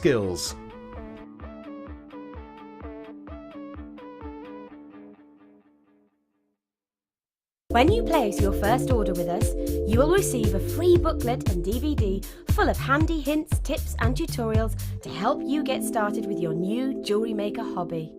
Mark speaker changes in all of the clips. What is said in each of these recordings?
Speaker 1: skills.
Speaker 2: When you place your first order with us, you will receive a free booklet and DVD full of handy hints, tips and tutorials to help you get started with your new Jewellery Maker hobby.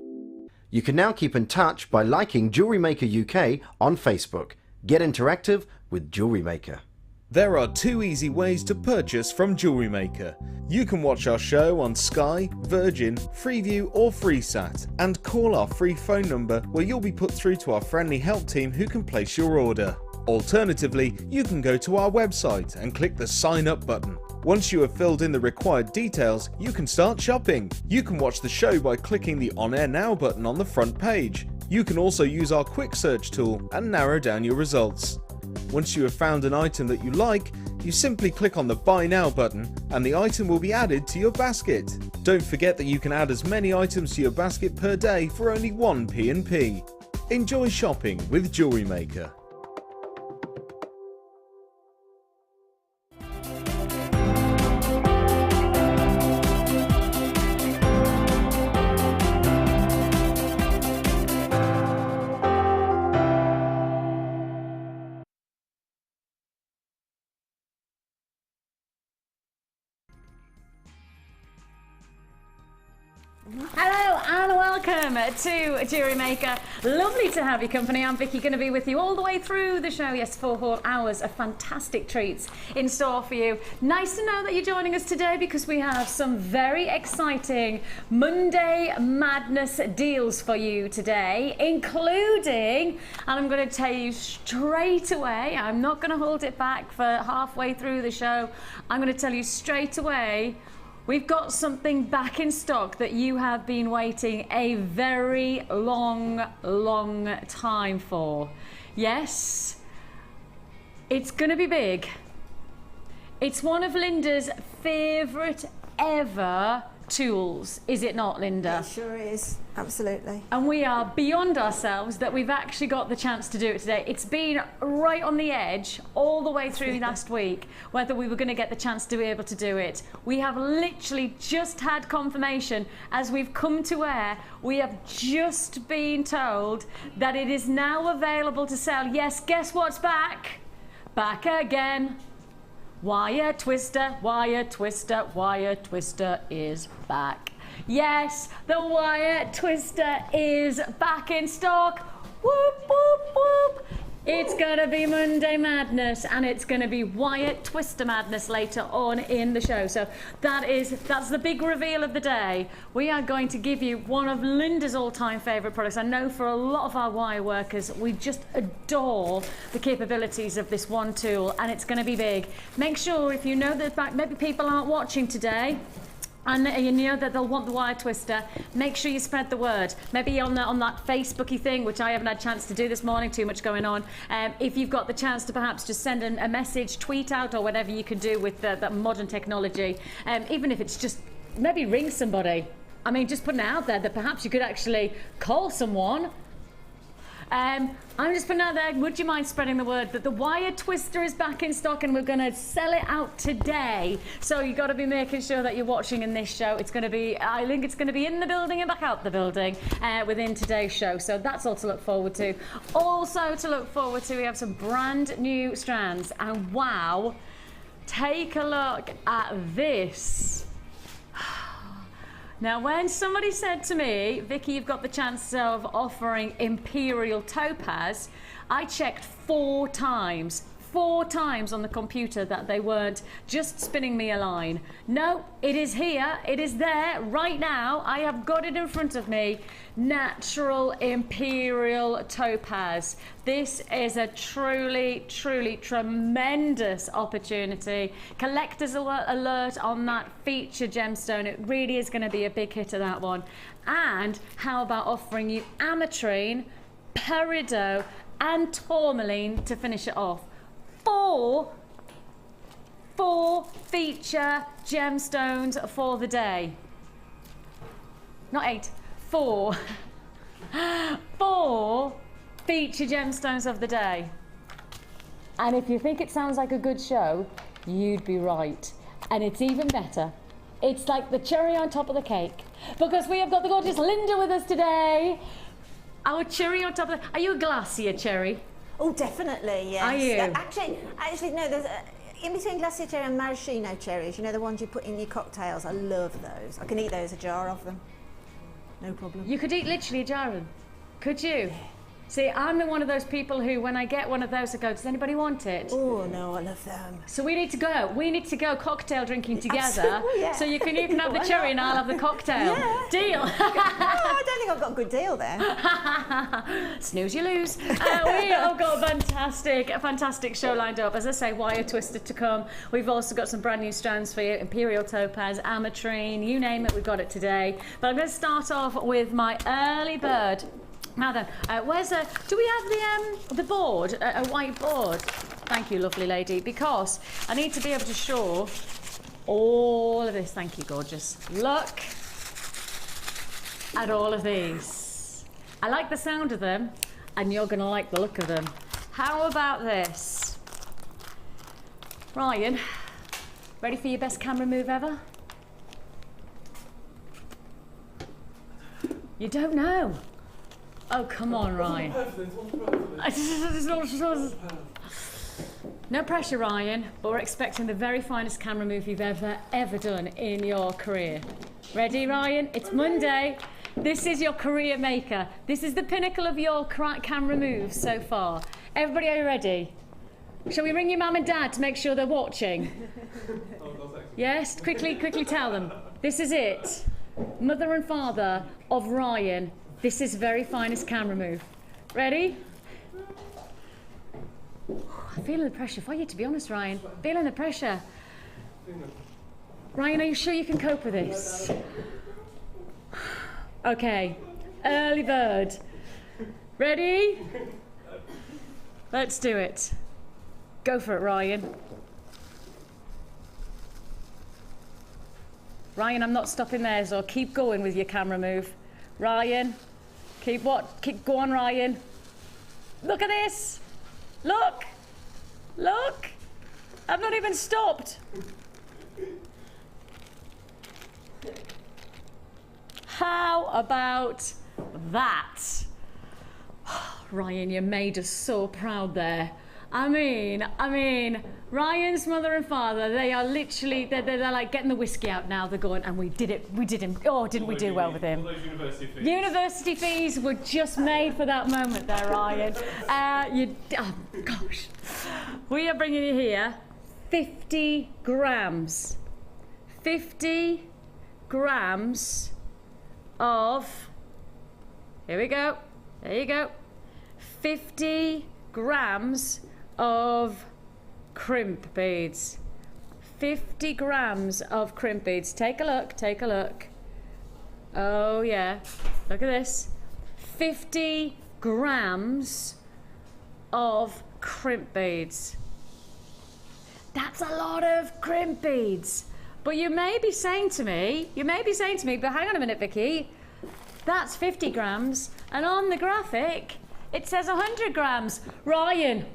Speaker 3: You can now keep in touch by liking Jewellery Maker UK on Facebook. Get interactive with Jewellery Maker.
Speaker 1: There are 2 easy ways to purchase from Jewellery Maker. You can watch our show on Sky, Virgin, Freeview or FreeSat and call our free phone number where you'll be put through to our friendly help team who can place your order. Alternatively, you can go to our website and click the sign up button. Once you have filled in the required details, you can start shopping. You can watch the show by clicking the On Air Now button on the front page. You can also use our quick search tool and narrow down your results. Once you have found an item that you like, you simply click on the Buy Now button and the item will be added to your basket. Don't forget that you can add as many items to your basket per day for only 1 P&P. Enjoy shopping with Jewellery Maker.
Speaker 4: Hello and welcome to Jewellery Maker. Lovely to have your company. I'm Vicki, going to be with you all the way through the show. Yes, 4 whole hours of fantastic treats in store for you. Nice to know that you're joining us today because we have some very exciting Monday Madness deals for you today, including, and I'm going to tell you straight away, I'm not going to hold it back for halfway through the show, I'm going to tell you straight away, we've got something back in stock that you have been waiting a very long time for. Yes, it's going to be big. It's one of Linda's favourite ever tools, is it not, Linda?
Speaker 5: It sure is, absolutely.
Speaker 4: And we are beyond ourselves that we've actually got the chance to do it today. It's been right on the edge all the way through last week whether we were going to get the chance to be able to do it. We have literally just had confirmation as we've come to air. We have just been told that it is now available to sell. Yes, guess what's back? Back again. Wire twister, wire twister, wire twister is back. Yes, the wire twister is back in stock. Whoop, whoop, whoop. It's gonna be Monday Madness and it's gonna be wire twister madness later on in the show. So that's the big reveal of the day. We are going to give you one of Linda's all-time favorite products. I know for a lot of our wire workers, we just adore the capabilities of this one tool and it's gonna be big. Make sure if you know that maybe people aren't watching today, and you know that they'll want the wire twister, make sure you spread the word. Maybe on that Facebooky thing, which I haven't had a chance to do this morning, too much going on. If you've got the chance to perhaps just send a message, tweet out, or whatever you can do with that modern technology, even if it's just maybe ring somebody. I mean, just putting it out there that perhaps you could actually call someone. I'm just putting out there, would you mind spreading the word that the wire twister is back in stock and we're going to sell it out today. So you've got to be making sure that you're watching in this show. It's going to be, I think it's going to be in the building and back out the building within today's show. So that's all to look forward to. Also to look forward to, we have some brand new strands. And wow, take a look at this. Now, when somebody said to me, Vicki, you've got the chance of offering Imperial Topaz, I checked 4 times on the computer that they weren't just spinning me a line. No, it is here, it is there right now. I have got it in front of me. Natural Imperial Topaz. This is a truly tremendous opportunity. Collector's alert on that feature gemstone. It really is going to be a big hit of that one. And how about offering you ametrine, peridot and tourmaline to finish it off. 4 feature gemstones for the day. Not 8, 4. 4 feature gemstones of the day. And if you think it sounds like a good show, you'd be right. And it's even better It's like the cherry on top of the cake. Because we have got the gorgeous Linda with us today. Our cherry on top of the... Are you a glacier cherry?
Speaker 5: Oh, definitely, yes.
Speaker 4: Are you?
Speaker 5: Actually, no, there's in between glacier cherry and maraschino cherries, you know, the ones you put in your cocktails. I love those. I can eat those, a jar of them. No problem.
Speaker 4: You could eat literally a jar of them. Could you? See, I'm one of those people who, when I get one of those, I go, does anybody want it?
Speaker 5: Oh, no, I love them.
Speaker 4: So we need to go. We need to go cocktail drinking together.
Speaker 5: Absolutely, yeah.
Speaker 4: So you can have the cherry and I'll have the cocktail.
Speaker 5: Yeah.
Speaker 4: Deal.
Speaker 5: I don't think I've got a good deal there.
Speaker 4: Snooze, you lose. We have got a fantastic show lined up. As I say, wire twisted to come. We've also got some brand new strands for you. Imperial topaz, ametrine, you name it, we've got it today. But I'm going to start off with my early bird. Now then, do we have the board, a white board? Thank you, lovely lady, because I need to be able to show all of this. Thank you, gorgeous. Look at all of these. I like the sound of them, and you're going to like the look of them. How about this? Ryan, ready for your best camera move ever? You don't know? Oh, come on, Ryan. No pressure, Ryan, but we're expecting the very finest camera move you've ever done in your career. Ready, Ryan? It's Monday. This is your career maker. This is the pinnacle of your camera moves so far. Everybody, are you ready? Shall we ring your mum and dad to make sure they're watching? Yes? Quickly tell them. This is it. Mother and father of Ryan. This is very finest camera move. Ready? I'm feeling the pressure for you, to be honest, Ryan. Feeling the pressure. Ryan, are you sure you can cope with this? Okay. Early bird. Ready? Let's do it. Go for it, Ryan. Ryan, I'm not stopping there, so keep going with your camera move. Ryan, go on, Ryan. Look at this. Look. I've not even stopped. How about that? Ryan, you made us so proud there. I mean, Ryan's mother and father, they are literally, they're like getting the whiskey out now. They're going, and we did him. Oh, didn't we do well with him?
Speaker 6: All those university fees.
Speaker 4: University fees were just made for that moment there, Ryan. Oh, gosh. We are bringing you here 50 grams. 50 grams of, here we go. There you go. 50 grams of crimp beads. 50 grams of crimp beads. Take a look. Oh yeah, look at this. 50 grams of crimp beads. That's a lot of crimp beads. But you may be saying to me, but hang on a minute, Vicki, that's 50 grams, and on the graphic, it says 100 grams. Ryan,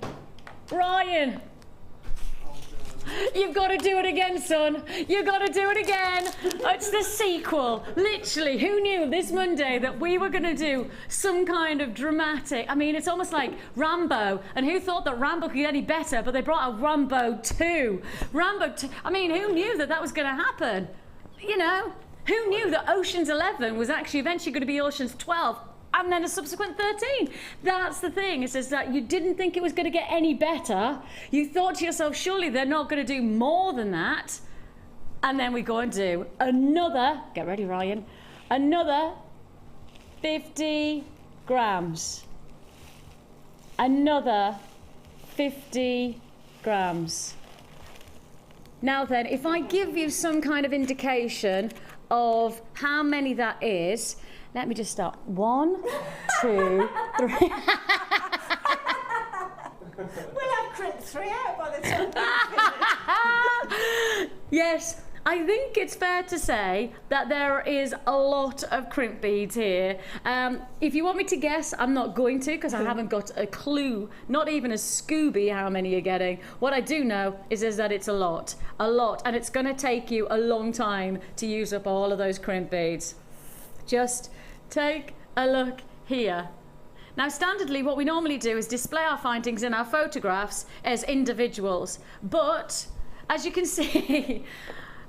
Speaker 4: you've got to do it again, son. You've got to do it again. It's the sequel. Literally, who knew this Monday that we were going to do some kind of dramatic... I mean, it's almost like Rambo. And who thought that Rambo could get any better? But they brought out Rambo 2. Rambo 2. I mean, who knew that was going to happen? You know, who knew that Ocean's 11 was actually eventually going to be Ocean's 12? And then a subsequent 13. That's the thing. It says that you didn't think it was going to get any better. You thought to yourself, surely they're not going to do more than that. And then we go and do another, get ready, Ryan, another 50 grams. Another 50 grams. Now then, if I give you some kind of indication of how many that is, let me just start. 1, 2, 3.
Speaker 5: We'll have crimp 3 out by the time.
Speaker 4: Yes, I think it's fair to say that there is a lot of crimp beads here. If you want me to guess, I'm not going to, because I haven't got a clue, not even a Scooby, how many you're getting. What I do know is that it's a lot, and it's going to take you a long time to use up all of those crimp beads. Just take a look here. Now, standardly, what we normally do is display our findings in our photographs as individuals, but as you can see,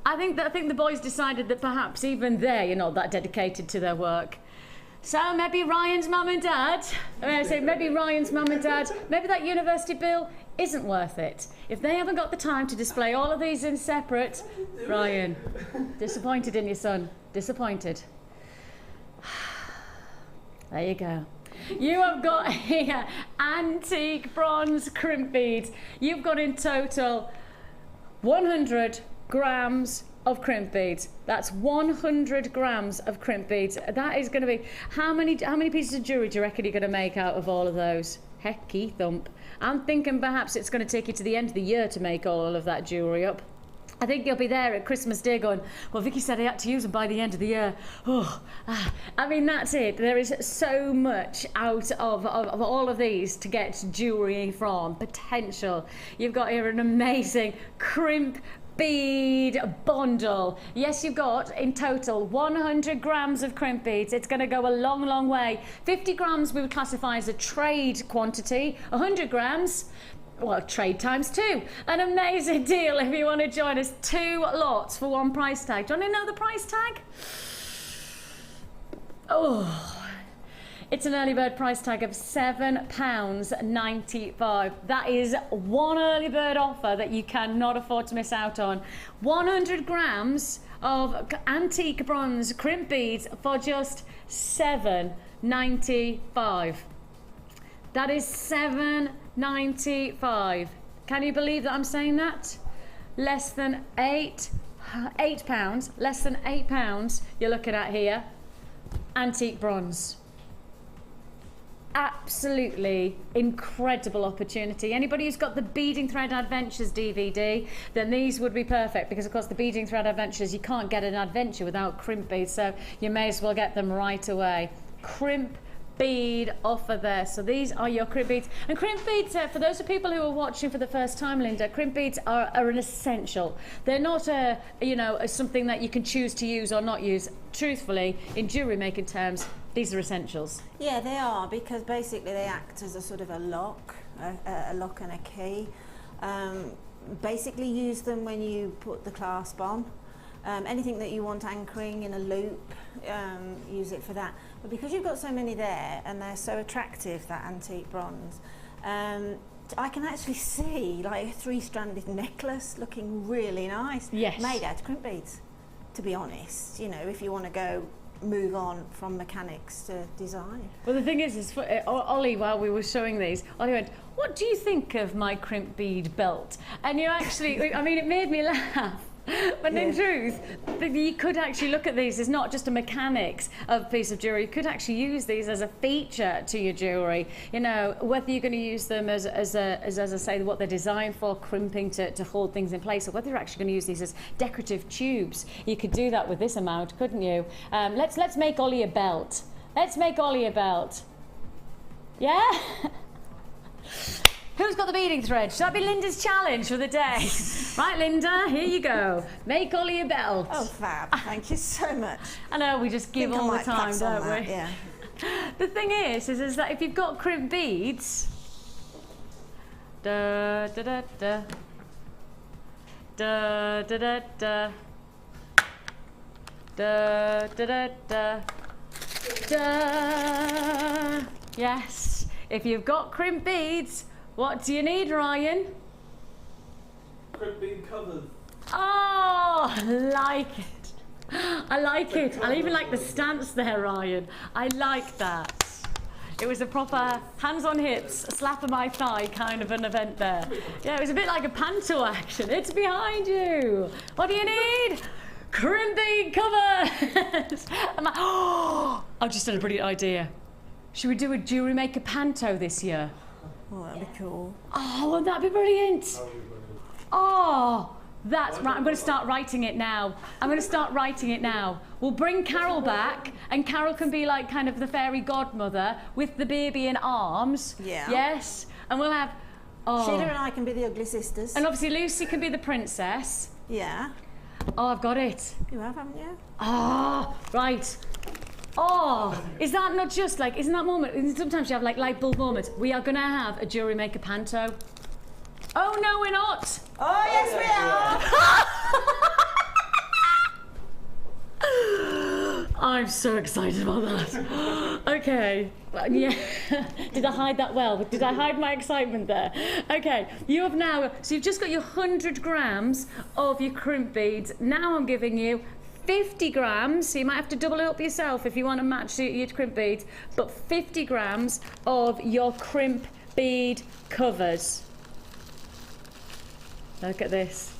Speaker 4: I think the boys decided that perhaps even they are not that dedicated to their work. So maybe Ryan's mum and dad, maybe that university bill isn't worth it. If they haven't got the time to display all of these in separate, Ryan, disappointed in your son, disappointed. There you go. You have got here antique bronze crimp beads. You've got in total 100 grams of crimp beads. That's 100 grams of crimp beads. That is going to be, how many pieces of jewellery do you reckon you're going to make out of all of those? Hecky thump. I'm thinking perhaps it's going to take you to the end of the year to make all of that jewellery up. I think you'll be there at Christmas Day going, well, Vicki said I had to use them by the end of the year. I mean, that's it. There is so much out of all of these to get jewellery from. Potential. You've got here an amazing crimp bead bundle. Yes, you've got in total 100 grams of crimp beads. It's going to go a long, long way. 50 grams we would classify as a trade quantity. 100 grams, well, trade times 2. An amazing deal if you want to join us. 2 lots for 1 price tag. Do you want to know the price tag? Oh, it's an early bird price tag of £7.95. That is one early bird offer that you cannot afford to miss out on. 100 grams of antique bronze crimp beads for just £7.95. That is £7.95. Can you believe that I'm saying that? Less than £8, less than £8 you're looking at here. Antique bronze. Absolutely incredible opportunity. Anybody who's got the Beading Thread Adventures DVD, then these would be perfect, because of course the Beading Thread Adventures, you can't get an adventure without crimp beads, so you may as well get them right away. Crimp bead offer there. So these are your crimp beads. And crimp beads, for those of people who are watching for the first time, Linda, crimp beads are an essential. They're not something that you can choose to use or not use. Truthfully, in jewellery making terms, these are essentials.
Speaker 5: Yeah, they are, because basically they act as a sort of a lock and a key. Basically use them when you put the clasp on. Anything that you want anchoring in a loop, use it for that. But because you've got so many there and they're so attractive, that antique bronze, I can actually see like a 3-stranded necklace looking really nice.
Speaker 4: Yes.
Speaker 5: Made out of crimp beads, to be honest. You know, if you want to go move on from mechanics to design.
Speaker 4: Well, the thing is Ollie, while we were showing these, Ollie went, what do you think of my crimp bead belt? And you actually, I mean, it made me laugh. But in truth, you could actually look at these as not just a mechanics of a piece of jewellery. You could actually use these as a feature to your jewellery. You know, whether you're going to use them as I say, what they're designed for, crimping to hold things in place, or whether you're actually going to use these as decorative tubes. You could do that with this amount, couldn't you? Let's make Ollie a belt. Let's make Ollie a belt. Yeah? Who's got the beading thread? Should that be Linda's challenge for the day? Right, Linda, here you go. Make Ollie a belt.
Speaker 5: Oh, fab. Thank you so much.
Speaker 4: I know, we just give all the time, don't we?
Speaker 5: Yeah.
Speaker 4: The thing is that if you've got crimp beads, da da da da, da da da da, da da da da, da. Yes, if you've got crimp beads, what do you need, Ryan?
Speaker 1: Crimp bead covers.
Speaker 4: Oh, I like it. I like it. I even like the stance there, Ryan. I like that. It was a proper hands on hips, slap of my thigh kind of an event there. Yeah, it was a bit like a panto action. It's behind you. What do you need? Crimp bead covers. Oh, I've just had a brilliant idea. Should we do a Jewellery Maker panto this year?
Speaker 5: Oh, that'd be cool.
Speaker 4: Oh, wouldn't that be brilliant? Oh, That's right. I'm going to start writing it now. I'm going to start writing it now. We'll bring Carol back, and Carol can be like kind of the fairy godmother with the baby in arms.
Speaker 5: Yeah.
Speaker 4: Yes. And we'll have. Oh.
Speaker 5: Sheila and I can be the ugly sisters.
Speaker 4: And obviously Lucy can be the princess.
Speaker 5: Yeah.
Speaker 4: Oh, I've got it.
Speaker 5: You have, haven't you?
Speaker 4: Oh, right. Oh, is that not just like, isn't that moment? Sometimes you have like light bulb moments. We are going to have a Jewellery Maker panto. Oh, no, we're not.
Speaker 5: Oh, yes, we are.
Speaker 4: I'm so excited about that. Okay. Yeah. Did I hide that well? Did I hide my excitement there? Okay. You have now, so you've just got your 100 grams of your crimp beads. Now I'm giving you 50 grams, so you might have to double it up yourself if you want to match your crimp beads, but 50 grams of your crimp bead covers. Look at this.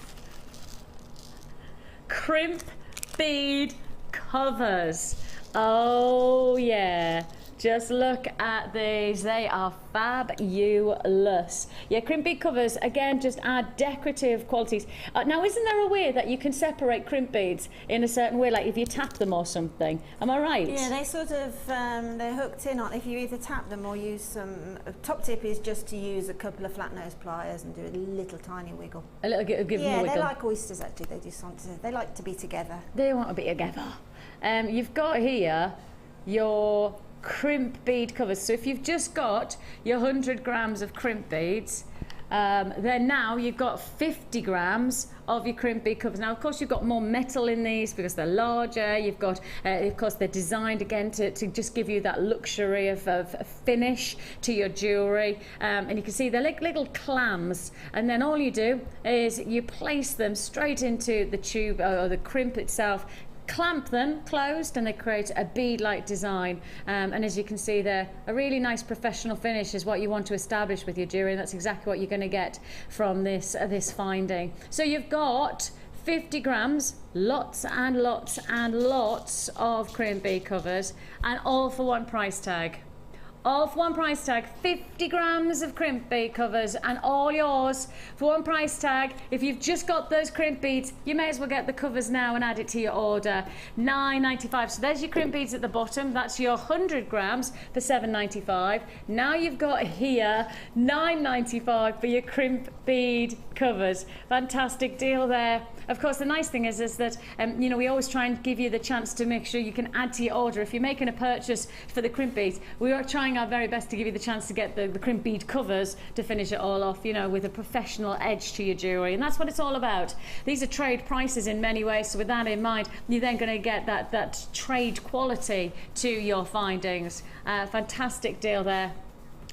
Speaker 4: Crimp bead covers. Oh yeah. Just look at these. They are fabulous. Yeah, crimp bead covers, again, just add decorative qualities. Now, isn't there a way that you can separate crimp beads in a certain way, like if you tap them or something? Am I right?
Speaker 5: Yeah, they sort of, they're hooked in on, if you either tap them or use some, top tip is just to use a couple of flat nose pliers and do a little tiny wiggle.
Speaker 4: A little give them a
Speaker 5: Yeah,
Speaker 4: wiggle.
Speaker 5: they're like oysters actually, they do something, they like to be together.
Speaker 4: They want to be together. You've got here your crimp bead covers. So if you've just got your 100 grams of crimp beads, then now you've got 50 grams of your crimp bead covers. Now, of course, you've got more metal in these because they're larger. You've got, of course, they're designed again to just give you that luxury of finish to your jewellery. And you can see they're like little clams. And then all you do is you place them straight into the tube or the crimp itself, clamp them closed, and they create a bead-like design. And as you can see there, a really nice professional finish is what you want to establish with your jewellery, and that's exactly what you're going to get from this finding. So you've got 50 grams, lots and lots and lots of crimp bead covers, and all for one price tag. All for one price tag, 50 grams of crimp bead covers, and all yours for one price tag. If you've just got those crimp beads, you may as well get the covers now and add it to your order. $9.95. So there's your crimp beads at the bottom. That's your 100 grams for $7.95. Now you've got here $9.95 for your crimp bead covers. Fantastic deal there. Of course, the nice thing is that you know, we always try and give you the chance to make sure you can add to your order. If you're making a purchase for the crimp beads, we are trying our very best to give you the chance to get the crimp bead covers to finish it all off, you know, with a professional edge to your jewellery. And that's what it's all about. These are trade prices in many ways, so with that in mind, you're then going to get that trade quality to your findings. Fantastic deal there.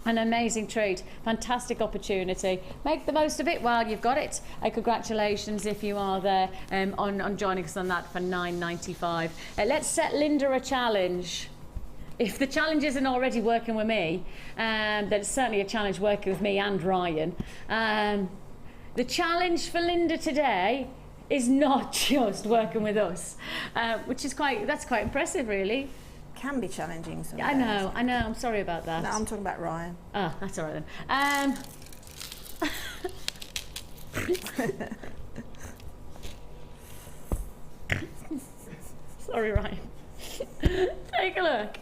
Speaker 4: An amazing treat, fantastic opportunity. Make the most of it while you've got it. Congratulations if you are there on joining us on that for $9.95. Let's set Linda a challenge. If the challenge isn't already working with me, then it's certainly a challenge working with me and Ryan. The challenge for Linda today is not just working with us, which is quite impressive, really.
Speaker 5: Can be challenging sometimes.
Speaker 4: I know, I'm sorry about that.
Speaker 5: No, I'm talking about Ryan.
Speaker 4: Oh, that's all right then. Sorry, Ryan. Take a look.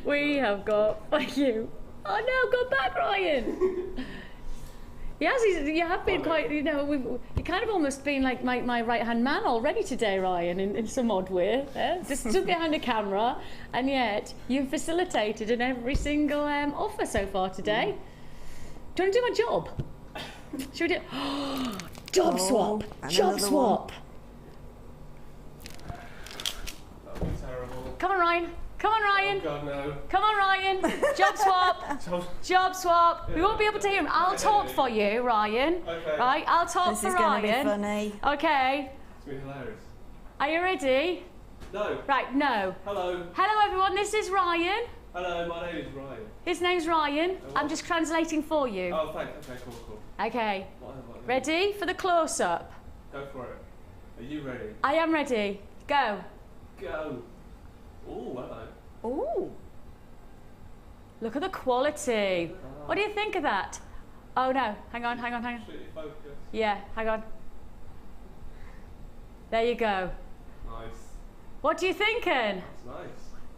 Speaker 4: We have got for you. Oh no, go back, Ryan. Yes, you have been quite, you know, you've kind of almost been like my right-hand man already today, Ryan, in some odd way. Just stood behind the camera, and yet you've facilitated in every single offer so far today. Do you want to do my job? Should we do job swap? Job swap.
Speaker 6: That was terrible.
Speaker 4: Come on, Ryan. Come on, Ryan.
Speaker 6: Oh God, no.
Speaker 4: Come on, Ryan. Job swap. Job swap. We won't be able to hear him. I'll talk for you, Ryan.
Speaker 6: Okay.
Speaker 4: Right? I'll talk for Ryan.
Speaker 5: This is going to be funny.
Speaker 4: Okay.
Speaker 6: It's been hilarious.
Speaker 4: Are you ready?
Speaker 6: No.
Speaker 4: Right, no.
Speaker 6: Hello.
Speaker 4: Hello, everyone. This is Ryan.
Speaker 6: Hello, my name is Ryan.
Speaker 4: His name's Ryan.
Speaker 6: Oh,
Speaker 4: I'm just translating for you.
Speaker 6: Oh, thanks. Okay, cool.
Speaker 4: Okay.
Speaker 6: What?
Speaker 4: Ready for the close-up?
Speaker 6: Go for it. Are you ready?
Speaker 4: I am ready. Go.
Speaker 6: Go. Oh, hello.
Speaker 5: Ooh.
Speaker 4: Look at the quality. What do you think of that? Oh no, hang on.
Speaker 6: Absolutely focused.
Speaker 4: Yeah, hang on. There you go.
Speaker 6: Nice.
Speaker 4: What are you thinking?
Speaker 6: That's nice.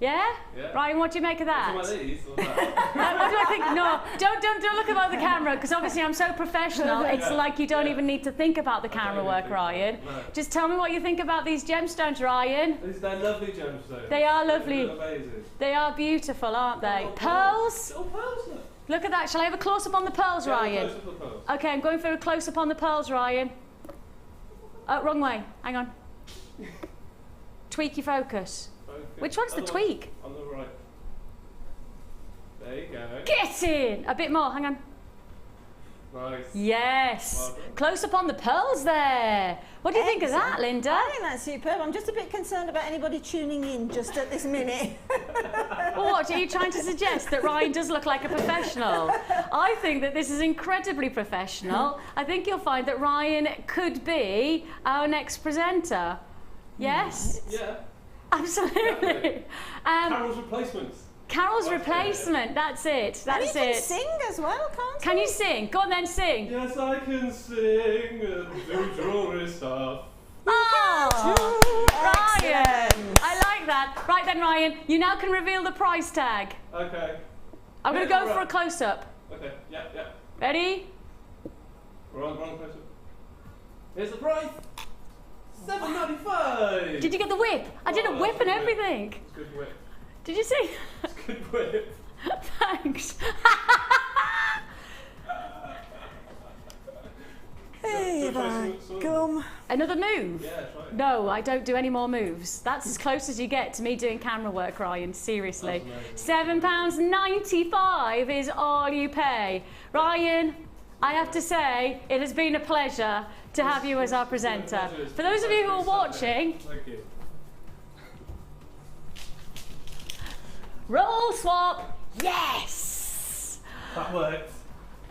Speaker 4: Yeah?
Speaker 6: Yeah.
Speaker 4: Ryan, what do you make of that?
Speaker 6: Some of these or that?
Speaker 4: What do I think? No, don't look about the camera, because obviously I'm so professional. It's like you don't even need to think about the camera work, Ryan.
Speaker 6: No.
Speaker 4: Just tell me what you think about these gemstones, Ryan.
Speaker 6: They're lovely gemstones.
Speaker 4: They are lovely.
Speaker 6: They're amazing.
Speaker 4: They are beautiful, aren't they?
Speaker 6: Oh,
Speaker 4: Pearls.
Speaker 6: Oh, pearls.
Speaker 4: Look at that. Shall I have a close up on the pearls,
Speaker 6: Yeah,
Speaker 4: Ryan?
Speaker 6: close up the pearls.
Speaker 4: Okay, I'm going for a close up on the pearls, Ryan. Oh, wrong way. Hang on. Tweak your focus. Which one's the tweak?
Speaker 6: On the right. There you go.
Speaker 4: Get in! A bit more, hang on.
Speaker 6: Nice.
Speaker 4: Yes.
Speaker 6: Well done.
Speaker 4: Close up on the pearls there. What do you think of that, Linda?
Speaker 5: I think that's superb. I'm just a bit concerned about anybody tuning in just at this minute.
Speaker 4: Well, what, are you trying to suggest that Ryan does look like a professional? I think that this is incredibly professional. I think you'll find that Ryan could be our next presenter. Yes?
Speaker 6: Yeah.
Speaker 4: Absolutely.
Speaker 6: Carol's replacements.
Speaker 4: Carol's
Speaker 6: Okay.
Speaker 4: replacement, that's it,
Speaker 5: And
Speaker 4: that's
Speaker 5: you can
Speaker 4: it.
Speaker 5: sing as well, can't
Speaker 4: Can
Speaker 5: you?
Speaker 4: you sing? Go on then, sing.
Speaker 6: Yes, I can sing and do jewellery stuff.
Speaker 4: Oh, Ryan,
Speaker 5: Excellent.
Speaker 4: I like that. Right then, Ryan, you now can reveal the price tag.
Speaker 6: Okay.
Speaker 4: I'm going to go for a close-up.
Speaker 6: Okay. Yeah. Yeah.
Speaker 4: Ready?
Speaker 6: We're on closer. Here's the price. $7.95.
Speaker 4: Did you get the whip? I did a
Speaker 6: Oh,
Speaker 4: whip and
Speaker 6: that's a whip.
Speaker 4: everything.
Speaker 6: It's good whip.
Speaker 4: Did you see?
Speaker 6: It's good whip.
Speaker 4: Thanks.
Speaker 5: Hey,
Speaker 6: Good choice.
Speaker 5: gum.
Speaker 4: Another move?
Speaker 6: Yeah, that's right.
Speaker 4: No, I don't do any more moves. That's as close as you get to me doing camera work, Ryan, seriously.
Speaker 6: That's
Speaker 4: £7.95 is all you pay. Ryan, I have to say, it has been a pleasure to have you as our presenter. For those of you who are watching,
Speaker 6: Thank you.
Speaker 4: roll swap, yes!
Speaker 6: That worked.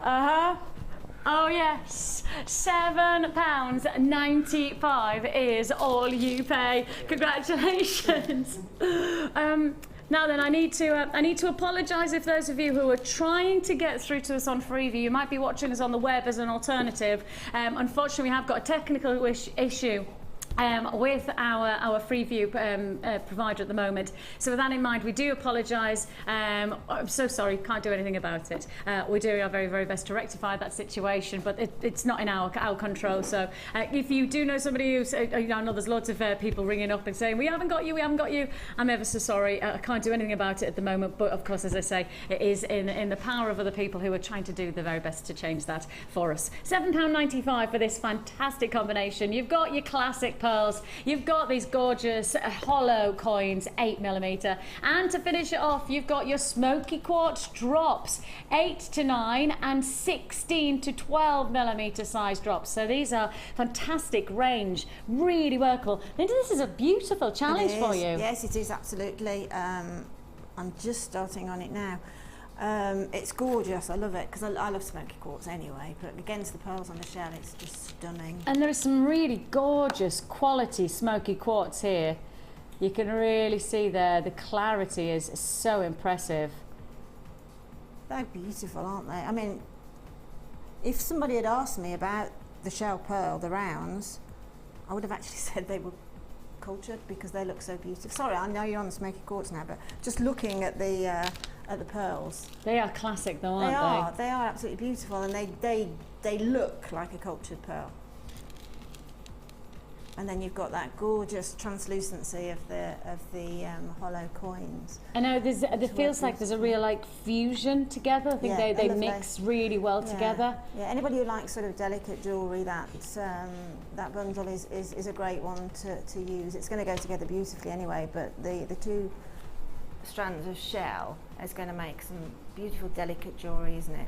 Speaker 4: Uh-huh. Oh yes, £7.95 is all you pay. Congratulations. Now then, I need to apologise if those of you who are trying to get through to us on Freeview, you might be watching us on the web as an alternative. Unfortunately, we have got a technical issue with our Freeview provider at the moment. So with that in mind, we do apologise. I'm so sorry, can't do anything about it. We're doing our very, very best to rectify that situation, but it's not in our control. So if you do know somebody who's, I know there's lots of people ringing up and saying, we haven't got you, I'm ever so sorry. I can't do anything about it at the moment, but of course, as I say, it is in the power of other people who are trying to do the very best to change that for us. £7.95 for this fantastic combination. You've got your classic pearls, you've got these gorgeous hollow coins, 8mm, and to finish it off, you've got your smoky quartz drops, 8 to 9 and 16 to 12mm size drops. So these are fantastic range, really workable. Linda, this is a beautiful challenge for you.
Speaker 5: Yes, it is, absolutely. I'm just starting on it now. It's gorgeous, I love it, because I love smoky quartz anyway, but against the pearls on the shell, it's just stunning.
Speaker 4: And there is some really gorgeous quality smoky quartz here. You can really see there, the clarity is so impressive.
Speaker 5: They're beautiful, aren't they? I mean, if somebody had asked me about the shell pearl, the rounds, I would have actually said they were cultured because they look so beautiful. Sorry, I know you're on the smoky quartz now, but just looking at the pearls.
Speaker 4: They are classic though, aren't
Speaker 5: They are absolutely beautiful, and they look like a cultured pearl. And then you've got that gorgeous translucency of the hollow coins.
Speaker 4: I know it feels like there's a real like fusion together. I think
Speaker 5: Yeah,
Speaker 4: they
Speaker 5: lovely.
Speaker 4: mix really well together.
Speaker 5: Yeah, anybody who likes sort of delicate jewellery, that bundle is a great one to use. It's going to go together beautifully anyway, but the two strands of shell is going to make some beautiful delicate jewellery, isn't it?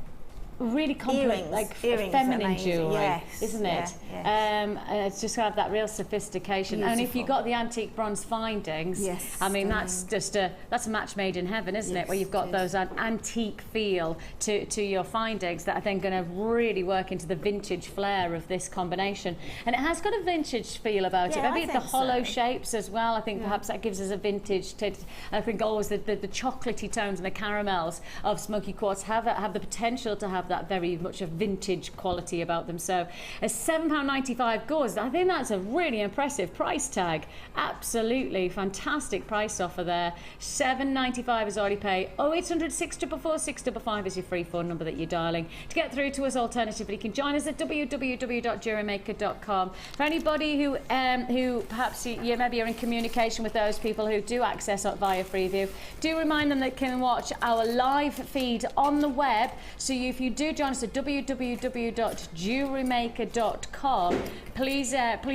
Speaker 4: Really complex,
Speaker 5: Earrings.
Speaker 4: like
Speaker 5: Earrings
Speaker 4: feminine
Speaker 5: amazing.
Speaker 4: jewellery,
Speaker 5: Yes,
Speaker 4: isn't it?
Speaker 5: yeah,
Speaker 4: And it's just got that real sophistication. And if you've
Speaker 5: Beautiful.
Speaker 4: got the antique bronze findings,
Speaker 5: Yes,
Speaker 4: I mean
Speaker 5: stunning.
Speaker 4: that's a match made in heaven, isn't it? Where
Speaker 5: Yes,
Speaker 4: you've got
Speaker 5: it
Speaker 4: those antique feel to your findings that are then going to really work into the vintage flair of this combination. And it has got a vintage feel about it.
Speaker 5: Yeah,
Speaker 4: Maybe
Speaker 5: I
Speaker 4: the
Speaker 5: think
Speaker 4: hollow
Speaker 5: so.
Speaker 4: shapes as well. I think perhaps that gives us a vintage. I think always the chocolatey tones and the caramels of smoky quartz have the potential to have have that very much a vintage quality about them. So a £7.95 gauze, I think that's a really impressive price tag. Absolutely fantastic price offer there. £7.95 is already paid. 0800 644 655 is your free phone number that you're dialing to get through to us. Alternatively, you can join us at www.JewelleryMaker.com. For anybody who perhaps you maybe are in communication with those people who do access it via Freeview, do remind them they can watch our live feed on the web. So if you do join us at www.JewelleryMaker.com, please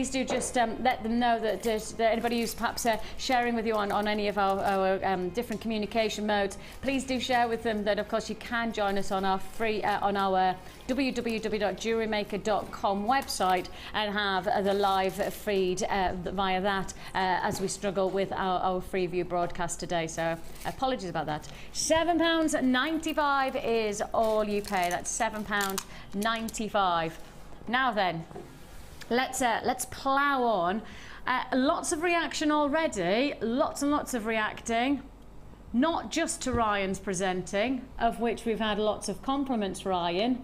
Speaker 4: do just let them know that anybody who's perhaps sharing with you on any of our different communication modes, please do share with them that of course you can join us on our free on our www.JewelleryMaker.com website and have the live feed via that as we struggle with our Freeview broadcast today. So apologies about that. £7.95 is all you pay. That's £7.95. Now then, let's plough on. Lots of reaction already. Lots and lots of reacting. Not just to Ryan's presenting, of which we've had lots of compliments, Ryan,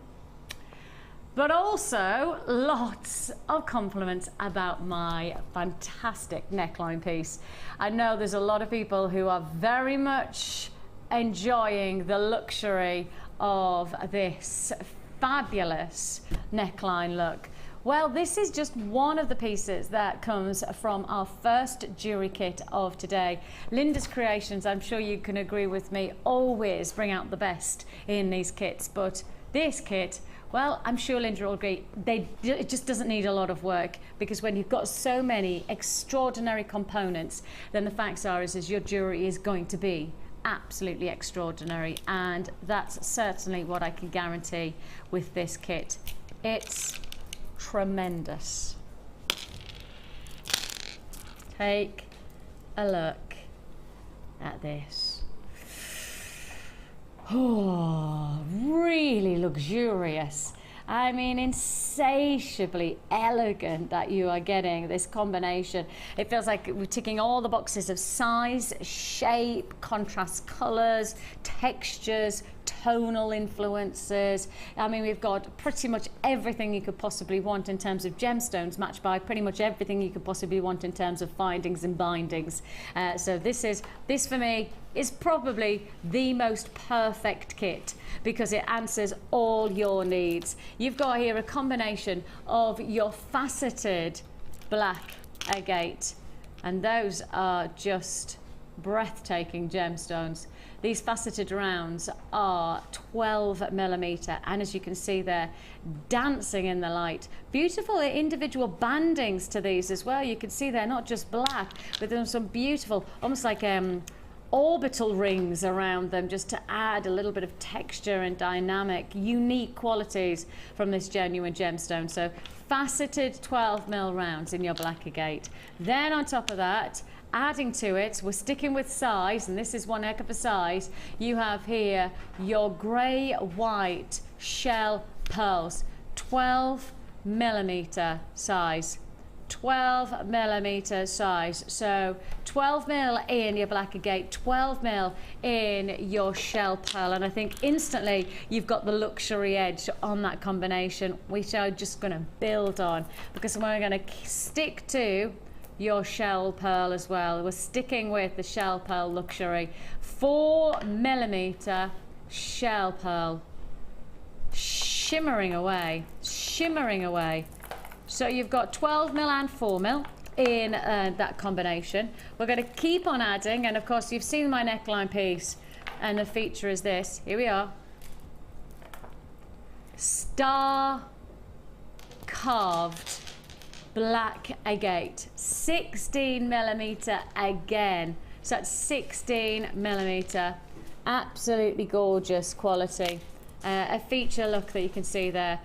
Speaker 4: but also lots of compliments about my fantastic neckline piece. I know there's a lot of people who are very much enjoying the luxury of this fabulous neckline look. Well, this is just one of the pieces that comes from our first jewellery kit of today. Linda's Creations, I'm sure you can agree with me, always bring out the best in these kits, but this kit, well, I'm sure Linda will agree, it just doesn't need a lot of work, because when you've got so many extraordinary components, then the facts are is your jewellery is going to be absolutely extraordinary, and that's certainly what I can guarantee with this kit. It's tremendous. Take a look at this. Oh, really luxurious. I mean, insatiably elegant that you are getting this combination. It feels like we're ticking all the boxes of size, shape, contrast colours, textures, tonal influences. I mean, we've got pretty much everything you could possibly want in terms of gemstones, matched by pretty much everything you could possibly want in terms of findings and bindings. So this for me is probably the most perfect kit because it answers all your needs. You've got here a combination of your faceted black agate, and those are just breathtaking gemstones. These faceted rounds are 12mm, and as you can see there, dancing in the light. Beautiful individual bandings to these as well. You can see they're not just black, but there's some beautiful, almost like orbital rings around them, just to add a little bit of texture and dynamic, unique qualities from this genuine gemstone. So faceted 12mm rounds in your black agate. Then on top of that, adding to it, we're sticking with size, and this is one heck of a size. You have here your grey white shell pearls, 12mm size. 12mm size, so 12mm in your black agate, 12mm in your shell pearl, and I think instantly you've got the luxury edge on that combination, which I'm just going to build on, because we're going to stick to your shell pearl as well. We're sticking with the shell pearl luxury. 4mm shell pearl, shimmering away, shimmering away. So you've got 12mm and 4mm in that combination. We're going to keep on adding, and of course you've seen my neckline piece, and the feature is this. Here we are. Star carved black agate, 16mm again. So that's 16mm. Absolutely gorgeous quality. A feature look that you can see there.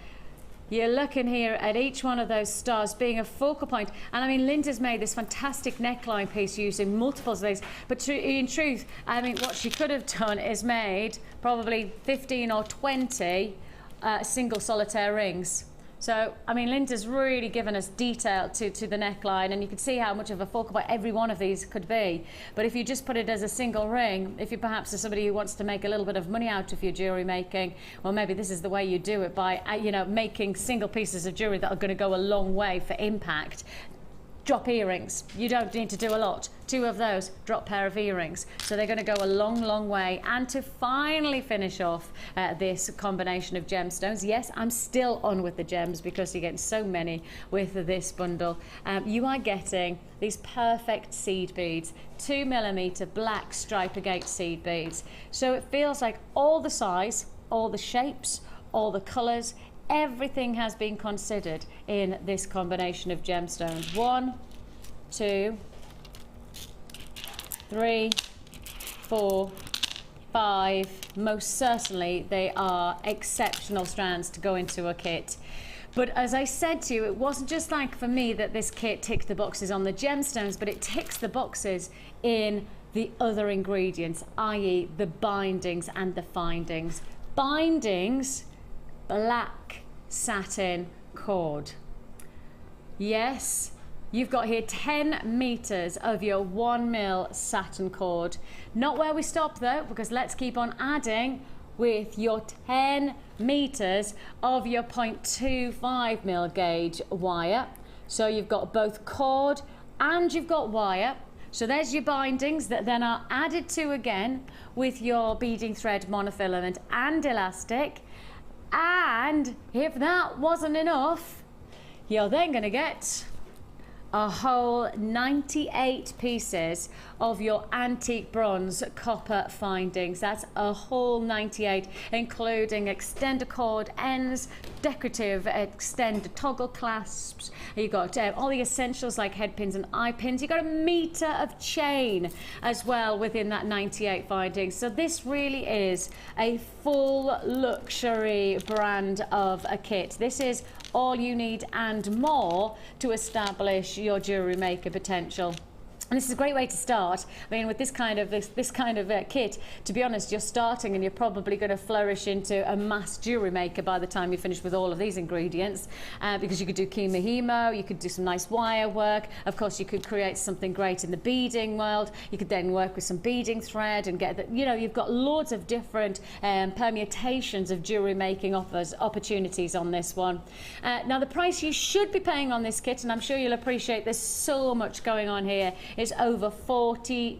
Speaker 4: You're looking here at each one of those stars being a focal point. And I mean, Linda's made this fantastic neckline piece using multiples of these. But in truth, I mean, what she could have done is made probably 15 or 20 single solitaire rings. So, I mean, Linda's really given us detail to the neckline, and you can see how much of a focal point every one of these could be. But if you just put it as a single ring, if you perhaps are somebody who wants to make a little bit of money out of your jewellery making, well, maybe this is the way you do it, by, you know, making single pieces of jewellery that are going to go a long way for impact. Drop earrings. You don't need to do a lot. 2 of those, drop pair of earrings. So they're going to go a long, long way. And to finally finish off this combination of gemstones, yes, I'm still on with the gems because you're getting so many with this bundle. You are getting these perfect seed beads, 2mm black stripe agate seed beads. So it feels like all the size, all the shapes, all the colours, everything has been considered in this combination of gemstones. 1, 2, 3, 4, 5. Most certainly they are exceptional strands to go into a kit. But as I said to you, it wasn't just like for me that this kit ticked the boxes on the gemstones, but it ticks the boxes in the other ingredients, i.e. the bindings and the findings. Bindings, black satin cord. Yes, you've got here 10 meters of your 1mm satin cord. Not where we stop though, because let's keep on adding with your 10 meters of your 0.25mm gauge wire. So you've got both cord and you've got wire. So there's your bindings that then are added to again with your beading thread, monofilament and elastic. And if that wasn't enough, you're then going to get a whole 98 pieces of your antique bronze copper findings. That's a whole 98, including extender cord ends, decorative extender toggle clasps. You've got all the essentials like head pins and eye pins. You've got a meter of chain as well within that 98 findings. So this really is a full luxury brand of a kit. This is all you need and more to establish your jewellery maker potential. And this is a great way to start. I mean, with this kind of kit, to be honest, you're starting and you're probably going to flourish into a mass jewellery maker by the time you finish with all of these ingredients, because you could do Kima Hemo, you could do some nice wire work. Of course, you could create something great in the beading world. You could then work with some beading thread and get that. You know, you've got loads of different permutations of jewellery making opportunities on this one. Now, the price you should be paying on this kit, and I'm sure you'll appreciate there's so much going on here, is over £40,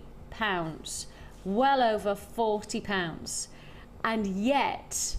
Speaker 4: well over £40, and yet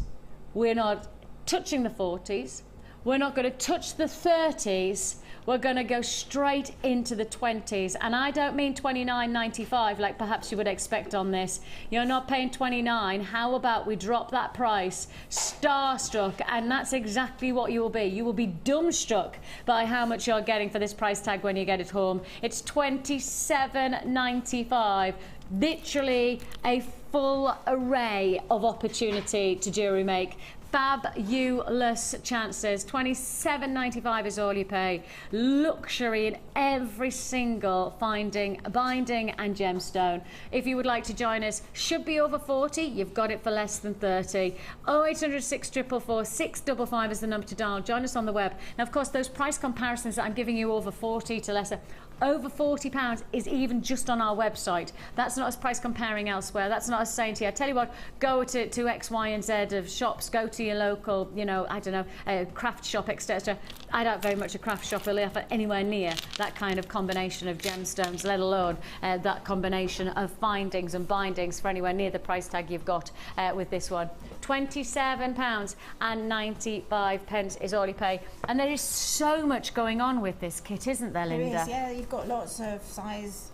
Speaker 4: we're not touching the 40s, we're not going to touch the 30s, we're going to go straight into the 20s. And I don't mean $29.95 like perhaps you would expect on this. You're not paying $29. How about we drop that price? Starstruck, and that's exactly what you will be. You will be dumbstruck by how much you're getting for this price tag when you get it home. It's $27.95. Literally a full array of opportunity to jewellery make. Fabulous chances. $27.95 is all you pay. Luxury in every single binding and gemstone. If you would like to join us, should be over 40. You've got it for less than 30. 0800 644 655 is the number to dial. Join us on the web. Now, of course, those price comparisons that I'm giving you over 40 to lesser, over £40 is even just on our website. That's not us price comparing elsewhere. That's not us saying to you, I tell you what, go to X, Y, and Z of shops, go to your local, you know, I don't know, craft shop, etc. I doubt very much a craft shop will offer anywhere near that kind of combination of gemstones, let alone that combination of findings and bindings for anywhere near the price tag you've got with this one. £27.95 is all you pay. And there is so much going on with this kit, isn't there, Linda?
Speaker 5: There is, yeah. You've got lots of size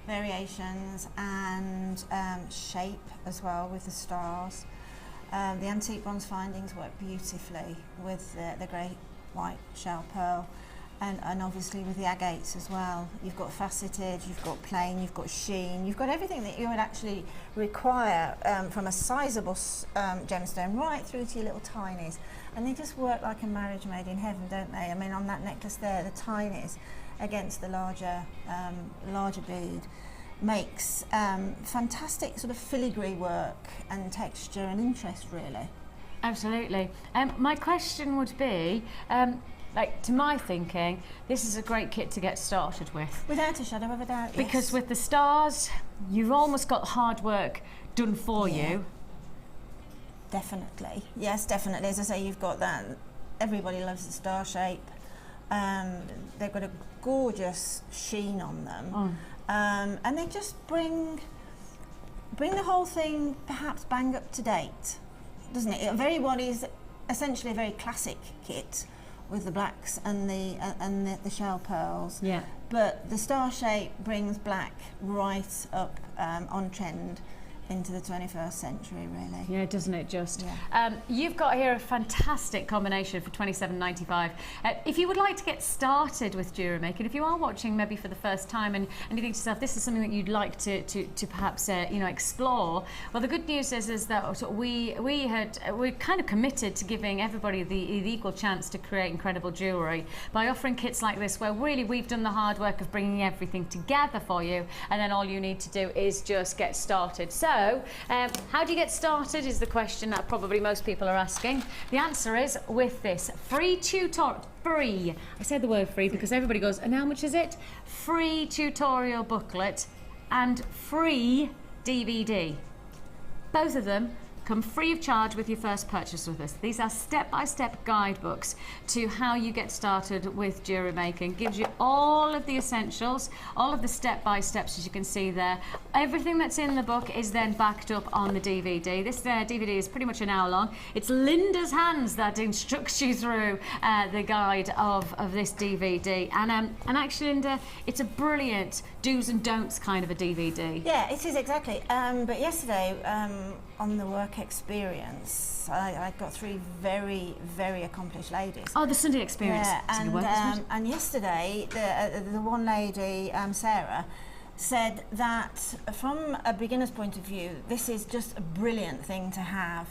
Speaker 5: variations and shape as well with the stars. The antique bronze findings work beautifully with the great white shell pearl, and obviously with the agates as well. You've got faceted, you've got plain, you've got sheen, you've got everything that you would actually require from a sizable gemstone right through to your little tinies. And they just work like a marriage made in heaven, don't they? I mean, on that necklace there, the tinies against the larger bead makes fantastic sort of filigree work and texture and interest, really.
Speaker 4: Absolutely. My question would be, like, to my thinking, this is a great kit to get started with.
Speaker 5: Without a shadow of a doubt, yes.
Speaker 4: Because with the stars, you've almost got hard work done for you.
Speaker 5: Definitely. Yes, definitely. As I say, you've got that. Everybody loves the star shape. They've got a gorgeous sheen on them. And they just bring the whole thing perhaps bang up to date, doesn't it? Everybody is essentially a very classic kit with the blacks and the shell pearls.
Speaker 4: Yeah.
Speaker 5: But the star shape brings black right up on trend into the 21st century, really.
Speaker 4: Yeah, doesn't it just?
Speaker 5: Yeah.
Speaker 4: You've got here a fantastic combination for $27.95. If you would like to get started with Jewellery Maker, if you are watching maybe for the first time and you think to yourself, this is something that you'd like to perhaps explore, well, the good news is that we're kind of committed to giving everybody the equal chance to create incredible jewellery by offering kits like this, where really we've done the hard work of bringing everything together for you, and then all you need to do is just get started. So, how do you get started is the question that probably most people are asking. The answer is with this free tutorial. Free. I said the word free because everybody goes, and how much is it? Free tutorial booklet and free DVD. Both of them come free of charge with your first purchase with us. These are step-by-step guidebooks to how you get started with jewellery making. Gives you all of the essentials, all of the step-by-steps, as you can see there. Everything that's in the book is then backed up on the DVD. This DVD is pretty much an hour long. It's Linda's hands that instructs you through the guide of this DVD. And actually, Linda, it's a brilliant do's and don'ts kind of a DVD.
Speaker 5: Yeah, it is exactly. But yesterday, on the work experience, I got three very, very accomplished ladies.
Speaker 4: Oh, the Sunday experience.
Speaker 5: Yeah, and yesterday, the one lady, Sarah, said that from a beginner's point of view, this is just a brilliant thing to have.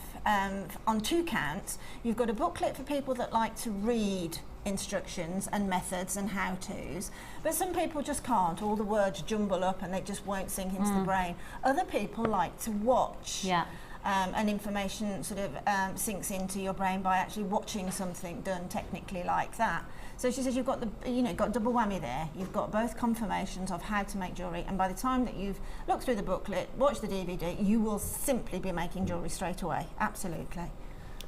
Speaker 5: On two counts, you've got a booklet for people that like to read instructions and methods and how-tos, but some people just can't. All the words jumble up and they just won't sink into the brain. Other people like to watch.
Speaker 4: Yeah.
Speaker 5: And information sort of sinks into your brain by actually watching something done technically like that. So she says you've got got double whammy there. You've got both confirmations of how to make jewellery, and by the time that you've looked through the booklet, watched the DVD, you will simply be making jewellery straight away. Absolutely.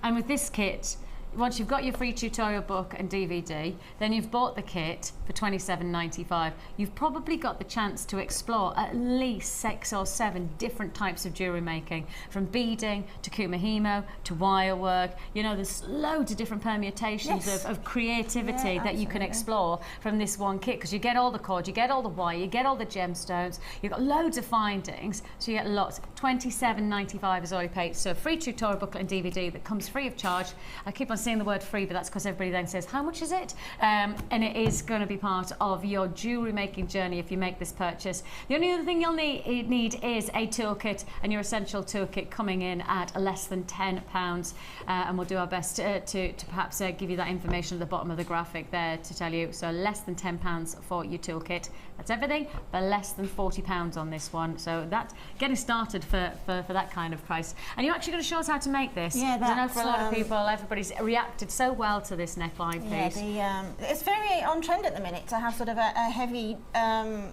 Speaker 4: And with this kit, once you've got your free tutorial book and DVD, then you've bought the kit for $27.95. You've probably got the chance to explore at least 6 or 7 different types of jewellery making, from beading to kumihimo to wirework. You know, there's loads of different permutations of creativity that you can explore from this one kit, because you get all the cord, you get all the wire, you get all the gemstones, you've got loads of findings, so you get lots. $27.95 is all you pay. So a free tutorial booklet and DVD that comes free of charge. I keep on saying the word free, but that's because everybody then says, how much is it? And it is going to be part of your jewellery making journey if you make this purchase. The only other thing you'll need is a toolkit, and your essential toolkit coming in at less than £10. And we'll do our best to perhaps give you that information at the bottom of the graphic there to tell you. So less than £10 for your toolkit. That's everything, but less than £40 on this one. So that's getting started for that kind of price. And you're actually going to show us how to make this.
Speaker 5: Yeah,
Speaker 4: I know for a lot of people, everybody's reacted so well to this neckline piece.
Speaker 5: Yeah, it's very on trend at the minute to have sort of a heavy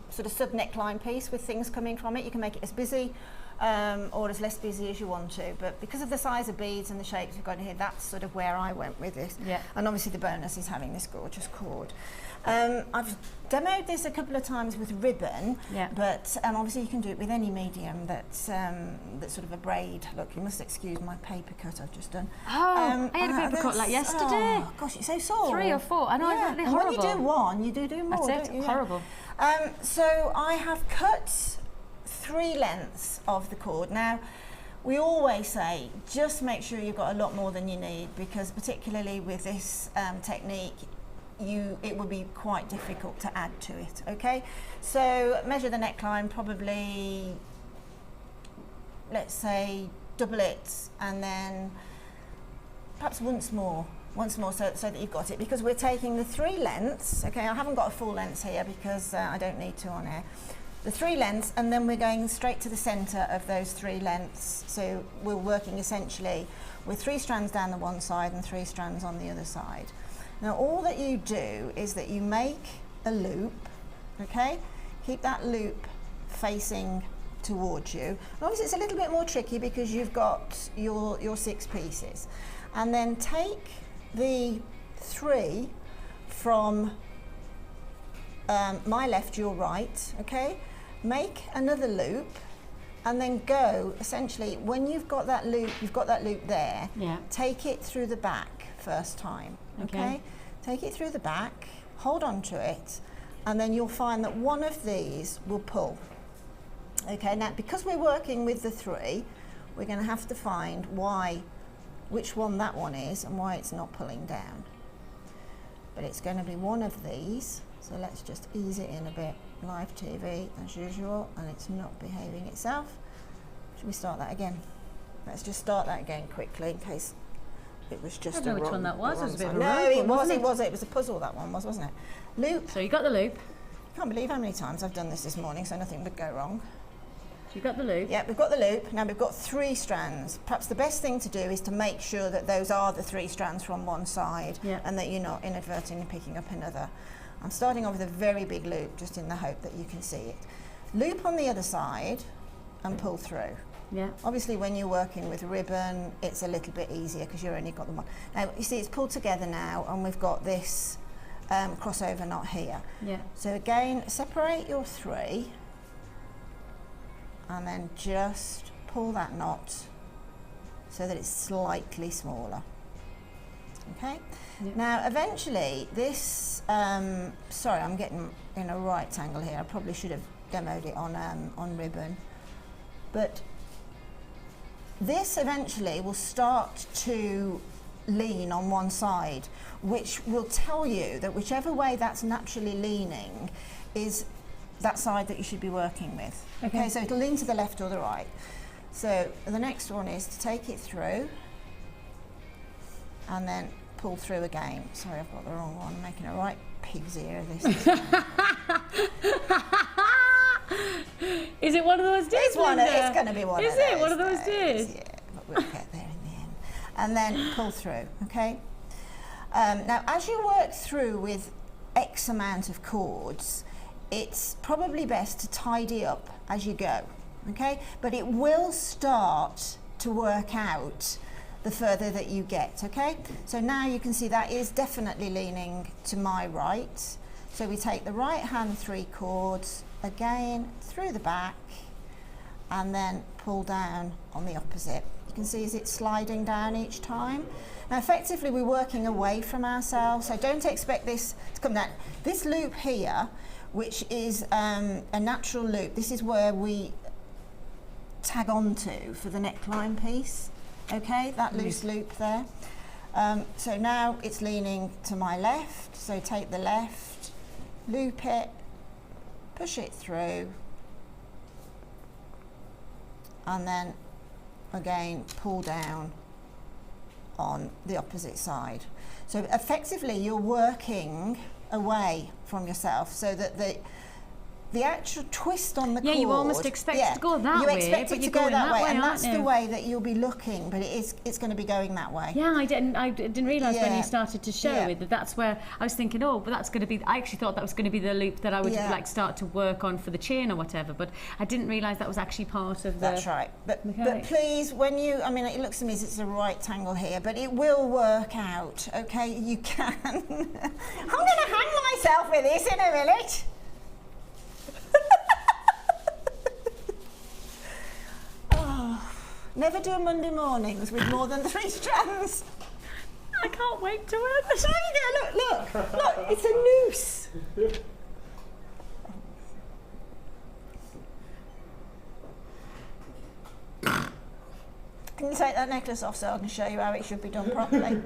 Speaker 5: sort of sub neckline piece with things coming from it. You can make it as busy or as less busy as you want to, but because of the size of beads and the shapes we've got here, that's sort of where I went with this. Yeah. And obviously the bonus is having this gorgeous cord. I've demoed this a couple of times with ribbon, but obviously you can do it with any medium that's sort of a braid. Look, you must excuse my paper cut I've just done.
Speaker 4: Oh, I had a paper cut like yesterday.
Speaker 5: Oh, gosh, it's so sore.
Speaker 4: 3 or 4. I know,
Speaker 5: yeah.
Speaker 4: they're horrible.
Speaker 5: When you do one, you do more.
Speaker 4: That's it, horrible.
Speaker 5: So I have cut 3 lengths of the cord. Now, we always say just make sure you've got a lot more than you need, because particularly with this technique, it will be quite difficult to add to it. Okay, so measure the neckline, probably, let's say, double it, and then perhaps once more so that you've got it, because we're taking the 3 lengths. Okay, I haven't got a full length here because I don't need to on air. the 3 lengths, and then we're going straight to the center of those 3 lengths. So we're working essentially with 3 strands down the one side and 3 strands on the other side. Now all that you do is that you make a loop, okay? Keep that loop facing towards you. And obviously it's a little bit more tricky because you've got your 6 pieces. And then take the 3 from my left, your right, okay? Make another loop and then go, essentially, when you've got that loop there, take it through the back first time, okay? Take it through the back, hold on to it, and then you'll find that one of these will pull. Okay, now because we're working with the 3, we're going to have to find which one that one is and why it's not pulling down. But it's going to be one of these, so let's just ease it in a bit. Live TV as usual, and it's not behaving itself. Should we start that again? Let's just start that again quickly in case it was just
Speaker 4: I don't know which one that was. It was a bit of a
Speaker 5: No,
Speaker 4: rogue
Speaker 5: it
Speaker 4: one,
Speaker 5: was. It was a puzzle, that one was, wasn't it? Loop.
Speaker 4: So you got the loop.
Speaker 5: Can't believe how many times I've done this morning, so nothing would go wrong.
Speaker 4: So you got the loop.
Speaker 5: Yeah, we've got the loop. Now we've got 3 strands. Perhaps the best thing to do is to make sure that those are the 3 strands from one side, and that you're not inadvertently picking up another. I'm starting off with a very big loop, just in the hope that you can see it. Loop on the other side and pull through.
Speaker 4: Yeah.
Speaker 5: Obviously when you're working with ribbon, it's a little bit easier because you've only got them on. Now you see it's pulled together now, and we've got this crossover knot here.
Speaker 4: Yeah.
Speaker 5: So again, separate your 3 and then just pull that knot so that it's slightly smaller. Okay. Yep. Now eventually this, sorry, I'm getting in a right angle here. I probably should have demoed it on ribbon, but this eventually will start to lean on one side, which will tell you that whichever way that's naturally leaning is that side that you should be working with. Okay, so it'll lean to the left or the right. So the next one is to take it through and then pull through again. Sorry, I've got the wrong one. I'm making a right pig's ear of this.
Speaker 4: Is it one of those days?
Speaker 5: It's going to be one of those.
Speaker 4: Is it one of those days?
Speaker 5: Yeah, but we'll get there in the end. And then pull through, okay? Now, as you work through with X amount of cords, it's probably best to tidy up as you go, okay? But it will start to work out the further that you get, okay? So now you can see that is definitely leaning to my right. So we take the right hand 3 cords, again through the back, and then pull down on the opposite. You can see as it's sliding down each time. Now effectively we're working away from ourselves, so don't expect this to come down. This loop here, which is a natural loop, this is where we tag onto for the neckline piece. Okay, that loose loop there. So now it's leaning to my left, so take the left, loop it, push it through, and then again pull down on the opposite side. So effectively you're working away from yourself so that the actual twist on the cord.
Speaker 4: Yeah, you almost expect it to go that way.
Speaker 5: You expect it to go that way, and that's
Speaker 4: aren't
Speaker 5: the
Speaker 4: you?
Speaker 5: way that you'll be looking, but it's going to be going that way.
Speaker 4: Yeah, I didn't realise when
Speaker 5: Yeah.
Speaker 4: you started to show
Speaker 5: Yeah.
Speaker 4: it that that's where I was thinking, oh, but that's going to be, I actually thought that was going to be the loop that I would
Speaker 5: Yeah.
Speaker 4: like start to work on for the chain or whatever, but I didn't realise that was actually part of the...
Speaker 5: That's right. But
Speaker 4: mechanics.
Speaker 5: please, when you, I mean, it looks to me as it's a right angle here, but it will work out, okay? You can. I'm going to hang myself with this in a minute. Oh, never do Monday mornings with more than 3 strands.
Speaker 4: I can't wait to wear this.
Speaker 5: There you go, look, it's a noose. Can you take that necklace off so I can show you how it should be done properly?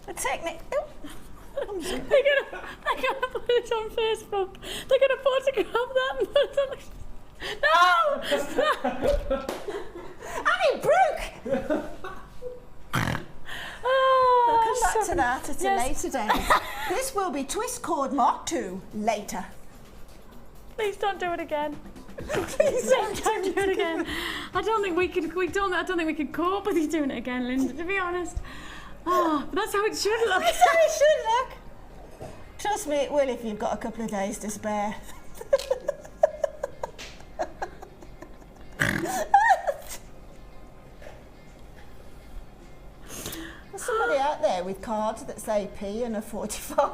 Speaker 5: A technique.
Speaker 4: They're gonna put it on Facebook. They're gonna photograph that and put it on No!
Speaker 5: And it broke!
Speaker 4: Oh,
Speaker 5: We'll come back to that at a later date. This will be twist cord Mark II later.
Speaker 4: Please don't do it again. Please don't do it again. I don't think we could cope with you doing it again, Linda, to be honest. Oh, but that's how it should look.
Speaker 5: That's how it should look. Trust me, it will if you've got a couple of days to spare. There's somebody out there with cards that say P and a 45.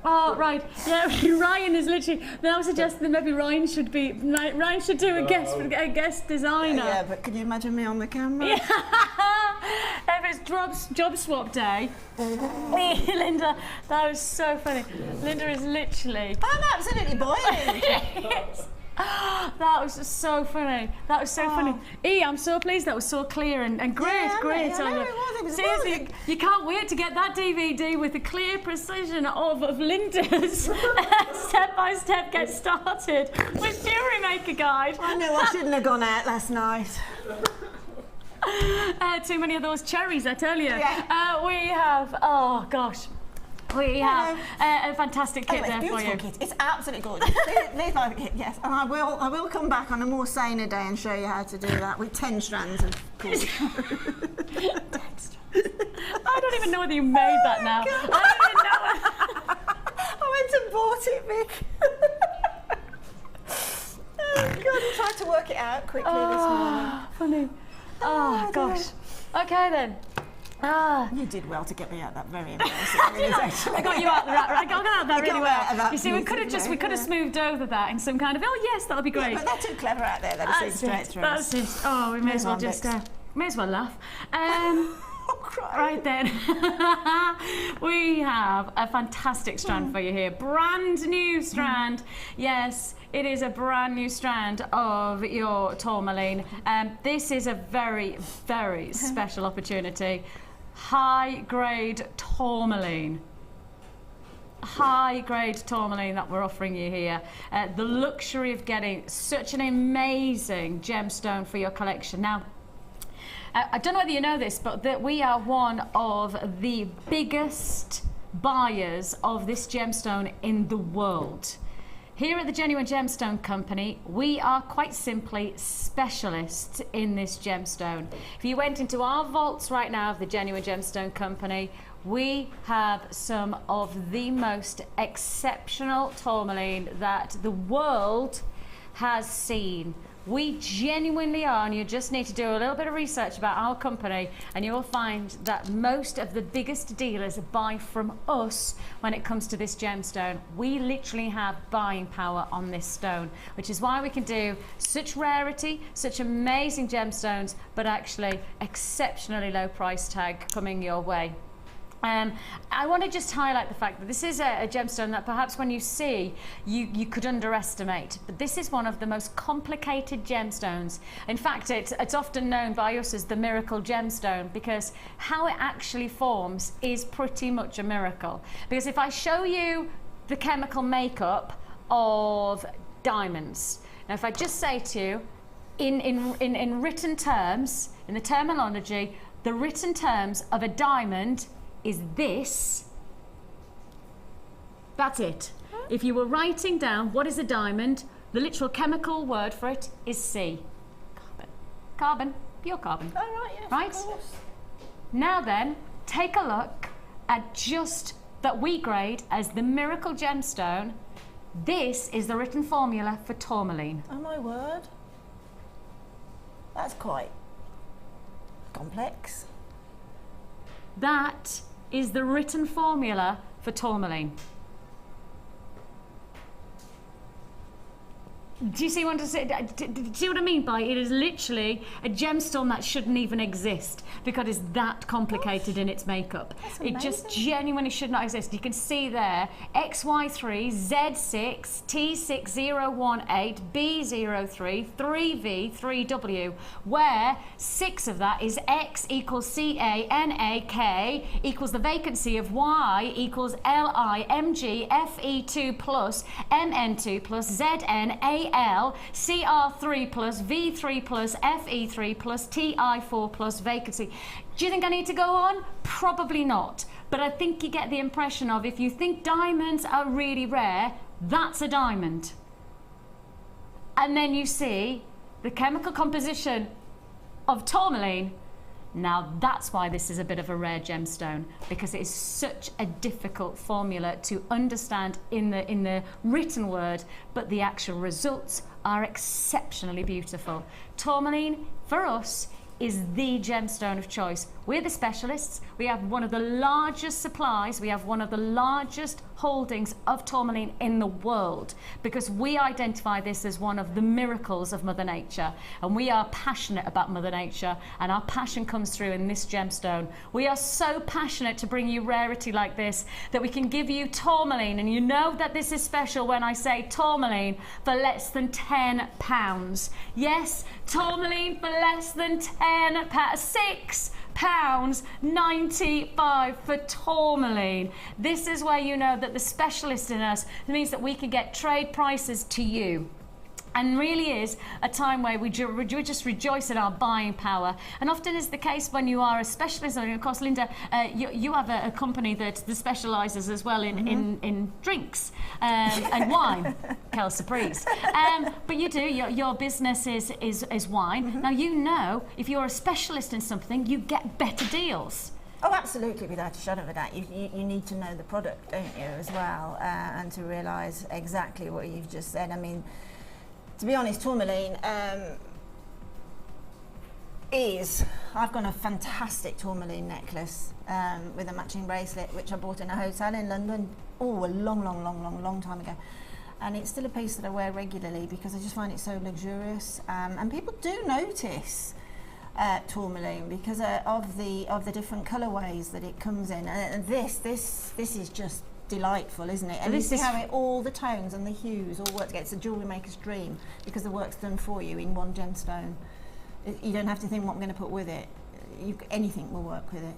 Speaker 4: Oh, right. Yeah, Ryan is literally now suggesting that maybe Ryan should do a guest designer.
Speaker 5: Yeah, but can you imagine me on the camera?
Speaker 4: Yeah. If it's job swap day. Linda, that was so funny. Linda is literally...
Speaker 5: I'm absolutely boiling.
Speaker 4: Yes. That was so funny. That was so funny. I'm so pleased that was so clear and great,
Speaker 5: Yeah,
Speaker 4: great.
Speaker 5: I know it was.
Speaker 4: Seriously, you can't wait to get that DVD with the clear precision of Linda's step-by-step get started with Jewellery Maker guide.
Speaker 5: I knew I shouldn't have gone out last night.
Speaker 4: Too many of those cherries, I tell you.
Speaker 5: Yeah.
Speaker 4: We have, we have a fantastic kit there for you.
Speaker 5: Kit. It's absolutely gorgeous. These like the kit, yes. And I will come back on a more saner day and show you how to do that with 10 strands of cord.
Speaker 4: 10 strands. I don't even know whether you made that now.
Speaker 5: God.
Speaker 4: I don't even know.
Speaker 5: I went and bought it, Vic. Oh God, I tried to work it out quickly this morning.
Speaker 4: Funny. Oh gosh. Okay then.
Speaker 5: You did well to get me out that very embarrassing.
Speaker 4: I got you out that. I got out that really well. You see, we could
Speaker 5: beautifully,
Speaker 4: have smoothed over that in some kind of. Oh yes, that'll be great.
Speaker 5: Yeah, but they're too clever out there. They're just straight through.
Speaker 4: That's it. Oh, we may as well just laugh. Right then, we have a fantastic strand for you here. Brand new strand. Yes, it is a brand new strand of your tourmaline. This is a very, very special opportunity. High grade tourmaline. High grade tourmaline that we're offering you here. The luxury of getting such an amazing gemstone for your collection. Now, I don't know whether you know this, but that we are one of the biggest buyers of this gemstone in the world. Here at the Genuine Gemstone Company, we are quite simply specialists in this gemstone. If you went into our vaults right now of the Genuine Gemstone Company, we have some of the most exceptional tourmaline that the world has seen. We genuinely are, and you just need to do a little bit of research about our company, and you will find that most of the biggest dealers buy from us when it comes to this gemstone. We literally have buying power on this stone, which is why we can do such rarity, such amazing gemstones, but actually exceptionally low price tag coming your way. I want to just highlight the fact that this is a gemstone that perhaps when you see, you could underestimate. But this is one of the most complicated gemstones. In fact, it's often known by us as the miracle gemstone, because how it actually forms is pretty much a miracle. Because if I show you the chemical makeup of diamonds, now if I just say to you, in written terms, in the terminology, the written terms of a diamond is this. That's it. If you were writing down what is a diamond, the literal chemical word for it is C. Carbon. Carbon. Pure carbon.
Speaker 5: Oh, right, yes,
Speaker 4: right?
Speaker 5: of course.
Speaker 4: Now then, take a look at just that we grade as the miracle gemstone. This is the written formula for tourmaline.
Speaker 5: Oh my word. That's quite complex.
Speaker 4: That is the written formula for tourmaline. Do you see what I mean by it is literally a gemstone that shouldn't even exist because it's that complicated in its makeup. It just genuinely should not exist. You can see there XY3, Z6, T6018, B03, 3V, 3W, where 6 of that is X equals CANAK equals the vacancy of Y equals LIMG FE2 plus MN2 plus ZN AL, CR3+, V3+, FE3+, TI4+, vacancy. Do you think I need to go on? Probably not. But I think you get the impression of, if you think diamonds are really rare, that's a diamond. And then you see the chemical composition of tourmaline. Now that's why this is a bit of a rare gemstone, because it is such a difficult formula to understand in the written word, but the actual results are exceptionally beautiful. Tourmaline, for us, is the gemstone of choice. We're the specialists. We have one of the largest supplies. We have one of the largest holdings of tourmaline in the world, because we identify this as one of the miracles of Mother Nature, and we are passionate about Mother Nature, and our passion comes through in this gemstone. We are so passionate to bring you rarity like this that we can give you tourmaline, and you know that this is special when I say tourmaline, for less than £10. Yes, tourmaline for less than £10. £6.95 for tourmaline. This is where you know that the specialist in us means that we can get trade prices to you. And really is a time where we just rejoice in our buying power. And often is the case when you are a specialist. And of course, Linda, you have a company that specialises as well in drinks and wine, quelle surprise. But you do, your business is wine. Now, you know, if you're a specialist in something, you get better deals.
Speaker 5: Oh, absolutely, without a shadow of a doubt. You need to know the product, don't you, as well, and to realise exactly what you've just said. I mean, to be honest, tourmaline I've got a fantastic tourmaline necklace with a matching bracelet, which I bought in a hotel in London, a long time ago. And it's still a piece that I wear regularly because I just find it so luxurious. And people do notice tourmaline because of the different colourways that it comes in. And this is just delightful, isn't it? And you see how all the tones and the hues all work together. It's a jewellery maker's dream because the work's done for you in one gemstone. You don't have to think what I'm going to put with it. Anything will work with it.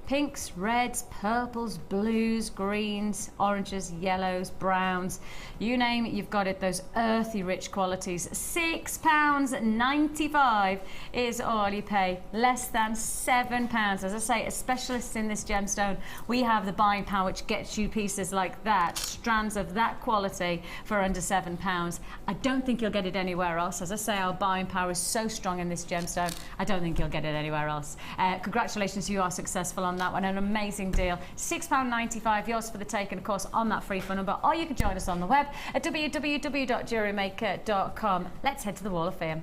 Speaker 4: Pinks, reds, purples, blues, greens, oranges, yellows, browns, you name it, you've got it, those earthy rich qualities. £6.95 is all you pay, less than £7. As I say, as specialists in this gemstone, we have the buying power which gets you pieces like that, strands of that quality for under £7. I don't think you'll get it anywhere else. As I say, our buying power is so strong in this gemstone, I don't think you'll get it anywhere else. Congratulations, you are successful on that one, an amazing deal. £6.95, yours for the take, and of course on that free phone number, or you can join us on the web at www.JewelleryMaker.com. Let's head to the Wall of Fame.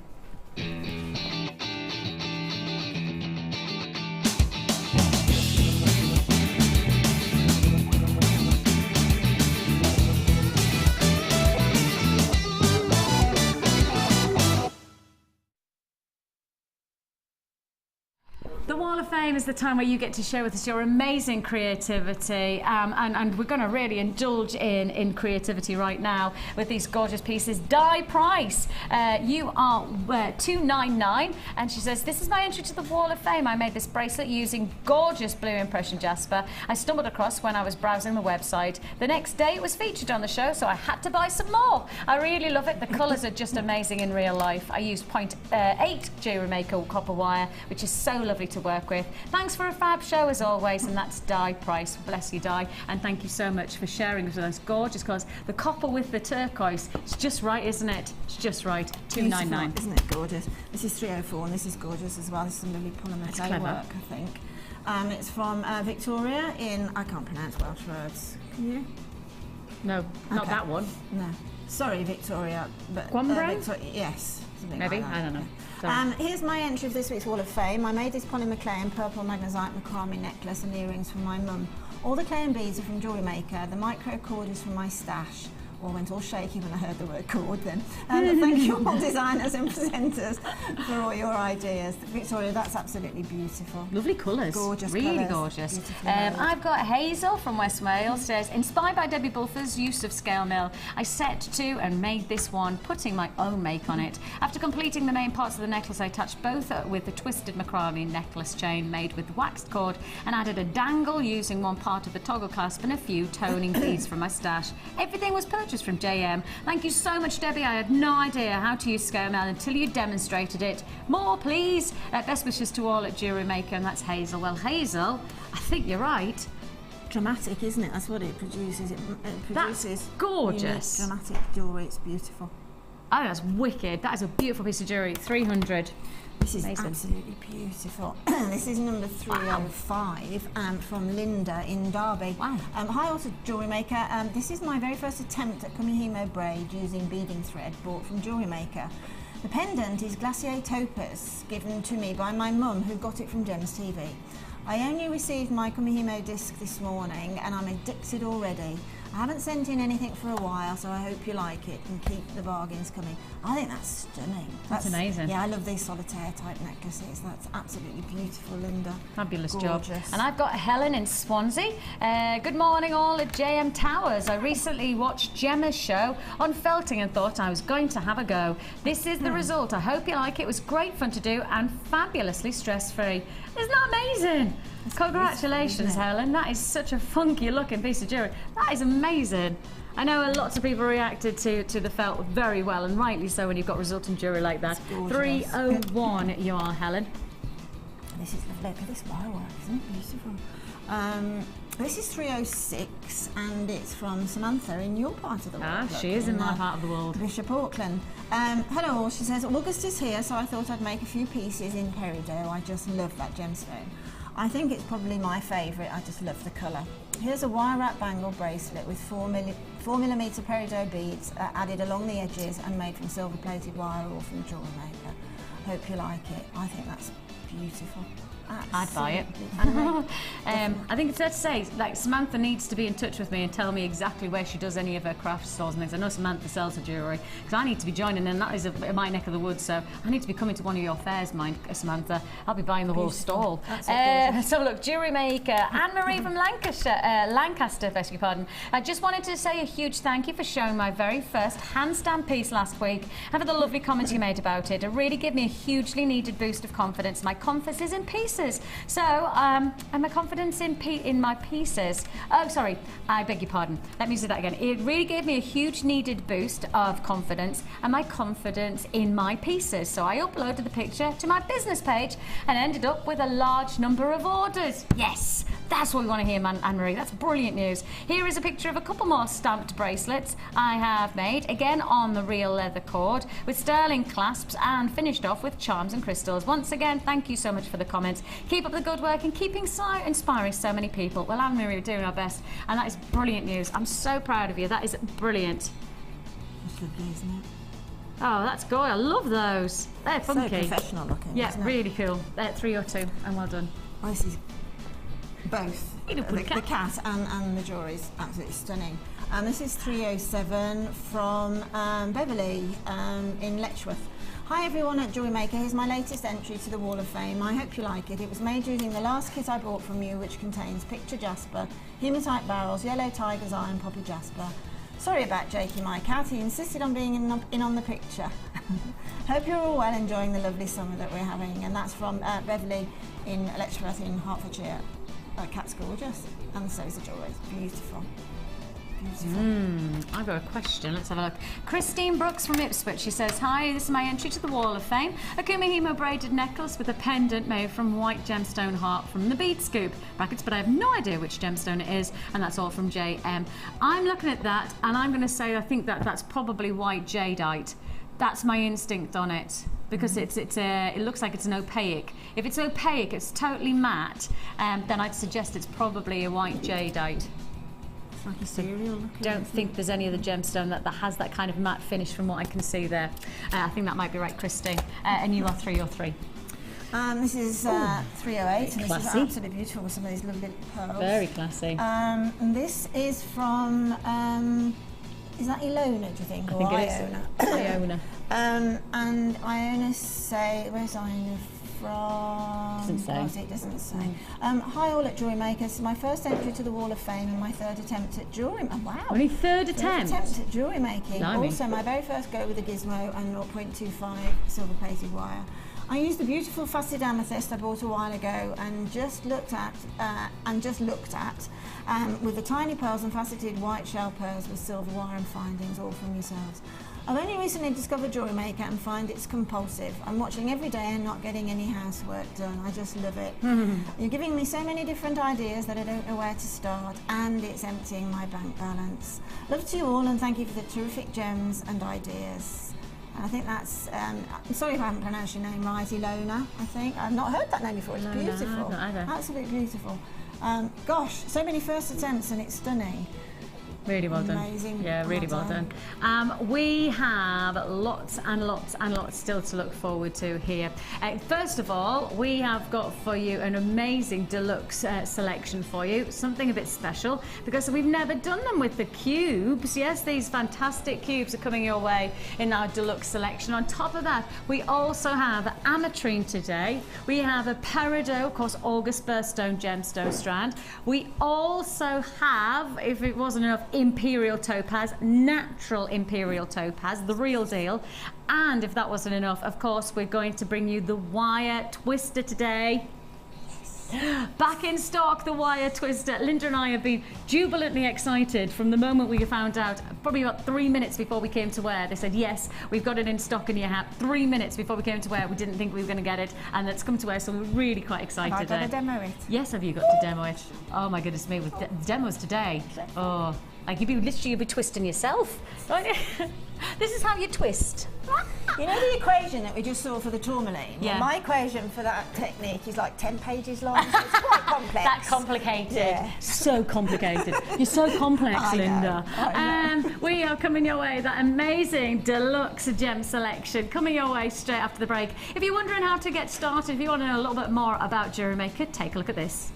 Speaker 4: The Wall of Fame is the time where you get to share with us your amazing creativity, and we're going to really indulge in creativity right now with these gorgeous pieces. Die price, you are $2.99, and she says, this is my entry to the Wall of Fame. I made this bracelet using gorgeous blue impression jasper I stumbled across when I was browsing the website. The next day it was featured on the show, so I had to buy some more. I really love it. The colours are just amazing in real life. I used 0.8 Jewellery Maker copper wire, which is so lovely to work with. Thanks for a fab show as always, and that's Di Price. Bless you, Di, and thank you so much for sharing with us. Gorgeous colours. The copper with the turquoise, it's just right, isn't it? It's just right. $2.99.
Speaker 5: Isn't it gorgeous? This is 304, and this is gorgeous as well. This is some lovely polymer work, I think. It's from Victoria in, I can't pronounce Welsh words. Can you?
Speaker 4: No, not
Speaker 5: Okay.
Speaker 4: that one.
Speaker 5: No. Sorry, Victoria. But yes.
Speaker 4: Maybe,
Speaker 5: like
Speaker 4: I don't know.
Speaker 5: Here's my entry of this week's Wall of Fame. I made this polymer clay and purple magnesite macrame necklace and earrings for my mum. All the clay and beads are from Jewellery Maker. The micro cord is from my stash. Or went all shaky when I heard the word cord then. Thank you all designers and presenters for all your ideas. Victoria, that's absolutely beautiful.
Speaker 4: Lovely colours.
Speaker 5: Gorgeous
Speaker 4: really
Speaker 5: colours.
Speaker 4: Gorgeous.
Speaker 5: Beautifully made.
Speaker 4: I've got Hazel from West Wales, says, inspired by Debbie Bulfer's use of scale mill, I set to and made this one, putting my own make on it. After completing the main parts of the necklace, I attached both with the twisted macrame necklace chain made with waxed cord and added a dangle using one part of the toggle clasp and a few toning beads from my stash. Everything was purchased purchase from JM. Thank you so much, Debbie. I had no idea how to use scale mail until you demonstrated it. More, please. Best wishes to all at Jewellery Maker, and that's Hazel. Well, Hazel, I think you're right.
Speaker 5: Dramatic, isn't it? That's what it produces. It produces
Speaker 4: That's gorgeous.
Speaker 5: unique, dramatic jewellery. It's beautiful.
Speaker 4: Oh, that's wicked. That is a beautiful piece of jewellery. 300.
Speaker 5: This is
Speaker 4: Amazing.
Speaker 5: absolutely beautiful. This is number 305 from Linda in Derby.
Speaker 4: Wow.
Speaker 5: Hi, also Jewellery Maker. This is my very first attempt at Kumihimo braid using beading thread bought from Jewellery Maker. The pendant is Glacier Topaz, given to me by my mum, who got it from Gems TV. I only received my Kumihimo disc this morning and I'm addicted already. I haven't sent in anything for a while, so I hope you like it and keep the bargains coming. I think that's stunning.
Speaker 4: That's amazing.
Speaker 5: Yeah, I love these solitaire type necklaces. That's absolutely beautiful, Linda.
Speaker 4: Fabulous
Speaker 5: Gorgeous.
Speaker 4: job. And I've got Helen in Swansea. Good morning all at JM Towers. I recently watched Gemma's show on felting and thought I was going to have a go. This is the result. I hope you like it. It was great fun to do and fabulously stress-free. Isn't that amazing? Congratulations, Helen. That is such a funky looking piece of jewellery. That is amazing. I know lots of people reacted to the felt very well, and rightly so when you've got resultant jewellery like that. 301 you are, Helen.
Speaker 5: This is lovely. Look at this wirework, isn't it beautiful? This is 306 and it's from Samantha in your part of the world.
Speaker 4: She is in my part of the world.
Speaker 5: Bishop Auckland. Hello all, she says, August is here, so I thought I'd make a few pieces in peridot. I just love that gemstone. I think it's probably my favourite. I just love the colour. Here's a wire wrap bangle bracelet with 4mm peridot beads added along the edges and made from silver plated wire or from Jewellery Maker. Hope you like it. I think that's beautiful.
Speaker 4: I'd buy it. I think it's fair to say, like, Samantha needs to be in touch with me and tell me exactly where she does any of her craft stores and things. I know Samantha sells her jewellery, because I need to be joining, and that is my neck of the woods, so I need to be coming to one of your fairs, Samantha. I'll be buying the whole stall. So look, Jewellery Maker, Anne-Marie from Lancaster, beg your pardon. I just wanted to say a huge thank you for showing my very first hand-stamped piece last week and for the lovely comments you made about it. It really gave me a hugely needed boost of confidence. My confidence is in pieces. So, and my confidence in my pieces. Oh, sorry, I beg your pardon. Let me say that again. It really gave me a huge needed boost of confidence and my confidence in my pieces. So I uploaded the picture to my business page and ended up with a large number of orders. Yes, that's what we want to hear, Anne-Marie. That's brilliant news. Here is a picture of a couple more stamped bracelets I have made, again on the real leather cord, with sterling clasps and finished off with charms and crystals. Once again, thank you so much for the comments. Keep up the good work and keep inspiring so many people. Well, Anne-Marie, we're doing our best, and that is brilliant news. I'm so proud of you. That is brilliant.
Speaker 5: That's lovely, isn't it?
Speaker 4: Oh, that's good. I love those. They're funky.
Speaker 5: So professional looking.
Speaker 4: Yeah,
Speaker 5: isn't it?
Speaker 4: really cool. They're 302, and well done.
Speaker 5: Oh, this is both.
Speaker 4: The
Speaker 5: cat and the jewellery is absolutely stunning. This is 307 from Beverly in Letchworth. Hi everyone at Jewellery Maker, here's my latest entry to the Wall of Fame. I hope you like it. It was made using the last kit I bought from you, which contains picture jasper, hematite barrels, yellow tiger's eye and poppy jasper. Sorry about Jakey, my cat, he insisted on being in on the picture. Hope you're all well, enjoying the lovely summer that we're having. And that's from Beverly in Letchworth in Hertfordshire. Cat's gorgeous, and so is the jewellery. It's beautiful.
Speaker 4: I've got a question. Let's have a look. Christine Brooks from Ipswich. She says, hi, this is my entry to the Wall of Fame. A Kumihimo braided necklace with a pendant made from white gemstone heart from the Bead Scoop. Brackets, but I have no idea which gemstone it is, and that's all from JM. I'm looking at that, and I'm going to say I think that's probably white jadeite. That's my instinct on it. Because it looks like it's an opaque. If it's opaque, it's totally matte, then I'd suggest it's probably a white jadeite.
Speaker 5: It's like a cereal looking.
Speaker 4: Don't think there's any other gemstone that has that kind of matte finish from what I can see there. I think that might be right, Christy. And you are 303.
Speaker 5: This is 308, and this
Speaker 4: classy.
Speaker 5: is absolutely beautiful with some of these lovely pearls.
Speaker 4: Very classy.
Speaker 5: And this is from, is that Ilona, do you think?
Speaker 4: I
Speaker 5: or
Speaker 4: think it is.
Speaker 5: Iona?
Speaker 4: Iona.
Speaker 5: And Iona say, where's Iona from?
Speaker 4: Doesn't say.
Speaker 5: It doesn't say. Hi all at Jewellery Maker. This is my first entry to the Wall of Fame and my third attempt at jewellery. Oh, wow.
Speaker 4: Only third attempt?
Speaker 5: Third attempt at jewellery making.
Speaker 4: Blimey.
Speaker 5: Also, my very first go with a gizmo and 0.25 silver plated wire. I used the beautiful faceted amethyst I bought a while ago and just looked at, with the tiny pearls and faceted white shell pearls with silver wire and findings, all from yourselves. I've only recently discovered Jewellery Maker and find it's compulsive. I'm watching every day and not getting any housework done. I just love it. You're giving me so many different ideas that I don't know where to start, and it's emptying my bank balance. Love to you all, and thank you for the terrific gems and ideas. And I think that's, I'm sorry if I haven't pronounced your name right, Ilona, I think. I've not heard that name before. It's beautiful.
Speaker 4: No, not either.
Speaker 5: Absolutely beautiful. Gosh, so many first attempts and it's stunning.
Speaker 4: Really well done.
Speaker 5: Amazing.
Speaker 4: Yeah, really well done. We have lots and lots and lots still to look forward to here. First of all, we have got for you an amazing deluxe selection for you, something a bit special because we've never done them with the cubes. Yes, these fantastic cubes are coming your way in our deluxe selection. On top of that, we also have ametrine today. We have a peridot, of course, August birthstone gemstone strand. We also have, if it wasn't enough, imperial topaz, natural imperial topaz, the real deal. And if that wasn't enough, of course, we're going to bring you the wire twister today. Back in stock, the wire twister. Linda and I have been jubilantly excited from the moment we found out, probably about 3 minutes before we came to wear. They said, yes, we've got it in stock in your hat. 3 minutes before we came to wear, we didn't think we were going to get it, and it's come to wear, so we're really quite excited.
Speaker 5: Have I got to demo it?
Speaker 4: Yes, have you got to demo it? Oh my goodness me, with demos today. Oh, like you'd be twisting yourself. This is how you twist.
Speaker 5: You know the equation that we just saw for the tourmaline?
Speaker 4: Yeah.
Speaker 5: Well, my equation for that technique is like 10 pages long, so it's quite complex.
Speaker 4: That complicated.
Speaker 5: Yeah.
Speaker 4: So complicated. You're so complex,
Speaker 5: I know,
Speaker 4: Linda.
Speaker 5: I know.
Speaker 4: We are coming your way, that amazing deluxe gem selection, coming your way straight after the break. If you're wondering how to get started, if you want to know a little bit more about Jewellery Maker, take a look at this.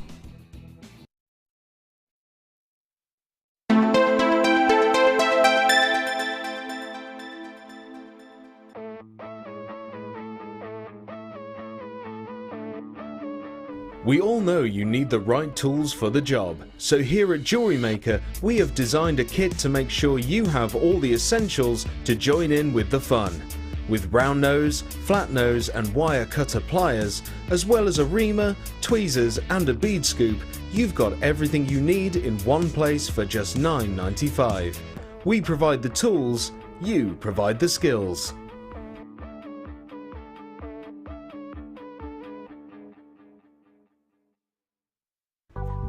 Speaker 1: We all know you need the right tools for the job, so here at Jewellery Maker we have designed a kit to make sure you have all the essentials to join in with the fun. With round nose, flat nose and wire cutter pliers, as well as a reamer, tweezers and a bead scoop, you've got everything you need in one place for just $9.95. We provide the tools, you provide the skills.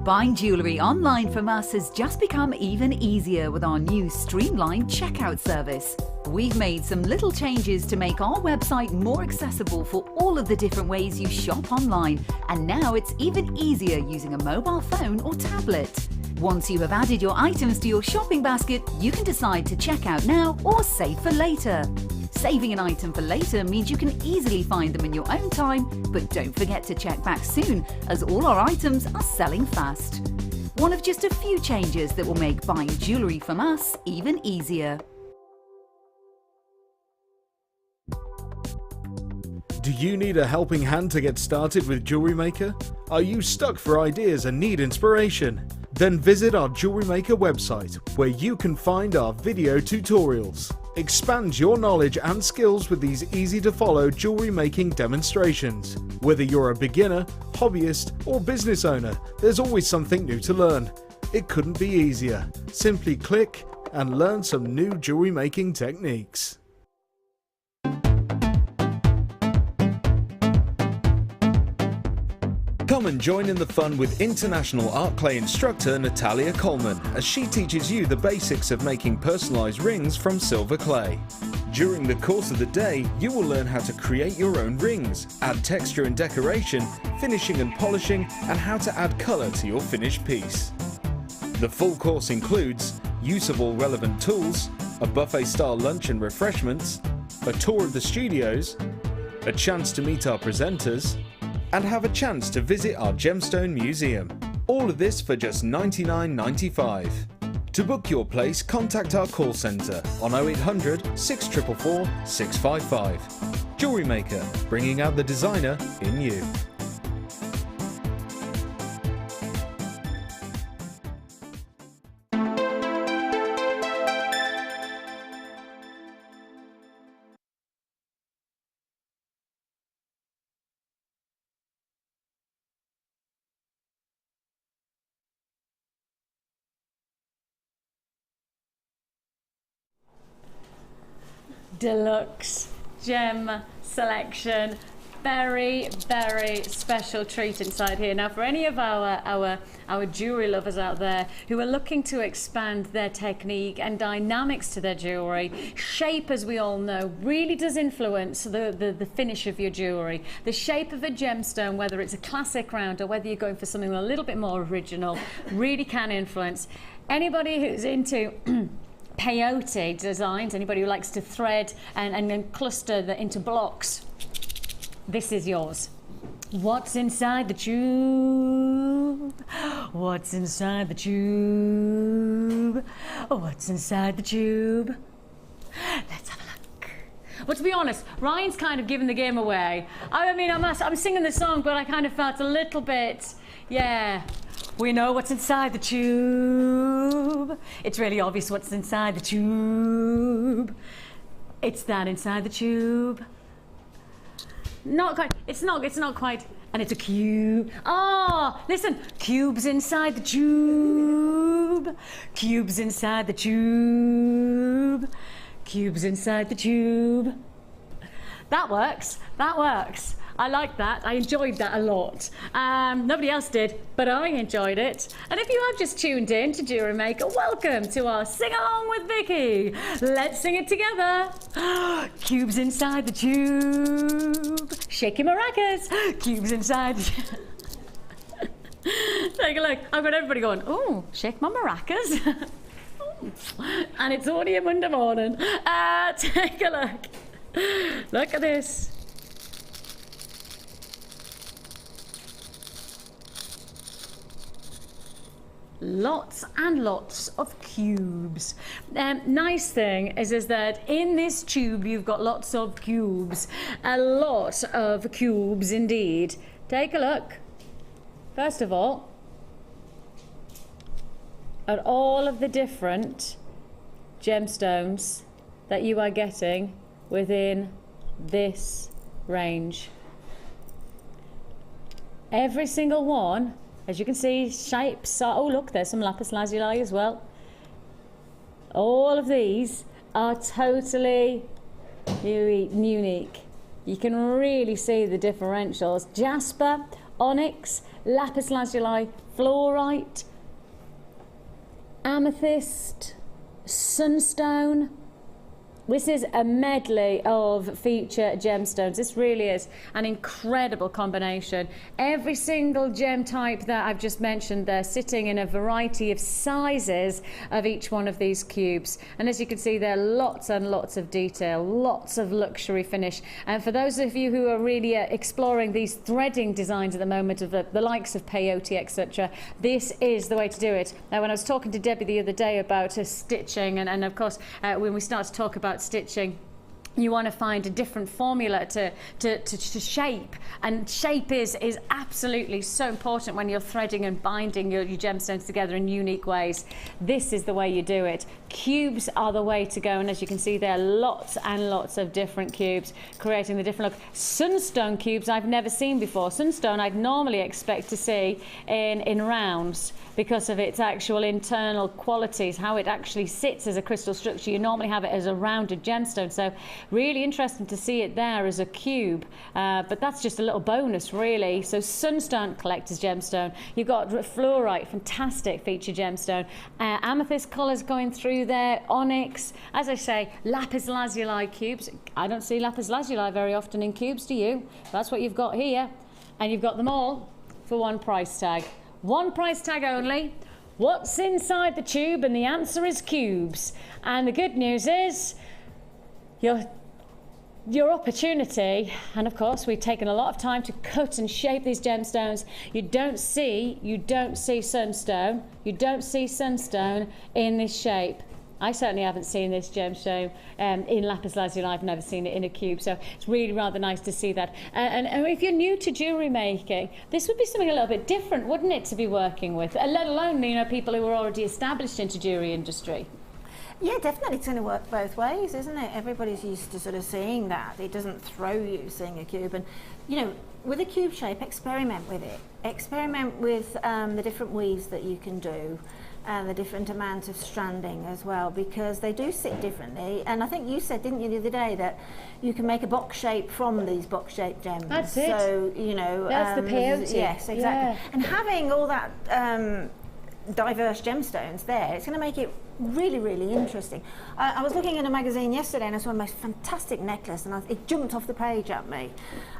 Speaker 7: Buying jewellery online from us has just become even easier with our new streamlined checkout service. We've made some little changes to make our website more accessible for all of the different ways you shop online, and now it's even easier using a mobile phone or tablet. Once you have added your items to your shopping basket, you can decide to check out now or save for later. Saving an item for later means you can easily find them in your own time, but don't forget to check back soon, as all our items are selling fast. One of just a few changes that will make buying jewellery from us even easier.
Speaker 1: Do you need a helping hand to get started with Jewellery Maker? Are you stuck for ideas and need inspiration? Then visit our Jewellery Maker website, where you can find our video tutorials. Expand your knowledge and skills with these easy-to-follow jewellery making demonstrations. Whether you're a beginner, hobbyist or business owner, there's always something new to learn. It couldn't be easier. Simply click and learn some new jewellery making techniques. Come and join in the fun with international art clay instructor Natalia Coleman as she teaches you the basics of making personalised rings from silver clay. During the course of the day, you will learn how to create your own rings, add texture and decoration, finishing and polishing, and how to add colour to your finished piece. The full course includes use of all relevant tools, a buffet-style lunch and refreshments, a tour of the studios, a chance to meet our presenters, and have a chance to visit our gemstone museum. All of this for just $99.95. To book your place, contact our call centre on 0800 644 655. Jewellery Maker, bringing out the designer in you.
Speaker 4: deluxe gem selection. Very, very special treat inside here. Now, for any of our jewellery lovers out there who are looking to expand their technique and dynamics to their jewellery, shape, as we all know, really does influence the finish of your jewellery. The shape of a gemstone, whether it's a classic round or whether you're going for something a little bit more original, really can influence. Anybody who's into peyote designs, anybody who likes to thread and then cluster into blocks, this is yours. What's inside the tube? What's inside the tube? What's inside the tube? Let's have a look. Well, to be honest, Ryan's kind of given the game away. I mean, I'm singing the song, but I kind of felt a little bit, yeah. We know what's inside the tube. It's really obvious what's inside the tube. It's that inside the tube. Not quite. It's not quite. And it's a cube. Oh, listen. Cubes inside the tube. Cubes inside the tube. Cubes inside the tube. That works. That works. I like that. I enjoyed that a lot. Nobody else did, but I enjoyed it. And if you have just tuned in to Jewellery Maker, welcome to our Sing Along with Vicki. Let's sing it together. Cubes inside the tube. Shake your maracas. Cubes inside the tube. Take a look. I've got everybody going, oh, shake my maracas. And it's only a Monday morning. Take a look. Look at this. Lots and lots of cubes. Nice thing is that in this tube you've got lots of cubes. A lot of cubes indeed. Take a look. First of all, at all of the different gemstones that you are getting within this range. Every single one, as you can see, shapes are, oh look, there's some lapis lazuli as well. All of these are totally unique. You can really see the differentials. Jasper, onyx, lapis lazuli, fluorite, amethyst, sunstone. This is a medley of feature gemstones. This really is an incredible combination. Every single gem type that I've just mentioned, they're sitting in a variety of sizes of each one of these cubes. And as you can see, there are lots and lots of detail, lots of luxury finish. And for those of you who are really exploring these threading designs at the moment of the likes of peyote, etc., this is the way to do it. Now, when I was talking to Debbie the other day about stitching, and of course, when we start to talk about stitching, you want to find a different formula to shape, and shape is absolutely so important when you're threading and binding your gemstones together in unique ways. This is the way you do it. Cubes are the way to go, and as you can see there are lots and lots of different cubes creating the different look. Sunstone cubes I've never seen before. Sunstone I'd normally expect to see in rounds because of its actual internal qualities, how it actually sits as a crystal structure. You normally have it as a rounded gemstone, so really interesting to see it there as a cube, but that's just a little bonus really. So sunstone, collector's gemstone. You've got fluorite, fantastic feature gemstone. Amethyst colours going through there, onyx, as I say, lapis lazuli cubes. I don't see lapis lazuli very often in cubes, do you? That's what you've got here, and you've got them all for one price tag. One price tag only. What's inside the tube? And the answer is cubes. And the good news is your opportunity, and of course we've taken a lot of time to cut and shape these gemstones. You don't see sunstone. You don't see sunstone in this shape. I certainly haven't seen this gemstone in lapis lazuli. I've never seen it in a cube, so it's really rather nice to see that. And if you're new to jewellery making, this would be something a little bit different, wouldn't it, to be working with, let alone people who are already established into jewellery industry.
Speaker 5: Yeah, definitely. It's going to work both ways, isn't it? Everybody's used to sort of seeing that. It doesn't throw you seeing a cube. And, with a cube shape, experiment with it. Experiment with the different weaves that you can do. the different amount of stranding as well, because they do sit differently. And I think you said, didn't you, the other day, that you can make a box shape from these box shaped gems.
Speaker 4: That's it.
Speaker 5: So, you know,
Speaker 4: that's the peyote.
Speaker 5: Yes, exactly.
Speaker 4: Yeah.
Speaker 5: And having all that diverse gemstones there, it's going to make it really, really interesting. I was looking in a magazine yesterday and I saw a most fantastic necklace, and it jumped off the page at me.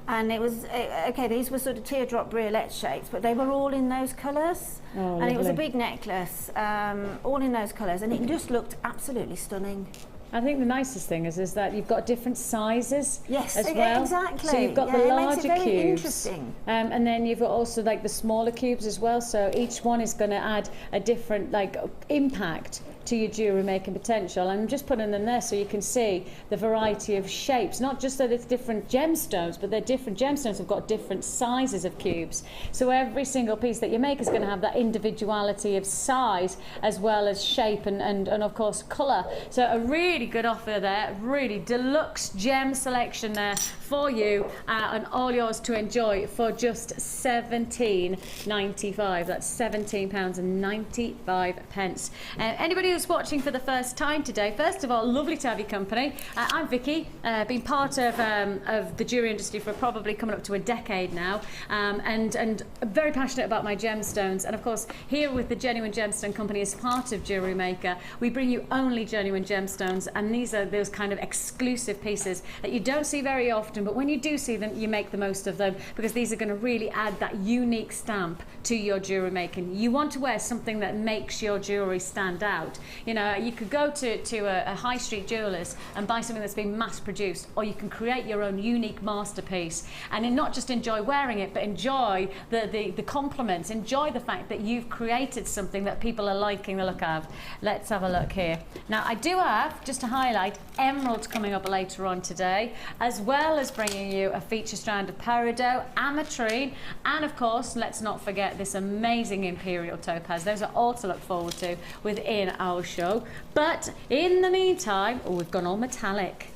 Speaker 5: And it was, okay, these were sort of teardrop briolet shapes, but they were all in those colours.
Speaker 4: Oh,
Speaker 5: and it was a
Speaker 4: lovely.
Speaker 5: big necklace, all in those colours, and it just looked absolutely stunning.
Speaker 4: I think the nicest thing is that you've got different sizes
Speaker 5: Yes,
Speaker 4: as well.
Speaker 5: exactly.
Speaker 4: So you've got
Speaker 5: Yeah,
Speaker 4: the
Speaker 5: it makes
Speaker 4: larger
Speaker 5: it very
Speaker 4: cubes,
Speaker 5: interesting.
Speaker 4: and then you've got also like the smaller cubes as well. So each one is going to add a different like impact to your jewellery making potential. I'm just putting them there so you can see the variety of shapes, not just that it's different gemstones, but they're different gemstones have got different sizes of cubes. So every single piece that you make is going to have that individuality of size as well as shape and of course colour. So a really good offer there, really deluxe gem selection there for you, and all yours to enjoy for just £17.95. That's £17.95. Anybody who's watching for the first time today, first of all, lovely to have your company. I'm Vicki, been part of the jewellery industry for probably coming up to a decade now, and very passionate about my gemstones. And of course, here with the Genuine Gemstone Company as part of Jewellery Maker, we bring you only genuine gemstones, and these are those kind of exclusive pieces that you don't see very often, but when you do see them, you make the most of them, because these are going to really add that unique stamp to your jewellery making. You want to wear something that makes your jewellery stand out. You know, you could go to a high street jeweller's and buy something that's been mass produced, or you can create your own unique masterpiece and then not just enjoy wearing it, but enjoy the compliments, enjoy the fact that you've created something that people are liking the look of. Let's have a look here. Now, I do have, just to highlight, emeralds coming up later on today, as well as bringing you a feature strand of peridot, ametrine, and of course, let's not forget this amazing imperial topaz. Those are all to look forward to within our show. But in the meantime, we've gone all metallic.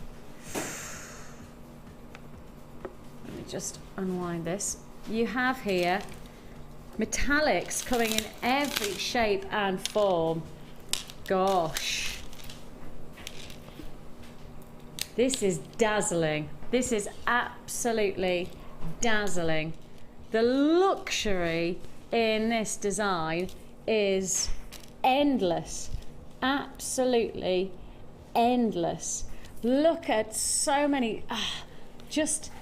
Speaker 4: Let me just unwind this. You have here metallics coming in every shape and form. Gosh. This is dazzling. This is absolutely dazzling. The luxury in this design is endless. Absolutely endless. Look at so many just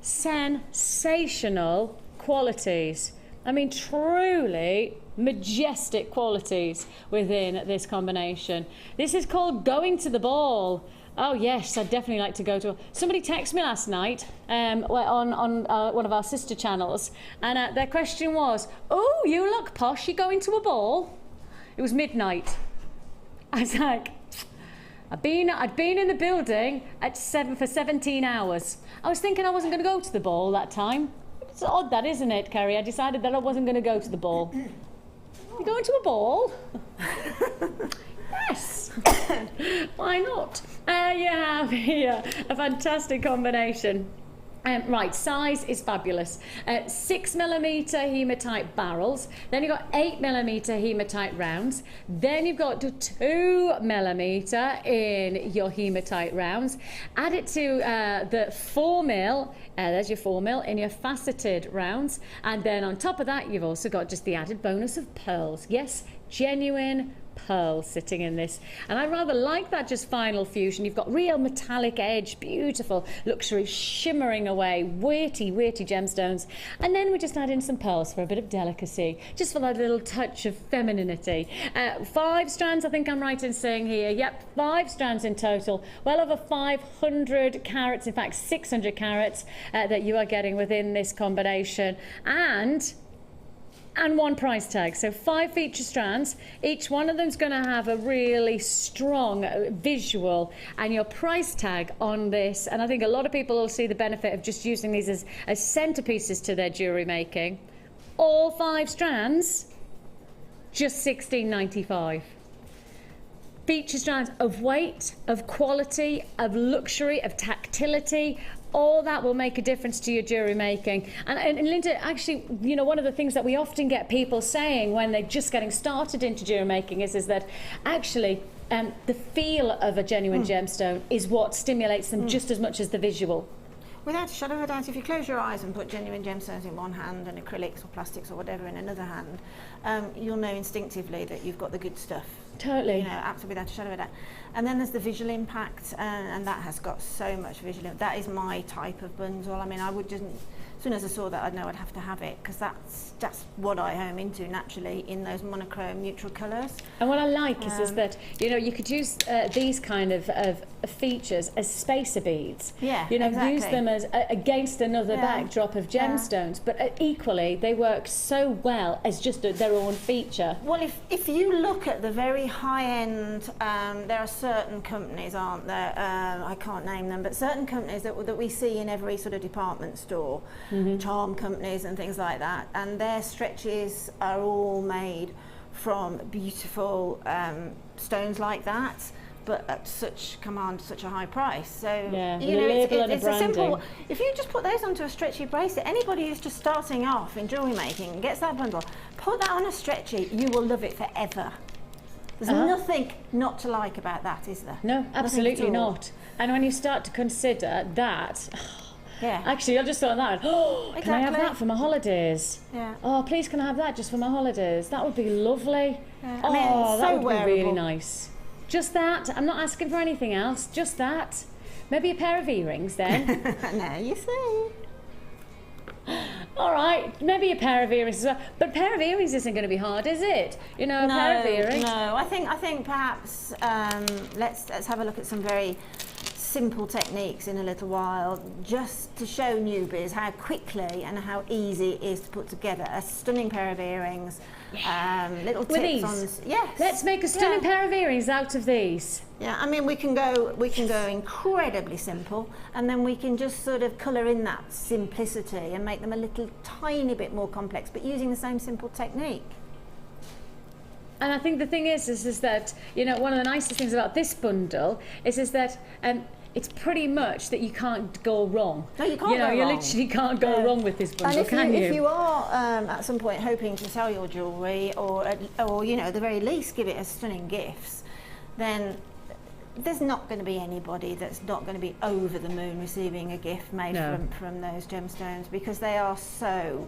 Speaker 4: sensational qualities. I mean, truly majestic qualities within this combination. This is called going to the ball. Oh yes, I'd definitely like to go to. Somebody texted me last night on one of our sister channels, and their question was, "Oh, you look posh. You going to a ball?" It was midnight. I was like, I'd been in the building at 7 for 17 hours. I was thinking I wasn't going to go to the ball that time. It's odd, that, isn't it, Kerry? I decided that I wasn't going to go to the ball. You going to a ball? Yes. Why not? You have here a fantastic combination. Right, size is fabulous. 6mm hematite barrels, then you've got 8mm hematite rounds, then you've got 2mm in your hematite rounds. Add it to the 4mm, there's your 4mm in your faceted rounds, and then on top of that you've also got just the added bonus of pearls. Yes, genuine pearl sitting in this, and I rather like that just final fusion. You've got real metallic edge, beautiful luxury shimmering away, weighty gemstones, and then we just add in some pearls for a bit of delicacy, just for that little touch of femininity. 5 strands, I think I'm right in saying here. Yep, 5 strands in total, well over 500 carats, in fact 600 carats that you are getting within this combination, and 1 price tag. So 5 feature strands, each one of them is going to have a really strong visual, and your price tag on this, and I think a lot of people will see the benefit of just using these as centerpieces to their jewellery making. All 5 strands, just £16.95. Feature strands of weight, of quality, of luxury, of tactility, all that will make a difference to your jewellery making. And Linda, actually, you know, one of the things that we often get people saying when they're just getting started into jewellery making is that actually the feel of a genuine gemstone is what stimulates them just as much as the visual.
Speaker 5: Without a shadow of a doubt, if you close your eyes and put genuine gemstones in one hand and acrylics or plastics or whatever in another hand, you'll know instinctively that you've got the good stuff.
Speaker 4: Totally.
Speaker 5: You know, absolutely, without a shadow of a doubt. And then there's the visual impact, and that has got so much visual impact. That is my type of bundle. I mean, I would just, as soon as I saw that, I'd know I'd have to have it, because that's what I home into naturally in those monochrome neutral colours. And
Speaker 4: what I like is that, you know, you could use these kind of features as spacer beads.
Speaker 5: Yeah,
Speaker 4: you know,
Speaker 5: exactly.
Speaker 4: use them as against another backdrop of gemstones, but equally they work so well as just their own feature.
Speaker 5: Well, if you look at the very high end, there are certain companies, aren't there? I can't name them, but certain companies that we see in every sort of department store, charm companies and things like that, and their stretches are all made from beautiful stones like that, but at such a high price. So
Speaker 4: yeah,
Speaker 5: you know, it's a simple.
Speaker 4: branding.
Speaker 5: If you just put those onto a stretchy bracelet, anybody who's just starting off in jewellery making and gets that bundle, put that on a stretchy, you will love it forever. There's nothing not to like about that, is there?
Speaker 4: No, absolutely not. And when you start to consider that, actually, I just thought that. Oh,
Speaker 5: exactly.
Speaker 4: Can I have that for my holidays?
Speaker 5: Yeah.
Speaker 4: Oh, please, can I have that just for my holidays? That would be lovely.
Speaker 5: Yeah.
Speaker 4: Oh,
Speaker 5: I mean, it's
Speaker 4: that
Speaker 5: so
Speaker 4: would
Speaker 5: wearable.
Speaker 4: be really nice. Just that. I'm not asking for anything else. Just that. Maybe a pair of earrings then.
Speaker 5: Now you see.
Speaker 4: All right, maybe a pair of earrings as well. But a pair of earrings isn't going to be hard, is it? You know, a pair of earrings.
Speaker 5: No, I think perhaps let's have a look at some very simple techniques in a little while, just to show newbies how quickly and how easy it is to put together a stunning pair of earrings. Little tips
Speaker 4: these?
Speaker 5: on yes.
Speaker 4: Let's make a stunning pair of earrings out of these.
Speaker 5: Yeah, I mean we can go incredibly simple, and then we can just sort of colour in that simplicity and make them a little tiny bit more complex, but using the same simple technique.
Speaker 4: And I think the thing is that, you know, one of the nicest things about this bundle is that it's pretty much that you can't go wrong.
Speaker 5: No, you can't
Speaker 4: You know,
Speaker 5: go
Speaker 4: you
Speaker 5: wrong.
Speaker 4: literally can't go wrong with this bundle,
Speaker 5: and
Speaker 4: if
Speaker 5: you are at some point hoping to sell your jewellery, or you know, at the very least give it as stunning gifts, then there's not going to be anybody that's not going to be over the moon receiving a gift made from those gemstones, because they are so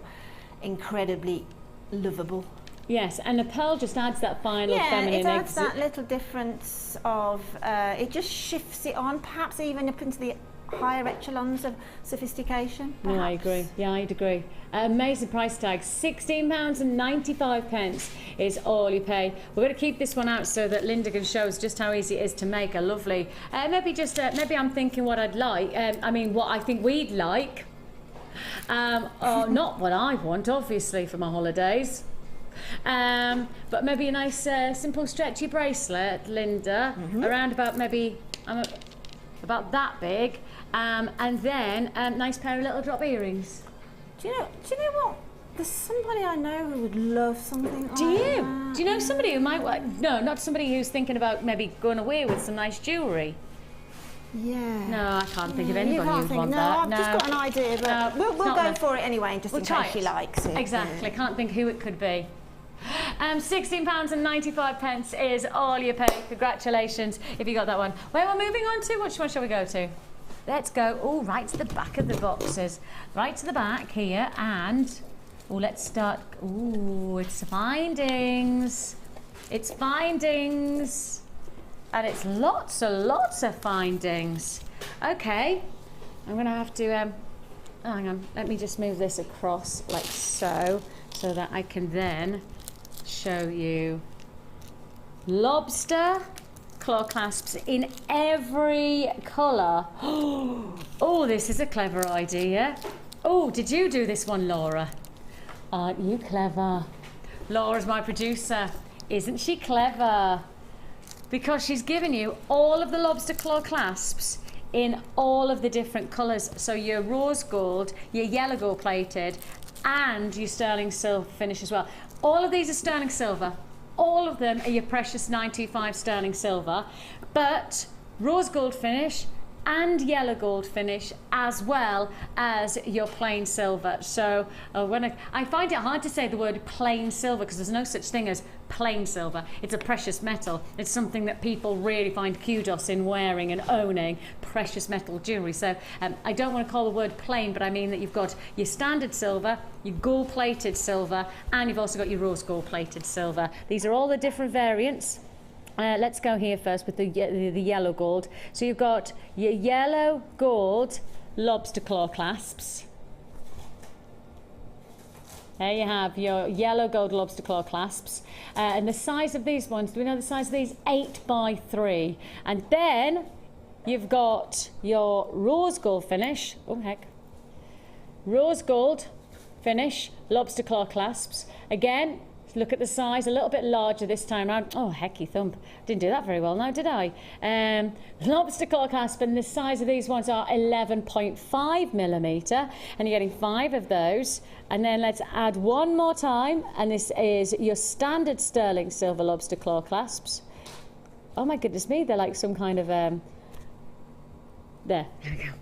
Speaker 5: incredibly lovable.
Speaker 4: Yes, and the pearl just adds that final feminine.
Speaker 5: Yeah, it adds that little difference of, it just shifts it on, perhaps even up into the higher echelons of sophistication.
Speaker 4: No, I agree. Yeah, I'd agree. Amazing price tag, £16.95 is all you pay. We're going to keep this one out so that Linda can show us just how easy it is to make a lovely, maybe I'm thinking what I'd like, I mean what I think we'd like, not what I want, obviously, for my holidays. But maybe a nice simple stretchy bracelet, Linda, around about maybe about that big, and then nice pair of little drop earrings.
Speaker 5: Do you know what? There's somebody I know who would love something like that.
Speaker 4: Do you know somebody who might want? No, not somebody who's thinking about maybe going away with some nice jewellery.
Speaker 5: Yeah.
Speaker 4: No, I can't think of anybody who'd want
Speaker 5: no,
Speaker 4: that.
Speaker 5: I've just got an idea, but we'll go for it anyway, just in case she likes it.
Speaker 4: Exactly. Can't think who it could be. £16.95 is all you pay. Congratulations if you got that one. Well, we're moving on to, which one shall we go to? Let's go, right to the back of the boxes. Right to the back here, and, let's start, it's findings. It's findings. And it's lots of findings. Okay, I'm going to have to, hang on, let me just move this across like so that I can then show you lobster claw clasps in every colour. Oh, this is a clever idea. Oh, did you do this one, Laura? Aren't you clever? Laura's my producer. Isn't she clever? Because she's given you all of the lobster claw clasps in all of the different colours. So your rose gold, your yellow gold plated, and your sterling silver finish as well. All of these are sterling silver. All of them are your precious 925 sterling silver. But rose gold finish and yellow gold finish, as well as your plain silver. So I find it hard to say the word plain silver because there's no such thing as plain silver. It's a precious metal. It's something that people really find kudos in wearing and owning, precious metal jewellery. So I don't want to call the word plain, but I mean that you've got your standard silver, your gold plated silver, and you've also got your rose gold plated silver. These are all the different variants. Let's go here first with the yellow gold. So you've got your yellow gold lobster claw clasps. There you have your yellow gold lobster claw clasps. And the size of these ones, do we know the size of these? 8x3. And then you've got your rose gold finish. Oh, heck. Rose gold finish, lobster claw clasps. Again, look at the size, a little bit larger this time around. Oh, hecky thump. Didn't do that very well now, did I? Lobster claw clasp, and the size of these ones are 11.5 millimetre, and you're getting 5 of those. And then let's add one more time, and this is your standard sterling silver lobster claw clasps. Oh my goodness me, they're like some kind of, there we go.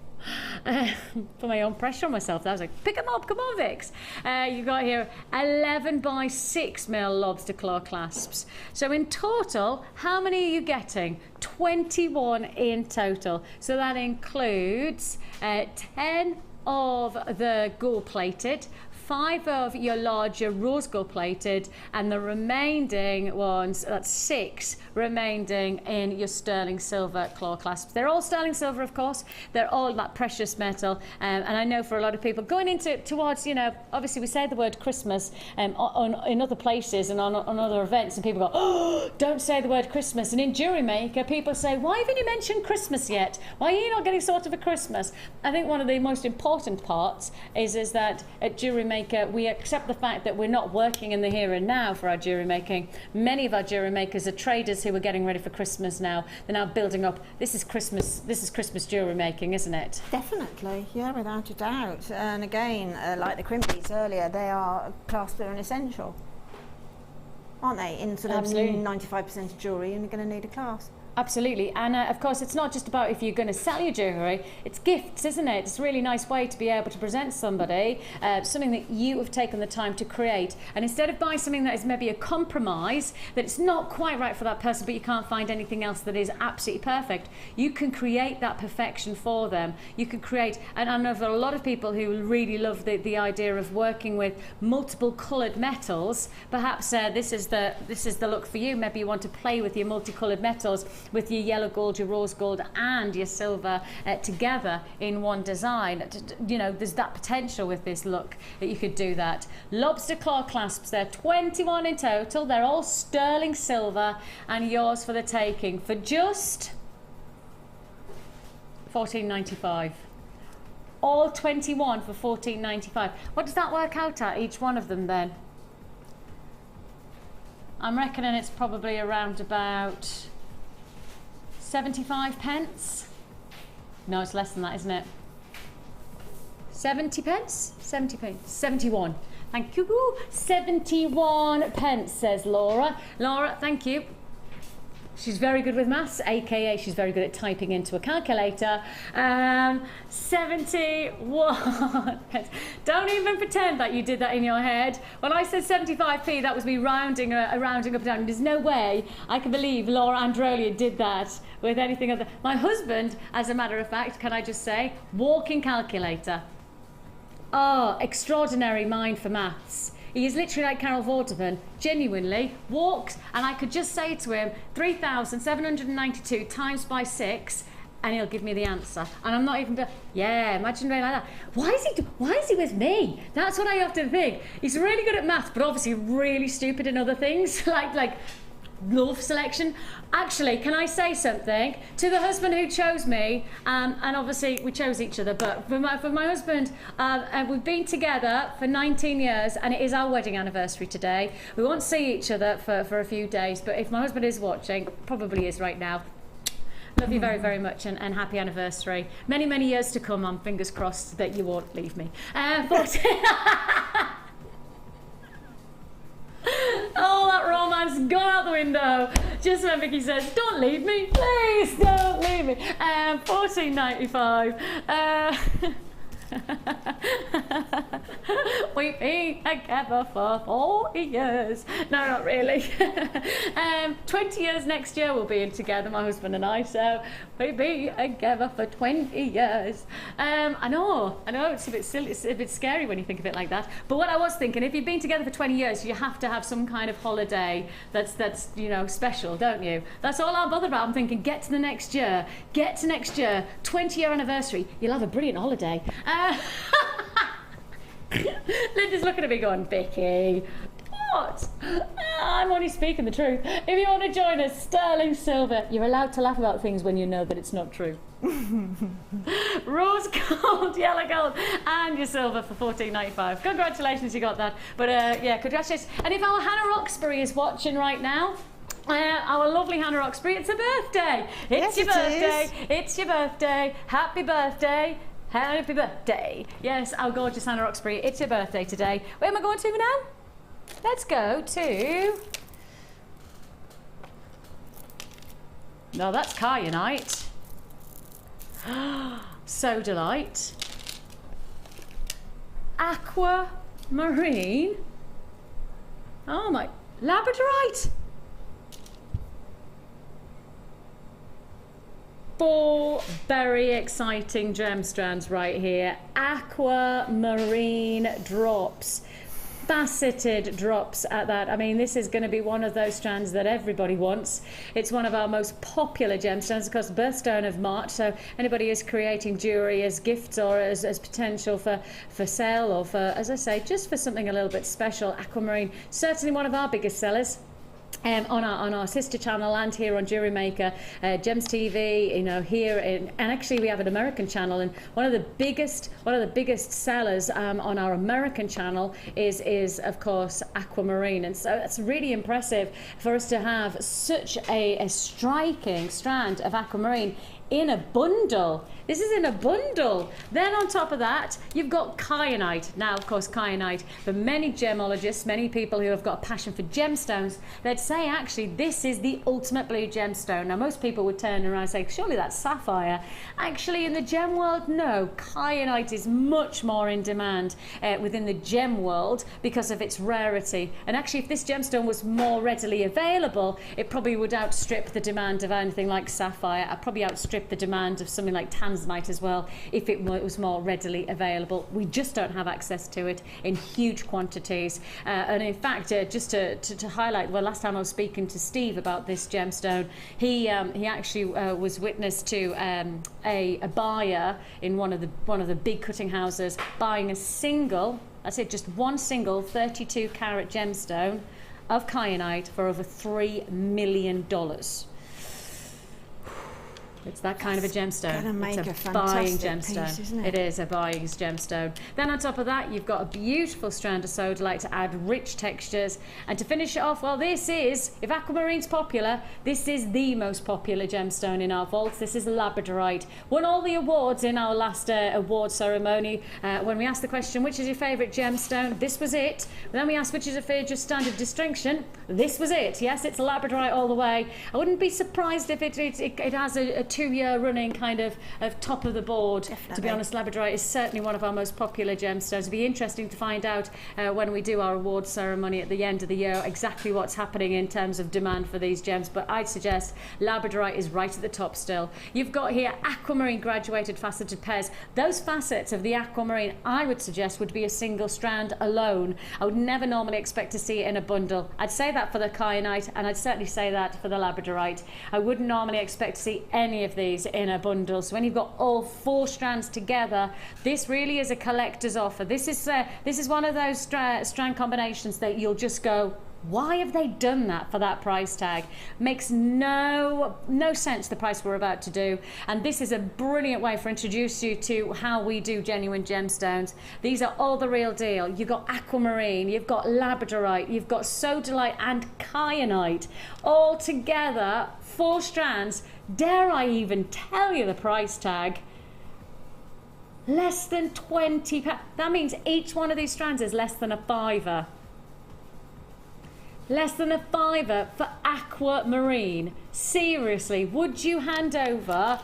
Speaker 4: Put my own pressure on myself. I was like, pick them up, come on, Vix. You've got here 11x6 mil lobster claw clasps. So in total, how many are you getting? 21 in total. So that includes 10 of the gold plated, 5 of your larger rose gold plated, and the remaining ones, that's 6 remaining in your sterling silver claw clasps. They're all sterling silver, of course. They're all that precious metal. And I know for a lot of people going towards, you know, obviously we say the word Christmas in other places and on other events, and people go, oh, don't say the word Christmas. And in Jewellery Maker, people say, why haven't you mentioned Christmas yet? Why are you not getting sort of a Christmas? I think one of the most important parts is that at Jewellery Maker, we accept the fact that we're not working in the here and now for our jewellery making. Many of our jewellery makers are traders who are getting ready for Christmas now. They're now building up. This is Christmas jewellery making, isn't it?
Speaker 5: Definitely, yeah, without a doubt. And again, like the crimp beads earlier, they are classed as an essential, aren't they? In sort of 95% of jewellery, you're going to need a clasp.
Speaker 4: Absolutely, and of course it's not just about if you're going to sell your jewellery, it's gifts, isn't it? It's a really nice way to be able to present somebody something that you have taken the time to create, and instead of buying something that is maybe a compromise, that it's not quite right for that person but you can't find anything else that is absolutely perfect, you can create that perfection for them. You can create, and I know there are a lot of people who really love the idea of working with multiple coloured metals. Perhaps this is the look for you. Maybe you want to play with your multicoloured metals, with your yellow gold, your rose gold and your silver together in one design. You know, there's that potential with this look that you could do that. Lobster claw clasps, they're 21 in total. They're all sterling silver and yours for the taking for just $14.95. All 21 for $14.95. What does that work out at, each one of them then? I'm reckoning it's probably around about 75 pence. No, it's less than that, isn't it? 70 pence? 70 pence. 71. Thank you. 71 pence, says Laura. Laura, thank you. She's very good with maths, aka she's very good at typing into a calculator. 71 pence. Don't even pretend that you did that in your head. When I said 75p, that was me rounding up and down. There's no way I can believe Laura Androlia did that with anything other. My husband, as a matter of fact, can I just say, walking calculator. Oh, extraordinary mind for maths. He is literally like Carol Vorderman, genuinely walks, and I could just say to him 3,792 times by 6, and he'll give me the answer. And I'm not even, yeah, imagine being like that. Why is he with me? That's what I often think. He's really good at maths, but obviously really stupid in other things, like love selection. Actually, can I say something to the husband who chose me? And obviously we chose each other, but for my husband, we've been together for 19 years, and it is our wedding anniversary today. We won't see each other for a few days, but if my husband is watching, probably is right now. Love you very, very much, and happy anniversary. Many, many years to come. I'm fingers crossed that you won't leave me. But oh, that romance gone out the window. Just when Vicki says, don't leave me, please don't leave me. $14.95. We've been together for 40 years. No, not really. 20 years next year we'll be together, my husband and I, so we've been together for 20 years. I know, it's a bit silly, it's a bit scary when you think of it like that. But what I was thinking, if you've been together for 20 years, you have to have some kind of holiday that's you know, special, don't you? That's all I'm bothered about. I'm thinking, get to next year, 20-year anniversary, you'll have a brilliant holiday. Linda's looking at me going, Vicki, what? I'm only speaking the truth. If you want to join us, sterling silver. You're allowed to laugh about things when you know that it's not true. Rose gold, yellow gold, and your silver for $14.95. Congratulations, you got that. But yeah, congratulations. And if our Hannah Roxbury is watching right now, our lovely Hannah Roxbury, it's her birthday. It's your birthday. It's your birthday. Happy birthday. Happy birthday. Yes, our gorgeous Hannah Roxbury, it's your birthday today. Where am I going to now? Let's go to... No, that's kyanite. Sodalite. Aquamarine. Oh my... Labradorite. 4 very exciting gem strands right here. Aquamarine drops. Faceted drops at that. I mean, this is going to be one of those strands that everybody wants. It's one of our most popular gemstones, of course, birthstone of March, so anybody who's creating jewellery as gifts or as potential for sale or for, as I say, just for something a little bit special. Aquamarine, certainly one of our biggest sellers. On our sister channel and here on Jewellery Maker, Gems TV, you know, here and actually we have an American channel, and one of the biggest sellers on our American channel is of course aquamarine, and so it's really impressive for us to have such a striking strand of aquamarine in a bundle. This is in a bundle. Then on top of that, you've got kyanite. Now, of course, kyanite, for many gemologists, many people who have got a passion for gemstones, they'd say, actually, this is the ultimate blue gemstone. Now, most people would turn around and say, surely that's sapphire. Actually, in the gem world, no. Kyanite is much more in demand within the gem world because of its rarity. And actually, if this gemstone was more readily available, it probably would outstrip the demand of anything like sapphire. I'd probably outstrip the demand of something like tanzanite as well if it was more readily available. We just don't have access to it in huge quantities. And in fact, just to highlight, well, last time I was speaking to Steve about this gemstone, he actually was witness to a buyer in one of the big cutting houses buying a single, that's it, just one single 32 carat gemstone of kyanite for over $3 million. It's that kind of a gemstone. It's a buying gemstone.
Speaker 5: Piece, isn't it?
Speaker 4: It is a buying gemstone. Then on top of that, you've got a beautiful strand of sodalite to add rich textures. And to finish it off, well, this is, if aquamarine's popular, this is the most popular gemstone in our vaults. This is labradorite. Won all the awards in our last award ceremony. When we asked the question, which is your favourite gemstone? This was it. Then we asked, which is your favourite standard distinction? This was it. Yes, it's labradorite all the way. I wouldn't be surprised if it has a 2-year running kind of top of the board. Definitely. To be honest, labradorite is certainly one of our most popular gemstones. It'll be interesting to find out when we do our awards ceremony at the end of the year exactly what's happening in terms of demand for these gems, but I'd suggest labradorite is right at the top still. You've got here aquamarine graduated faceted pairs. Those facets of the aquamarine, I would suggest, would be a single strand alone. I would never normally expect to see it in a bundle. I'd say that for the kyanite, and I'd certainly say that for the labradorite. I wouldn't normally expect to see any of these in a bundle. So when you've got all 4 strands together, this really is a collector's offer. This is one of those strand combinations that you'll just go, why have they done that for that price tag? Makes no sense, the price we're about to do. And this is a brilliant way for introduce you to how we do genuine gemstones. These are all the real deal. You've got aquamarine, you've got labradorite, you've got sodalite and kyanite all together, 4 strands. Dare I even tell you the price tag? Less than £20. That means each one of these strands is less than a £5. Less than a £5 for aquamarine. Seriously, would you hand over?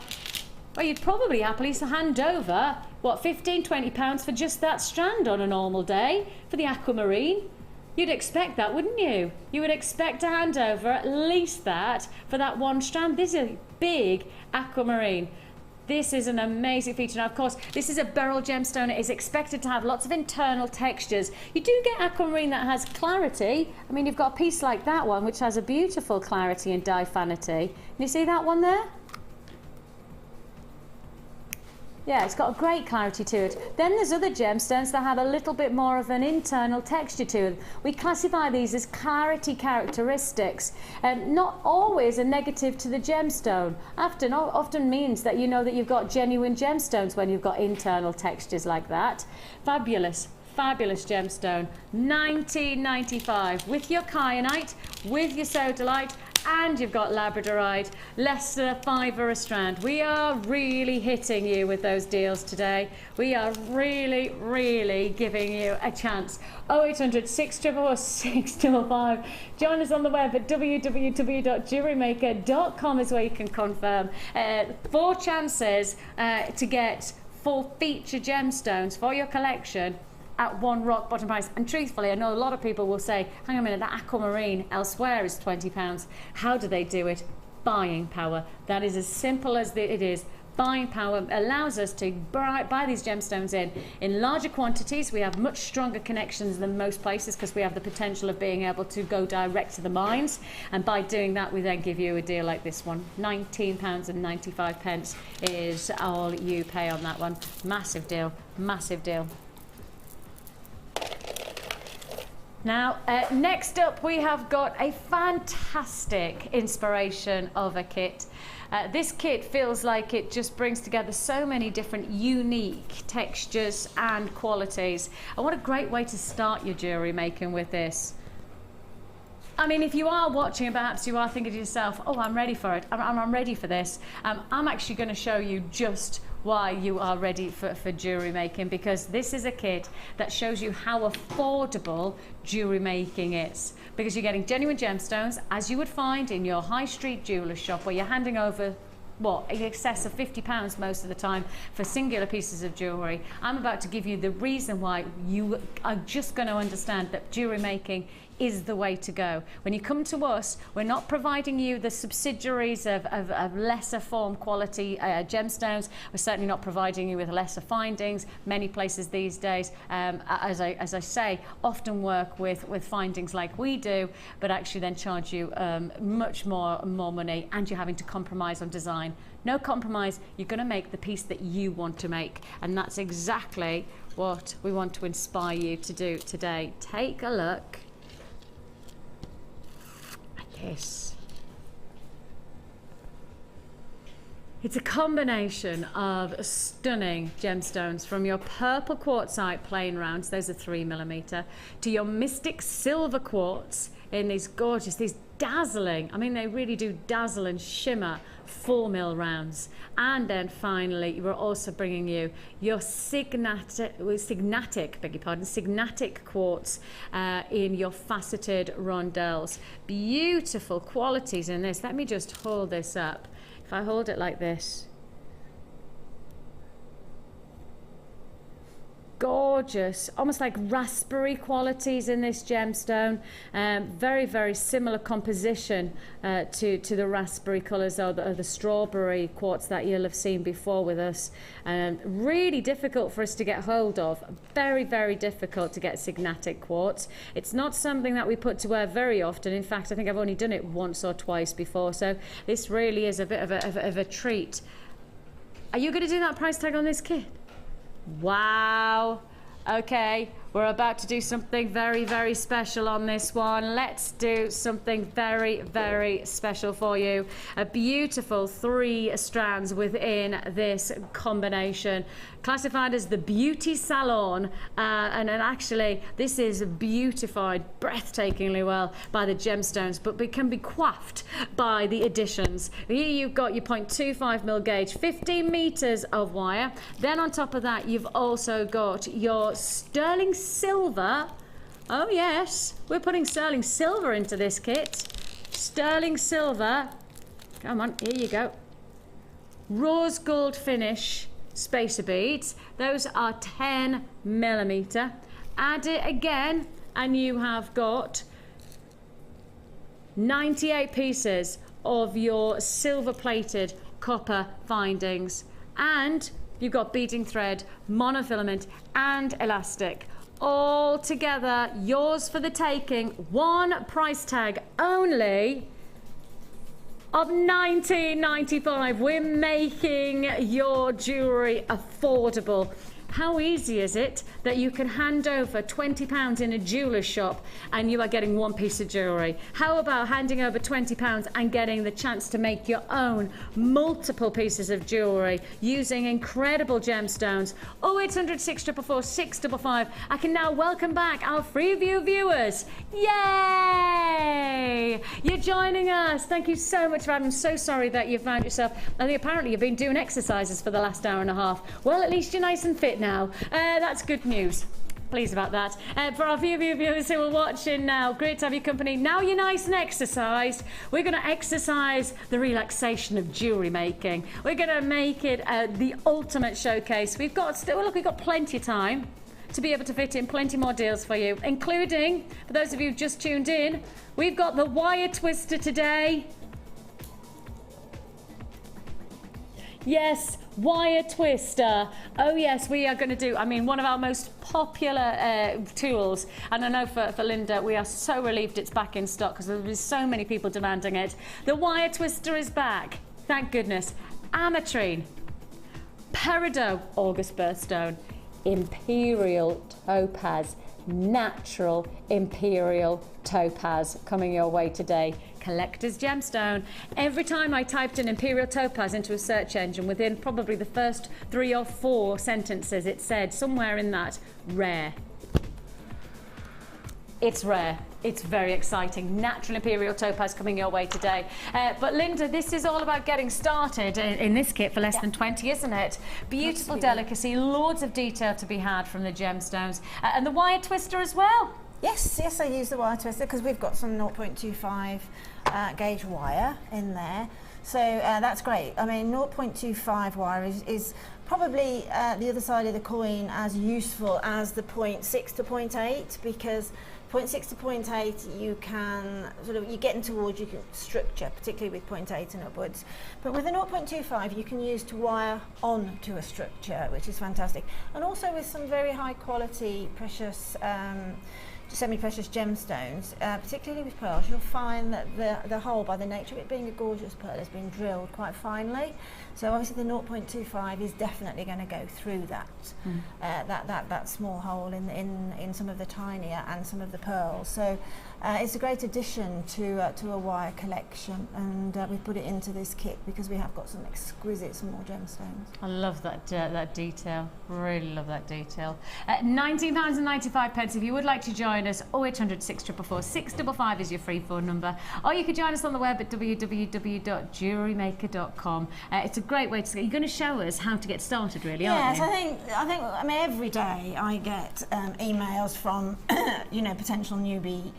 Speaker 4: Well, you'd probably happily hand over, what, £15–20 for just that strand on a normal day for the aquamarine? You'd expect that, wouldn't you? You would expect to hand over at least that for that one strand. This is a big aquamarine. This is an amazing feature. Now, of course, this is a beryl gemstone. It is expected to have lots of internal textures. You do get aquamarine that has clarity. I mean, you've got a piece like that one, which has a beautiful clarity and diaphanity. Can you see that one there? Yeah, it's got a great clarity to it. Then there's other gemstones that have a little bit more of an internal texture to them. We classify these as clarity characteristics, and not always a negative to the gemstone. Often means that you know that you've got genuine gemstones when you've got internal textures like that. Fabulous. Fabulous gemstone. $19.95 with your kyanite, with your sodalite, and you've got labradorite. Less than a £5 a strand. We are really hitting you with those deals today. We are really giving you a chance. 0800 644 655. Join us on the web at www.jewellerymaker.com is where you can confirm. 4 chances to get 4 feature gemstones for your collection at one rock bottom price. And truthfully, I know a lot of people will say, hang on a minute, that aquamarine elsewhere is £20. How do they do it? Buying power. That is as simple as it is. Buying power allows us to buy these gemstones in larger quantities. We have much stronger connections than most places because we have the potential of being able to go direct to the mines, and by doing that we then give you a deal like this one. £19.95 is all you pay on that one. Massive deal, massive deal. Now, next up we have got a fantastic inspiration of a kit. This kit feels like it just brings together so many different unique textures and qualities. And what a great way to start your jewellery making with this. I mean, if you are watching and perhaps you are thinking to yourself, oh, I'm ready for it, I'm ready for this, I'm actually going to show you just why you are ready for jewellery making, because this is a kit that shows you how affordable jewellery making is, because you're getting genuine gemstones as you would find in your high street jeweller shop, where you're handing over what, in excess of £50 most of the time for singular pieces of jewellery. I'm about to give you the reason why you are just going to understand that jewellery making is the way to go. When you come to us, we're not providing you the subsidiaries of lesser form quality gemstones. We're certainly not providing you with lesser findings. Many places these days, as I say, often work with findings like we do, but actually then charge you much more money, and you're having to compromise on design. No compromise, you're going to make the piece that you want to make, and that's exactly what we want to inspire you to do today. Take a look. Yes. It's a combination of stunning gemstones, from your purple quartzite plain rounds, those are 3mm, to your mystic silver quartz in these gorgeous, these dazzling, I mean they really do dazzle and shimmer, 4mm rounds. And then finally we're also bringing you your signatic quartz in your faceted rondelles. Beautiful qualities in this. Let me just hold this up. If I hold it like this, gorgeous, almost like raspberry qualities in this gemstone. Very, very similar composition to the raspberry colours or the strawberry quartz that you'll have seen before with us. Really difficult for us to get hold of. Very, very difficult to get signatic quartz. It's not something that we put to wear very often. In fact, I think I've only done it once or twice before, so this really is a bit of a treat. Are you going to do that price tag on this kit? Wow. Okay, we're about to do something very, very special on this one. Let's do something very, very special for you. A beautiful 3 strands within this combination, classified as the beauty salon, and actually this is beautified breathtakingly well by the gemstones, but it can be coiffed by the additions. Here you've got your 0.25mm gauge, 15 meters of wire. Then on top of that you've also got your sterling silver Oh yes, we're putting sterling silver into this kit. Sterling silver. Come on, here you go. Rose gold finish spacer beads. Those are 10mm. Add it again and you have got 98 pieces of your silver plated copper findings, and you've got beading thread, monofilament and elastic all together, yours for the taking. One price tag only of $19.95. We're making your jewellery affordable. How easy is it that you can hand over £20 in a jeweller's shop and you are getting one piece of jewellery? How about handing over £20 and getting the chance to make your own multiple pieces of jewellery using incredible gemstones? 0800 644 655. I can now welcome back our Freeview viewers. Yay! You're joining us. Thank you so much for having. I'm so sorry that you found yourself. I think apparently you've been doing exercises for the last hour and a half. Well, at least you're nice and fit now. That's good news. Pleased about that. For our few viewers who are watching now, great to have your company. Now you're nice and exercised. We're going to exercise the relaxation of jewellery making. We're going to make it the ultimate showcase. We've got plenty of time to be able to fit in plenty more deals for you, including, for those of you who've just tuned in, we've got the wire twister today. Yes, wire twister. Oh yes, we are going to do, one of our most popular tools, and I know for Linda, we are so relieved it's back in stock because there's so many people demanding it. The wire twister is back, thank goodness. Ametrine, peridot, August birthstone, imperial topaz, natural imperial topaz coming your way today. Collector's gemstone. Every time I typed in imperial topaz into a search engine, within probably the first 3 or 4 sentences, it said somewhere in that, rare. It's rare. It's very exciting. Natural imperial topaz coming your way today. But Linda, this is all about getting started in this kit for less than 20, isn't it? Beautiful delicacy, loads of detail to be had from the gemstones. And the wire twister as well.
Speaker 5: Yes, I use the wire twister because we've got some 0.25 gauge wire in there. So that's great. 0.25 wire is probably the other side of the coin as useful as the 0.6 to 0.8, because 0.6 to 0.8 you can you're getting towards your structure, particularly with 0.8 and upwards. But with a 0.25 you can use to wire on to a structure, which is fantastic. And also with some very high quality precious semi-precious gemstones, particularly with pearls, you'll find that the hole, by the nature of it being a gorgeous pearl, has been drilled quite finely. So obviously the 0.25 is definitely going to go through that that small hole in some of the tinier and some of the pearls. So it's a great addition to a wire collection, and we've put it into this kit because we have got some exquisite small gemstones.
Speaker 4: I love that detail. Really love that detail. £19.95 if you would like to join us. 0800 644 655 is your free phone number, or you could join us on the web at www.JewelleryMaker.com. It's a great way to get. You're going to show us how to get started, really, aren't you?
Speaker 5: Yes, I think every day I get emails from potential newbie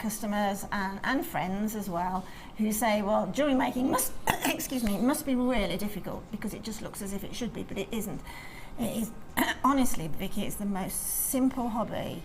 Speaker 5: customers and friends as well, who say, well, jewellery making must must be really difficult because it just looks as if it should be, but it isn't. It is honestly, Vicky, it's the most simple hobby,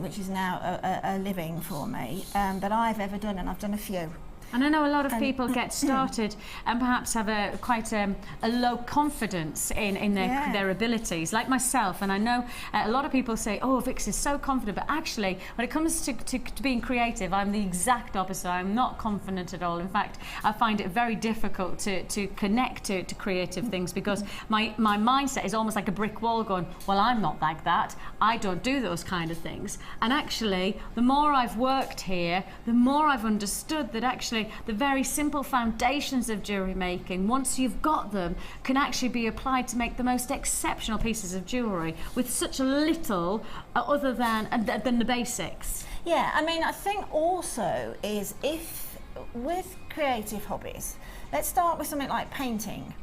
Speaker 5: which is now a living for me, that I've ever done, and I've done a few.
Speaker 4: And I know a lot of people get started and perhaps have quite a low confidence in their abilities, like myself. And I know a lot of people say, oh, Vix is so confident, but actually when it comes to being creative, I'm the exact opposite. I'm not confident at all. In fact, I find it very difficult to connect to creative things because my mindset is almost like a brick wall going, well, I'm not like that. I don't do those kind of things. And actually, the more I've worked here, the more I've understood that actually the very simple foundations of jewellery making, once you've got them, can actually be applied to make the most exceptional pieces of jewellery with such a little other than the basics.
Speaker 5: Yeah, I think also is, if with creative hobbies, let's start with something like painting.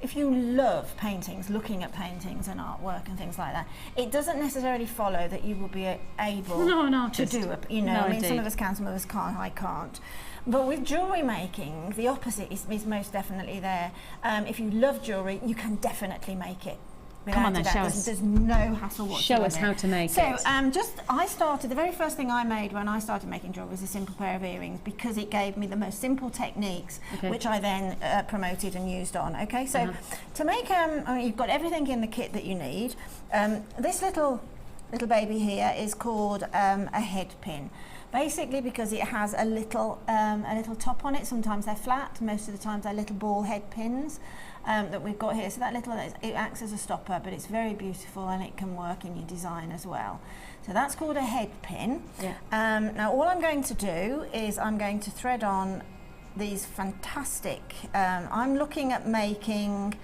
Speaker 5: if you love paintings, looking at paintings and artwork and things like that, it doesn't necessarily follow that you will be able to do it. You know, I mean, some of us can, some of us can't. I can't. But with jewellery making, the opposite is most definitely there. If you love jewellery, you can definitely make it.
Speaker 4: Come on then, show us.
Speaker 5: There's no hassle whatsoever.
Speaker 4: Show us how to make it.
Speaker 5: So, the very first thing I made when I started making jewellery was a simple pair of earrings, because it gave me the most simple techniques, which I then promoted and used on. Okay, so to make, you've got everything in the kit that you need. This little baby here is called a head pin. Basically because it has a little top on it. Sometimes they're flat, most of the time they're little ball head pins. That we've got here, so that it acts as a stopper, but it's very beautiful and it can work in your design as well. So that's called a head pin. Now all I'm going to do is I'm going to thread on these fantastic, I'm looking at making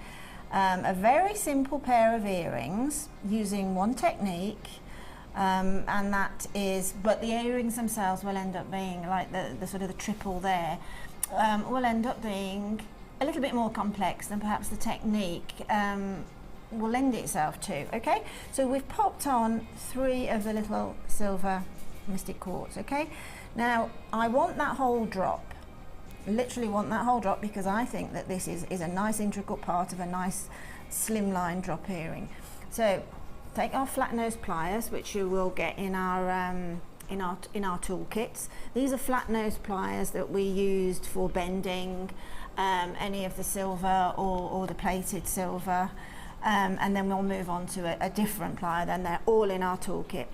Speaker 5: a very simple pair of earrings using one technique, and that is, but the earrings themselves will end up being like the sort of the triple there, will end up being a little bit more complex than perhaps the technique will lend itself to. Okay, so we've popped on 3 of the little silver mystic quartz. Okay, now I want that whole drop, literally want that whole drop, because I think that this is a nice integral part of a nice slimline drop earring. So take our flat nose pliers, which you will get in our toolkits. These are flat nose pliers that we used for bending any of the silver or the plated silver, and then we'll move on to a different plier. Then they're all in our toolkit.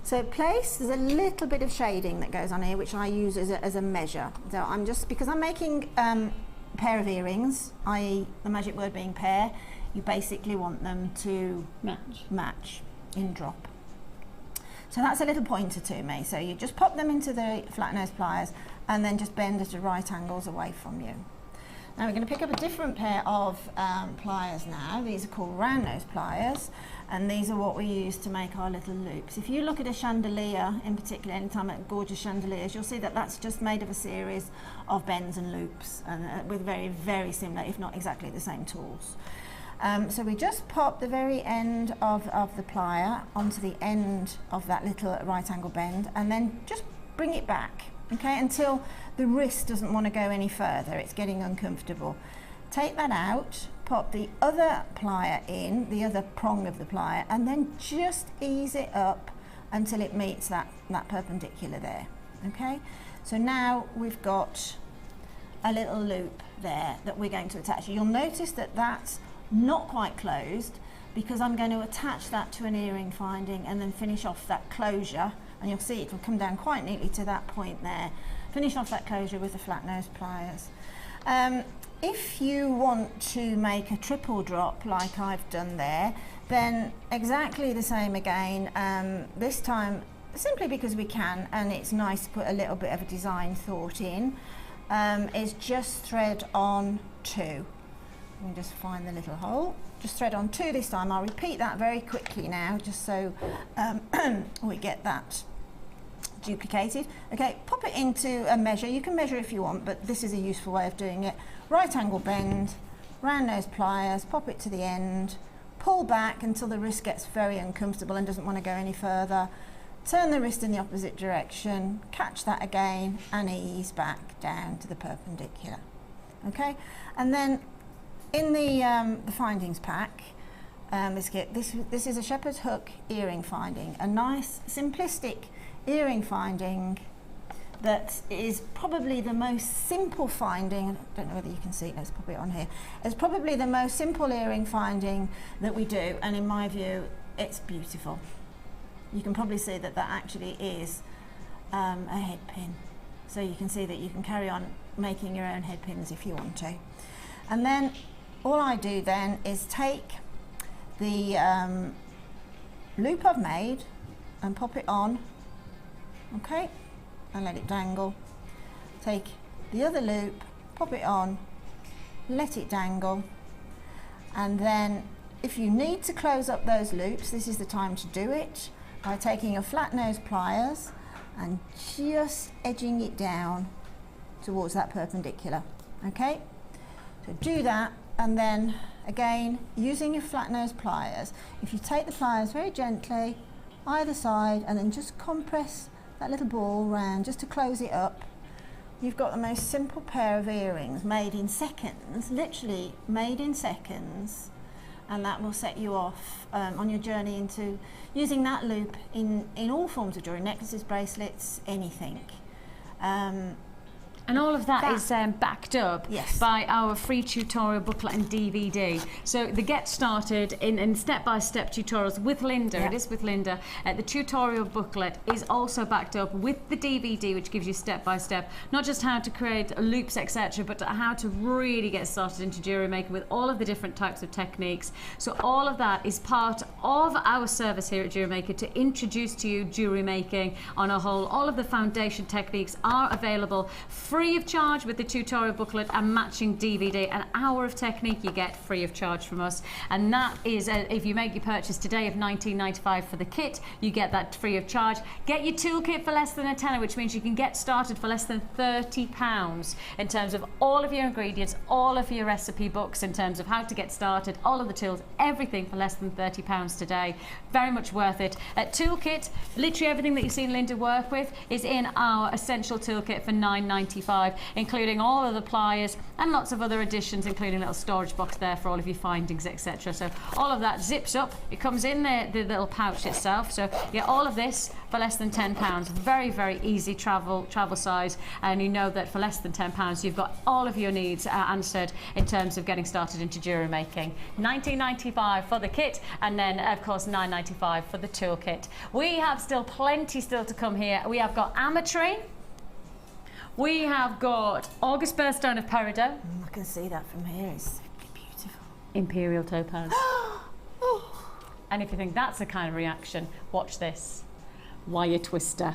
Speaker 5: So there's a little bit of shading that goes on here, which I use as a measure. So I'm just, because I'm making a pair of earrings, i.e. the magic word being pair, you basically want them to match in drop. So that's a little pointer to me. So you just pop them into the flat nose pliers and then just bend at right angles away from you. Now we're going to pick up a different pair of pliers now. These are called round nose pliers, and these are what we use to make our little loops. If you look at a chandelier in particular, anytime at gorgeous chandeliers, you'll see that that's just made of a series of bends and loops, and with very, very similar, if not exactly the same tools. So we just pop the very end of the plier onto the end of that little right angle bend, and then just bring it back, okay, until the wrist doesn't want to go any further, it's getting uncomfortable. Take that out, pop the other plier in, the other prong of the plier, and then just ease it up until it meets that perpendicular there, okay? So now we've got a little loop there that we're going to attach. You'll notice that that's not quite closed, because I'm going to attach that to an earring finding and then finish off that closure, and you'll see it will come down quite neatly to that point there. Finish off that closure with the flat nose pliers. If you want to make a triple drop like I've done there, then exactly the same again, this time simply because we can, and it's nice to put a little bit of a design thought in, is just thread on 2. You can just find the little hole, just thread on 2 this time. I'll repeat that very quickly now, just so we get that duplicated. Okay, pop it into a measure. You can measure if you want, but this is a useful way of doing it. Right angle bend, round nose pliers, pop it to the end, pull back until the wrist gets very uncomfortable and doesn't want to go any further. Turn the wrist in the opposite direction, catch that again, and ease back down to the perpendicular. Okay, and then in the findings pack, this is a shepherd's hook earring finding, a nice simplistic earring finding that is probably the most simple finding. I don't know whether you can see it, let's pop it on here. It's probably the most simple earring finding that we do, and in my view it's beautiful. You can probably see that that actually is a head pin, so you can see that you can carry on making your own head pins if you want to. And then all I do then is take the loop I've made and pop it on, okay, and let it dangle. Take the other loop, pop it on, let it dangle, and then if you need to close up those loops, this is the time to do it by taking your flat nose pliers and just edging it down towards that perpendicular. Okay, so do that, and then again, using your flat nose pliers, if you take the pliers very gently, either side, and then just compress that little ball round just to close it up, you've got the most simple pair of earrings made in seconds, literally made in seconds, and that will set you off on your journey into using that loop in all forms of jewellery, necklaces, bracelets, anything.
Speaker 4: And all of that is backed up
Speaker 5: Yes.
Speaker 4: by our free tutorial booklet and DVD. So the Get Started in step-by-step tutorials with Linda,
Speaker 5: Yeah.
Speaker 4: it is with Linda, the tutorial booklet is also backed up with the DVD, which gives you step-by-step, not just how to create loops, etc., but how to really get started into jewellery making with all of the different types of techniques. So all of that is part of our service here at Jewellery Maker to introduce to you jewellery making on a whole. All of the foundation techniques are available free of charge with the tutorial booklet and matching DVD. An hour of technique you get free of charge from us, and that is if you make your purchase today of $19.95 for the kit, you get that free of charge. Get your toolkit for less than a tenner, which means you can get started for less than £30 in terms of all of your ingredients, all of your recipe books in terms of how to get started, all of the tools, everything for less than £30 today. Very much worth it. Toolkit, literally everything that you've seen Linda work with is in our essential toolkit for $9.95, including all of the pliers and lots of other additions, including a little storage box there for all of your findings, etc. So all of that zips up. It comes in the little pouch itself. So you get all of this for less than £10. Very, very easy travel size, and you know that for less than £10 you've got all of your needs answered in terms of getting started into jewellery making. $19.95 for the kit, and then of course $9.95 for the toolkit. We have still plenty to come here. We have got ametrine. We have got August birthstone of peridot.
Speaker 5: I can see that from here. It's beautiful.
Speaker 4: Imperial topaz. And if you think that's the kind of reaction, watch this. Wire twister.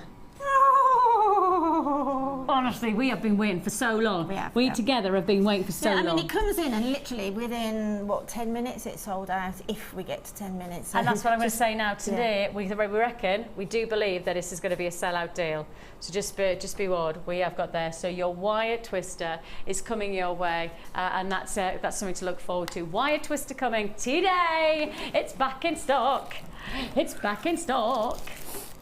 Speaker 4: Honestly, we have been waiting for so long. We together have been waiting for so long.
Speaker 5: I mean, it comes in and literally within, 10 minutes it's sold out, if we get to 10 minutes. So
Speaker 4: and that's what I'm going to say now. Today, we reckon, we do believe that this is going to be a sellout deal. So just be warned, we have got there. So your wire twister is coming your way, and that's something to look forward to. Wire twister coming today. It's back in stock. It's back in stock.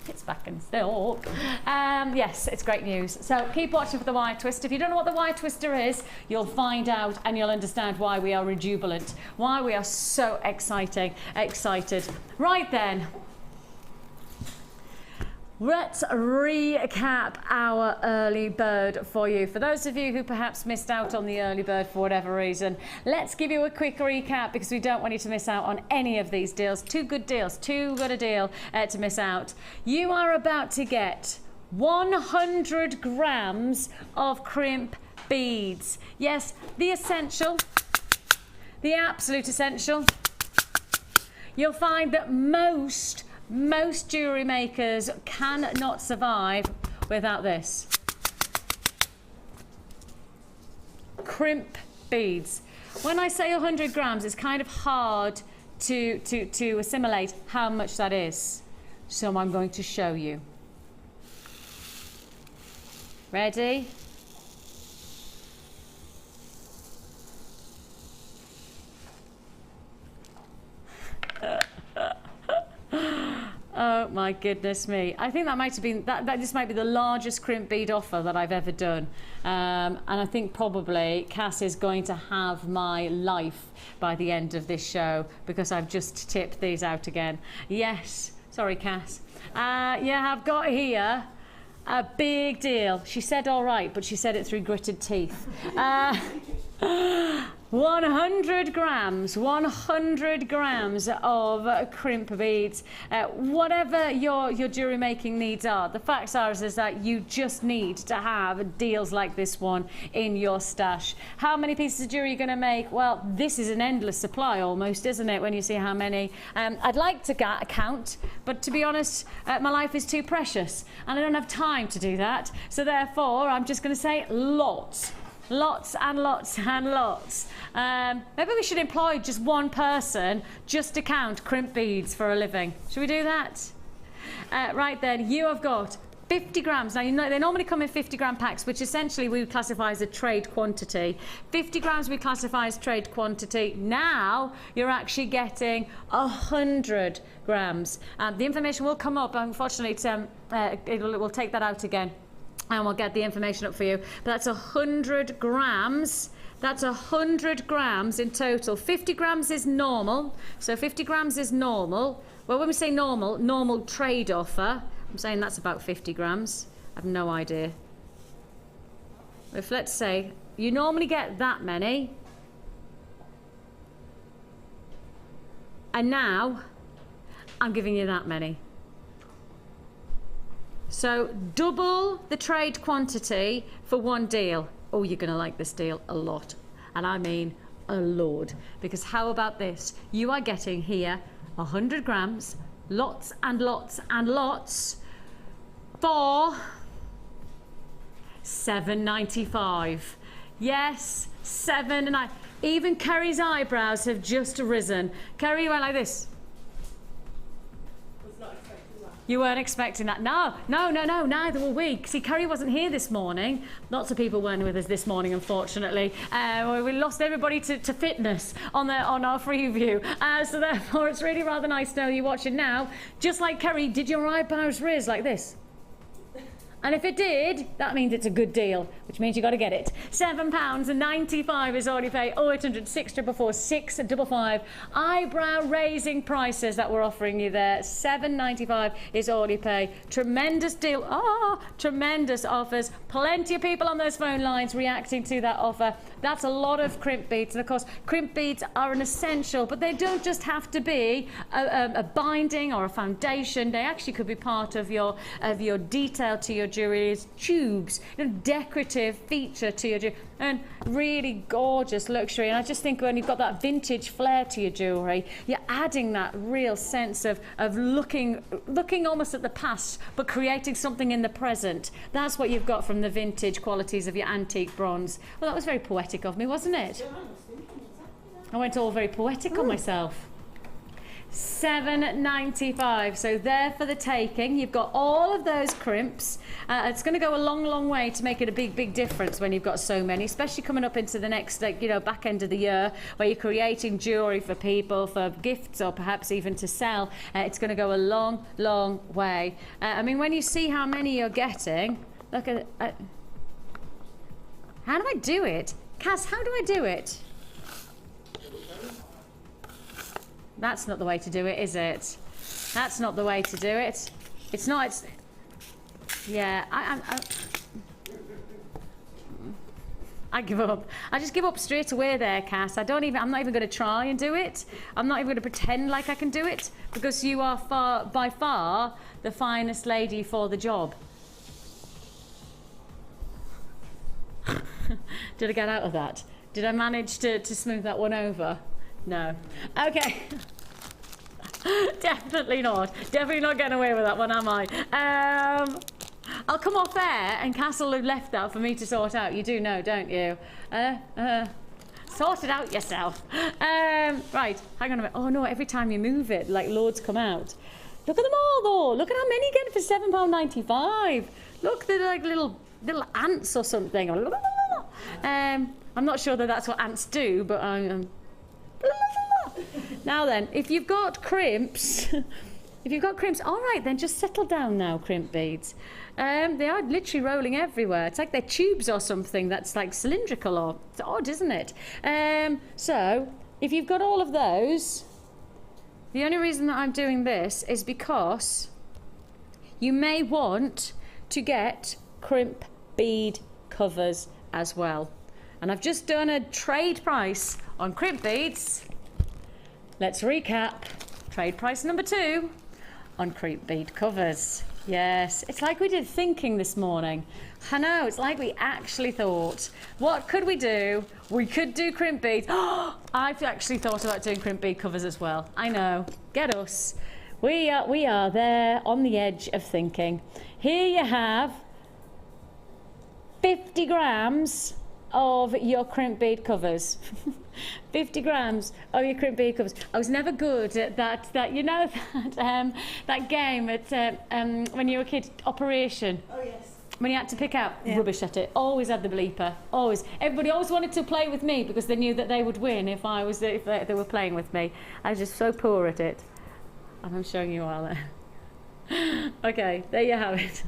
Speaker 4: It's back in stock. Yes, it's great news. So keep watching for the wire twister. If you don't know what the wire twister is, you'll find out and you'll understand why we are rejubilant, why we are so excited. Right then. Let's recap our early bird for you. For those of you who perhaps missed out on the early bird for whatever reason, let's give you a quick recap because we don't want you to miss out on any of these deals. Two good deals, too good a deal to miss out. You are about to get 100 grams of crimp beads. Yes, the essential, the absolute essential. You'll find that most jewellery makers cannot survive without this. Crimp beads. When I say 100 grams, it's kind of hard to assimilate how much that is. So I'm going to show you. Ready? Oh my goodness me. I think that might have been, this might be the largest crimp bead offer that I've ever done. And I think probably Cass is going to have my life by the end of this show because I've just tipped these out again. Yes, sorry Cass. Yeah, I've got here a big deal. She said all right, but she said it through gritted teeth. 100 grams of crimp beads. Whatever your jewellery making needs are, the facts are is that you just need to have deals like this one in your stash. How many pieces of jewellery are you going to make? Well, this is an endless supply almost, isn't it, when you see how many? I'd like to count, but to be honest, my life is too precious and I don't have time to do that. So therefore, I'm just going to say lots. Lots and lots and lots. Maybe we should employ just one person just to count crimp beads for a living. Should we do that? Right then, you have got 50 grams. Now, you know, they normally come in 50 gram packs, which essentially we would classify as a trade quantity. 50 grams we classify as trade quantity. Now, you're actually getting 100 grams. The information will come up. Unfortunately, we'll take that out again, and we'll get the information up for you. But that's 100 grams. That's 100 grams in total. 50 grams is normal. So 50 grams is normal. Well, when we say normal trade offer, I'm saying that's about 50 grams. I have no idea. If, let's say, you normally get that many, and now I'm giving you that many. So double the trade quantity for one deal. Oh, you're going to like this deal a lot. And I mean a load. Because how about this? You are getting here 100 grams, lots and lots and lots, for $7.95. Yes, $7.95. Even Kerry's eyebrows have just risen. Kerry went like this. You weren't expecting that. No, neither were we. See, Kerry wasn't here this morning. Lots of people weren't with us this morning, unfortunately. We lost everybody to fitness on our free view. So therefore, it's really rather nice to know you're watching now. Just like Kerry, did your eyebrows raise like this? And if it did, that means it's a good deal, which means you got to get it. £7.95 is all you pay. 0800 644 655. Eyebrow raising prices that we're offering you there. £7.95 is all you pay. Tremendous deal. Tremendous offers. Plenty of people on those phone lines reacting to that offer. That's a lot of crimp beads. And of course, crimp beads are an essential, but they don't just have to be a binding or a foundation. They actually could be part of your detail to your jewellery, tubes, decorative feature to your jewellery, and really gorgeous luxury. And I just think when you've got that vintage flair to your jewellery, you're adding that real sense of looking almost at the past, but creating something in the present. That's what you've got from the vintage qualities of your antique bronze. Well, that was very poetic of me, wasn't it? I went all very poetic on myself. $7.95. So there for the taking. You've got all of those crimps. It's going to go a long way to make it a big difference when you've got so many, especially coming up into the next back end of the year, where you're creating jewellery for people, for gifts, or perhaps even to sell. It's going to go a long way. I mean, when you see how many you're getting, look at how do I do it? Cass, how do I do it? That's not the way to do it, is it? That's not the way to do it. It's not. It's, yeah, I give up. I just give up straight away there, Cass. I'm not even going to try and do it. I'm not even going to pretend like I can do it, because you are by far the finest lady for the job. Did I get out of that? Did I manage to smooth that one over? No. Okay. Definitely not. Definitely not getting away with that one, am I? I'll come off air and Castle have left that for me to sort out. You do know, don't you? Sort it out yourself. Right, hang on a minute. Oh no, every time you move it, like loads come out. Look at them all though. Look at how many you get for £7.95. Look, they're like little ants or something. I'm not sure that that's what ants do, but now then, if you've got crimps, all right, then just settle down now, crimp beads. They are literally rolling everywhere. It's like they're tubes or something that's like cylindrical, or it's odd, isn't it? So if you've got all of those, the only reason that I'm doing this is because you may want to get crimp bead covers as well. And I've just done a trade price on crimp beads. Let's recap. Trade price number 2 on crimp bead covers. Yes, it's like we did thinking this morning. I know, it's like we actually thought, what could we do? We could do crimp beads. I've actually thought about doing crimp bead covers as well. I know, get us. We are there on the edge of thinking. Here you have 50 grams of your crimp bead covers. 50 grams of your crimp bead covers. I was never good at that you know, that game at when you were a kid, Operation.
Speaker 5: Oh yes.
Speaker 4: When you had to pick out, rubbish at it. Always had the bleeper. Always. Everybody always wanted to play with me because they knew that they would win if they were playing with me. I was just so poor at it. And I'm showing you all there. Okay, there you have it.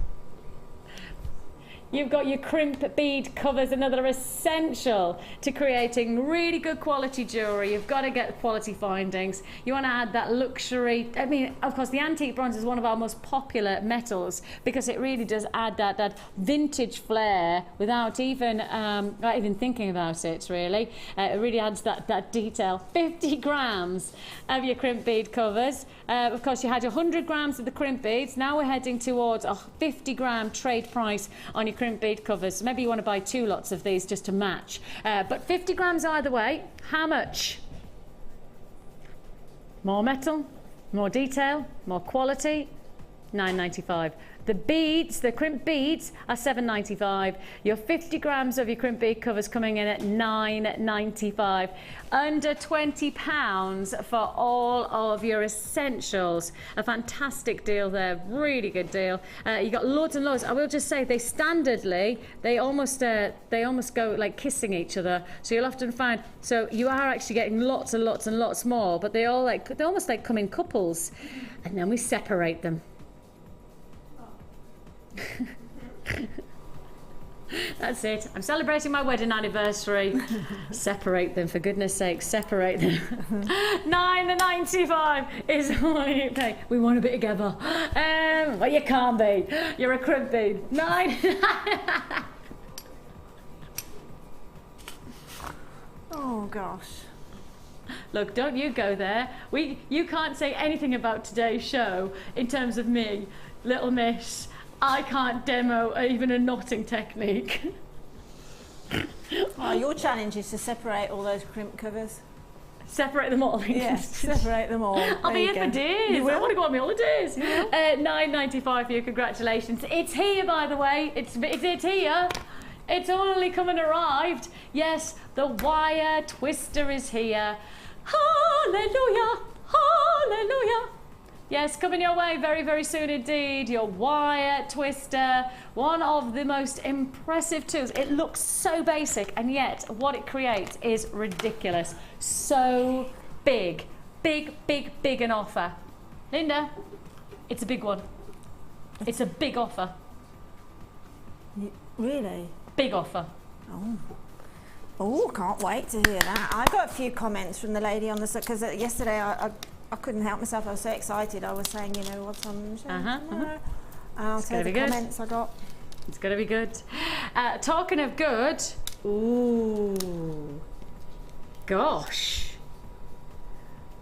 Speaker 4: You've got your crimp bead covers, another essential to creating really good quality jewellery. You've got to get quality findings. You want to add that luxury. I mean, of course, the antique bronze is one of our most popular metals because it really does add that vintage flair without even thinking about it, really. It really adds that detail. 50 grams of your crimp bead covers. Of course, you had your 100 grams of the crimp beads. Now we're heading towards a 50-gram trade price on your crimp bead covers. Maybe you want to buy 2 lots of these just to match. But 50 grams either way. How much? More metal, more detail, more quality. £9.95. The beads, the crimp beads, are £7.95. Your 50 grams of your crimp bead covers coming in at £9.95. Under £20 for all of your essentials. A fantastic deal there, really good deal. You got loads and loads. I will just say they standardly, they almost go like kissing each other. So you'll often find, so you are actually getting lots and lots and lots more, but they almost like come in couples, and then we separate them. That's it. I'm celebrating my wedding anniversary. Separate them, for goodness sake, separate them. £9.95 is what you pay. We want to be together. Well, you can't be. You're a crimp bead.
Speaker 5: Oh gosh.
Speaker 4: Look, don't you go there. You can't say anything about today's show in terms of me, little miss. I can't demo even a knotting technique.
Speaker 5: Oh, your challenge is to separate all those crimp covers.
Speaker 4: Separate them all.
Speaker 5: Yes, separate them all.
Speaker 4: I'll be here for days. I want to go on my holidays. £9.95 for you. Congratulations. It's here, by the way. It's here. It's only come and arrived. Yes, the wire twister is here. Hallelujah. Hallelujah. Yes, coming your way very, very soon indeed. Your wire twister, one of the most impressive tools. It looks so basic, and yet what it creates is ridiculous. So big, big, big, big an offer. Linda, it's a big one. It's a big offer.
Speaker 5: Really?
Speaker 4: Big offer.
Speaker 5: Oh, can't wait to hear that. I got a few comments from the lady on the side, because yesterday I couldn't help myself. I was so excited. I was saying, you know, what's on the show? I'll tell you the comments I got.
Speaker 4: It's going to be good. Talking of good, ooh, gosh.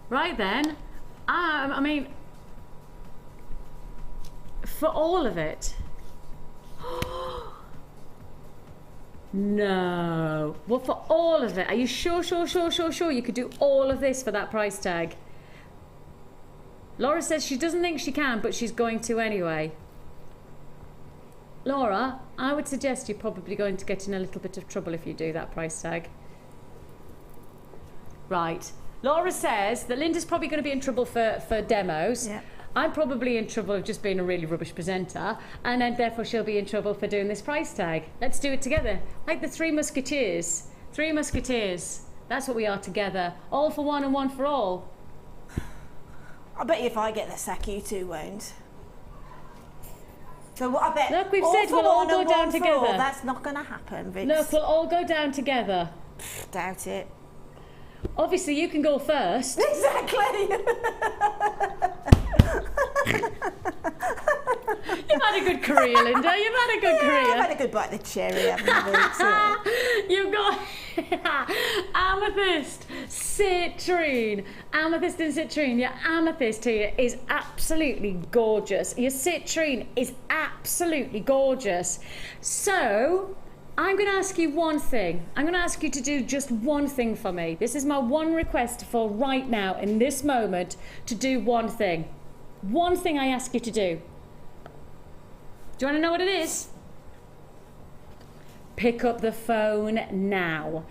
Speaker 4: Right then, I mean, for all of it. No. Well, for all of it. Are you sure you could do all of this for that price tag? Laura says she doesn't think she can, but she's going to anyway. Laura, I would suggest you're probably going to get in a little bit of trouble if you do that price tag. Right. Laura says that Linda's probably going to be in trouble for demos. Yeah. I'm probably in trouble of just being a really rubbish presenter, and then therefore she'll be in trouble for doing this price tag. Let's do it together. Like the Three Musketeers. Three Musketeers. That's what we are together. All for one and one for all.
Speaker 5: I bet you if I get the sack, you two won't. So I bet.
Speaker 4: Look, we've said we'll all go down together.
Speaker 5: All, that's not going to happen, Vix.
Speaker 4: Look, we'll all go down together.
Speaker 5: Doubt it.
Speaker 4: Obviously, you can go first.
Speaker 5: Exactly.
Speaker 4: You've had a good career, Linda. You've had a good career.
Speaker 5: I've had a good bite of the cherry, haven't you?
Speaker 4: You've got amethyst, citrine. Amethyst and citrine. Your amethyst here is absolutely gorgeous. Your citrine is absolutely gorgeous. So, I'm going to ask you one thing. I'm going to ask you to do just one thing for me. This is my one request for right now, in this moment, to do one thing. One thing I ask you to do. Do you want to know what it is? pick up the phone now.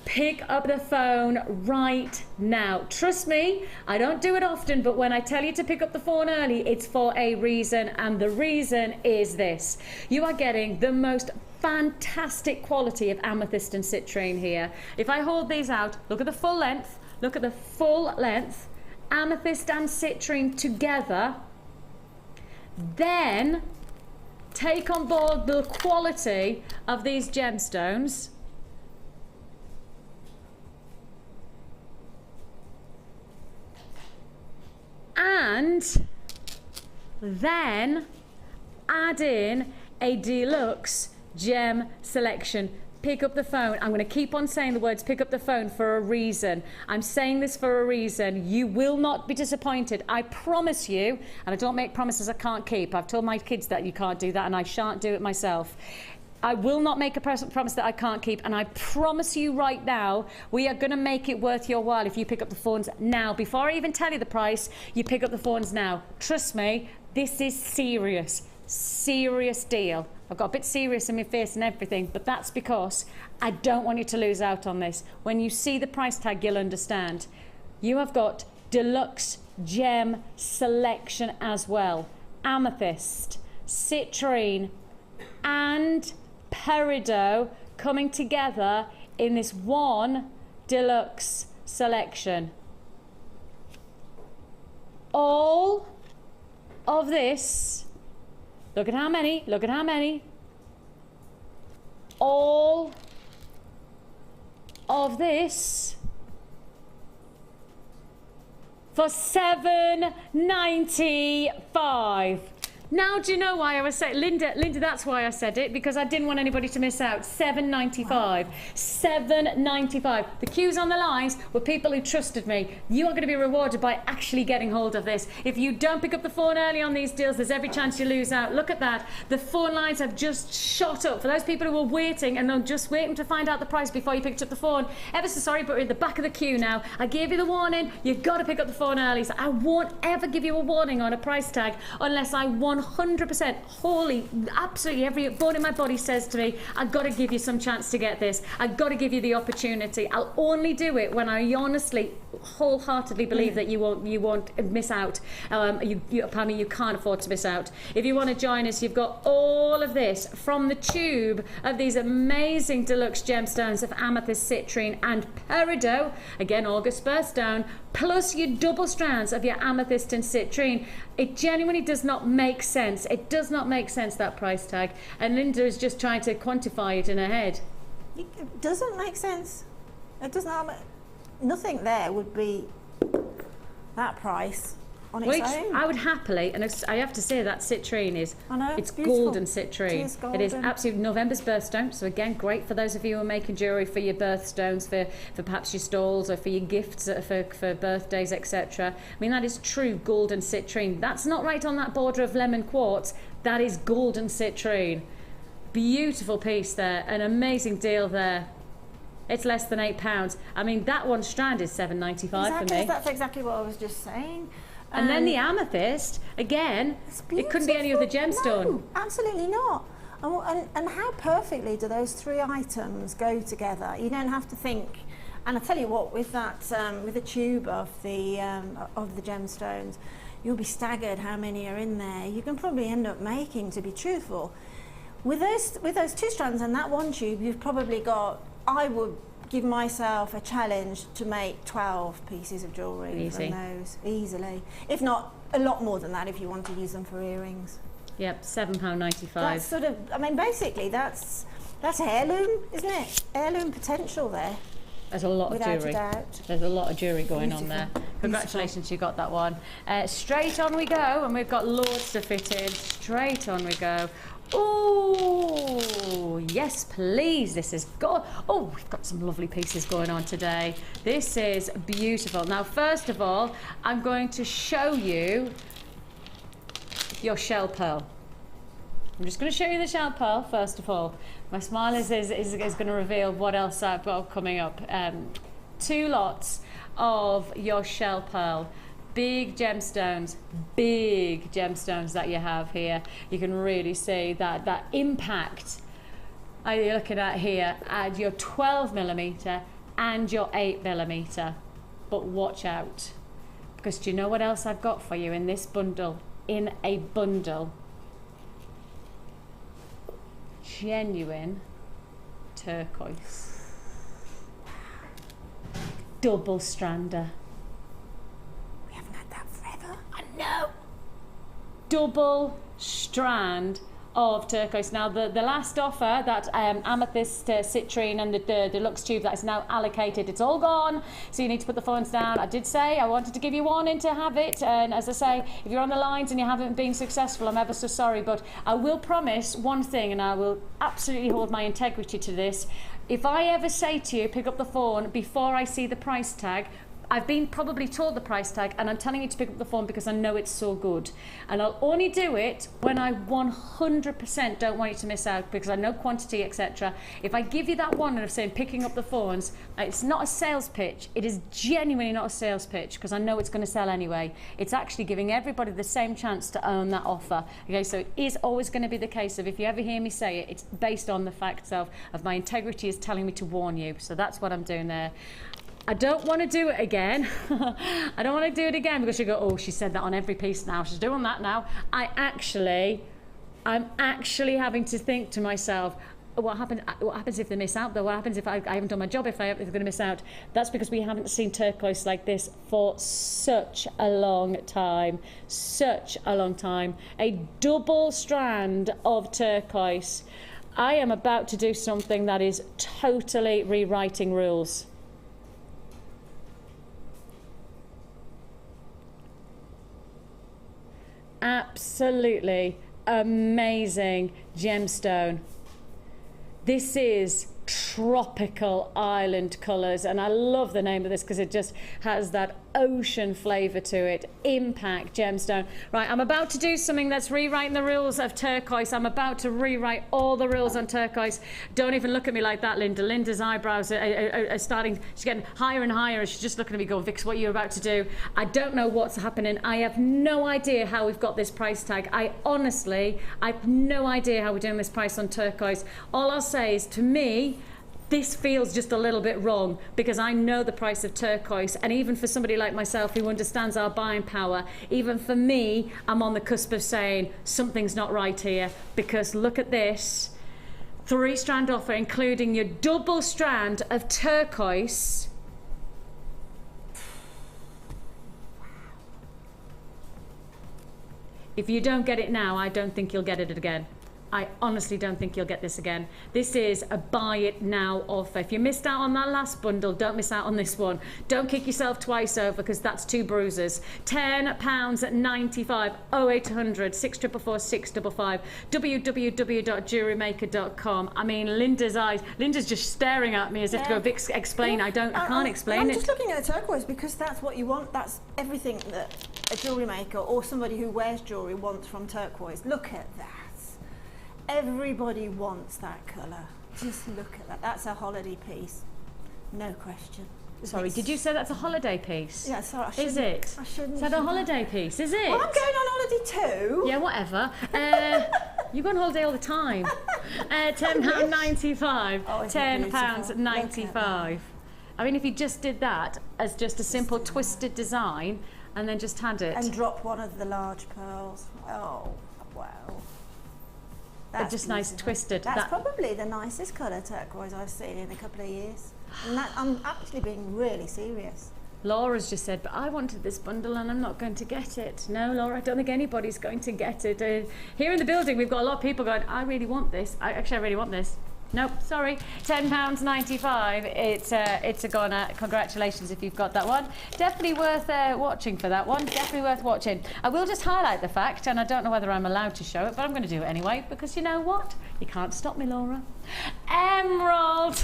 Speaker 4: Pick up the phone right now. Trust me, I don't do it often, but when I tell you to pick up the phone early, it's for a reason, and the reason is this. You are getting the most fantastic quality of amethyst and citrine here. If I hold these out, look at the full length, look at the full length, amethyst and citrine together, then take on board the quality of these gemstones. And then add in a deluxe gem selection. Pick up the phone. I'm going to keep on saying the words pick up the phone for a reason. I'm saying this for a reason. You will not be disappointed. I promise you, and I don't make promises I can't keep. I've told my kids that you can't do that, and I shan't do it myself. I will not make a promise that I can't keep, and I promise you right now, we are going to make it worth your while if you pick up the phones now. Before I even tell you the price, you pick up the phones now. Trust me, this is serious. Serious deal. I've got a bit serious in my face and everything, but that's because I don't want you to lose out on this. When you see the price tag, you'll understand. You have got deluxe gem selection as well. Amethyst, citrine, and peridot coming together in this one deluxe selection. All of this, look at how many, look at how many. All of this for $7.95. Now, do you know why I was saying, Linda, that's why I said it, because I didn't want anybody to miss out. $7.95. $7.95. The queues on the lines were people who trusted me. You are going to be rewarded by actually getting hold of this. If you don't pick up the phone early on these deals, there's every chance you lose out. Look at that. The phone lines have just shot up. For those people who were waiting and they're just waiting to find out the price before you picked up the phone, ever so sorry, but we're at the back of the queue now. I gave you the warning. You've got to pick up the phone early. So I won't ever give you a warning on a price tag unless I 100% wholly, absolutely every bone in my body says to me, I've got to give you some chance to get this. I've got to give you the opportunity. I'll only do it when I honestly, wholeheartedly believe that you won't miss out. You can't afford to miss out. If you want to join us, you've got all of this from the tube of these amazing deluxe gemstones of amethyst, citrine, and peridot. Again, August birthstone, plus your double strands of your amethyst and citrine. It genuinely does not make sense. It does not make sense, that price tag. And Linda is just trying to quantify it in her head.
Speaker 5: It doesn't make sense. It does not. Nothing there would be that price on its own.
Speaker 4: I would happily, and I have to say that citrine is,
Speaker 5: I know,
Speaker 4: it's
Speaker 5: beautiful.
Speaker 4: golden citrine. It is absolutely November's birthstone. So again, great for those of you who are making jewellery for your birthstones, for perhaps your stalls or for your gifts, for birthdays, etc. I mean, that is true golden citrine. That's not right on that border of lemon quartz. That is golden citrine. Beautiful piece there, an amazing deal there. It's less than £8. I mean, that one strand is $7.95 for me.
Speaker 5: That's exactly what I was just saying.
Speaker 4: And then the amethyst, again, it couldn't be any other gemstone.
Speaker 5: No, absolutely not. And how perfectly do those three items go together? You don't have to think. And I tell you what, with that, with the tube of the gemstones, you'll be staggered how many are in there. You can probably end up making, to be truthful, with those two strands and that one tube, you've probably got. I would give myself a challenge to make 12 pieces of jewellery from those easily. If not, a lot more than that if you want to use them for earrings.
Speaker 4: Yep, £7.95.
Speaker 5: That's sort of, I mean, basically that's heirloom, isn't it? Heirloom potential there.
Speaker 4: There's a lot of jewellery.
Speaker 5: Without a doubt.
Speaker 4: There's a lot of jewellery going on there.
Speaker 5: Beautiful.
Speaker 4: Congratulations, you got that one. Straight on we go, and we've got loads to fit in. Straight on we go. Oh, yes, please. This is good. Oh, we've got some lovely pieces going on today. This is beautiful. Now, first of all, I'm going to show you your shell pearl. I'm just going to show you the shell pearl, first of all. My smile is going to reveal what else I've got coming up. 2 lots of your shell pearl. Big gemstones that you have here. You can really see that impact you're looking at here, add your 12mm and your 8mm. But watch out, because do you know what else I've got for you in this bundle? In a bundle. Genuine turquoise. Double strander.
Speaker 5: We haven't had that forever.
Speaker 4: I know. Double strand of turquoise. Now the last offer, that amethyst citrine and the deluxe tube, that is now allocated. It's all gone, so you need to put the phones down. I did say I wanted to give you one in to have it, and as I say, if you're on the lines and you haven't been successful, I'm ever so sorry, but I will promise one thing, and I will absolutely hold my integrity to this. If I ever say to you, pick up the phone before I see the price tag, I've been probably told the price tag, and I'm telling you to pick up the phone because I know it's so good. And I'll only do it when I 100% don't want you to miss out, because I know quantity, etc. If I give you that one and I'm saying picking up the phones, it's not a sales pitch. It is genuinely not a sales pitch, because I know it's going to sell anyway. It's actually giving everybody the same chance to own that offer. Okay, so it is always going to be the case of, if you ever hear me say it, it's based on the fact of my integrity is telling me to warn you. So that's what I'm doing there. I don't want to do it again. I don't want to do it again because you go, oh, she said that on every piece now. She's doing that now. I'm actually having to think to myself, what happens if they miss out though? What happens if I haven't done my job, if they're going to miss out? That's because we haven't seen turquoise like this for such a long time. Such a long time. A double strand of turquoise. I am about to do something that is totally rewriting rules. Absolutely amazing gemstone. This is tropical island colours, and I love the name of this because it just has that ocean flavour to it. Impact gemstone. Right, I'm about to do something that's rewriting the rules of turquoise. I'm about to rewrite all the rules on turquoise. Don't even look at me like that, Linda. Linda's eyebrows are starting, she's getting higher and higher, and she's just looking at me going, Vix, what are you about to do? I don't know what's happening. I have no idea how we've got this price tag. I have no idea how we're doing this price on turquoise. All I'll say is, to me, this feels just a little bit wrong, because I know the price of turquoise, and even for somebody like myself who understands our buying power, even for me, I'm on the cusp of saying something's not right here, because look at this. 3-strand offer, including your double strand of turquoise. If you don't get it now, I don't think you'll get it again. I honestly don't think you'll get this again. This is a buy it now offer. If you missed out on that last bundle, don't miss out on this one. Don't kick yourself twice over, because that's 2 bruises. £10.95, 0800 644 655, www.jewellerymaker.com. I mean, Linda's eyes. Linda's just staring at me as if to go, Vix, explain. I can't explain
Speaker 5: I'm
Speaker 3: it.
Speaker 5: just looking at the turquoise because that's what you want. That's everything that a jewellery maker or somebody who wears jewellery wants from turquoise. Look at that. Everybody wants that colour. Just look at that. That's a holiday piece. No question.
Speaker 4: Sorry, did you say that's a holiday piece?
Speaker 5: Yeah, sorry.
Speaker 4: Is it?
Speaker 5: I shouldn't.
Speaker 4: Is that a holiday piece? Is it?
Speaker 5: Well, I'm going on holiday too.
Speaker 4: Yeah, whatever. You go on holiday all the time. £10.95.
Speaker 5: Oh,
Speaker 4: £10.95. I mean, if you just did that as just a simple twisted design and then just had it.
Speaker 5: And drop one of the large pearls. Oh, wow. That's
Speaker 4: just nice twisted.
Speaker 5: That's probably the nicest colour turquoise I've seen in a couple of years. And I'm actually being really serious.
Speaker 4: Laura's just said, but I wanted this bundle and I'm not going to get it. No, Laura, I don't think anybody's going to get it. Here in the building, we've got a lot of people going, I really want this. I really want this. Nope, sorry. £10.95. It's a goner. Congratulations if you've got that one. Definitely worth watching for that one. Definitely worth watching. I will just highlight the fact, and I don't know whether I'm allowed to show it, but I'm going to do it anyway, because you know what? You can't stop me, Laura. Emerald.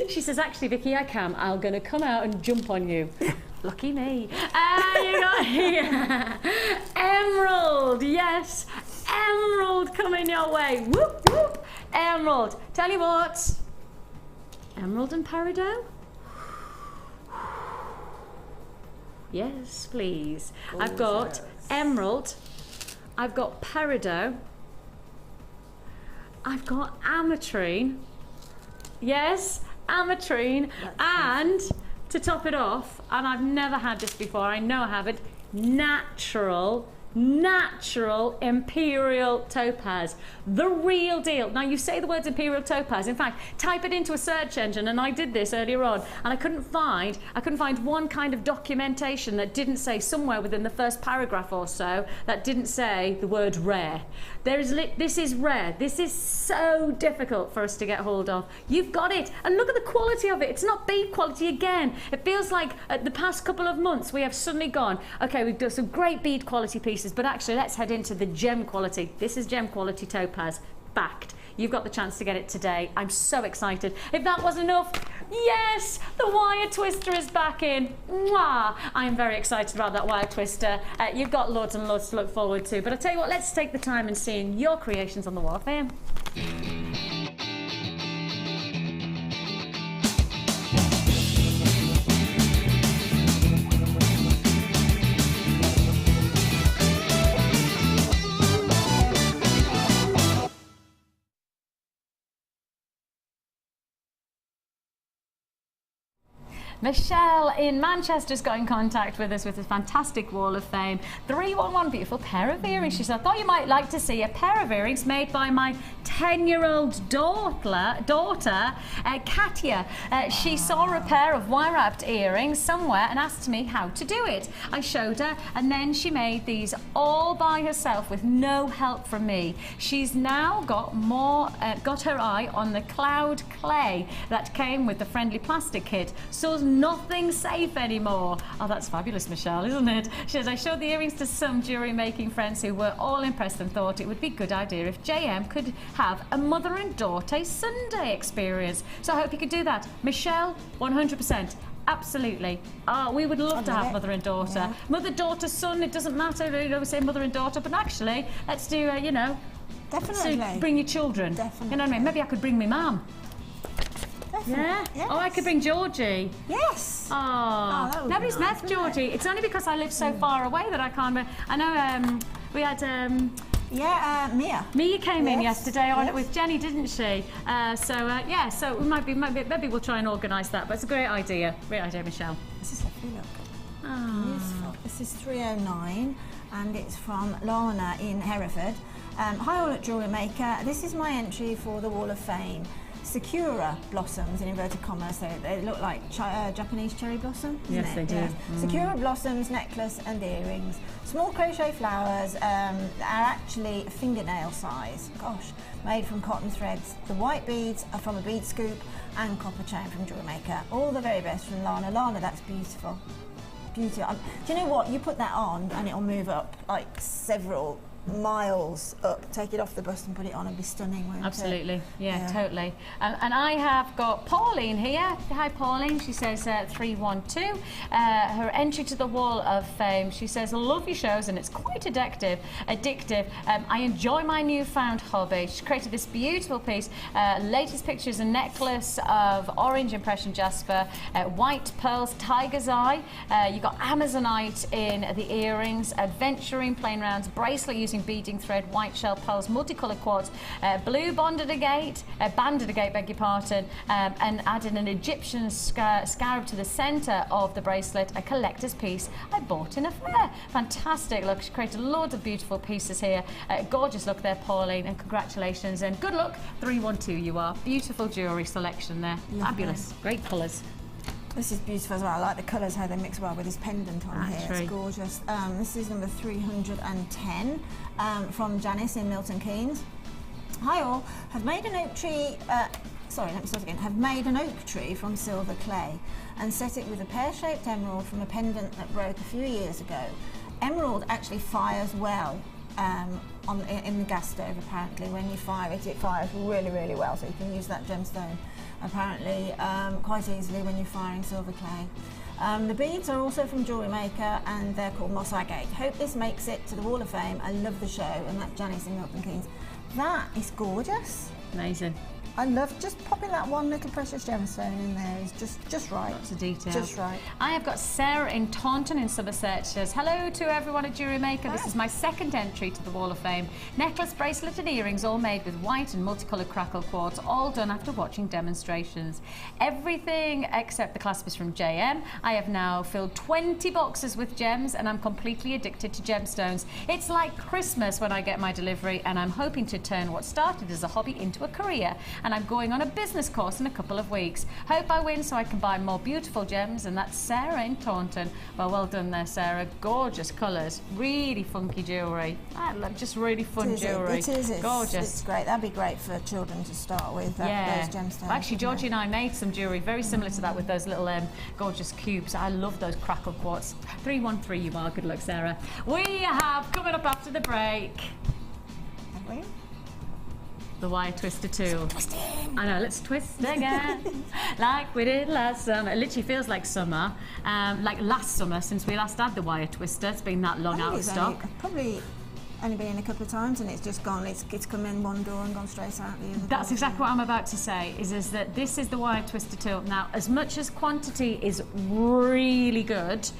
Speaker 4: She says, actually, Vicky, I can. I'm going to come out and jump on you. Lucky me. You got here. Emerald, yes. Emerald coming your way. Whoop, whoop. Emerald. Tell you what. Emerald and peridot? Yes, please. I've got emerald. I've got peridot. I've got ametrine. Yes, ametrine. And to top it off, and I've never had this before, I know I haven't, natural imperial topaz, the real deal. Now you say the words imperial topaz, in fact type it into a search engine, and I did this earlier on, and I couldn't find one kind of documentation that didn't say somewhere within the first paragraph or so that didn't say the word rare. This is rare. This is so difficult for us to get hold of. You've got it, and look at the quality of it. It's not bead quality again. It feels like the past couple of months we have suddenly gone, okay, we've done some great bead quality pieces, but actually let's head into the gem quality. This is gem quality topaz, backed. You've got the chance to get it today. I'm so excited. If that wasn't enough, yes, the wire twister is back in. Mwah! I am very excited about that wire twister. You've got loads and loads to look forward to. But I'll tell you what, let's take the time and seeing your creations on the Wall of Fame. Michelle in Manchester's got in contact with us with a fantastic Wall of Fame 311 beautiful pair of earrings. She said, I thought you might like to see a pair of earrings made by my 10-year-old daughter Katya. She saw a pair of wire-wrapped earrings somewhere and asked me how to do it. I showed her, and then she made these all by herself with no help from me. She's now got her eye on the cloud clay that came with the friendly plastic kit, so nothing's safe anymore. Oh, that's fabulous, Michelle, isn't it? She says, I showed the earrings to some jewellery making friends who were all impressed and thought it would be a good idea if JM could have a mother and daughter Sunday experience. So I hope you could do that. Michelle, 100%. Absolutely. We would love to have mother and daughter. Yeah. Mother, daughter, son, it doesn't matter. You know, we say mother and daughter, but actually, let's do, you know,
Speaker 5: definitely.
Speaker 4: So bring your children.
Speaker 5: Definitely.
Speaker 4: You know what I mean? Maybe I could bring my mum. Yeah?
Speaker 5: Yes.
Speaker 4: Oh, I could bring Georgie.
Speaker 5: Yes.
Speaker 4: Oh, nobody's met Georgie. It's only because I live so far away that I can't. I know we had...
Speaker 5: Mia.
Speaker 4: Mia came in yesterday on with Jenny, didn't she? So we maybe we'll try and organise that. But it's a great idea. Great idea, Michelle.
Speaker 5: This is lovely, look. Beautiful. This is 309, and it's from Lana in Hereford. Hi all at Jewellery Maker. This is my entry for the Wall of Fame. Sakura blossoms in inverted commas, so they look like Japanese cherry blossom.
Speaker 4: Yes, they do.
Speaker 5: Yes. Sakura blossoms, necklace and earrings. Small crochet flowers are actually fingernail size. Gosh, made from cotton threads. The white beads are from a bead scoop and copper chain from Jewellery Maker. All the very best from Lana. Lana, that's beautiful. Beautiful. Do you know what? You put that on and it'll move up like several miles up. Take it off the bust and put it on and be stunning, won't
Speaker 4: Absolutely. Yeah, totally. And I have got Pauline here. Hi Pauline, she says 312. Her entry to the Wall of Fame, she says, I love your shows and it's quite addictive. I enjoy my newfound hobby. She created this beautiful piece. Latest picture is a necklace of orange impression jasper, white pearls, tiger's eye. You got Amazonite in the earrings, adventuring plain rounds, bracelet using beading thread, white shell pearls, multicolored quartz, blue banded agate, beg your pardon, and added an Egyptian scarab to the centre of the bracelet, a collector's piece I bought in a fair. Fantastic look. She created loads of beautiful pieces here. Gorgeous look there, Pauline, and congratulations and good luck. 312 you are. Beautiful jewellery selection there. Lovely. Fabulous. Great colours.
Speaker 5: This is beautiful as well. I like the colours, how they mix well with this pendant on here. It's gorgeous. This is number 310 from Janice in Milton Keynes. Hi all. Have made an oak tree. Have made an oak tree from silver clay and set it with a pear-shaped emerald from a pendant that broke a few years ago. Emerald actually fires well in the gas stove. Apparently, when you fire it, it fires really, really well. So you can use that gemstone apparently quite easily when you're firing silver clay. The beads are also from Jewellery Maker and they're called moss agate. Hope this makes it to the Wall of Fame. I love the show, and that's Janice in Milton Keynes. That is gorgeous.
Speaker 4: Amazing.
Speaker 5: I love just popping that one little precious gemstone in there is just right.
Speaker 4: Lots of detail.
Speaker 5: Just right.
Speaker 4: I have got Sarah in Taunton in Somerset. She says, hello to everyone at Jewellery Maker. This is my second entry to the Wall of Fame. Necklace, bracelet and earrings all made with white and multicoloured crackle quartz, all done after watching demonstrations. Everything except the clasp is from JM. I have now filled 20 boxes with gems and I'm completely addicted to gemstones. It's like Christmas when I get my delivery, and I'm hoping to turn what started as a hobby into a career. And I'm going on a business course in a couple of weeks. Hope I win so I can buy more beautiful gems. And that's Sarah in Taunton. Well done there, Sarah. Gorgeous colours, really funky jewellery. I love just really fun jewellery.
Speaker 5: It is.
Speaker 4: Gorgeous.
Speaker 5: It's great. That'd be great for children to start with. Those gemstones.
Speaker 4: Actually, Georgie and I made some jewellery very similar to that with those little gorgeous cubes. I love those crackle quartz. 313 you are. Good luck, Sarah. We have coming up after the break.
Speaker 5: Have we?
Speaker 4: The wire twister tool. I know, let's twist again like we did last summer. It literally feels like summer, like last summer since we last had the wire twister. It's been that long out of stock.
Speaker 5: Probably only been in a couple of times and it's just gone. It's come in one door and gone straight out the other.
Speaker 4: That's exactly what I'm about to say, is that this is the wire twister tool. Now, as much as quantity is really good,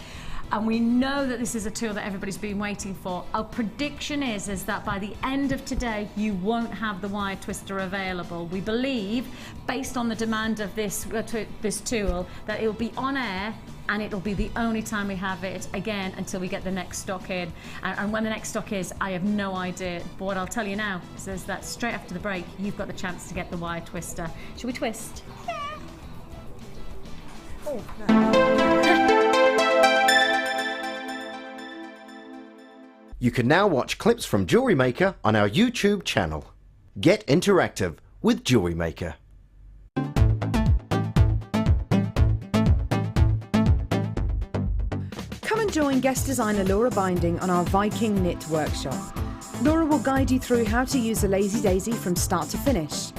Speaker 4: and we know that this is a tool that everybody's been waiting for, our prediction is that by the end of today you won't have the wire twister available. We believe, based on the demand of this tool, that it'll be on air and it'll be the only time we have it again until we get the next stock in. And when the next stock is, I have no idea. But what I'll tell you now is that straight after the break you've got the chance to get the wire twister. Shall we twist?
Speaker 5: Yeah. Oh, no.
Speaker 3: You can now watch clips from Jewellery Maker on our YouTube channel. Get interactive with Jewellery Maker.
Speaker 8: Come and join guest designer Laura Binding on our Viking Knit workshop. Laura will guide you through how to use a Lazy Daisy from start to finish.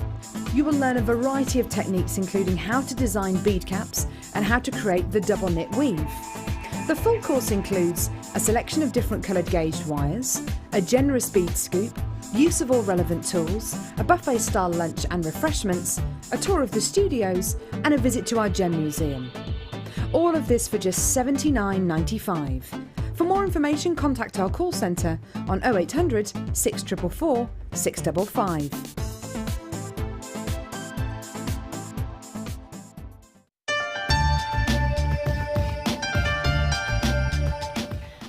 Speaker 8: You will learn a variety of techniques, including how to design bead caps and how to create the double knit weave. The full course includes a selection of different coloured gauged wires, a generous bead scoop, use of all relevant tools, a buffet style lunch and refreshments, a tour of the studios and a visit to our gem museum. All of this for just $79.95. For more information, contact our call centre on 0800 644 655.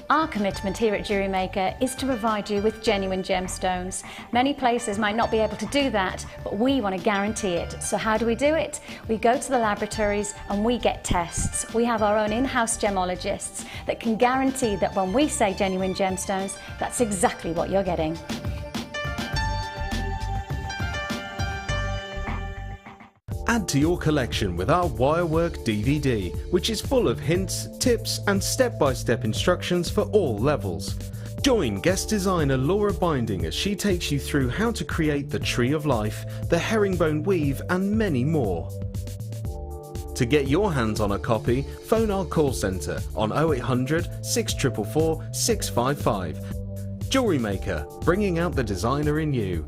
Speaker 2: Our commitment here at Jewellery Maker is to provide you with genuine gemstones. Many places might not be able to do that, but we want to guarantee it. So how do we do it? We go to the laboratories and we get tests. We have our own in-house gemologists that can guarantee that when we say genuine gemstones, that's exactly what you're getting.
Speaker 1: Add to your collection with our Wirework DVD, which is full of hints, tips and step-by-step instructions for all levels. Join guest designer Laura Binding as she takes you through how to create the Tree of Life, the herringbone weave and many more. To get your hands on a copy, phone our call centre on 0800 644 655. Jewellery Maker, bringing out the designer in you.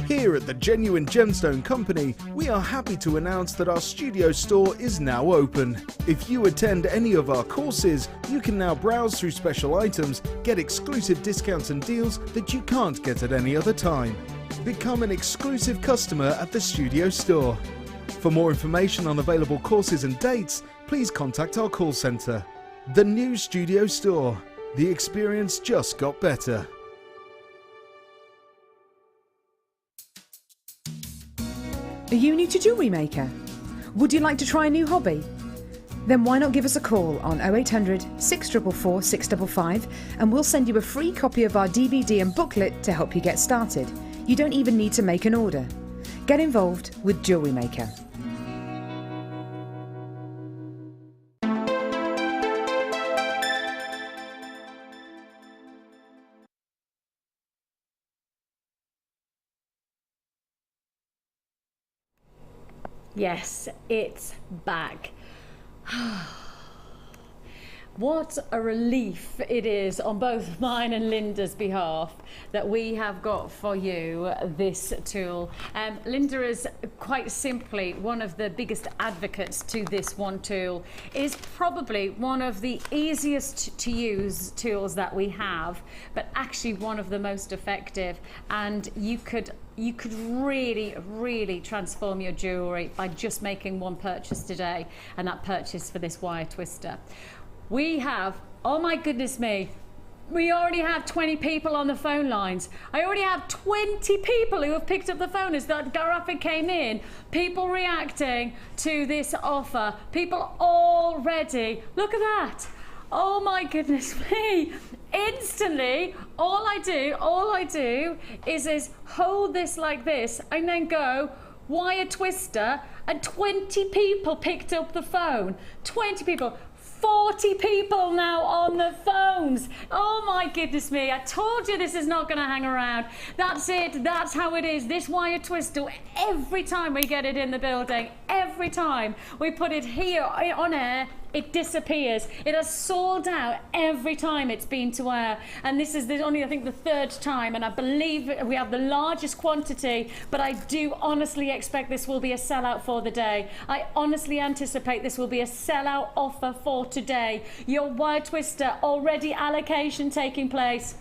Speaker 1: Here at the Genuine Gemstone Company, we are happy to announce that our studio store is now open. If you attend any of our courses, you can now browse through special items, get exclusive discounts and deals that you can't get at any other time. Become an exclusive customer at the studio store. For more information on available courses and dates, please contact our call centre. The new studio store. The experience just got better.
Speaker 8: Are you new to Jewellery Maker? Would you like to try a new hobby? Then why not give us a call on 0800 644 655 and we'll send you a free copy of our DVD and booklet to help you get started. You don't even need to make an order. Get involved with Jewellery Maker.
Speaker 4: Yes, it's back. What a relief it is on both mine and Linda's behalf that we have got for you this tool. Linda is quite simply one of the biggest advocates to this one tool. It is probably one of the easiest to use tools that we have, but actually one of the most effective, and you could really transform your jewellery by just making one purchase today, and that purchase for this wire twister. We have, oh my goodness me, we already have 20 people on the phone lines. I already have 20 people who have picked up the phone as that graphic came in. People reacting to this offer. People already, look at that. Oh my goodness me. Instantly, all I do is hold this like this and then go wire twister, and 20 people picked up the phone. 20 people. 40 people now on the phones. Oh my goodness me, I told you this is not going to hang around. That's it, that's how it is. This wire twister, every time we get it in the building, every time we put it here on air, it disappears. It has sold out every time it's been to air, and this is only, I think, the third time, and I believe we have the largest quantity, but I do honestly expect this will be a sellout for the day. I honestly anticipate this will be a sellout offer for today. Your wire twister, already allocation taking place.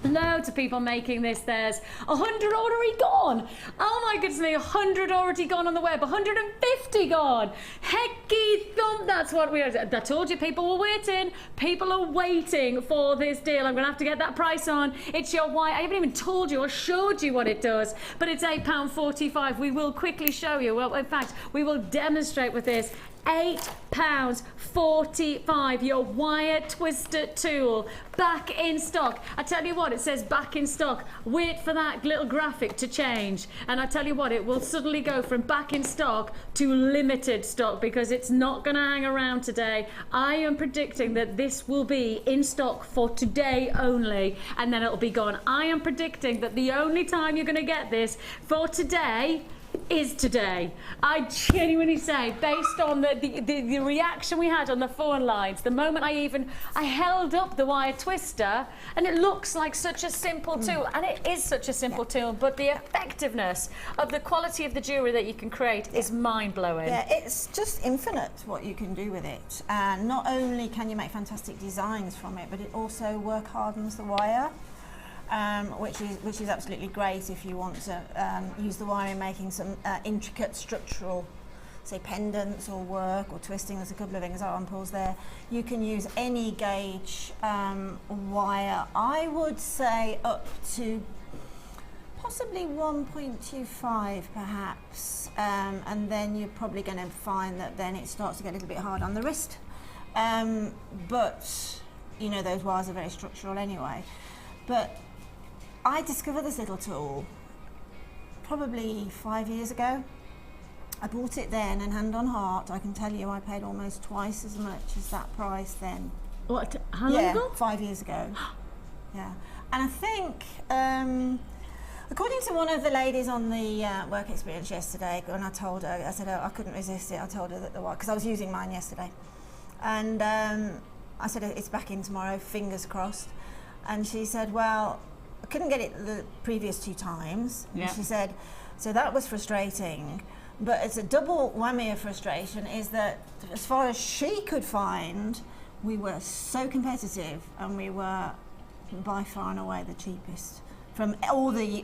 Speaker 4: Loads of people making this. There's 100 already gone. Oh my goodness me, 100 already gone on the web, 150 gone. Hecky thump, that's what we are. I told you people were waiting. People are waiting for this deal. I'm going to have to get that price on. It's your wire. I haven't even told you or showed you what it does, but it's £8.45. We will quickly show you. Well, in fact, we will demonstrate with this. £8.45, your wire twister tool, back in stock. I tell you what, it says back in stock. Wait for that little graphic to change, and I tell you what, it will suddenly go from back in stock to limited stock, because it's not going to hang around today. I am predicting that this will be in stock for today only, and then it'll be gone. I am predicting that the only time you're going to get this for today is today. I genuinely say, based on the reaction we had on the phone lines, the moment I held up the wire twister, and it looks like such a simple tool, and it is such a simple tool, but the effectiveness of the quality of the jewellery that you can create is mind-blowing.
Speaker 5: Yeah, it's just infinite what you can do with it, and not only can you make fantastic designs from it, but it also work hardens the wire. Which is absolutely great if you want to use the wire in making some intricate structural, say, pendants or work or twisting. There's a couple of examples there. You can use any gauge wire. I would say up to possibly 1.25 perhaps, and then you're probably going to find that then it starts to get a little bit hard on the wrist. But you know, those wires are very structural anyway. But I discovered this little tool probably 5 years ago. I bought it then, and hand on heart, I can tell you I paid almost twice as much as that price then.
Speaker 4: What? How long ago?
Speaker 5: 5 years ago. Yeah. And I think, according to one of the ladies on the work experience yesterday, when I told her, I said, oh, I couldn't resist it. I told her that the wire, because I was using mine yesterday. And I said, it's back in tomorrow, fingers crossed. And she said, well, I couldn't get it the previous 2 times. Yeah. And she said, so that was frustrating. But it's a double whammy of frustration, is that as far as she could find, we were so competitive, and we were by far and away the cheapest from all the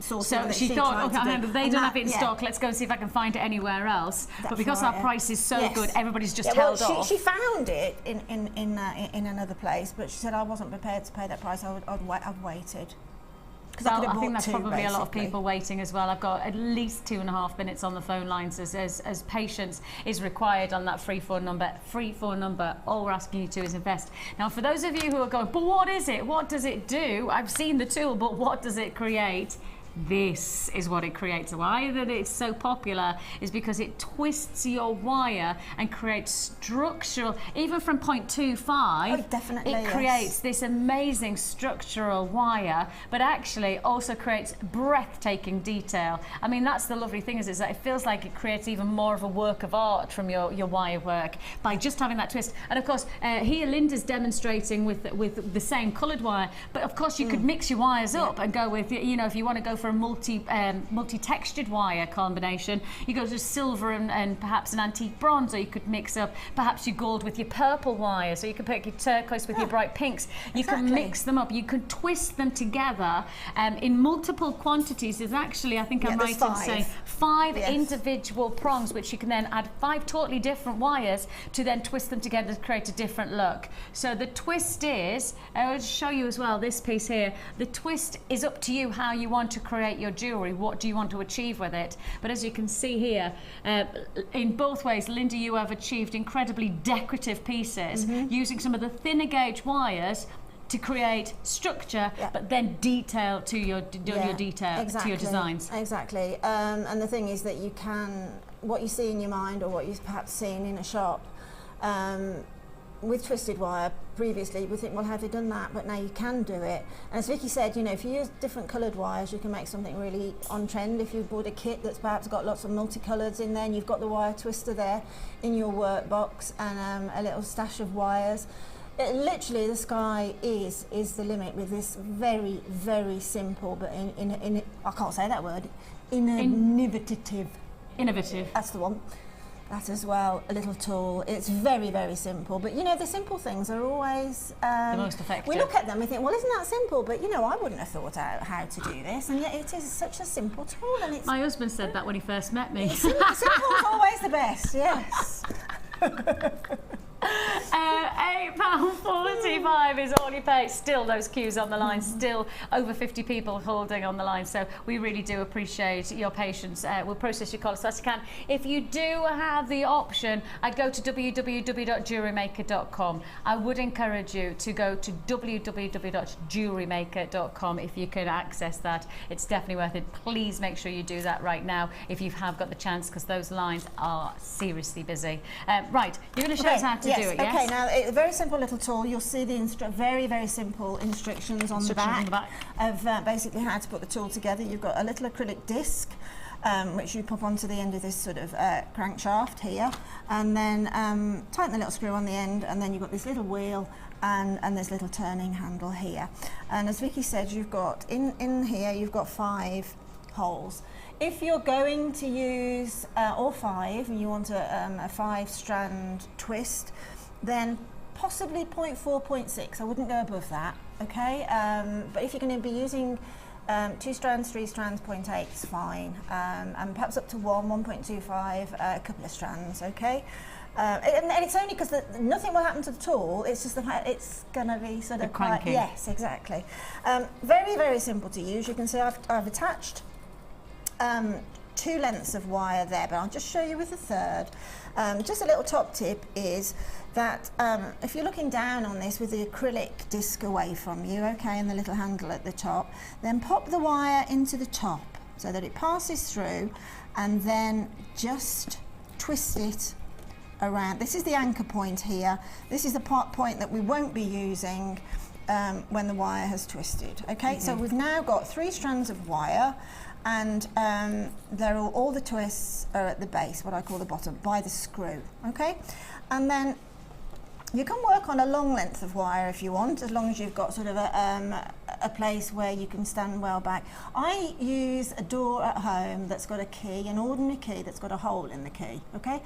Speaker 5: sources. So
Speaker 4: she thought, okay, but they don't have it in stock, let's go and see if I can find it anywhere else. That's but because our price is so good, everybody's just held off.
Speaker 5: She found it in another place, but she said, I wasn't prepared to pay that price. I've waited.
Speaker 4: Well, I think that's probably a lot of people waiting as well. I've got at least 2.5 minutes on the phone lines as patience is required on that free phone number. Free phone number. All we're asking you to is invest. Now, for those of you who are going, but what is it? What does it do? I've seen the tool, but what does it create? This is what it creates. Why that it's so popular is because it twists your wire and creates structural, even from 0.25,
Speaker 5: definitely,
Speaker 4: it creates this amazing structural wire, but actually also creates breathtaking detail. I mean, that's the lovely thing is that it feels like it creates even more of a work of art from your wire work by just having that twist. And of course, here Linda's demonstrating with the same coloured wire, but of course you could mix your wires up and go with, you know, if you want to go for a multi-textured wire combination, you go to silver and perhaps an antique bronze, or you could mix up perhaps your gold with your purple wire, so you can pick your turquoise with your bright pinks. You can mix them up, you can twist them together in multiple quantities. There's actually, I think I'm right in saying, 5 individual prongs, which you can then add 5 totally different wires to then twist them together to create a different look. So the twist is, I'll show you as well this piece here, the twist is up to you how you want to create your jewellery, what do you want to achieve with it. But as you can see here, in both ways, Linda, you have achieved incredibly decorative pieces using some of the thinner gauge wires to create structure, but then detail to your detail, to your designs.
Speaker 5: Exactly. And the thing is that you can, what you see in your mind or what you've perhaps seen in a shop, with twisted wire previously, you would think, well, have you done that? But now you can do it. And as Vicki said, you know, if you use different coloured wires, you can make something really on trend. If you bought a kit that's perhaps got lots of multicolours in there, and you've got the wire twister there in your workbox and a little stash of wires. Literally, the sky is the limit with this very, very simple, but in I can't say that word, innovative. That's the one. That as well, a little tool. It's very, very simple, but you know, the simple things are always
Speaker 4: the most effective.
Speaker 5: We look at them, we think, well, isn't that simple? But you know, I wouldn't have thought out how to do this, and yet it is such a simple tool. And it's
Speaker 4: my husband said that when he first met me.
Speaker 5: Simple's always the best. Yes.
Speaker 4: £8.45 is all you pay. Still those queues on the line, still over 50 people holding on the line, so we really do appreciate your patience. We'll process your call as fast as we can. If you do have the option, I'd go to www.JewelleryMaker.com. I would encourage you to go to www.JewelleryMaker.com if you can access that. It's definitely worth it. Please make sure you do that right now if you have got the chance, because those lines are seriously busy. Right, you're going to show us how to do it, yes?
Speaker 5: Okay, now it's a very simple little tool. You'll see the very, very simple instructions on the back of basically how to put the tool together. You've got a little acrylic disc, which you pop onto the end of this sort of crankshaft here, and then tighten the little screw on the end, and then you've got this little wheel and this little turning handle here. And as Vicki said, you've got in here you've got 5 holes. If you're going to use all 5 and you want a 5-strand twist, then possibly 0.4, 0.6. I wouldn't go above that, okay? But if you're going to be using 2 strands, 3 strands, 0.8 is fine. And perhaps up to 1.25, a couple of strands, okay? And it's only because nothing will happen to the tool, it's just the fact it's going to be sort of quite... Yes, exactly. Very, very simple to use. You can see I've attached 2 lengths of wire there, but I'll just show you with the 3rd. Just a little top tip is that if you're looking down on this with the acrylic disc away from you, okay, and the little handle at the top, then pop the wire into the top so that it passes through, and then just twist it around. This is the anchor point here. This is the point that we won't be using when the wire has twisted, okay? So we've now got 3 strands of wire, and they're all the twists are at the base, what I call the bottom, by the screw, okay? And then you can work on a long length of wire if you want, as long as you've got sort of a place where you can stand well back. I use a door at home that's got a key, an ordinary key that's got a hole in the key, okay?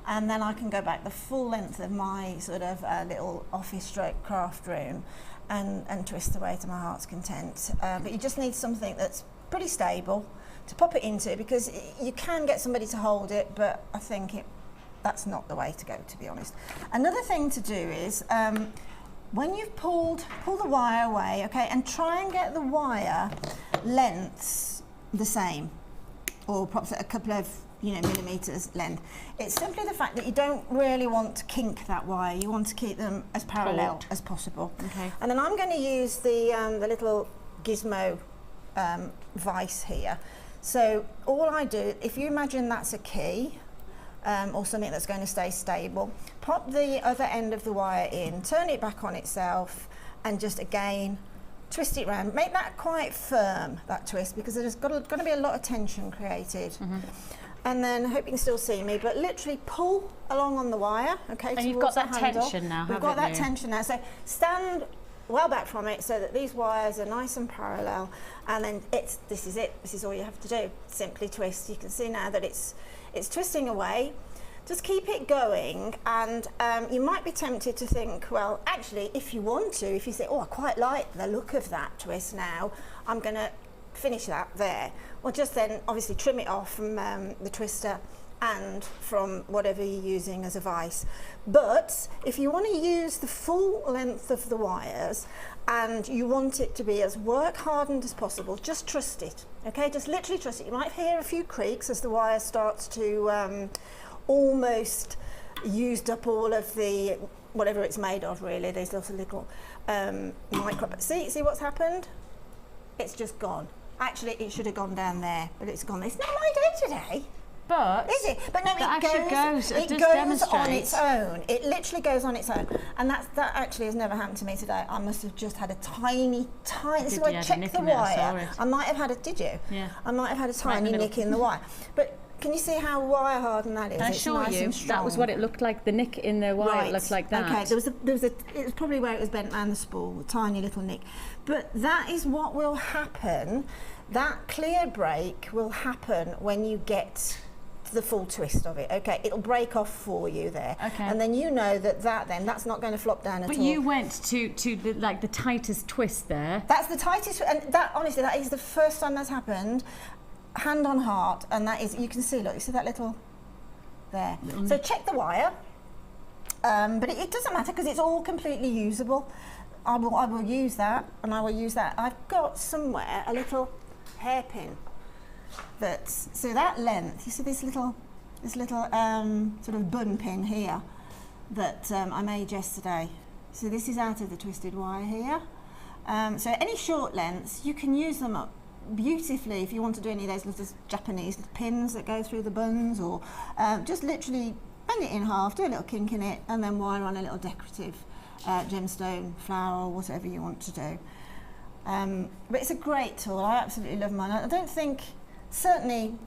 Speaker 5: And then I can go back the full length of my sort of little office stroke craft room and twist away to my heart's content. But you just need something that's pretty stable to pop it into, because you can get somebody to hold it, but I think that's not the way to go, to be honest. Another thing to do is when you've pull the wire away, okay, and try and get the wire lengths the same, or perhaps a couple of millimeters length. It's simply the fact that you don't really want to kink that wire. You want to keep them as parallel as possible.
Speaker 4: Okay.
Speaker 5: And then I'm going to use the little gizmo vice here. So all I do, if you imagine that's a key, or something that's going to stay stable, pop the other end of the wire in, turn it back on itself, and just again twist it round. Make that quite firm, that twist, because there's going to be a lot of tension created. And then, I hope you can still see me, but literally pull along on the wire, okay?
Speaker 4: And you've got that tension now,
Speaker 5: We've got that tension now. So stand well back from it so that these wires are nice and parallel, and then this is it. This is all you have to do. Simply twist. You can see now that it's twisting away. Just keep it going, and you might be tempted to think, well, actually, if you want to, if you say, oh, I quite like the look of that twist now, I'm going to finish that there. Well, just then, obviously, trim it off from the twister and from whatever you're using as a vise. But if you want to use the full length of the wires and you want it to be as work hardened as possible, just trust it, okay? Just literally trust it. You might hear a few creaks as the wire starts to almost used up all of the whatever it's made of, really. There's lots of little micro. See what's happened? It's just gone. Actually, it should have gone down there, but it's gone. It's not my day today.
Speaker 4: But
Speaker 5: is it? But no, it goes on its own. It literally goes on its own, and that actually has never happened to me today. I must have just had a tiny. So I checked the wire. I might have had a. Did you?
Speaker 4: Yeah.
Speaker 5: I might have had a tiny nick in the wire, but. Can you see how wire hardened that is?
Speaker 4: I assure you, that was what it looked like. The nick in the wire looked like that.
Speaker 5: Okay, it was probably where it was bent around the spool, a tiny little nick. But that is what will happen. That clear break will happen when you get the full twist of it. Okay, it'll break off for you there.
Speaker 4: Okay.
Speaker 5: And then you know that's not going to flop down at all.
Speaker 4: But you went to the tightest twist there.
Speaker 5: That's the tightest, and that honestly, that is the first time that's happened. Hand on heart, and that is, you can see, look, you see that little there. So check the wire, but it doesn't matter because it's all completely usable. I will use that, and I will use that. I've got somewhere a little hairpin so that length, you see this little sort of bun pin here that I made yesterday. So this is out of the twisted wire here. So any short lengths, you can use them up beautifully if you want to do any of those little Japanese pins that go through the buns, or just literally bend it in half, do a little kink in it, and then wire on a little decorative gemstone flower or whatever you want to do. But it's a great tool. I absolutely love mine. I don't think, certainly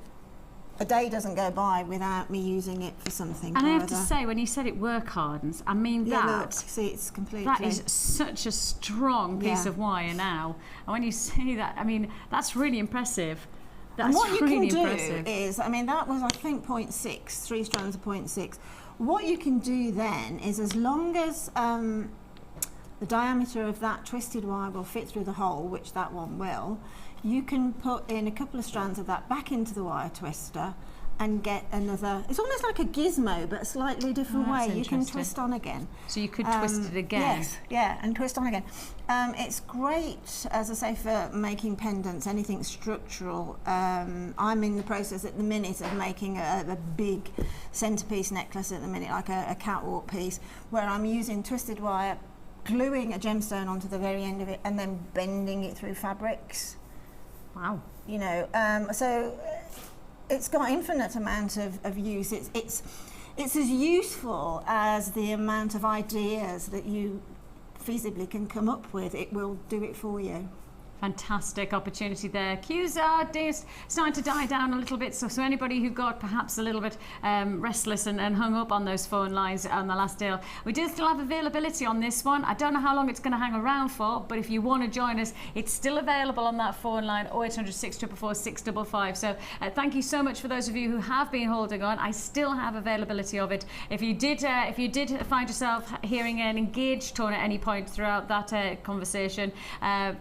Speaker 5: a day doesn't go by without me using it for something.
Speaker 4: And I have to say, when you said it work hardens, I mean
Speaker 5: look, see, it's completely.
Speaker 4: That is such a strong piece of wire now. And when you see that, I mean, that's really impressive. That's
Speaker 5: and what you
Speaker 4: really
Speaker 5: can
Speaker 4: impressive.
Speaker 5: do is, I mean, that was, I think, 0.6, 3 strands of 0.6. What you can do then is, as long as the diameter of that twisted wire will fit through the hole, which that one will, you can put in a couple of strands of that back into the wire twister and get another, it's almost like a gizmo but a slightly different way. You can twist on again.
Speaker 4: So you could twist it again?
Speaker 5: Yes, yeah, and twist on again. It's great, as I say, for making pendants, anything structural. I'm in the process at the minute of making a big centerpiece necklace at the minute, like a catwalk piece, where I'm using twisted wire, gluing a gemstone onto the very end of it, and then bending it through fabrics.
Speaker 4: Wow.
Speaker 5: You know, so it's got infinite amount of use. It's as useful as the amount of ideas that you feasibly can come up with. It will do it for you.
Speaker 4: Fantastic opportunity there. Queues are starting to die down a little bit, so anybody who got perhaps a little bit restless and hung up on those phone lines on the last deal, we do still have availability on this one. I don't know how long it's going to hang around for, but if you want to join us, it's still available on that phone line, 0800 644 655. So thank you so much for those of you who have been holding on. I still have availability of it. If you did find yourself hearing an engaged tone at any point throughout that conversation,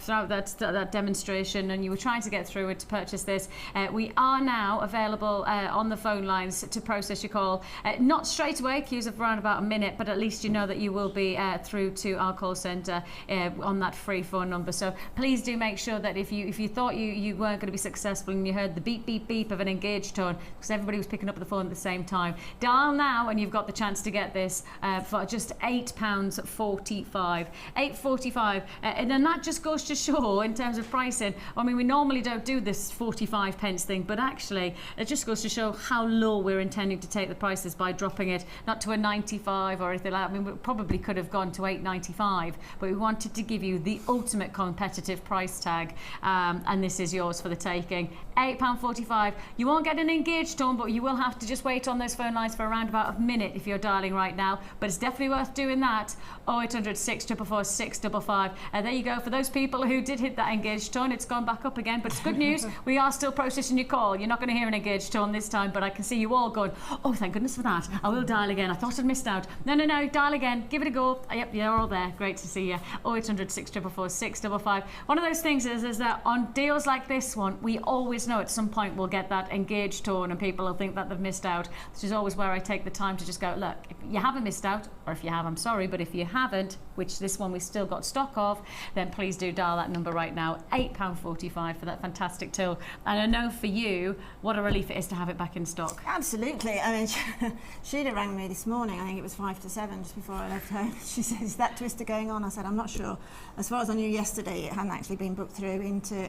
Speaker 4: throughout that demonstration, and you were trying to get through it to purchase this, we are now available on the phone lines to process your call. Not straight away, queues of around about a minute, but at least you know that you will be through to our call centre on that free phone number. So please do make sure that if you thought you weren't going to be successful and you heard the beep beep beep of an engaged tone, because everybody was picking up the phone at the same time, dial now and you've got the chance to get this for just £8.45. £8.45, and then that just goes to show, in terms of pricing. I mean, we normally don't do this 45 pence thing, but actually it just goes to show how low we're intending to take the prices by dropping it not to a 95 or anything like that. I mean, we probably could have gone to 8.95, but we wanted to give you the ultimate competitive price tag, and this is yours for the taking. £8.45. You won't get an engaged tone, but you will have to just wait on those phone lines for around about a minute if you're dialing right now, but it's definitely worth doing that. 0800 644 655. There you go. For those people who did hit that engaged tone, it's gone back up again, but it's good news. We are still processing your call. You're not going to hear an engaged tone this time, but I can see you all going, oh, thank goodness for that. I will dial again. I thought I'd missed out. No, dial again. Give it a go. Yep, you're all there. Great to see you. 0800 644 655. One of those things is that on deals like this one, we always know at some point we'll get that engaged tone and people will think that they've missed out. This is always where I take the time to just go, look, if you haven't missed out, or if you have, I'm sorry, but if you haven't, which this one we still got stock of, then please do dial that number right now. £8.45 for that fantastic tool. And I know for you, what a relief it is to have it back in stock.
Speaker 5: Absolutely. I mean, Sheila rang me this morning, I think it was 5 to 7, just before I left home. She said, is that twister going on? I said, I'm not sure. As far as I knew yesterday, it hadn't actually been booked through into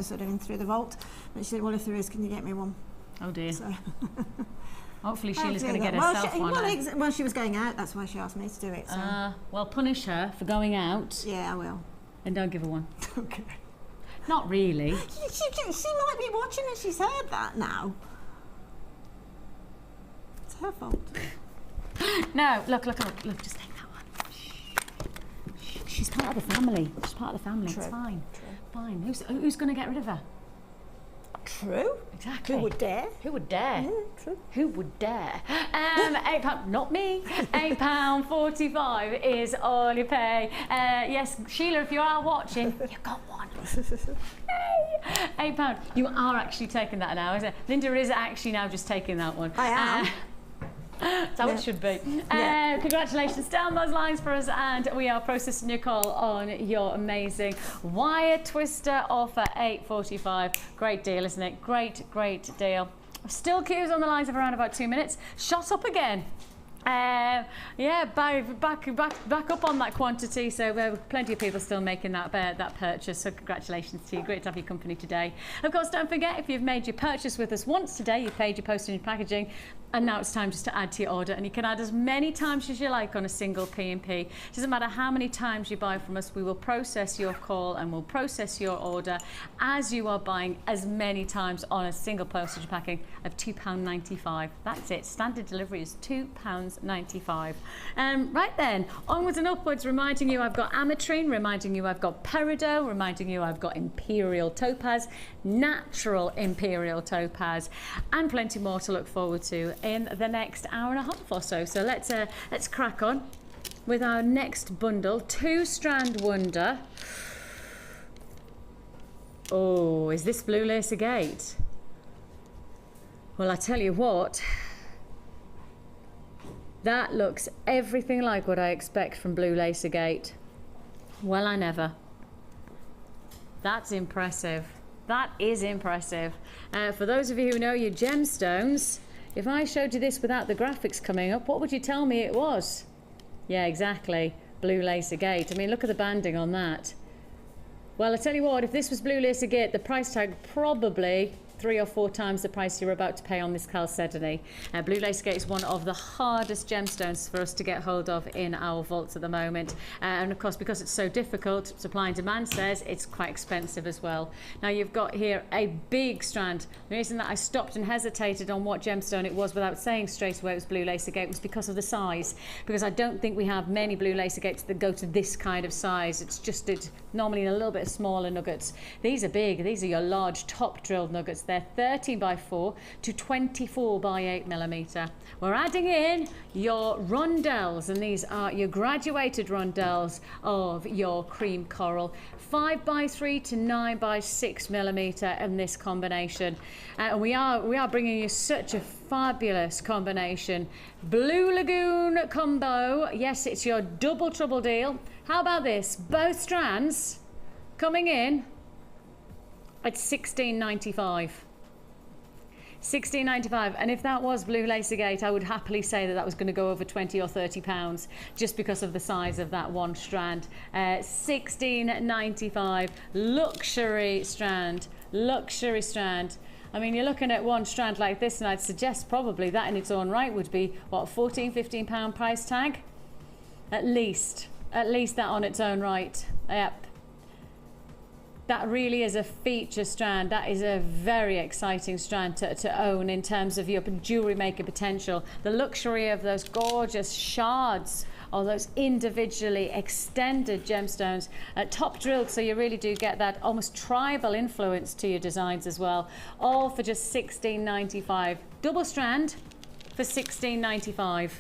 Speaker 5: sort of in through the vault. But she said, well, if there is, can you get me one?
Speaker 4: Oh dear.
Speaker 5: So
Speaker 4: Hopefully Sheila's going to get herself one.
Speaker 5: Well, she was going out, that's why she asked me to do it. So.
Speaker 4: Well, punish her for going out.
Speaker 5: Yeah, I will.
Speaker 4: And don't give her one.
Speaker 5: Okay.
Speaker 4: Not really.
Speaker 5: She might be watching and she's heard that now. It's her fault.
Speaker 4: No, look, just take that one. Shh. She's part of the family. She's part of the family.
Speaker 5: True.
Speaker 4: It's fine.
Speaker 5: True.
Speaker 4: Fine. Who's going to get rid of her?
Speaker 5: True.
Speaker 4: Exactly.
Speaker 5: Who would dare?
Speaker 4: Who would dare?
Speaker 5: Yeah, true.
Speaker 4: Who would dare? £8, not me. £8.45 is all you pay. Yes, Sheila, if you are watching, you've got one. Hey, £8. You are actually taking that now, isn't it? Linda is actually now just taking that one.
Speaker 5: I am.
Speaker 4: That's how it should be. Congratulations, down those lines for us, and we are processing your call on your amazing wire twister offer. $8.45. Great deal, isn't it? Great deal. Still queues on the lines of around about 2 minutes. Shot up again. Back up on that quantity, so plenty of people still making that purchase, so congratulations to you. Great to have your company today. Of course, don't forget, if you've made your purchase with us once today, you've paid your postage and packaging, and now it's time just to add to your order, and you can add as many times as you like on a single P&P. It doesn't matter how many times you buy from us, we will process your call and we'll process your order as you are buying as many times on a single postage packing of £2.95. That's it. Standard delivery is £2.95. Right then, onwards and upwards, reminding you I've got ametrine, reminding you I've got peridot, reminding you I've got imperial topaz, natural imperial topaz, and plenty more to look forward to in the next hour and a half or so. So let's crack on with our next bundle. 2-strand wonder. Oh, is this blue lace agate? Well, I tell you what, that looks everything like what I expect from blue lace agate. Well, I never. That's impressive. That is impressive. For those of you who know your gemstones, if I showed you this without the graphics coming up, what would you tell me it was? Yeah, exactly. Blue lace agate. I mean, look at the banding on that. Well, I tell you what, if this was blue lace agate, the price tag probably 3 or 4 times the price you're about to pay on this chalcedony. Blue lace agate is one of the hardest gemstones for us to get hold of in our vaults at the moment, and of course, because it's so difficult, supply and demand says it's quite expensive as well. Now you've got here a big strand. The reason that I stopped and hesitated on what gemstone it was without saying straight away it was blue lace agate was because of the size, because I don't think we have many blue lace agates that go to this kind of size. It's normally in a little bit smaller nuggets. These are big. These are your large top drilled nuggets. They're 13 by 4 to 24 by 8 millimeter. We're adding in your rondelles, and these are your graduated rondelles of your cream coral, 5 by 3 to 9 by 6 millimeter in this combination. We are bringing you such a fabulous combination. Blue Lagoon combo. Yes, it's your double trouble deal. How about this? Both strands coming in at $16.95. 16.95, and if that was blue lacy gate, I would happily say that that was going to go over 20 or 30 pounds just because of the size of that one strand. 16.95, luxury strand, luxury strand. I mean, you're looking at one strand like this, and I'd suggest probably that in its own right would be what, 14-15 pound price tag, at least that on its own right. Yep. That really is a feature strand. That is a very exciting strand to own in terms of your jewellery maker potential. The luxury of those gorgeous shards or those individually extended gemstones, top drilled, so you really do get that almost tribal influence to your designs as well. All for just $16.95. Double strand for $16.95.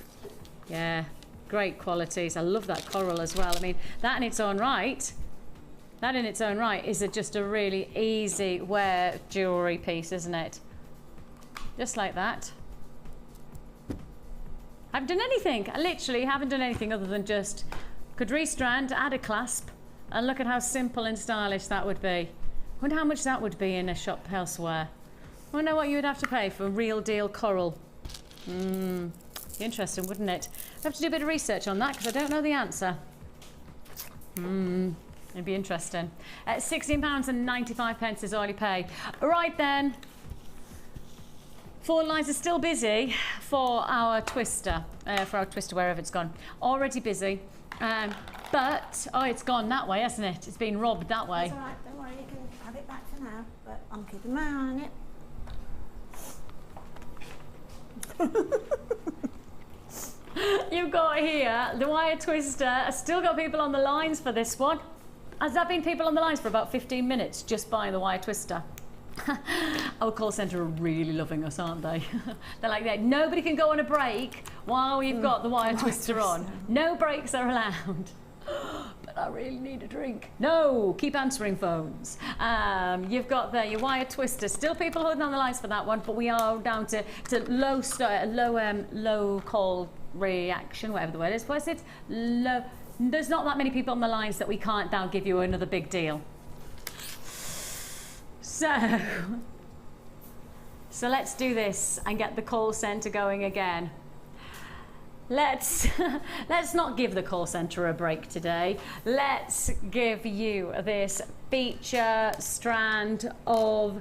Speaker 4: Yeah, great qualities. I love that coral as well. I mean, that in its own right, is just a really easy wear jewellery piece, isn't it? Just like that. I haven't done anything. I literally haven't done anything other than just could restrand, add a clasp, and look at how simple and stylish that would be. I wonder how much that would be in a shop elsewhere. I wonder what you would have to pay for real deal coral. Interesting, wouldn't it? I have to do a bit of research on that because I don't know the answer. It'd be interesting. £16.95 is all you pay. Right then. Phone lines are still busy for our twister, wherever it's gone. Already busy. But, oh, it's gone that way, hasn't it? It's been robbed that way.
Speaker 5: That's all right, don't worry, you can have it back for now, but I'm keeping my eye on it.
Speaker 4: You've got here the wire twister. I've still got people on the lines for this one. Has that been people on the lines for about 15 minutes just buying the wire twister? Our call centre are really loving us, aren't they? They're like that. Nobody can go on a break while you've got the wire twister on. No breaks are allowed. But I really need a drink. No, keep answering phones. You've got there your wire twister. Still people holding on the lines for that one, but we are down to low call reaction, whatever the word is. What's it? Low. There's not that many people on the lines that we can't now give you another big deal. So let's do this and get the call centre going again. Let's not give the call centre a break today. Let's give you this feature strand of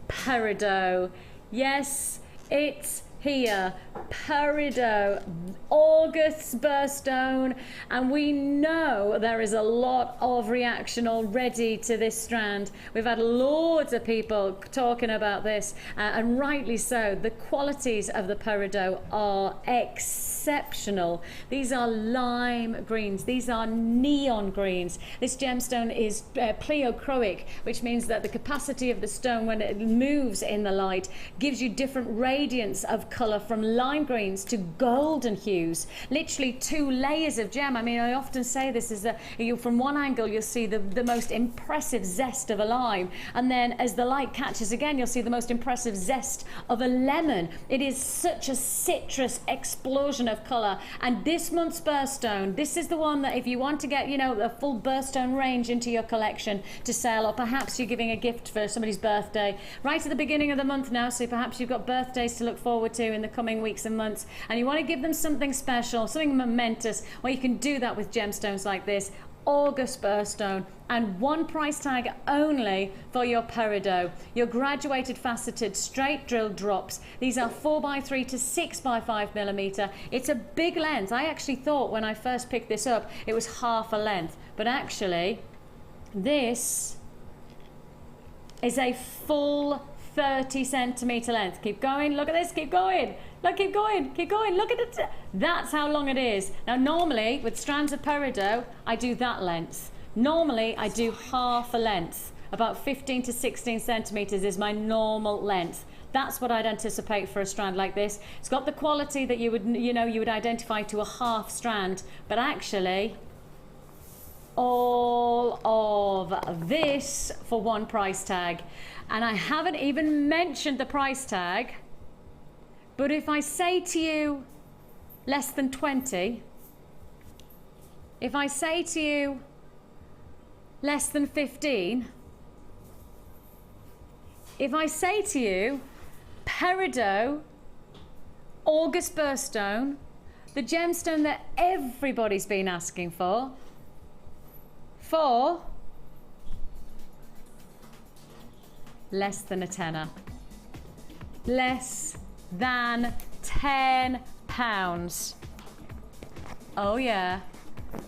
Speaker 4: peridot. Yes, it's here, peridot, August's birthstone, and we know there is a lot of reaction already to this strand. We've had loads of people talking about this, and rightly so. The qualities of the peridot are exceptional. These are lime greens, these are neon greens. This gemstone is pleochroic, which means that the capacity of the stone when it moves in the light gives you different radiance of colour, from lime greens to golden hues, literally 2 layers of gem. I mean, I often say this is from one angle you'll see the most impressive zest of a lime, and then as the light catches again you'll see the most impressive zest of a lemon. It is such a citrus explosion of colour, and this month's birthstone, this is the one that if you want to get, you know, a full birthstone range into your collection to sell, or perhaps you're giving a gift for somebody's birthday right at the beginning of the month now, so perhaps you've got birthdays to look forward to in the coming weeks and months, and you want to give them something special, something momentous, well, you can do that with gemstones like this. August birthstone, and one price tag only for your peridot. Your graduated faceted straight drill drops. These are 4x3 to 6x5 millimeter. It's a big length. I actually thought when I first picked this up it was half a length, but actually this is a full 30 centimeter length. Keep going, look at this, keep going. Look, keep going, look at it. That's how long it is. Now normally with strands of peridot, I do that length. Normally I do half a length. About 15 to 16 centimeters is my normal length. That's what I'd anticipate for a strand like this. It's got the quality that you would identify to a half strand, but actually all of this for one price tag. And I haven't even mentioned the price tag, but if I say to you less than 20, if I say to you less than 15, if I say to you peridot August birthstone, the gemstone that everybody's been asking for less than a tenner. Less than £10. Oh yeah,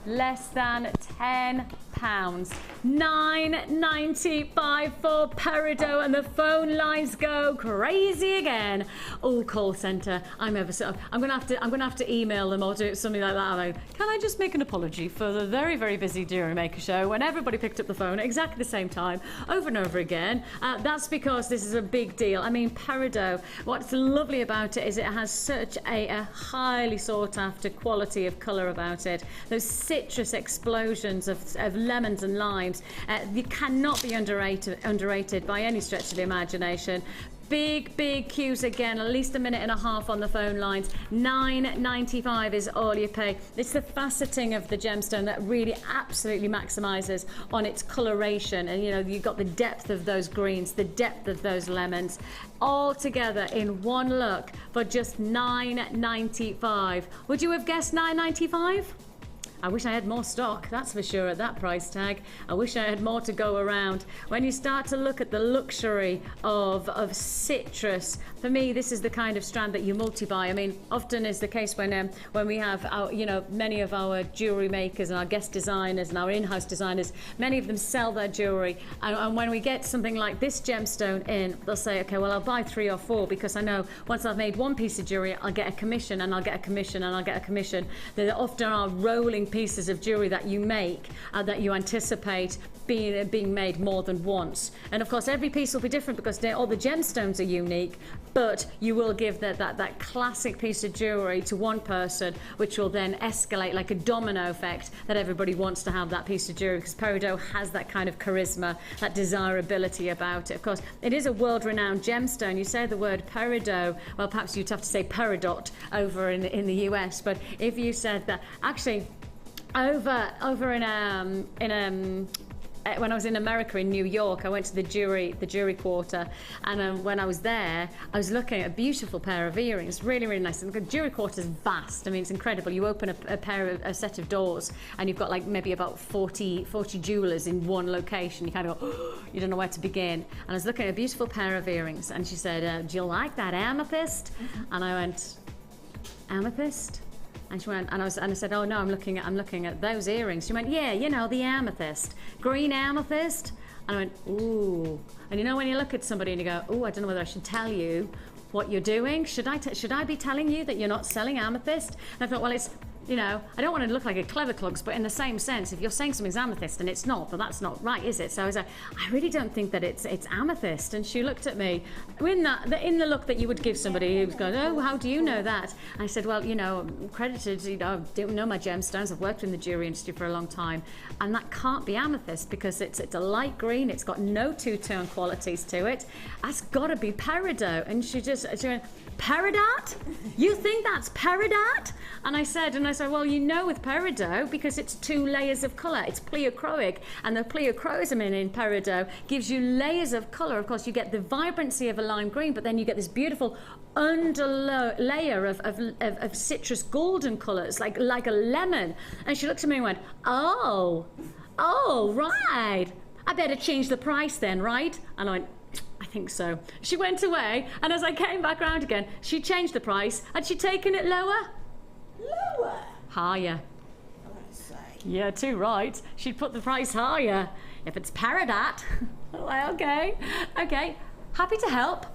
Speaker 4: less than £10. £9.95 for peridot, and the phone lines go crazy again. Oh, call centre, I'm gonna have to email them or do something like that. Like, can I just make an apology for the very, very busy Jewellery Maker show when everybody picked up the phone at exactly the same time over and over again? That's because this is a big deal. I mean, peridot, what's lovely about it is it has such a highly sought after quality of colour about it. Those citrus explosions of lemons and limes, you cannot be underrated by any stretch of the imagination. Big queues again, at least a minute and a half on the phone lines. $9.95 is all you pay. It's the faceting of the gemstone that really absolutely maximizes on its coloration, and you know, you've got the depth of those greens, the depth of those lemons, all together in one look for just $9.95. Would you have guessed $9.95? I wish I had more stock, that's for sure, at that price tag. I wish I had more to go around. When you start to look at the luxury of citrus, for me, this is the kind of strand that you multi-buy. I mean, often is the case when we have our, you know, many of our jewellery makers and our guest designers and our in-house designers, many of them sell their jewellery. And when we get something like this gemstone in, they'll say, okay, well, I'll buy 3 or 4 because I know once I've made one piece of jewellery, I'll get a commission and I'll get a commission and I'll get a commission. There often are rolling pieces of jewellery that you make that you anticipate being made more than once. And of course, every piece will be different because all the gemstones are unique, but you will give that classic piece of jewellery to one person, which will then escalate like a domino effect that everybody wants to have that piece of jewellery, because peridot has that kind of charisma, that desirability about it. Of course, it is a world-renowned gemstone. You say the word peridot, well, perhaps you'd have to say peridot over in the US, but if you said that, actually, over in when I was in America, in New York, I went to the jewelry quarter, and when I was there, I was looking at a beautiful pair of earrings, really, really nice. And the jewelry quarter is vast. I mean, it's incredible. You open a set of doors, and you've got like maybe about 40 jewelers in one location. You kind of go, oh, you don't know where to begin. And I was looking at a beautiful pair of earrings, and she said, "Do you like that amethyst?" And I went, "Amethyst?" And she went, and I said, "Oh no, I'm looking at those earrings." She went, "Yeah, you know, the amethyst, green amethyst." And I went, "Ooh." And you know when you look at somebody and you go, "Oh, I don't know whether I should tell you what you're doing. Should I be telling you that you're not selling amethyst?" And I thought, well, it's, you know, I don't want to look like a clever clugs, but in the same sense, if you're saying something's amethyst and it's not, but that's not right, is it? So I was like, I really don't think that it's amethyst. And she looked at me in the look that you would give somebody who's going, "Oh, how do you know that?" And I said, "Well, you know, credited, you know, I don't know my gemstones. I've worked in the jewelry industry for a long time, and that can't be amethyst because it's a light green. It's got no two-tone qualities to it. That's got to be peridot." And she went, "Peridot? You think that's peridot?" And I said, well, you know, with peridot, because it's 2 layers of colour, it's pleochroic, and the pleochroism in peridot gives you layers of colour. Of course, you get the vibrancy of a lime green, but then you get this beautiful layer of citrus golden colours, like a lemon. And she looked at me and went, oh, right. I better change the price then, right? And I went, I think so. She went away, and as I came back round again, she changed the price. Had she taken it lower?
Speaker 5: Lower?
Speaker 4: Higher.
Speaker 5: I say.
Speaker 4: Yeah, too right. She'd put the price higher. If it's peridot, well, okay. Happy to help.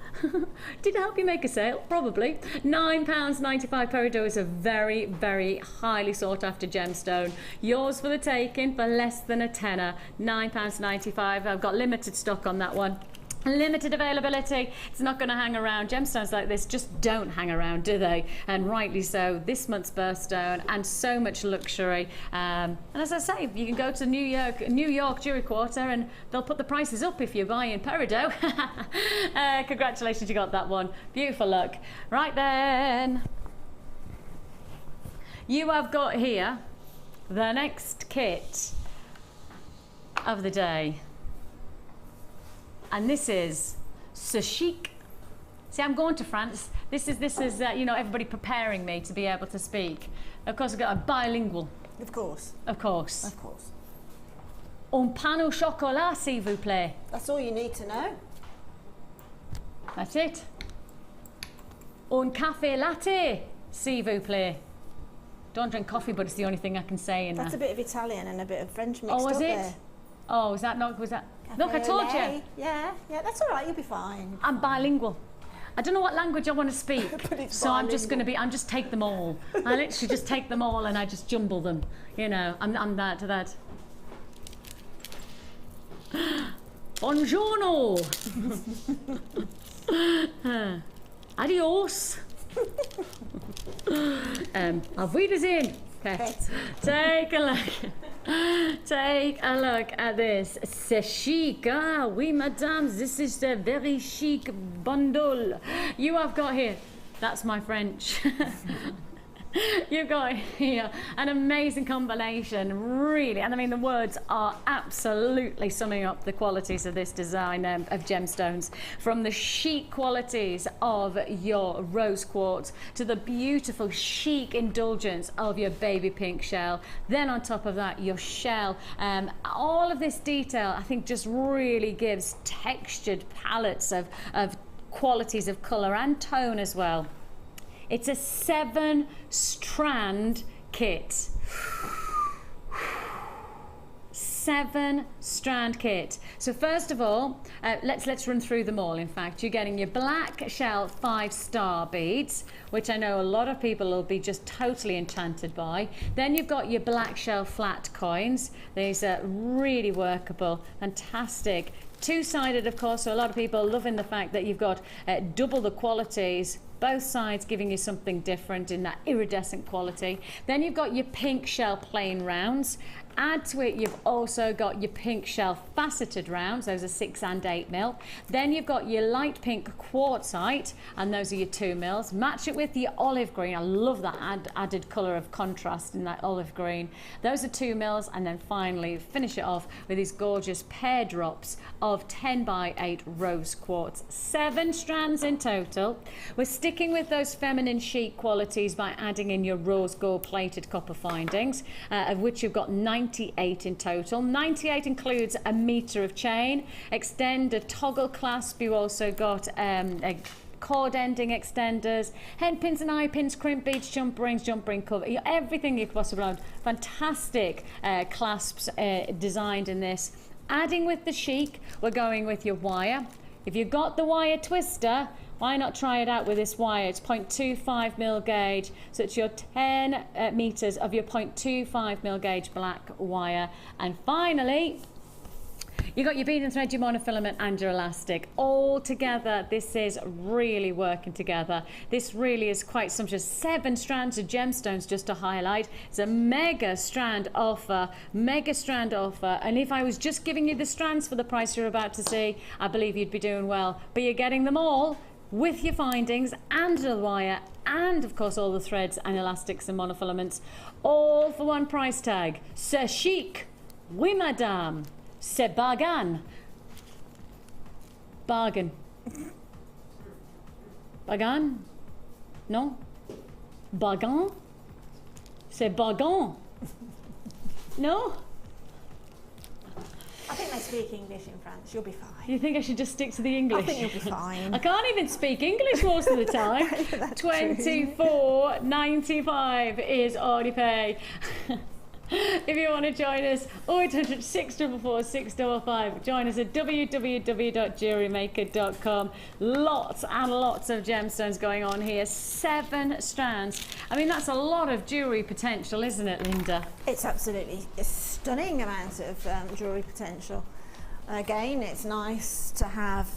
Speaker 4: Did it help you make a sale? Probably. £9.95 peridot is a very, very highly sought after gemstone. Yours for the taking for less than a tenner. £9.95. I've got limited stock on that one. Limited availability. It's not going to hang around. Gemstones like this just don't hang around, do they? And rightly so. This month's birthstone, and so much luxury. And as I say, you can go to New York Jewelry Quarter, and they'll put the prices up if you buy in peridot. Congratulations, you got that one. Beautiful look. Right then, you have got here the next kit of the day. And this is so chic, See, I'm going to France. This is you know, everybody preparing me to be able to speak. Of course, I've got a bilingual.
Speaker 5: Of course.
Speaker 4: Of course.
Speaker 5: Of course.
Speaker 4: Un pain au chocolat, s'il vous plaît.
Speaker 5: That's all you need to know.
Speaker 4: That's it. Un café latte, s'il vous plaît. Don't drink coffee, but it's the only thing I can say in
Speaker 5: That's
Speaker 4: that.
Speaker 5: a bit of Italian and a bit of French mixed
Speaker 4: Oh, was
Speaker 5: up
Speaker 4: it?
Speaker 5: there.
Speaker 4: Oh, was that? Look, I
Speaker 5: Cafe
Speaker 4: told
Speaker 5: au
Speaker 4: you.
Speaker 5: lait. Yeah, that's all right. You'll be fine.
Speaker 4: I'm bilingual. I don't know what language I want to speak,
Speaker 5: But it's
Speaker 4: so I'm just
Speaker 5: bilingual.
Speaker 4: going to I'm just take them all. I literally just take them all and I just jumble them. You know, I'm that. Buongiorno. Adios. Auf Wiedersehen. Okay. Take a look. Take a look at this. C'est chic. Ah, oui, madame. This is a very chic bundle. You have got here. That's my French. You've got here an amazing combination, really. And I mean, the words are absolutely summing up the qualities of this design of gemstones. From the chic qualities of your rose quartz to the beautiful chic indulgence of your baby pink shell. Then on top of that, your shell. All of this detail, I think, just really gives textured palettes of qualities of colour and tone as well. It's a 7-strand kit. 7-strand kit. So first of all, let's run through them all. In fact, you're getting your black shell 5-star beads, which I know a lot of people will be just totally enchanted by. Then you've got your black shell flat coins. These are really workable, fantastic. Two-sided, of course, so a lot of people loving the fact that you've got double the qualities, both sides giving you something different in that iridescent quality. Then you've got your pink shell plain rounds. Add to it, you've also got your pink shell faceted rounds. Those are 6 and 8 mil. Then you've got your light pink quartzite, and those are your 2 mils. Match it with your olive green. I love that added colour of contrast in that olive green. Those are 2 mils, and then finally finish it off with these gorgeous pear drops of 10 by 8 rose quartz. 7 strands in total. We're sticking with those feminine chic qualities by adding in your rose gold plated copper findings, of which you've got 98 in total. 98 includes a metre of chain, extender toggle clasp. You also got cord ending extenders, head pins and eye pins, crimp beads, jump ring cover, everything you could possibly want. Fantastic clasps designed in this. Adding with the chic, we're going with your wire. If you've got the wire twister, why not try it out with this wire? It's 0.25 mil gauge, so it's your 10 meters of your 0.25 mil gauge black wire. And finally, you got your bead and thread, your monofilament and your elastic. All together, this is really working together. This really is quite sumptuous. 7 strands of gemstones, just to highlight. It's a mega strand offer. And if I was just giving you the strands for the price you're about to see, I believe you'd be doing well. But you're getting them all with your findings and the wire and of course all the threads and elastics and monofilaments, all for one price tag. C'est chic, oui madame, c'est bargain. Bargain. Bargain? Non? Bargain? C'est bargain. No?
Speaker 5: I think they speak English in France. You'll be fine.
Speaker 4: You think I should just stick to the English?
Speaker 5: I think you'll be fine.
Speaker 4: I can't even speak English most of the time. $24.95 is all you pay. If you want to join us, 0800 644 655. Join us at www.jewellerymaker.com. Lots and lots of gemstones going on here. 7 strands. I mean, that's a lot of jewellery potential, isn't it, Linda?
Speaker 5: It's absolutely a stunning amount of jewellery potential. Again, it's nice to have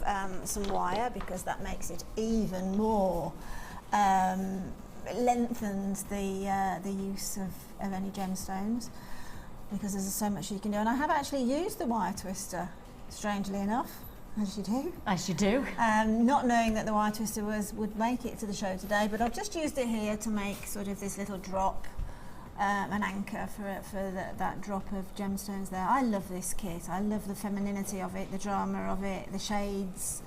Speaker 5: some wire because that makes it even more lengthens the use of any gemstones, because there's so much you can do. And I have actually used the wire twister, strangely enough, as you do.
Speaker 4: As you do.
Speaker 5: Not knowing that the wire twister would make it to the show today, but I've just used it here to make sort of this little drop, an anchor for that drop of gemstones there. I love this kit. I love the femininity of it, the drama of it, the shades.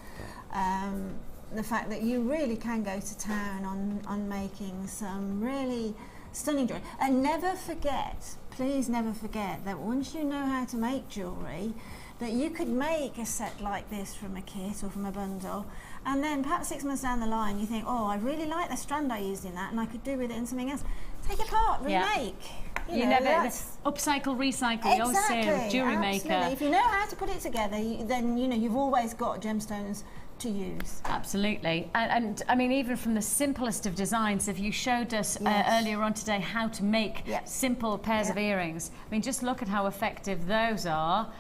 Speaker 5: the fact that you really can go to town on making some really stunning jewellery. And never forget, please never forget, that once you know how to make jewellery, that you could make a set like this from a kit or from a bundle, and then perhaps 6 months down the line you think, oh, I really like the strand I used in that and I could do with it in something else. Take it apart, remake.
Speaker 4: You never upcycle, recycle. You always say with Jewellery Maker.
Speaker 5: If you know how to put it together, then you know you've always got gemstones to use.
Speaker 4: Absolutely. And I mean, even from the simplest of designs, if you showed us earlier on today how to make simple pairs of earrings, I mean, just look at how effective those are.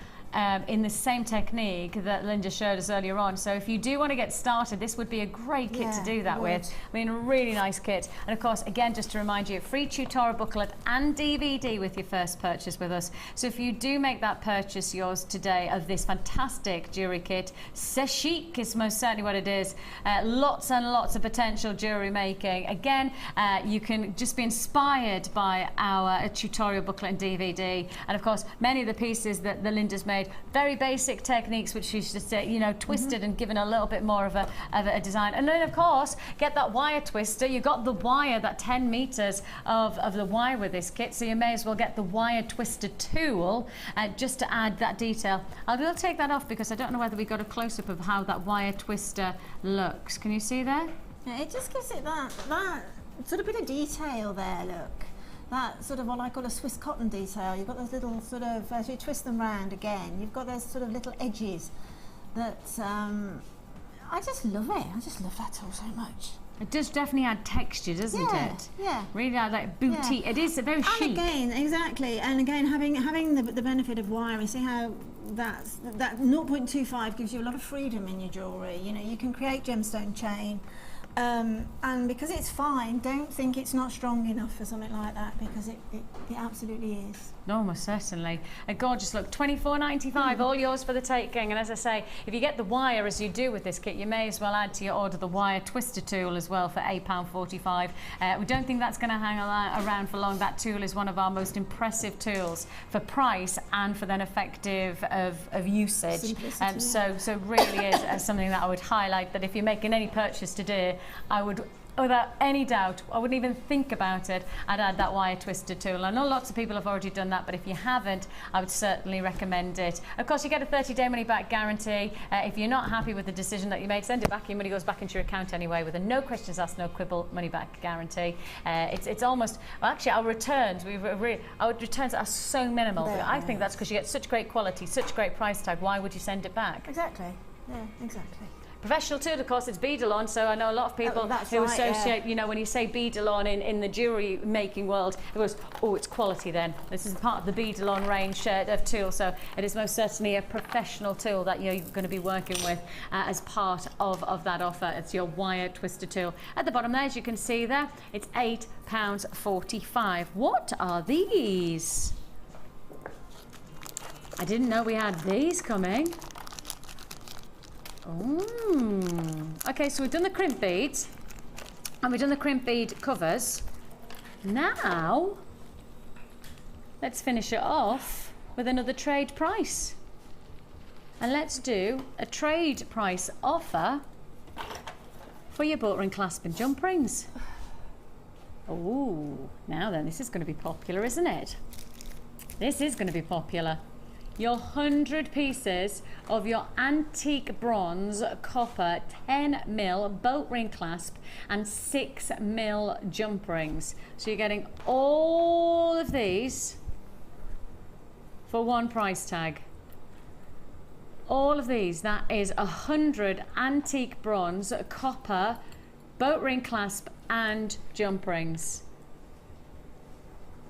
Speaker 4: In the same technique that Linda showed us earlier on. So if you do want to get started, this would be a great kit to do that with. I mean, a really nice kit. And of course, again, just to remind you, free tutorial booklet and DVD with your first purchase with us. So if you do make that purchase yours today of this fantastic jewelry kit, c'est chic is most certainly what it is. Lots and lots of potential jewelry making. Again, you can just be inspired by our tutorial booklet and DVD. And of course, many of the pieces that Linda's made, very basic techniques which she's just twisted and given a little bit more of a design. And then of course get that wire twister. You've got the wire, that 10 meters of the wire with this kit, so you may as well get the wire twister tool just to add that detail. I will take that off because I don't know whether we got a close-up of how that wire twister looks. Can you see there?
Speaker 5: Yeah, it just gives it that sort of bit of detail there, look. That sort of what I call a Swiss cotton detail. You've got those little sort of, as you twist them round again, you've got those sort of little edges that I just love it. I just love that tool so much.
Speaker 4: It does definitely add texture, doesn't it?
Speaker 5: Yeah.
Speaker 4: Really add like booty. It is a very chic.
Speaker 5: And again, exactly. And again, having the benefit of wire, you see how that 0.25 gives you a lot of freedom in your jewellery. You know, you can create gemstone chain. And because it's fine, don't think it's not strong enough for something like that, because it absolutely is.
Speaker 4: No, most certainly. A gorgeous look, $24.95, all yours for the taking. And as I say, if you get the wire as you do with this kit, you may as well add to your order the wire twister tool as well for £8.45. We don't think that's going to hang around for long. That tool is one of our most impressive tools for price and for then effective of usage. So really is something that I would highlight, that if you're making any purchase today, I would, without any doubt, I wouldn't even think about it, I'd add that wire twister tool. I know lots of people have already done that, but if you haven't, I would certainly recommend it. Of course, you get a 30-day money-back guarantee. If you're not happy with the decision that you made, send it back. Your money goes back into your account anyway, with a no questions asked, no quibble money-back guarantee. It's almost, well, actually, our returns, our returns are so minimal. I think that's because you get such great quality, such great price tag. Why would you send it back?
Speaker 5: Exactly. Yeah, exactly.
Speaker 4: Professional tool, of course, it's beadalon, so I know a lot of people who associate, you know, when you say beadalon in the jewellery making world, it goes, oh, it's quality then. This is part of the beadalon range of tools, so it is most certainly a professional tool that you're going to be working with as part of that offer. It's your wire twister tool. At the bottom there, as you can see there, it's £8.45. What are these? I didn't know we had these coming. Okay, so we've done the crimp beads and we've done the crimp bead covers. Now let's finish it off with another trade price, and let's do a trade price offer for your butt ring clasp and jump rings. Oh, now then, this is going to be popular, isn't it? This is going to be popular. Your 100 pieces of your antique bronze copper 10mm boat ring clasp and 6mm jump rings. So you're getting all of these for one price tag. All of these, that is 100 antique bronze copper boat ring clasp and jump rings.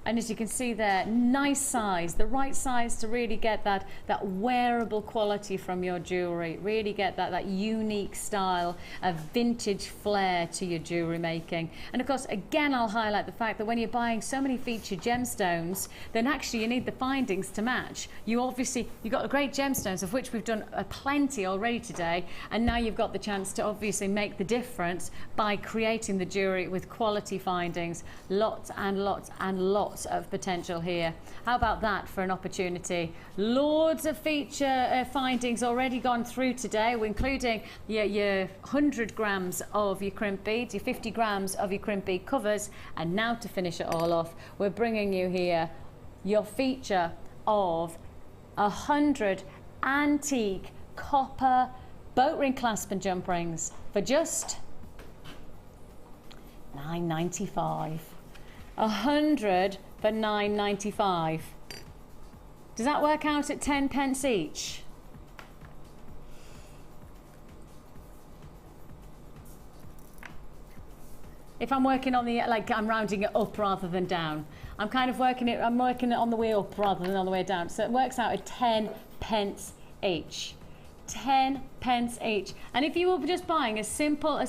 Speaker 4: And as you can see there, nice size, the right size to really get that wearable quality from your jewellery, really get that unique style, a vintage flair to your jewellery making. And of course, again, I'll highlight the fact that when you're buying so many featured gemstones, then actually you need the findings to match. You've got great gemstones, of which we've done plenty already today, and now you've got the chance to obviously make the difference by creating the jewellery with quality findings, lots and lots and lots lots of potential here. How about that for an opportunity? Loads of feature findings already gone through today, including your 100 grams of your crimp beads, your 50 grams of your crimp bead covers, and now to finish it all off, we're bringing you here your feature of 100 antique copper boat ring clasp and jump rings for just $9.95. 100 for $9.95. Does that work out at 10 pence each? If I'm working on the, like, I'm rounding it up rather than down. I'm kind of working it on the way up rather than on the way down. So it works out at 10 pence each. 10 pence each. And if you were just buying a simple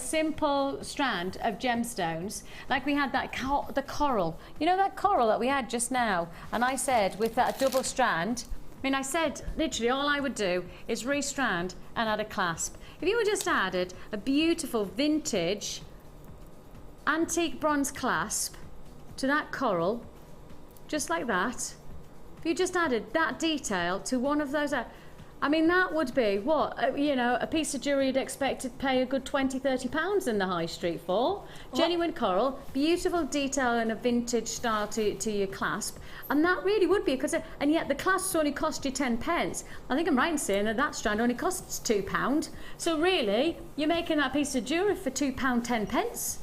Speaker 4: strand of gemstones, like we had that the coral, you know, that coral that we had just now, and I said with that double strand, I mean, I said literally all I would do is restrand and add a clasp. If you were just added a beautiful vintage antique bronze clasp to that coral, just like that, if you just added that detail to one of those, I mean, that would be what, you know, a piece of jewellery you'd expect to pay a good £20–30 in the high street for. Genuine coral, beautiful detail and a vintage style to your clasp, and that really would be, because, and yet the clasps only cost you 10 pence. I think I'm right in saying that that strand only costs £2. So really, you're making that piece of jewellery for £2.10 pence.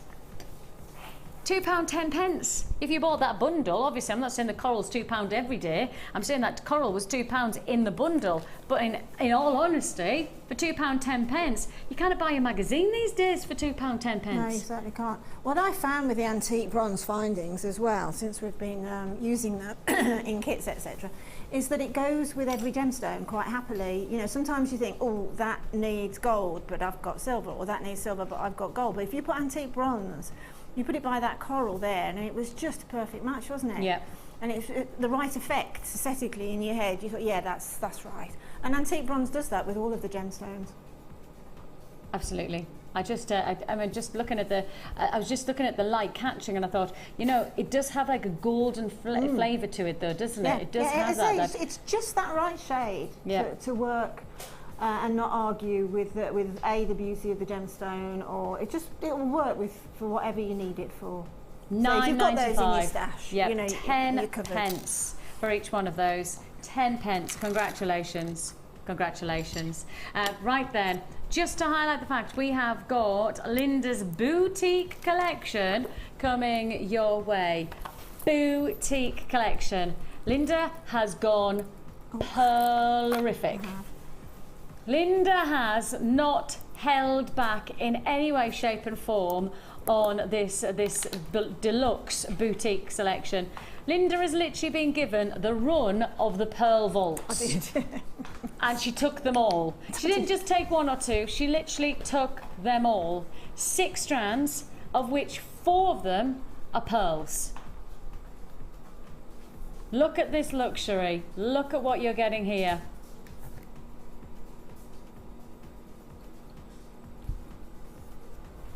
Speaker 4: £2.10. If you bought that bundle, obviously I'm not saying the coral's £2 every day, I'm saying that coral was £2 in the bundle, but in all honesty, for £2.10, you can't buy a magazine these days for £2.10.
Speaker 5: No, you certainly can't. What I found with the antique bronze findings as well, since we've been using them in kits, etc., is that it goes with every gemstone quite happily. You know, sometimes you think, oh, that needs gold, but I've got silver, or that needs silver, but I've got gold. But if you put antique bronze, you put it by that coral there, and it was just a perfect match, wasn't it? Yeah. And it's the right effect aesthetically in your head. You thought, yeah, that's right. And antique bronze does that with all of the gemstones.
Speaker 4: Absolutely. I mean, just looking at the, I was just looking at the light catching, and I thought, you know, it does have like a golden flavour to it, though, doesn't it? It does have that.
Speaker 5: It's just that right shade to work. And not argue with the beauty of the gemstone, or it will work for whatever you need it for. So if you've got those in your stash, you know,
Speaker 4: 10 pence for each one of those. 10 pence. Congratulations. Congratulations. Right then, just to highlight the fact, we have got Linda's boutique collection coming your way. Boutique collection. Linda has gone pearlerific. Linda has not held back in any way, shape and form on this deluxe boutique selection. Linda has literally been given the run of the pearl vaults. I did. And she took them all. She didn't just take one or two, she literally took them all. 6 strands, of which 4 of them are pearls. Look at this luxury. Look at what you're getting here.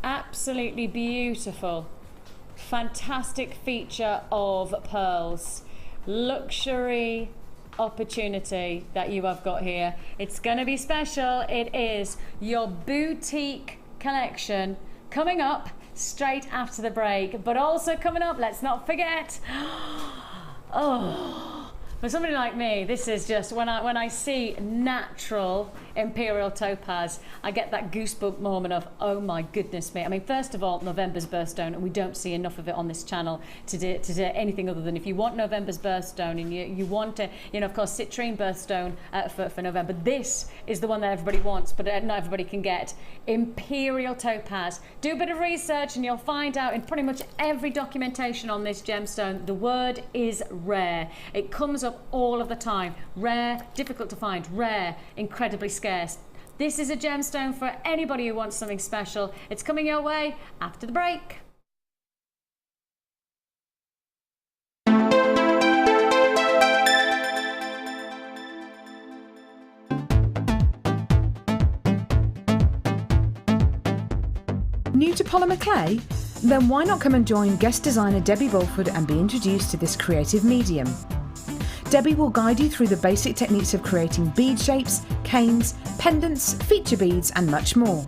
Speaker 4: Absolutely beautiful, fantastic feature of pearls, luxury opportunity that you have got here. It's going to be special. It is your boutique collection coming up straight after the break, but also coming up, let's not forget, for somebody like me, this is just, when I see natural imperial topaz, I get that goosebump moment of, oh my goodness me. I mean, first of all, November's birthstone, and we don't see enough of it on this channel to do anything other than, if you want November's birthstone and you want to, you know, of course, citrine birthstone for November, this is the one that everybody wants, but not everybody can get. Imperial topaz. Do a bit of research and you'll find out in pretty much every documentation on this gemstone, the word is rare. It comes up all of the time. Rare, difficult to find, rare, incredibly scarce. This is a gemstone for anybody who wants something special. It's coming your way after the break.
Speaker 8: New to polymer clay? Then why not come and join guest designer Debbie Bulford and be introduced to this creative medium? Debbie will guide you through the basic techniques of creating bead shapes, canes, pendants, feature beads and much more.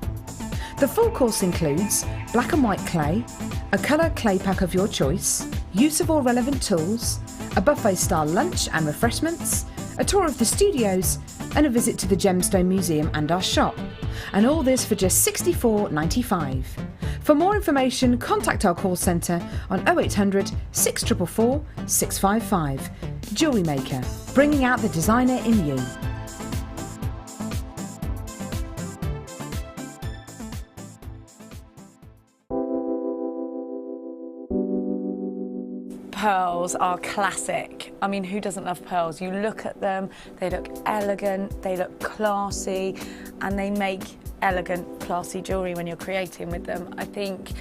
Speaker 8: The full course includes black and white clay, a colour clay pack of your choice, use of all relevant tools, a buffet-style lunch and refreshments, a tour of the studios and a visit to the Gemstone Museum and our shop. And all this for just $64.95. For more information, contact our call centre on 0800 644 655. Jewellery Maker, bringing out the designer in you.
Speaker 9: Pearls are classic. I mean, who doesn't love pearls? You look at them, they look elegant, they look classy, and they make elegant, classy jewellery when you're creating with them. I think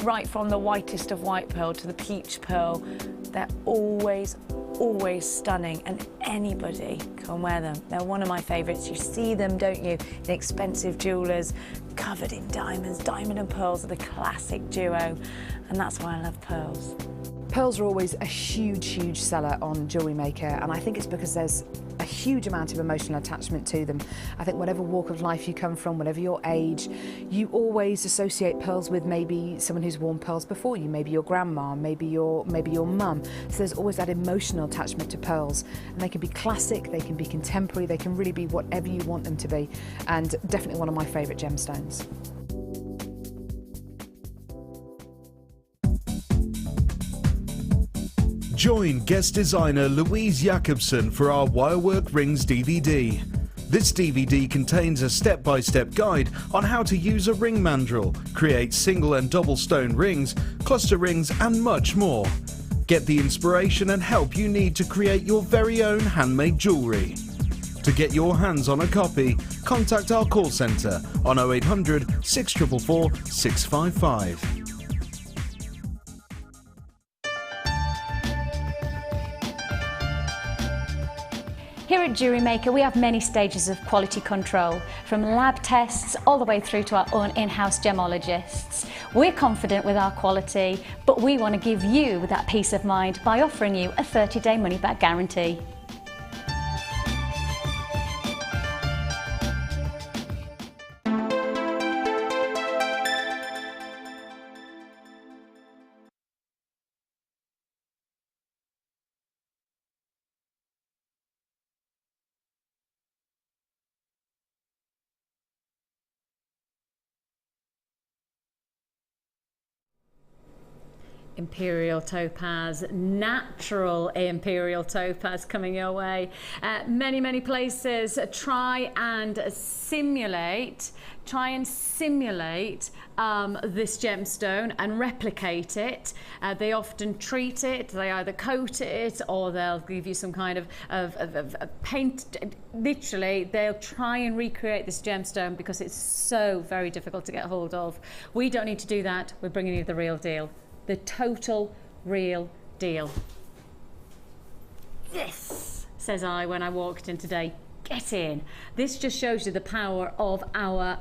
Speaker 9: right from the whitest of white pearl to the peach pearl, they're always stunning, and anybody can wear them. They're one of my favourites. You see them, don't you, in expensive jewellers, covered in diamonds. Diamond and pearls are the classic duo, and that's why I love pearls.
Speaker 8: Pearls are always a huge seller on Jewellery Maker, and I think it's because there's a huge amount of emotional attachment to them. I think whatever walk of life you come from, whatever your age, you always associate pearls with maybe someone who's worn pearls before you, maybe your grandma, maybe your mum. So there's always that emotional attachment to pearls, and they can be classic, they can be contemporary, they can really be whatever you want them to be, and definitely one of my favourite gemstones.
Speaker 1: Join guest designer Louise Jacobson for our Wirework Rings DVD. This DVD contains a step-by-step guide on how to use a ring mandrel, create single and double stone rings, cluster rings and much more. Get the inspiration and help you need to create your very own handmade jewellery. To get your hands on a copy, contact our call centre on 0800 644 655.
Speaker 4: Here at Jewellery Maker, we have many stages of quality control, from lab tests all the way through to our own in-house gemologists. We're confident with our quality, but we want to give you that peace of mind by offering you a 30-day money-back guarantee. Imperial topaz, natural imperial topaz coming your way. Many places try and simulate this gemstone and replicate it. They often treat it, they either coat it or they'll give you some kind of paint. Literally, they'll try and recreate this gemstone because it's so very difficult to get hold of. We don't need to do that. We're bringing you the real deal. The total real deal. This, says I when I walked in today, get in. This just shows you the power of our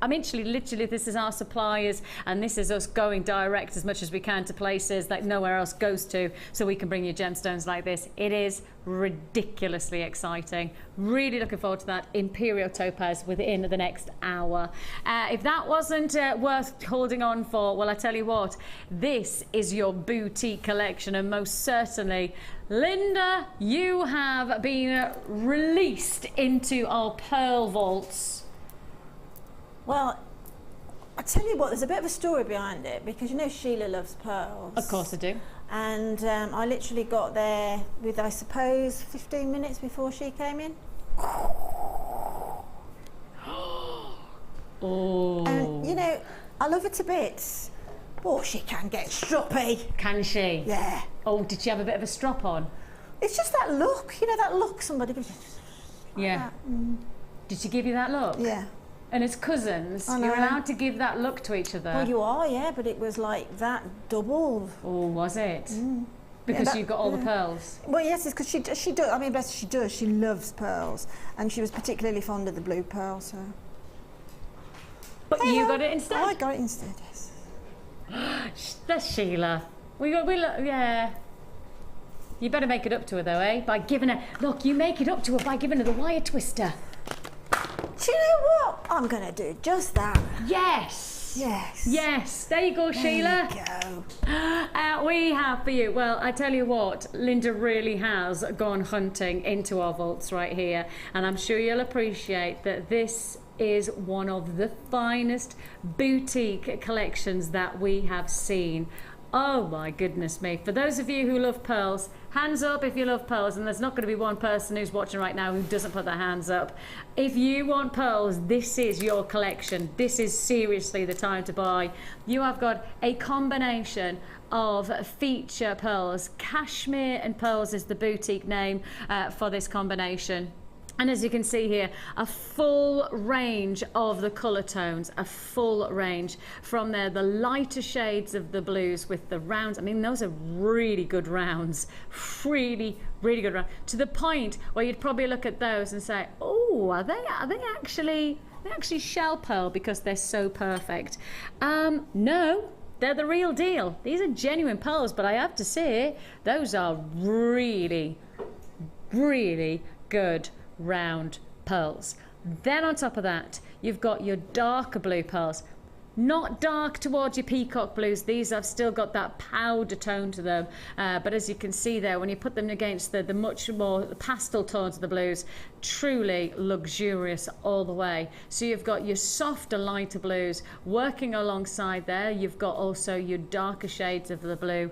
Speaker 4: I mean, literally, this is our suppliers, and this is us going direct as much as we can to places that nowhere else goes to, so we can bring you gemstones like this. It is ridiculously exciting. Really looking forward to that imperial topaz within the next hour. If that wasn't worth holding on for, well, I tell you what, this is your boutique collection, and most certainly, Linda, you have been released into our pearl vaults.
Speaker 5: Well, I tell you what, there's a bit of a story behind it, because you know Sheila loves pearls.
Speaker 4: Of course I do.
Speaker 5: And I literally got there with, I suppose, 15 minutes before she came in.
Speaker 4: Oh.
Speaker 5: And you know, I love her to bits. Oh, she can get stroppy.
Speaker 4: Can she?
Speaker 5: Yeah.
Speaker 4: Oh, did she have a bit of a strop on?
Speaker 5: It's just that look, you know, that look somebody gives you.
Speaker 4: Yeah. Did she give you that look?
Speaker 5: Yeah.
Speaker 4: And as cousins, you're allowed to give that look to each other.
Speaker 5: Well, you are, yeah, but it was like that double.
Speaker 4: Oh, was it? Because you got all the pearls?
Speaker 5: Well, yes, it's because she does. I mean, best she does. She loves pearls, and she was particularly fond of the blue pearl. So.
Speaker 4: But you got it instead.
Speaker 5: I got it instead. Yes.
Speaker 4: That's Sheila. Yeah. You better make it up to her though, eh? By giving her, look, you make it up to her by giving her the wire twister.
Speaker 5: Do you know what? I'm going to do just that.
Speaker 4: Yes.
Speaker 5: Yes.
Speaker 4: Yes. There you go, Sheila.
Speaker 5: There you go.
Speaker 4: We have for you. Well, I tell you what, Linda really has gone hunting into our vaults right here. And I'm sure you'll appreciate that this is one of the finest boutique collections that we have seen. Oh my goodness me. For those of you who love pearls, hands up if you love pearls, and there's not going to be one person who's watching right now who doesn't put their hands up. If you want pearls, this is your collection. This is seriously the time to buy. You have got a combination of feature pearls. Cashmere and pearls is the boutique name for this combination. And as you can see here, a full range of the colour tones, a full range. From there, the lighter shades of the blues with the rounds. I mean, those are really good rounds. Really, really good rounds. To the point where you'd probably look at those and say, oh, are they actually shell pearl because they're so perfect? No, they're the real deal. These are genuine pearls, but I have to say, those are really, really good round pearls. Then on top of that, you've got your darker blue pearls. Not dark towards your peacock blues. These have still got that powder tone to them. But as you can see there, when you put them against the much more pastel tones of the blues, truly luxurious all the way. So you've got your softer, lighter blues working alongside there. You've got also your darker shades of the blue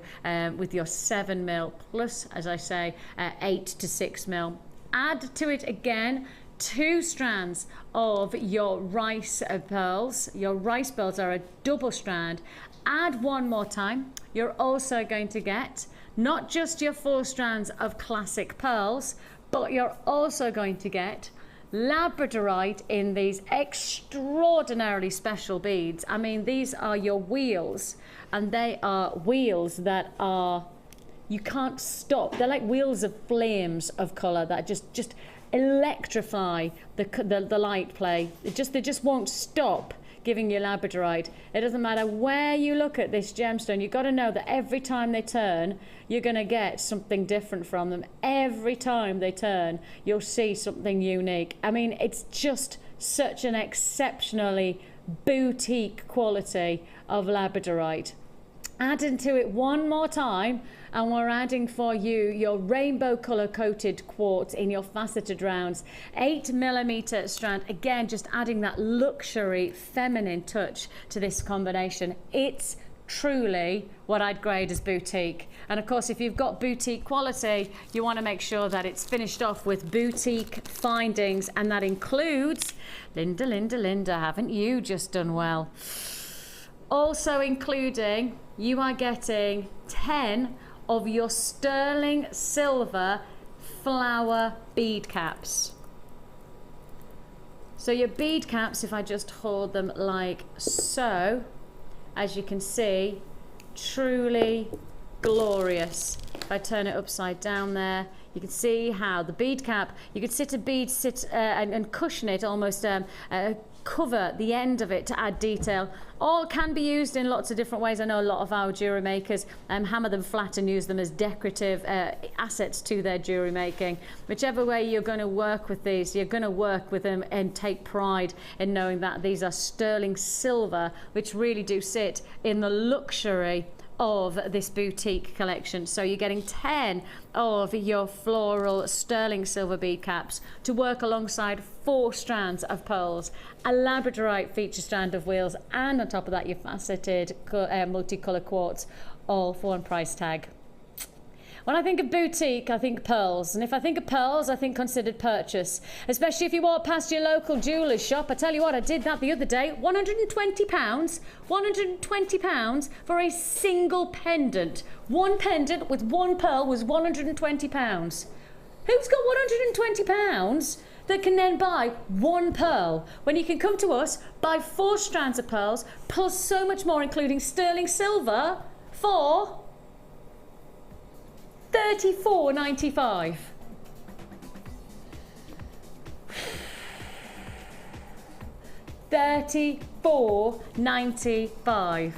Speaker 4: with your 7mm plus, as I say, 8 to 6mm. Add to it again 2 strands of your rice pearls. Your rice pearls are a double strand. Add one more time. You're also going to get not just your 4 strands of classic pearls, but you're also going to get labradorite in these extraordinarily special beads. I mean, these are your wheels, and they are wheels that are, you can't stop. They're like wheels of flames of colour that just electrify the light play. They just won't stop giving you labradorite. It doesn't matter where you look at this gemstone, you've got to know that every time they turn, you're going to get something different from them. Every time they turn, you'll see something unique. I mean, it's just such an exceptionally boutique quality of labradorite. Add into it one more time, and we're adding for you your rainbow colour coated quartz in your faceted rounds. 8mm strand, again just adding that luxury feminine touch to this combination. It's truly what I'd grade as boutique. And of course, if you've got boutique quality, you want to make sure that it's finished off with boutique findings, and that includes, Linda, haven't you just done well? Also including, you are getting 10 of your sterling silver flower bead caps. So your bead caps, if I just hold them like so, as you can see, truly glorious. If I turn it upside down there, you can see how the bead cap, you could sit a bead, and cushion it, almost cover the end of it to add detail. All can be used in lots of different ways. I know a lot of our jewellery makers hammer them flat and use them as decorative assets to their jewellery making. Whichever way you're going to work with these, you're going to work with them and take pride in knowing that these are sterling silver, which really do sit in the luxury of this boutique collection. So you're getting 10 of your floral sterling silver bead caps to work alongside 4 strands of pearls, a labradorite feature strand of wheels, and on top of that your faceted multicolour quartz, all for one price tag. When I think of boutique, I think pearls. And if I think of pearls, I think considered purchase. Especially if you walk past your local jeweller's shop. I tell you what, I did that the other day. £120. £120 for a single pendant. One pendant with one pearl was £120. Who's got £120 that can then buy one pearl, when you can come to us, buy 4 strands of pearls, plus so much more, including sterling silver, for $34.95. $34.95.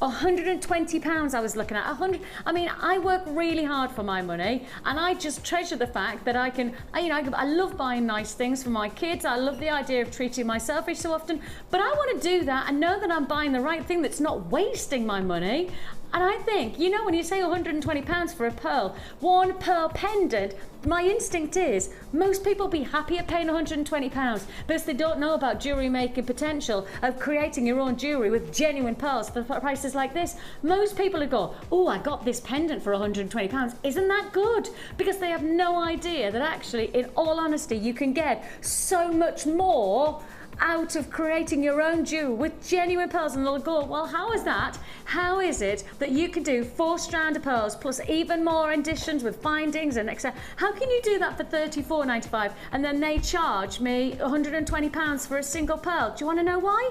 Speaker 4: £120 I was looking at. 100. I mean, I work really hard for my money, and I just treasure the fact that I love buying nice things for my kids. I love the idea of treating myself every so often, but I want to do that and know that I'm buying the right thing that's not wasting my money. And I think, you know, when you say £120 for a pearl, one pearl pendant, my instinct is most people be happier paying £120 because they don't know about jewellery making potential of creating your own jewellery with genuine pearls for prices like this. Most people would go, oh, I got this pendant for £120. Isn't that good? Because they have no idea that actually, in all honesty, you can get so much more out of creating your own jewel with genuine pearls. And they'll go, well, how is that? How is it that you can do 4 strand of pearls plus even more additions with findings and etc.? How can you do that for $34.95 and then they charge me £120 for a single pearl? Do you want to know why?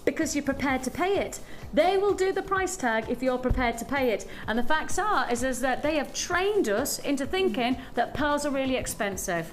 Speaker 4: Because you're prepared to pay it. They will do the price tag if you're prepared to pay it. And the facts are is that they have trained us into thinking that pearls are really expensive.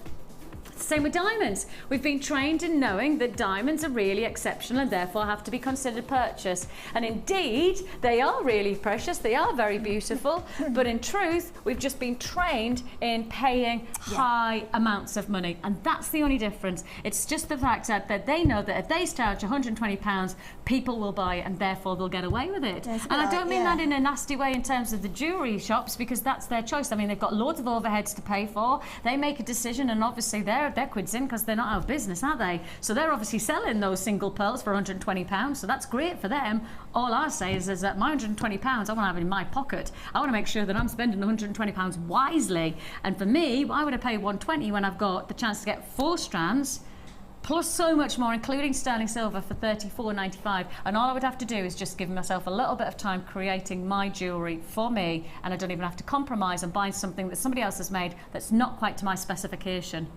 Speaker 4: Same with diamonds. We've been trained in knowing that diamonds are really exceptional and therefore have to be considered purchase. And indeed, they are really precious, they are very beautiful, but in truth, we've just been trained in paying high amounts of money. And that's the only difference. It's just the fact that they know that if they charge £120, people will buy it and therefore they'll get away with it. And I don't mean that in a nasty way in terms of the jewellery shops, because that's their choice. I mean, they've got loads of overheads to pay for. They make a decision and obviously they're quids in because they're not out of business, are they? So they're obviously selling those single pearls for £120, so that's great for them. All I say is that my £120 I want to have in my pocket. I want to make sure that I'm spending £120 wisely. And for me, why would I pay £120 when I've got the chance to get 4 strands plus so much more, including sterling silver, for $34.95, and all I would have to do is just give myself a little bit of time creating my jewellery for me, and I don't even have to compromise on buying something that somebody else has made that's not quite to my specification.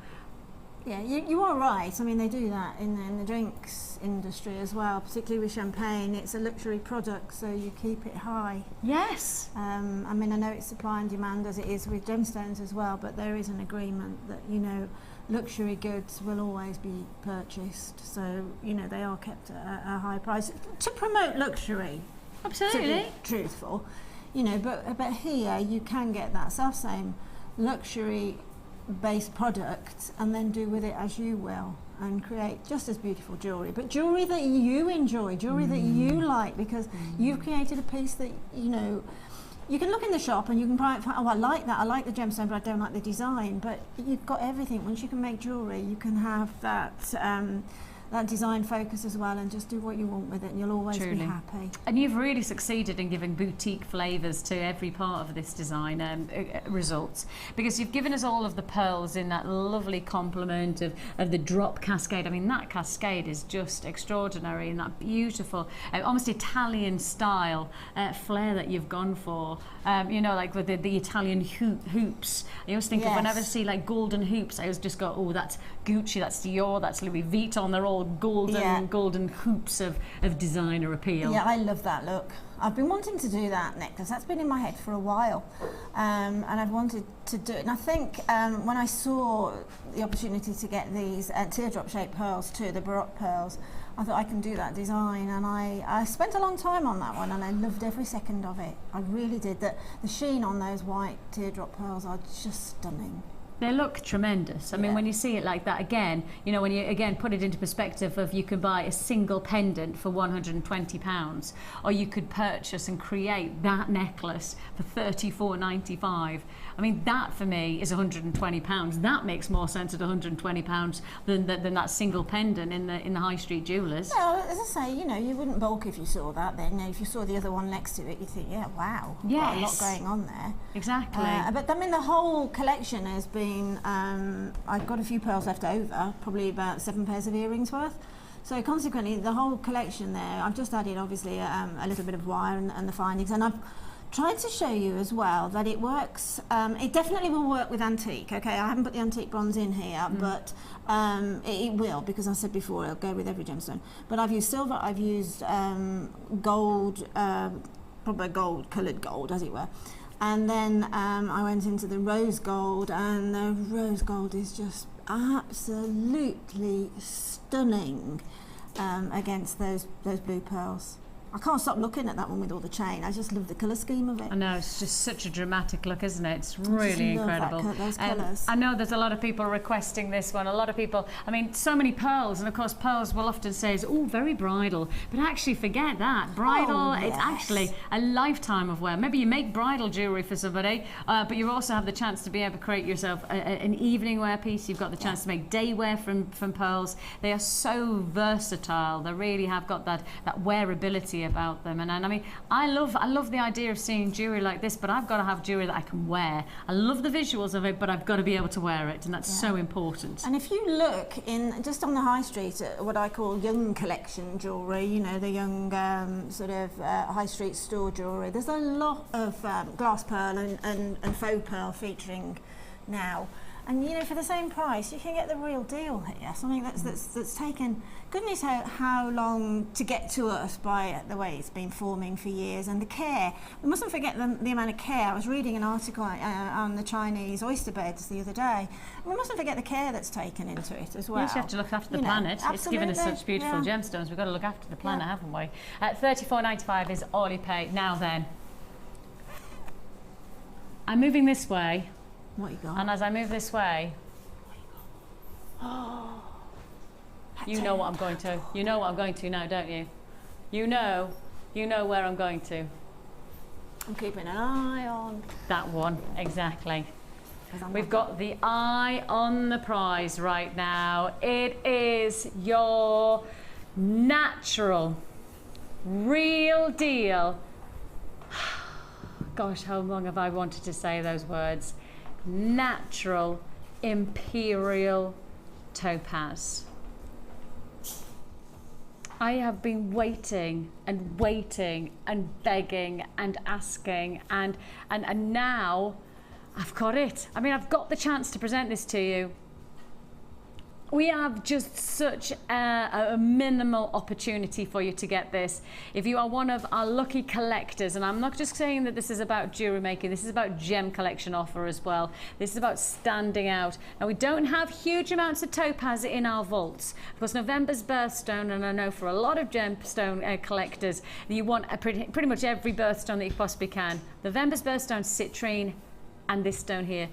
Speaker 5: Yeah, you are right. I mean, they do that in the drinks industry as well, particularly with champagne. It's a luxury product, so you keep it high.
Speaker 4: Yes.
Speaker 5: I mean, I know it's supply and demand as it is with gemstones as well, but there is an agreement that, you know, luxury goods will always be purchased. So, you know, they are kept at a high price to promote luxury.
Speaker 4: Absolutely.
Speaker 5: To be truthful. You know, but here you can get that self-same luxury based product and then do with it as you will and create just as beautiful jewellery, but jewellery that you enjoy, jewellery that you like, because you've created a piece that, you know, you can look in the shop and you can find, oh, I like that, I like the gemstone, but I don't like the design. But you've got everything. Once you can make jewellery, you can have that that design focus as well and just do what you want with it, and you'll always be happy.
Speaker 4: And you've really succeeded in giving boutique flavours to every part of this design results, because you've given us all of the pearls in that lovely complement of the drop cascade. I mean, that cascade is just extraordinary, and that beautiful almost Italian style flair that you've gone for. You know, like with the Italian hoops. I always think of whenever I see like golden hoops, I always just go, oh, that's Gucci, that's Dior, that's Louis Vuitton. They're all golden hoops of designer appeal.
Speaker 5: Yeah, I love that look. I've been wanting to do that necklace. That's been in my head for a while, and I've wanted to do it. And I think when I saw the opportunity to get these teardrop-shaped pearls too, the Baroque pearls, I thought I can do that design, and I spent a long time on that one, and I loved every second of it. I really did. The sheen on those white teardrop pearls are just stunning.
Speaker 4: They look tremendous. I mean, when you see it like that again, you know, when you again put it into perspective of you could buy a single pendant for £120, or you could purchase and create that necklace for $34.95. I mean, that for me is £120. That makes more sense at £120 than that single pendant in the high street jewellers.
Speaker 5: Well, as I say, you know, you wouldn't balk if you saw that. Then if you saw the other one next to it, you'd think, yeah, wow, got a lot going on there.
Speaker 4: Exactly.
Speaker 5: But I mean, the whole collection has been. I've got a few pearls left over, probably about 7 pairs of earrings worth. So consequently, the whole collection there, I've just added obviously a little bit of wire and the findings, and I've tried to show you as well that it works. It definitely will work with antique. Okay, I haven't put the antique bronze in here, but it will, because I said before it'll go with every gemstone. But I've used silver, I've used gold, probably gold, coloured gold as it were. And then I went into the rose gold, and the rose gold is just absolutely stunning against those blue pearls. I can't stop looking at that one with all the chain. I just love the colour scheme of it.
Speaker 4: I know, it's just such a dramatic look, isn't it? It's really incredible.
Speaker 5: Those colours.
Speaker 4: I know there's a lot of people requesting this one. A lot of people, I mean, so many pearls, and of course pearls will often say, oh, very bridal. But actually forget that. Bridal, it's actually a lifetime of wear. Maybe you make bridal jewellery for somebody, but you also have the chance to be able to create yourself an evening wear piece. You've got the chance to make day wear from pearls. They are so versatile. They really have got that wearability about them. And I mean, I love the idea of seeing jewellery like this, but I've got to have jewellery that I can wear. I love the visuals of it, but I've got to be able to wear it, and that's so important.
Speaker 5: And if you look just on the high street at what I call young collection jewellery, you know, the young sort of high street store jewellery, there's a lot of glass pearl and faux pearl featuring now. And you know, for the same price, you can get the real deal here. Something that's taken goodness how long to get to us by the way it's been forming for years, and the care. We mustn't forget the amount of care. I was reading an article on the Chinese oyster beds the other day. We mustn't forget the care that's taken into it as well.
Speaker 4: Yes, you have to look after the planet. It's given us such beautiful gemstones. We've got to look after the planet, haven't we? $34.95 is all you pay. Now then, I'm moving this way.
Speaker 5: What you got?
Speaker 4: And as I move this way, you know what I'm going to. You know what I'm going to now, don't you? You know where I'm going to.
Speaker 5: I'm keeping an eye on
Speaker 4: that one, exactly. We've got the eye on the prize right now. It is your natural, real deal. Gosh, how long have I wanted to say those words? Natural imperial topaz. I have been waiting and waiting and begging and asking and now I've got it. I mean, I've got the chance to present this to you. We have just such a minimal opportunity for you to get this. If you are one of our lucky collectors, and I'm not just saying that this is about jewellery making, this is about gem collection offer as well. This is about standing out. Now, we don't have huge amounts of topaz in our vaults. Of course, November's birthstone, and I know for a lot of gemstone collectors, you want pretty much every birthstone that you possibly can. November's birthstone, citrine, and this stone here,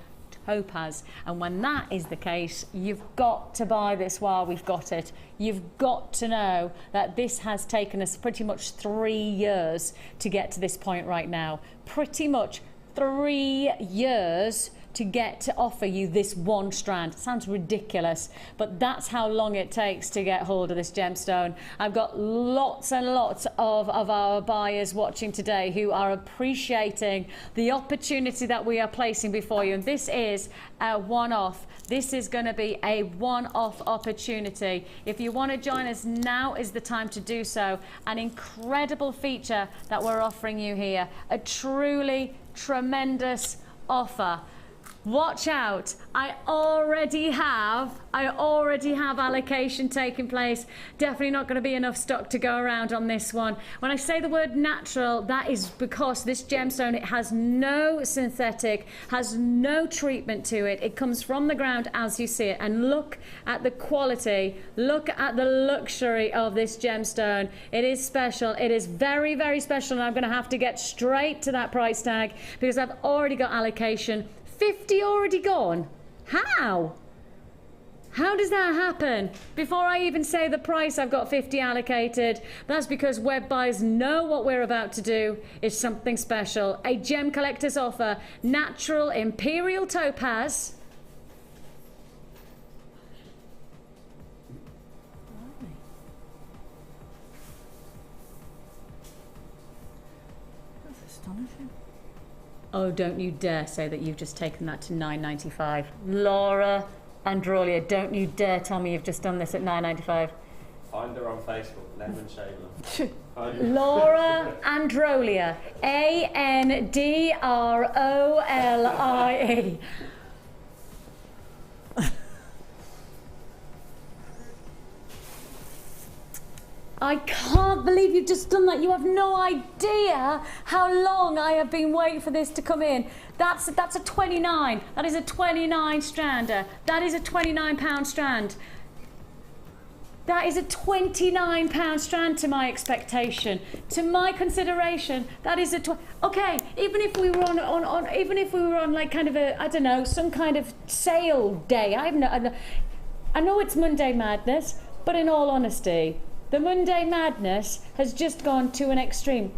Speaker 4: topaz. And when that is the case, you've got to buy this while we've got it. You've got to know that this has taken us pretty much 3 years to get to this point right now. Pretty much 3 years to get to offer you this one strand. It sounds ridiculous, but that's how long it takes to get hold of this gemstone. I've got lots and lots of our buyers watching today who are appreciating the opportunity that we are placing before you, and this is a one-off. This is going to be a one-off opportunity. If you want to join us, now is the time to do so. An incredible feature that we're offering you here. A truly tremendous offer. Watch out, I already have allocation taking place. Definitely not going to be enough stock to go around on this one. When I say the word natural, that is because this gemstone, it has no synthetic, has no treatment to it. It comes from the ground as you see it. And look at the quality, look at the luxury of this gemstone. It is special, it is very, very special, and I'm going to have to get straight to that price tag because I've already got allocation. 50 already gone? How? How does that happen? Before I even say the price, I've got 50 allocated. That's because web buyers know what we're about to do is something special. A gem collector's offer, natural imperial topaz.
Speaker 5: That's astonishing.
Speaker 4: Oh, don't you dare say that you've just taken that to $9.95. Laura Androlia, don't you dare tell me you've just done this at $9.95.
Speaker 6: Find her on Facebook, Lemon Shayla.
Speaker 4: Laura Androlia, Androlie. I can't believe you've just done that. You have no idea how long I have been waiting for this to come in. That's a 29. That is a 29 strander. That is a £29 strand. That is a £29 strand to my expectation. To my consideration, that is a okay. Even if we were on like kind of a, I don't know, some kind of sale day. I know it's Monday Madness, but in all honesty, the Monday Madness has just gone to an extreme.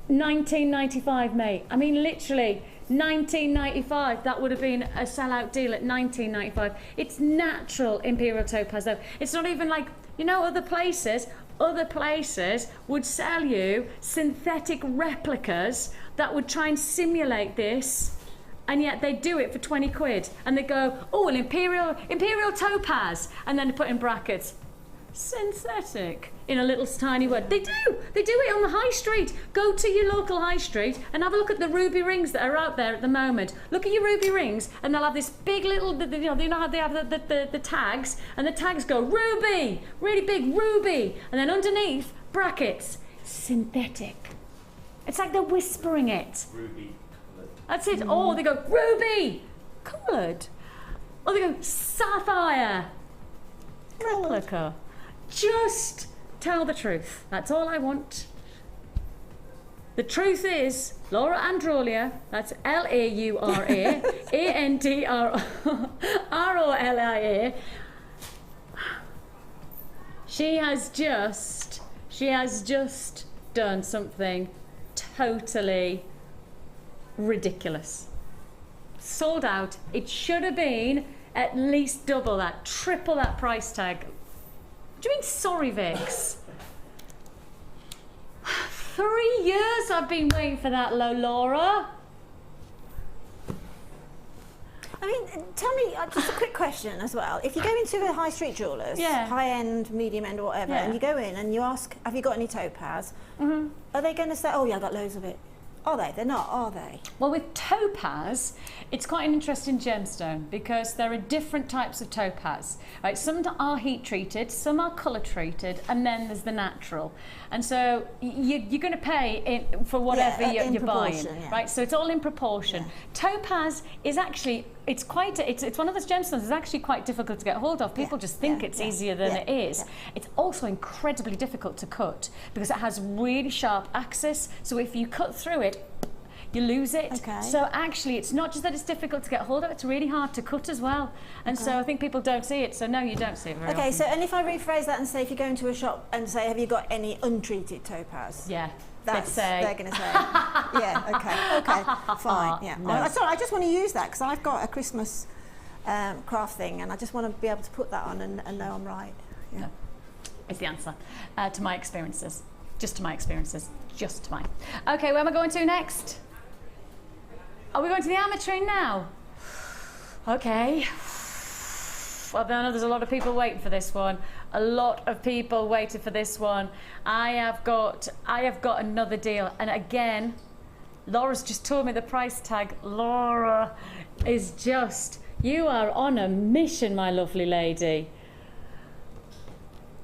Speaker 4: 19.95, mate. I mean, literally. 19.95, that would have been a sellout deal at 19.95. It's natural imperial topaz though. It's not even like, you know, other places would sell you synthetic replicas that would try and simulate this, and yet they do it for 20 quid and they go, oh, an imperial topaz, and then put in brackets synthetic in a little tiny word. They do it on the high street. Go to your local high street and have a look at the ruby rings that are out there at the moment. Look at your ruby rings and they'll have this big little, you know how they have the tags, and the tags go ruby, really big ruby, and then underneath brackets synthetic. It's like they're whispering it.
Speaker 6: Ruby.
Speaker 4: That's it. Oh, they go ruby coloured. Or they go sapphire replica. Just tell the truth. That's all I want. The truth is, Laura Androlia, that's Laura Androlia, she has just done something totally ridiculous. Sold out. It should have been at least double that, triple that price tag. Do you mean sorry, Vix? 3 years I've been waiting for that, Laura.
Speaker 5: I mean, tell me, just a quick question as well. If you go into a high street jewellers, high-end, medium-end, or whatever, and you go in and you ask, have you got any topaz? Are they going to say, oh yeah, I got loads of it? Are they? They're not, are they?
Speaker 4: Well, with topaz, it's quite an interesting gemstone because there are different types of topaz. Right? Some are heat treated, some are colour treated, and then there's the natural. And so you're going to pay for whatever you're buying, right? So it's all in proportion. Yeah. Topaz is actually, it's one of those gemstones that's actually quite difficult to get hold of. People just think it's easier than it is. It's also incredibly difficult to cut because it has really sharp axis. So if you cut through it, you lose it. Okay. So actually, it's not just that it's difficult to get hold of, it's really hard to cut as well. And so I think people don't see it. So no, you don't see it very often.
Speaker 5: Okay, so and if I rephrase that and say, if you go into a shop and say, have you got any untreated topaz?
Speaker 4: Yeah.
Speaker 5: That's they're going to say. Yeah, okay, fine. Yeah. No. Sorry, I just want to use that because I've got a Christmas craft thing and I just want to be able to put that on and know I'm right. Yeah.
Speaker 4: No. Is the answer to my experiences. Just to my experiences. Just to mine. Okay, where am I going to next? Are we going to the ametrine now? Okay. Well, I know there's a lot of people waiting for this one. A lot of people waited for this one. I have got another deal. And again, Laura's just told me the price tag. Laura is just, you are on a mission, my lovely lady.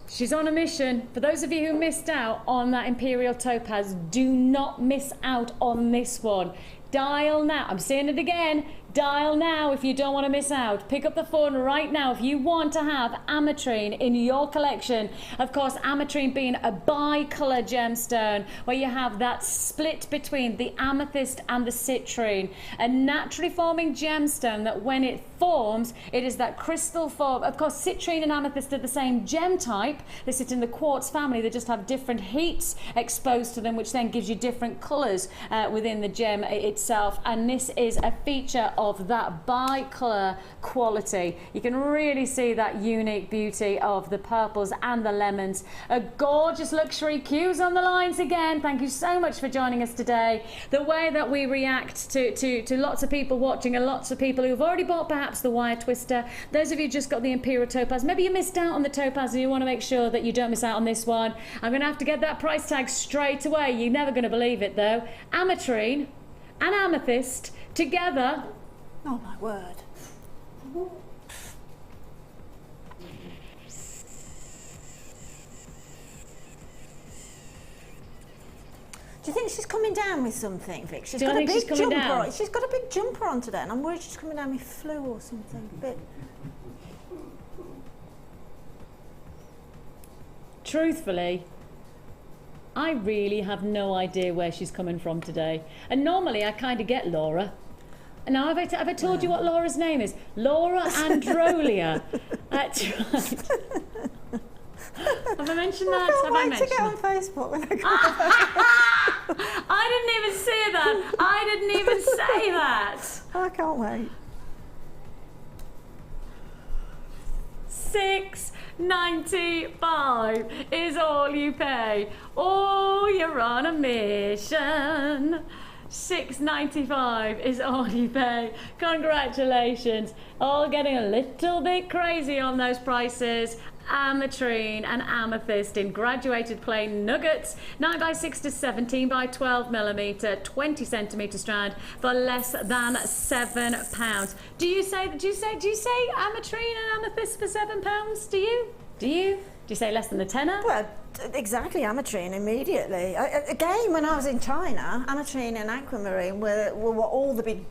Speaker 4: She's on a mission. For those of you who missed out on that Imperial Topaz, do not miss out on this one. Dial now. I'm saying it again. Dial now if you don't want to miss out. Pick up the phone right now if you want to have ametrine in your collection. Of course, ametrine being a bi-colour gemstone where you have that split between the amethyst and the citrine. A naturally forming gemstone that when it forms, it is that crystal form. Of course, citrine and amethyst are the same gem type. They sit in the quartz family. They just have different heats exposed to them, which then gives you different colours within the gem itself. And this is a feature of that bi-colour quality. You can really see that unique beauty of the purples and the lemons. A gorgeous luxury cues on the lines again. Thank you so much for joining us today. The way that we react to lots of people watching and lots of people who've already bought perhaps the wire twister. Those of you who just got the Imperial Topaz, maybe you missed out on the Topaz and you want to make sure that you don't miss out on this one. I'm going to have to get that price tag straight away. You're never going to believe it though. Ametrine and amethyst together.
Speaker 5: Oh my word. Do you think she's coming down with something, Vic? She's got a big jumper on. She's got a big jumper on today, and I'm worried she's coming down with flu or something. But
Speaker 4: truthfully, I really have no idea where she's coming from today. And normally I kind of get Laura. And now have I told you what Laura's name is? Laura Androlia. That's right. Have I mentioned that? Have I mentioned
Speaker 5: to get on Facebook when I come
Speaker 4: I didn't even say that. I didn't even say that.
Speaker 5: I can't wait.
Speaker 4: $6.95 is all you pay. Oh, you're on a mission. $6.95 is all you pay. Congratulations. All getting a little bit crazy on those prices. Ametrine and amethyst in graduated plain nuggets, 9x6 to 17 by 12 millimeter, 20 centimeter strand for less than £7. Do you say ametrine and amethyst for £7? Do you say less than the tenner?
Speaker 5: Well, exactly, ametrine immediately. Again, when I was in China, ametrine and aquamarine were what all the big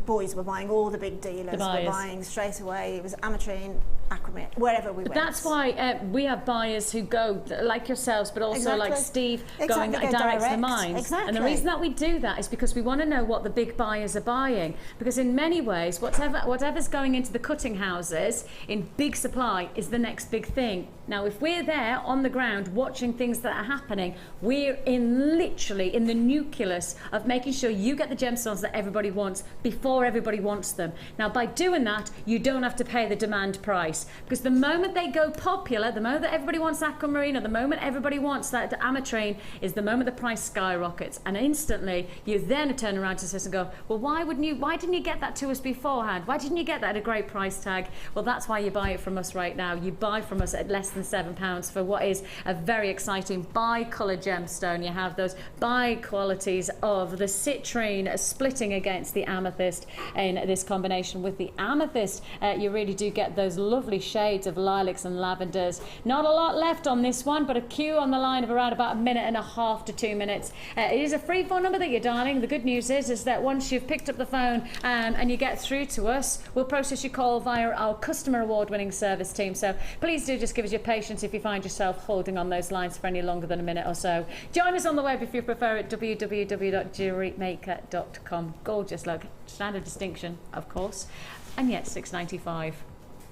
Speaker 5: boys were buying, all the big dealers were buying straight away. It was ametrine, aquamarine, wherever we went.
Speaker 4: That's why we have buyers who go, like yourselves, but also like Steve, going direct to the mines.
Speaker 5: Exactly.
Speaker 4: And the reason that we do that is because we want to know what the big buyers are buying. Because in many ways, whatever's going into the cutting houses in big supply is the next big thing. Now, if we're there on the ground watching things that are happening, we're literally in the nucleus of making sure you get the gemstones that everybody wants before everybody wants them. Now, by doing that, you don't have to pay the demand price, because the moment they go popular, the moment that everybody wants aquamarine, or the moment everybody wants that ametrine, is the moment the price skyrockets, and instantly you then turn around to us and go, well, why didn't you get that to us beforehand? Why didn't you get that at a great price tag? Well, that's why you buy it from us right now. You buy from us at less than £7 for what is a very exciting bi-colour gemstone. You have those bi-qualities of the citrine splitting against the amethyst in this combination. With the amethyst, you really do get those lovely shades of lilacs and lavenders. Not a lot left on this one, but a queue on the line of around about 1.5 to 2 minutes. It is a free phone number that you're dialing. The good news is that once you've picked up the phone and you get through to us, we'll process your call via our customer award-winning service team. So please do just give us your patience if you find yourself holding on those lines for any longer than a minute or so. Join us on the web if you prefer at www.JewelleryMaker.com. Gorgeous look, standard distinction, of course, and yet $6.95.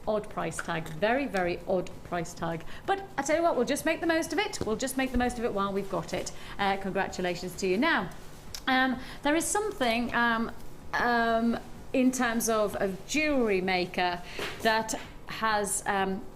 Speaker 4: Odd price tag, very, very odd price tag. But I tell you what, we'll just make the most of it. We'll just make the most of it while we've got it. Congratulations to you. Now, there is something in terms of Jewellery Maker that has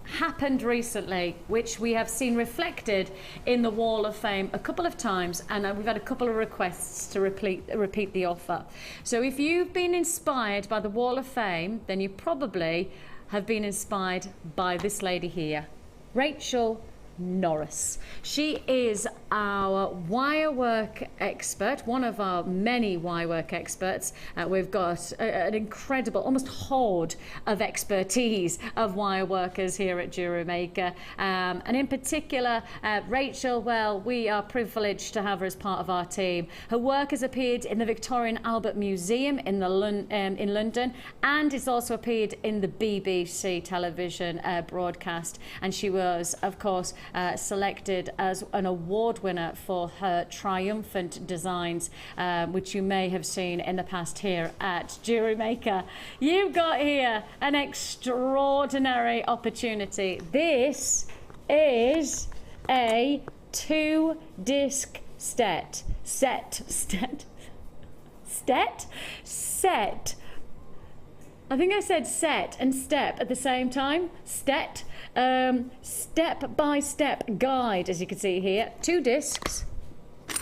Speaker 4: happened recently, which we have seen reflected in the Wall of Fame a couple of times, and we've had a couple of requests to repeat the offer. So if you've been inspired by the Wall of Fame, then you probably have been inspired by this lady here, Rachel Norris. She is our wirework expert, one of our many wirework experts. We've got an incredible, almost horde of expertise of wire workers here at Jewellery Maker. And in particular, Rachel, well, we are privileged to have her as part of our team. Her work has appeared in the Victorian Albert Museum in London, and it's also appeared in the BBC television broadcast. And she was, of course, selected as an award winner for her triumphant designs, which you may have seen in the past here at Jewellery Maker. You've got here an extraordinary opportunity. This is a 2-disc set. I think I said set and step at the same time. Step-by-step guide, as you can see here. 2 discs.
Speaker 3: Have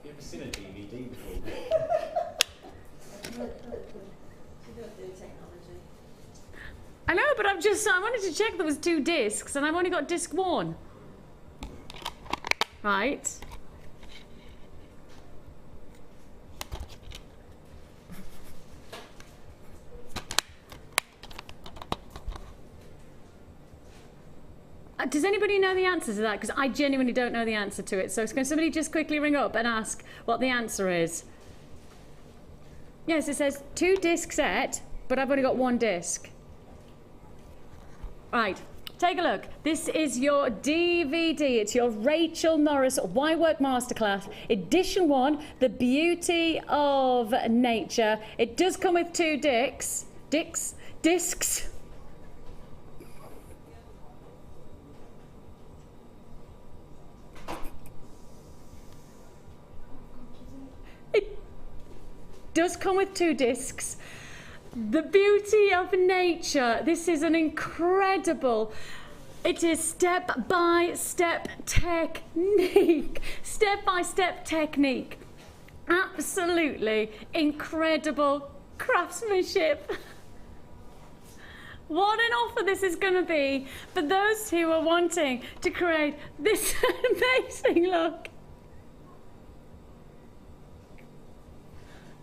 Speaker 3: you ever seen a DVD before?
Speaker 4: I know, but I wanted to check there was 2 discs, and I've only got disc 1. Right. Does anybody know the answer to that? Because I genuinely don't know the answer to it. So can somebody just quickly ring up and ask what the answer is? Yes, it says 2-disc set. but I've only got one disc. Right, take a look. This is your DVD. It's your Rachel Norris Wirework Masterclass, Edition 1, The Beauty of Nature. It does come with 2 discs. It does come with 2 discs. The Beauty of Nature. This is an incredible, it is step-by-step technique. Step-by-step technique. Absolutely incredible craftsmanship. What an offer this is going to be for those who are wanting to create this amazing look.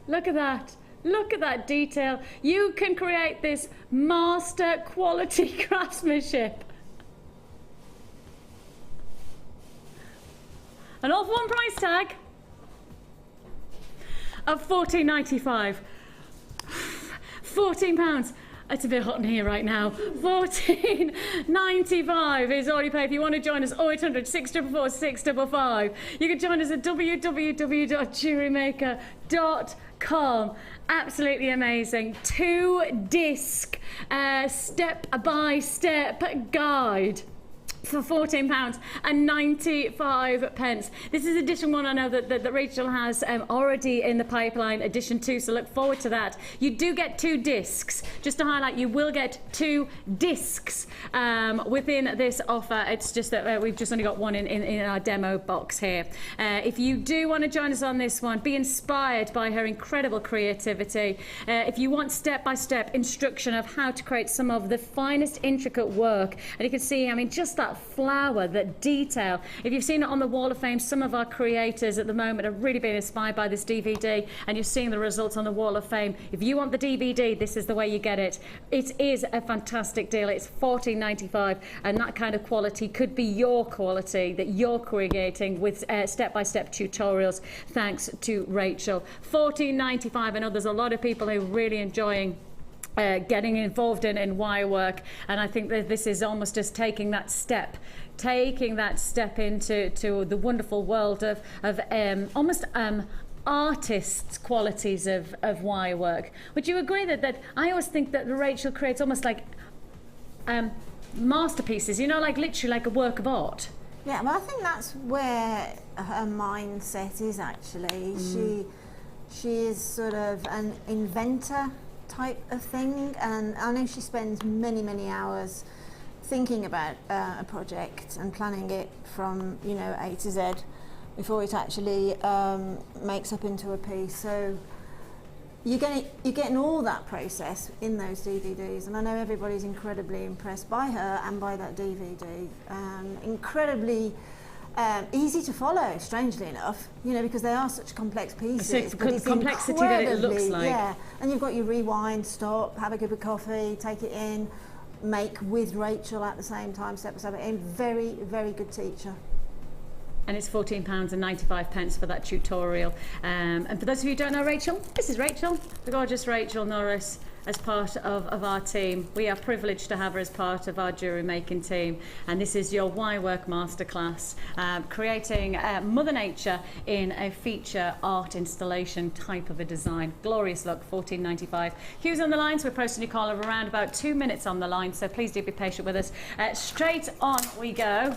Speaker 4: Look at that. Look at that detail. You can create this master quality craftsmanship. And off one price tag of £14.95. £14. It's a bit hot in here right now. £14.95 is all you pay. If you want to join us, 0800 644 655. You can join us at www.jewellerymaker.com. Absolutely amazing. 2-disc step-by-step guide for £14.95. This is edition 1. I know that Rachel has already in the pipeline edition 2, so look forward to that. You do get 2 discs. Just to highlight, you will get 2 discs within this offer. It's just that we've just only got one in our demo box here. If you do want to join us on this one, be inspired by her incredible creativity. If you want step-by-step instruction of how to create some of the finest intricate work, and you can see, I mean, just that flower, that detail. If you've seen it on the Wall of Fame, some of our creators at the moment are really being inspired by this DVD, and you're seeing the results on the Wall of Fame. If you want the DVD, this is the way you get it. It is a fantastic deal. It's £14.95, and that kind of quality could be your quality that you're creating with step-by-step tutorials, thanks to Rachel. £14.95. I know there's a lot of people who are really enjoying getting involved in wire work, and I think that this is almost just taking that step into the wonderful world of almost artists' qualities of wire work. Would you agree that I always think that Rachel creates almost like masterpieces, you know, like literally like a work of art?
Speaker 5: Yeah, well, I think that's where her mindset is actually. She is sort of an inventor type of thing, and I know she spends many hours thinking about a project and planning it from, you know, A to Z before it actually makes up into a piece. So you're getting all that process in those DVDs, and I know everybody's incredibly impressed by her and by that DVD. Incredibly easy to follow, strangely enough, you know, because they are such complex pieces.
Speaker 4: But it's complexity that it looks like.
Speaker 5: Yeah, and you've got your rewind, stop, have a cup of coffee, take it in, make with Rachel at the same time, step by step. Very, very good teacher.
Speaker 4: And it's £14.95 for that tutorial. And for those of you who don't know Rachel, this is Rachel, the gorgeous Rachel Norris, as part of our team. We are privileged to have her as part of our jewellery making team, and this is your Wirework Masterclass, creating Mother Nature in a feature art installation type of a design. Glorious look, £14.95. Hugh's on the line, so we're posting your call of around about 2 minutes on the line, so please do be patient with us. Straight on we go,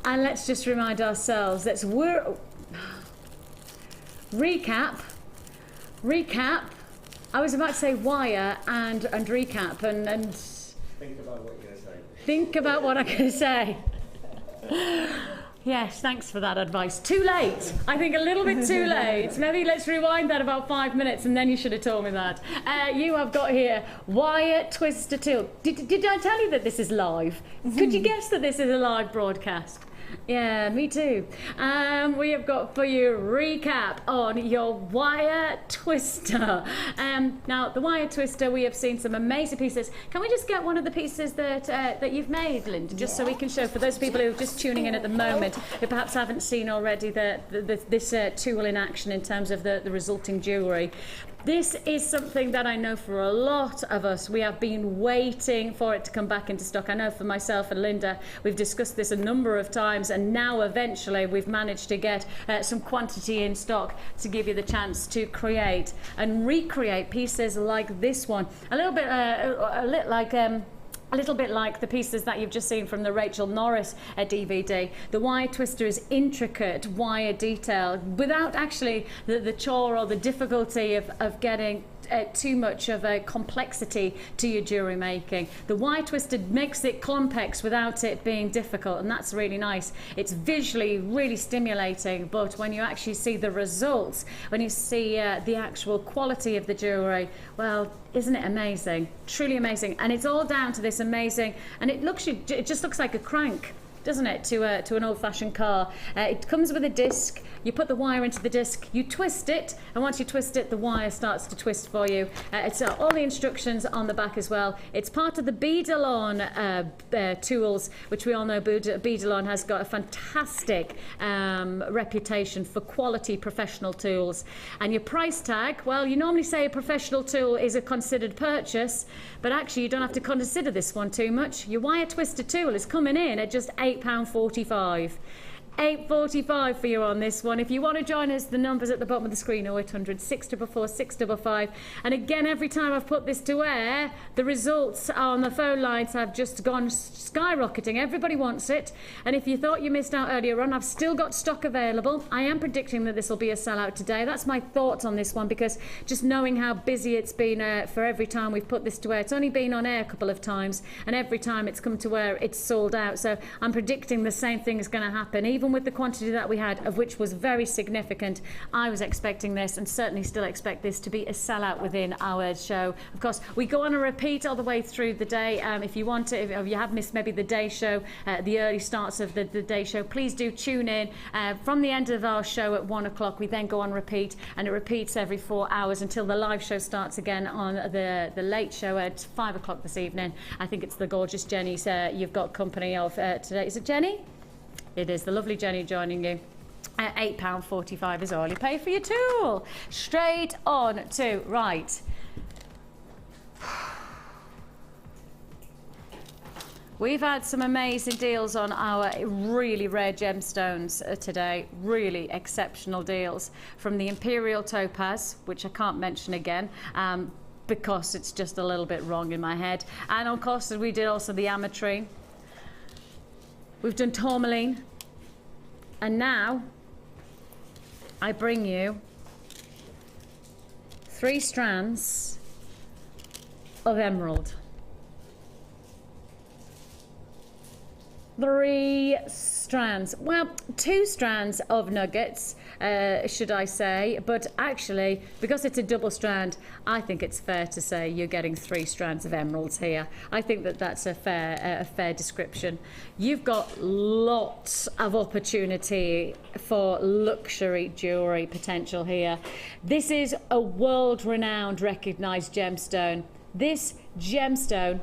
Speaker 4: and let's just remind ourselves, let's recap. I was about to say wire and recap and
Speaker 6: Think about what you're going to say.
Speaker 4: Think about what I'm going to say. Yes, thanks for that advice. Too late. I think a little bit too late. Maybe let's rewind that about 5 minutes, and then you should have told me that. You have got here wire twister tool. Did I tell you that this is live? Could you guess that this is a live broadcast? Yeah, me too. We have got for you recap on your wire twister. Now, the wire twister, we have seen some amazing pieces. Can we just get one of the pieces that you've made, Linda, just so we can show for those people who are just tuning in at the moment, who perhaps haven't seen already this tool in action in terms of the resulting jewellery. This is something that I know for a lot of us, we have been waiting for it to come back into stock. I know for myself and Linda, we've discussed this a number of times, and now eventually we've managed to get some quantity in stock to give you the chance to create and recreate pieces like this one. A little bit like the pieces that you've just seen from the Rachel Norris DVD. The wire twister is intricate wire detail without actually the chore or the difficulty of getting too much of a complexity to your jewellery making. The wire twister makes it complex without it being difficult, and that's really nice. It's visually really stimulating, but when you actually see the results, when you see the actual quality of the jewellery, well, isn't it amazing? Truly amazing. And it's all down to this amazing, and it just looks like a crank, doesn't it, to an old-fashioned car. It comes with a disc. You put the wire into the disc, you twist it, and once you twist it, the wire starts to twist for you. It's all the instructions on the back as well. It's part of the Beadalon tools, which we all know Beadalon has got a fantastic reputation for quality professional tools. And your price tag, well, you normally say a professional tool is a considered purchase, but actually you don't have to consider this one too much. Your wire twister tool is coming in at just £8.45. £8.45 for you on this one. If you want to join us, the number's at the bottom of the screen, 0800 644 655. And again, every time I've put this to air, the results on the phone lines have just gone skyrocketing. Everybody wants it. And if you thought you missed out earlier on, I've still got stock available. I am predicting that this will be a sellout today. That's my thoughts on this one, because just knowing how busy it's been for every time we've put this to air. It's only been on air a couple of times, and every time it's come to air, it's sold out. So I'm predicting the same thing is going to happen. Even with the quantity that we had, of which was very significant, I was expecting this, and certainly still expect this to be a sellout within our show. Of course, we go on a repeat all the way through the day. If you want to, if you have missed maybe the day show, the early starts of the day show, please do tune in. From the end of our show at 1 o'clock, we then go on repeat, and it repeats every 4 hours until the live show starts again on the late show at 5 o'clock this evening. I think it's the gorgeous Jenny's you've got company of today. Is it Jenny? It is the lovely Jenny joining you. £8.45 is all you pay for your tool. Straight on to, right. We've had some amazing deals on our really rare gemstones today. Really exceptional deals. From the Imperial Topaz, which I can't mention again, because it's just a little bit wrong in my head. And of course, we did also the ametrine. We've done tourmaline, and now I bring you 3 strands of emerald. 3 strands, well, 2 strands of nuggets, should I say, but actually, because it's a double strand, I think it's fair to say you're getting 3 strands of emeralds here. I think that that's a fair description. You've got lots of opportunity for luxury jewellery potential here. This is a world-renowned, recognised gemstone. This gemstone,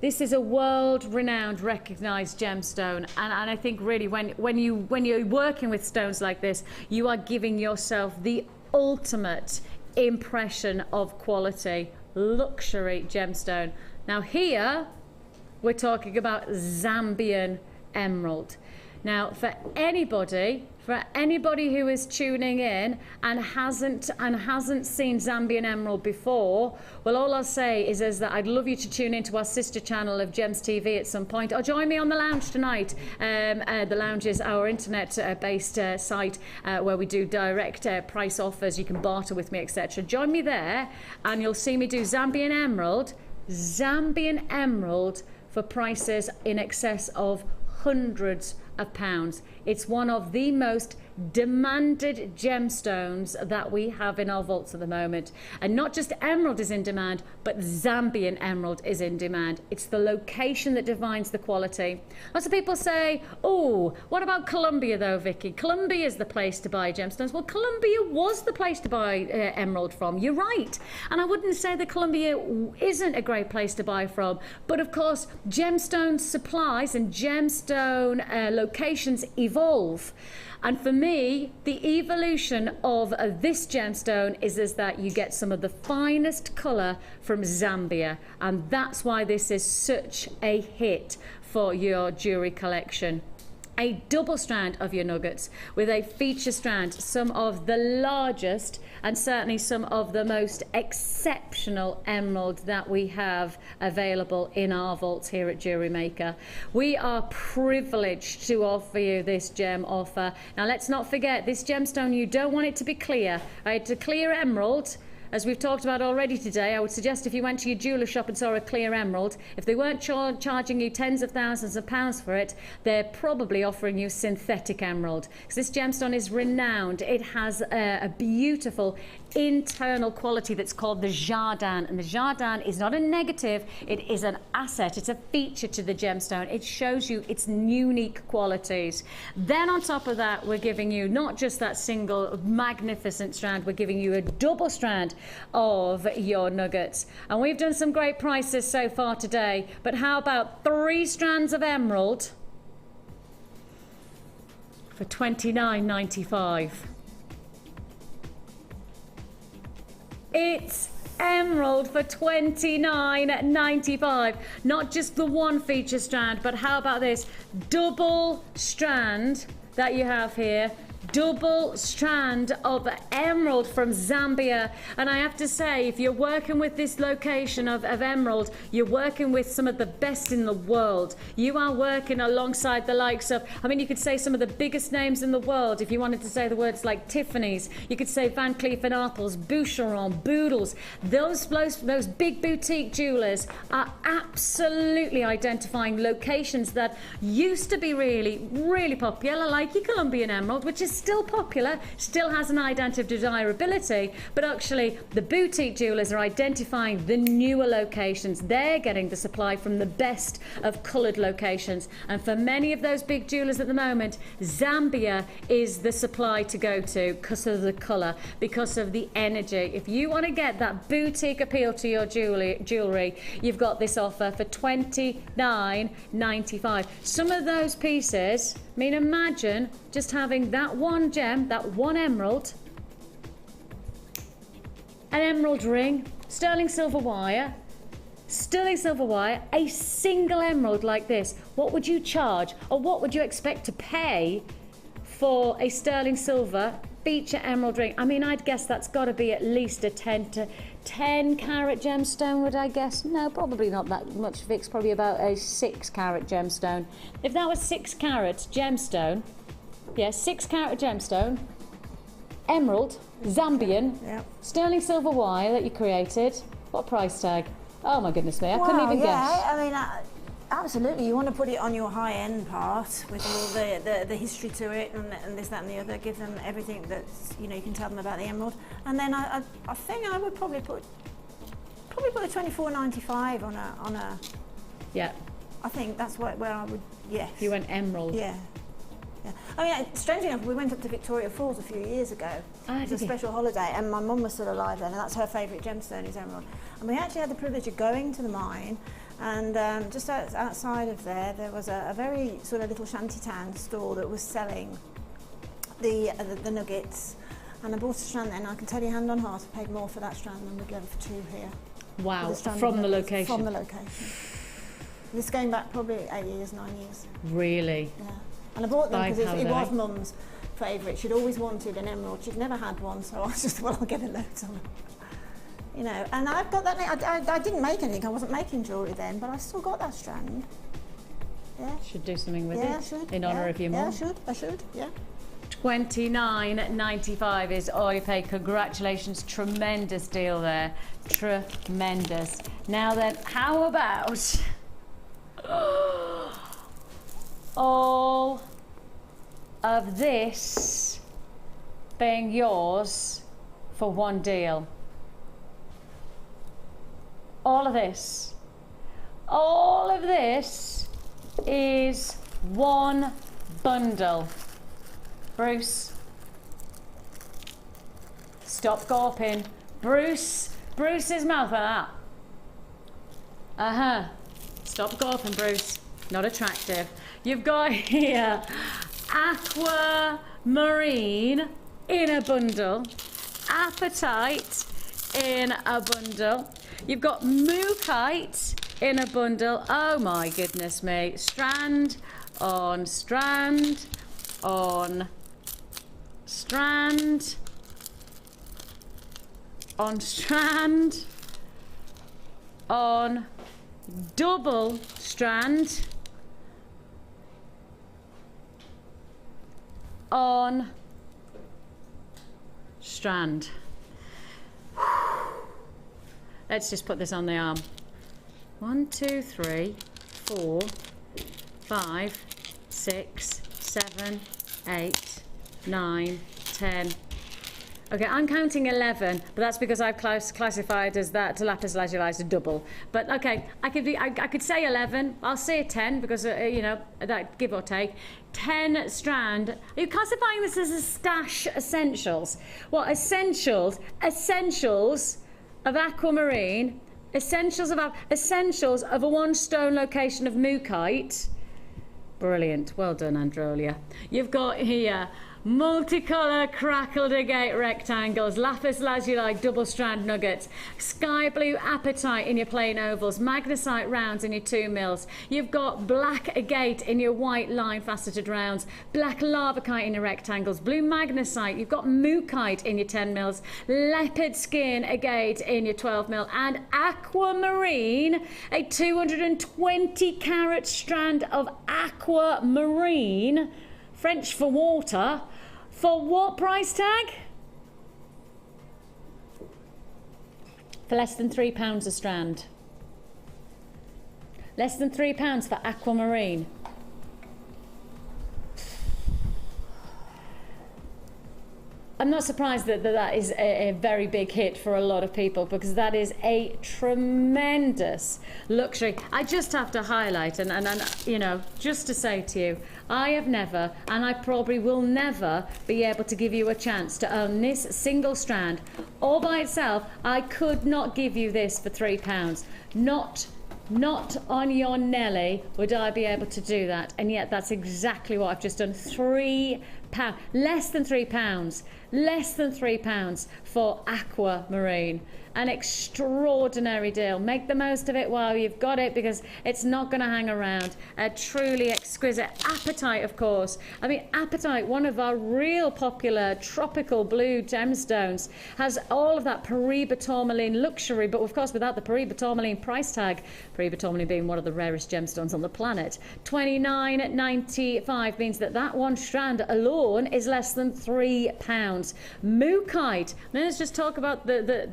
Speaker 4: this is a world-renowned, recognised gemstone, and I think really when you're working with stones like this, you are giving yourself the ultimate impression of quality, luxury gemstone. Now here, we're talking about Zambian emerald. Now, for anybody who is tuning in and hasn't seen Zambian emerald before, well, all I'll say is that I'd love you to tune into our sister channel of Gems TV at some point, or join me on the lounge tonight. The lounge is our internet-based site where we do direct price offers. You can barter with me, etc. Join me there, and you'll see me do Zambian emerald for prices in excess of hundreds of pounds. It's one of the most demanded gemstones that we have in our vaults at the moment. And not just emerald is in demand, but Zambian emerald is in demand. It's the location that defines the quality. Lots of people say, oh, what about Colombia though, Vicki? Colombia is the place to buy gemstones. Well, Colombia was the place to buy emerald from. You're right. And I wouldn't say that Colombia isn't a great place to buy from. But of course, gemstone supplies and gemstone locations evolve. And for me, the evolution of this gemstone is that you get some of the finest colour from Zambia, and that's why this is such a hit for your jewellery collection. A double strand of your nuggets with a feature strand, some of the largest and certainly some of the most exceptional emerald that we have available in our vaults here at Jewellery Maker. We are privileged to offer you this gem offer. Now let's not forget, this gemstone, you don't want it to be clear, right? To clear emerald, as we've talked about already today, I would suggest if you went to your jeweller shop and saw a clear emerald, if they weren't charging you tens of thousands of pounds for it, they're probably offering you synthetic emerald. Because this gemstone is renowned. It has a beautiful internal quality that's called the jardin, and the jardin is not a negative, it is an asset, it's a feature to the gemstone. It shows you its unique qualities. Then on top of that, we're giving you not just that single magnificent strand, we're giving you a double strand of your nuggets. And we've done some great prices so far today, but how about 3 strands of emerald for $29.95? It's emerald for $29.95. Not just the one feature strand, but how about this double strand that you have here? Double strand of emerald from Zambia. And I have to say, if you're working with this location of emerald, you're working with some of the best in the world. You are working alongside the likes of, I mean, you could say some of the biggest names in the world. If you wanted to say the words like Tiffany's, you could say Van Cleef & Arpels, Boucheron, Boodles. Those big boutique jewelers are absolutely identifying locations that used to be really, really popular, like your Colombian emerald, which is still popular, still has an identity of desirability, but actually the boutique jewelers are identifying the newer locations. They're getting the supply from the best of coloured locations, and for many of those big jewelers at the moment, Zambia is the supply to go to because of the colour, because of the energy. If you want to get that boutique appeal to your jewellery, you've got this offer for $29.95. Some of those pieces, I mean, imagine just having that one gem, that one emerald, an emerald ring, sterling silver wire, a single emerald like this. What would you charge, or what would you expect to pay for a sterling silver feature emerald ring? I mean, I'd guess that's got to be at least a 10 carat gemstone, would I guess? No, probably not that much, Vic's probably about a 6 carat gemstone. If that was 6 carat gemstone, yeah, 6 carat gemstone, emerald, Zambian,
Speaker 5: Yep.
Speaker 4: sterling silver wire that you created, what price tag? Oh my goodness me, I couldn't even guess.
Speaker 5: I mean, absolutely, you want to put it on your high-end part with all the history to it and this, that and the other, give them everything that's, you know, you can tell them about the emerald. And then I think I would probably put a $24.95 on a.
Speaker 4: Yeah.
Speaker 5: I think that's where I would, yes.
Speaker 4: You went emerald.
Speaker 5: Yeah. Yeah. I mean, strangely enough, we went up to Victoria Falls a few years ago. It was a special holiday, and my mum was still alive then, and that's her favourite gemstone is emerald. And we actually had the privilege of going to the mine, and just outside of there was a very sort of little shantytown store that was selling the nuggets. And I bought a strand then, I can tell you hand on heart, I paid more for that strand than we'd get for 2 here.
Speaker 4: Wow, from the location?
Speaker 5: From the location. This is going back probably 8 years, 9 years.
Speaker 4: Really?
Speaker 5: Yeah. And I bought them because it was Mum's favourite. She'd always wanted an emerald. She'd never had one, so I was just, well, I'll get a load of them. You know, and I've got that. I didn't make anything. I wasn't making jewellery then, but I still got that strand. Yeah.
Speaker 4: Should do something with
Speaker 5: it.
Speaker 4: I should. In honour of your mum.
Speaker 5: Yeah, I should. Yeah.
Speaker 4: $29.95 is all you pay. Congratulations, tremendous deal there. Tremendous. Now then, how about all of this being yours for one deal? All of this is one bundle. Bruce, stop gawping. Bruce's mouth like that. Stop gawping, Bruce. Not attractive. You've got here aqua Marine in a bundle, Apatite in a bundle, you've got Mookaite in a bundle. Oh my goodness me. Strand on strand on strand on strand on double strand on strand. Let's just put this on the arm. 1, 2, 3, 4, 5, 6, 7, 8, 9, 10. Okay, I'm counting 11, but that's because I've classified as that lapis lazuli as a double. But okay, I could say 11. I'll say 10 because you know, that give or take. 10 strand. Are you classifying this as a stash essentials? Well, essentials of aquamarine, essentials of a one stone location of Mookaite. Brilliant. Well done, Androlia. You've got here multicolour crackled agate rectangles, lapis lazuli double strand nuggets, sky blue apatite in your plain ovals, magnesite rounds in your 2 mils. You've got black agate in your white line faceted rounds, black lavakite in your rectangles, blue magnesite. You've got Mookaite in your 10 mils, leopard skin agate in your 12 mil, and aquamarine, a 220 carat strand of aquamarine, French for water, for what price tag? For less than £3 a strand. Less than £3 for aquamarine. I'm not surprised that is a very big hit for a lot of people, because that is a tremendous luxury. I just have to highlight and you know, just to say to you, I have never, and I probably will never be able to give you a chance to own this single strand all by itself. I could not give you this for £3. Not on your Nelly would I be able to do that, and yet that's exactly what I've just done. £3, less than £3, less than £3 for aquamarine. An extraordinary deal. Make the most of it while you've got it, because it's not going to hang around. A truly exquisite apatite, of course. I mean, apatite, one of our real popular tropical blue gemstones, has all of that peribetourmaline luxury, but of course without the peribetourmaline price tag. Peribetourmaline being one of the rarest gemstones on the planet. $29.95 means that one strand alone is less than £3. Mookaite. Now let's just talk about the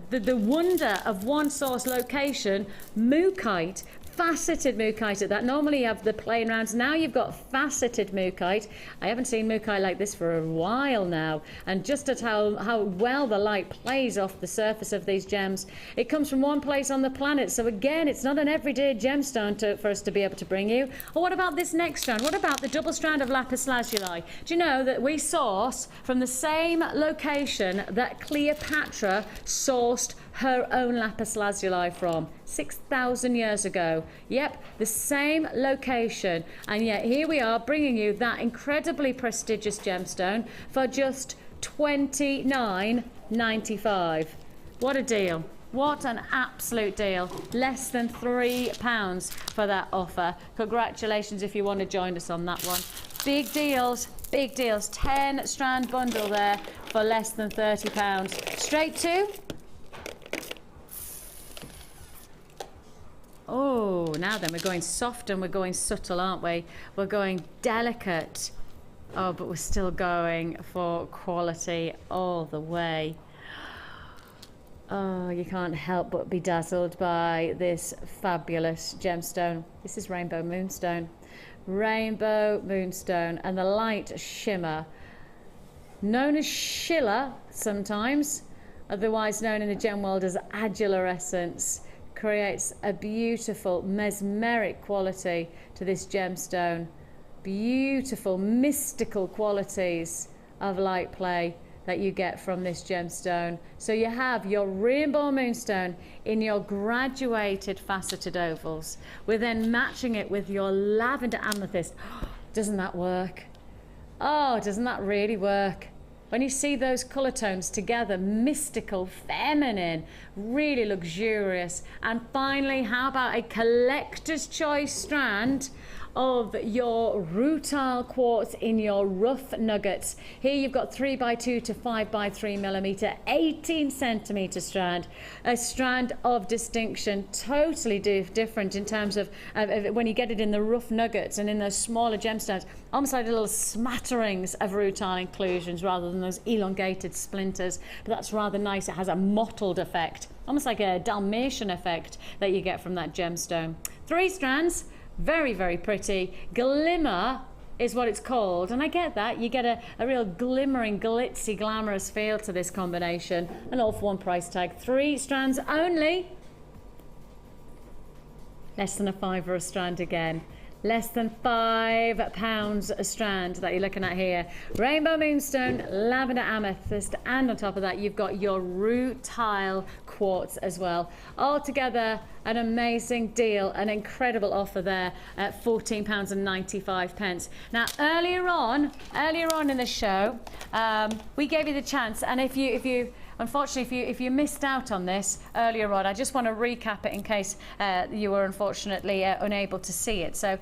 Speaker 4: wonder of one source location. Mookaite, faceted Mookaite at that. Normally you have the plain rounds, now you've got faceted Mookaite. I haven't seen Mookaite like this for a while now, and just at how well the light plays off the surface of these gems. It comes from one place on the planet, so again, it's not an everyday gemstone for us to be able to bring you. Or what about this next strand? What about the double strand of lapis lazuli? Do you know that we source from the same location that Cleopatra sourced her own lapis lazuli from 6,000 years ago? Yep, the same location, and yet here we are bringing you that incredibly prestigious gemstone for just $29.95. What a deal. What an absolute deal. Less than £3 for that offer. Congratulations if you want to join us on that one. Big deals, big deals. 10 strand bundle there for less than £30. Straight to... Oh, now then, we're going soft and we're going subtle, aren't we? We're going delicate. Oh, but we're still going for quality all the way. Oh, you can't help but be dazzled by this fabulous gemstone. This is Rainbow Moonstone. Rainbow Moonstone, and the light shimmer, known as Schiller sometimes, otherwise known in the gem world as adulorescence, creates a beautiful mesmeric quality to this gemstone. Beautiful mystical qualities of light play that you get from this gemstone. So you have your rainbow moonstone in your graduated faceted ovals. We're then matching it with your lavender amethyst. Doesn't that work? Oh, doesn't that really work? When you see those colour tones together, mystical, feminine, really luxurious. And finally, how about a collector's choice strand of your rutile quartz in your rough nuggets. Here you've got 3x2 to 5x3 millimeter, 18 centimeter strand, a strand of distinction, totally different in terms of when you get it in the rough nuggets and in those smaller gemstones, almost like little smatterings of rutile inclusions rather than those elongated splinters. But that's rather nice. It has a mottled effect, almost like a Dalmatian effect that you get from that gemstone. 3 strands. Very, very pretty. Glimmer is what it's called, and I get that. You get a real glimmering, glitzy, glamorous feel to this combination, and all for one price tag. 3 strands only. Less than £5 a strand again. Less than £5 a strand that you're looking at here. Rainbow moonstone, lavender amethyst, and on top of that you've got your rutile quartz as well. Altogether an amazing deal, an incredible offer there at £14.95. Now earlier on in the show, we gave you the chance, and if you unfortunately, if you missed out on this earlier on, I just want to recap it in case you were unfortunately unable to see it. So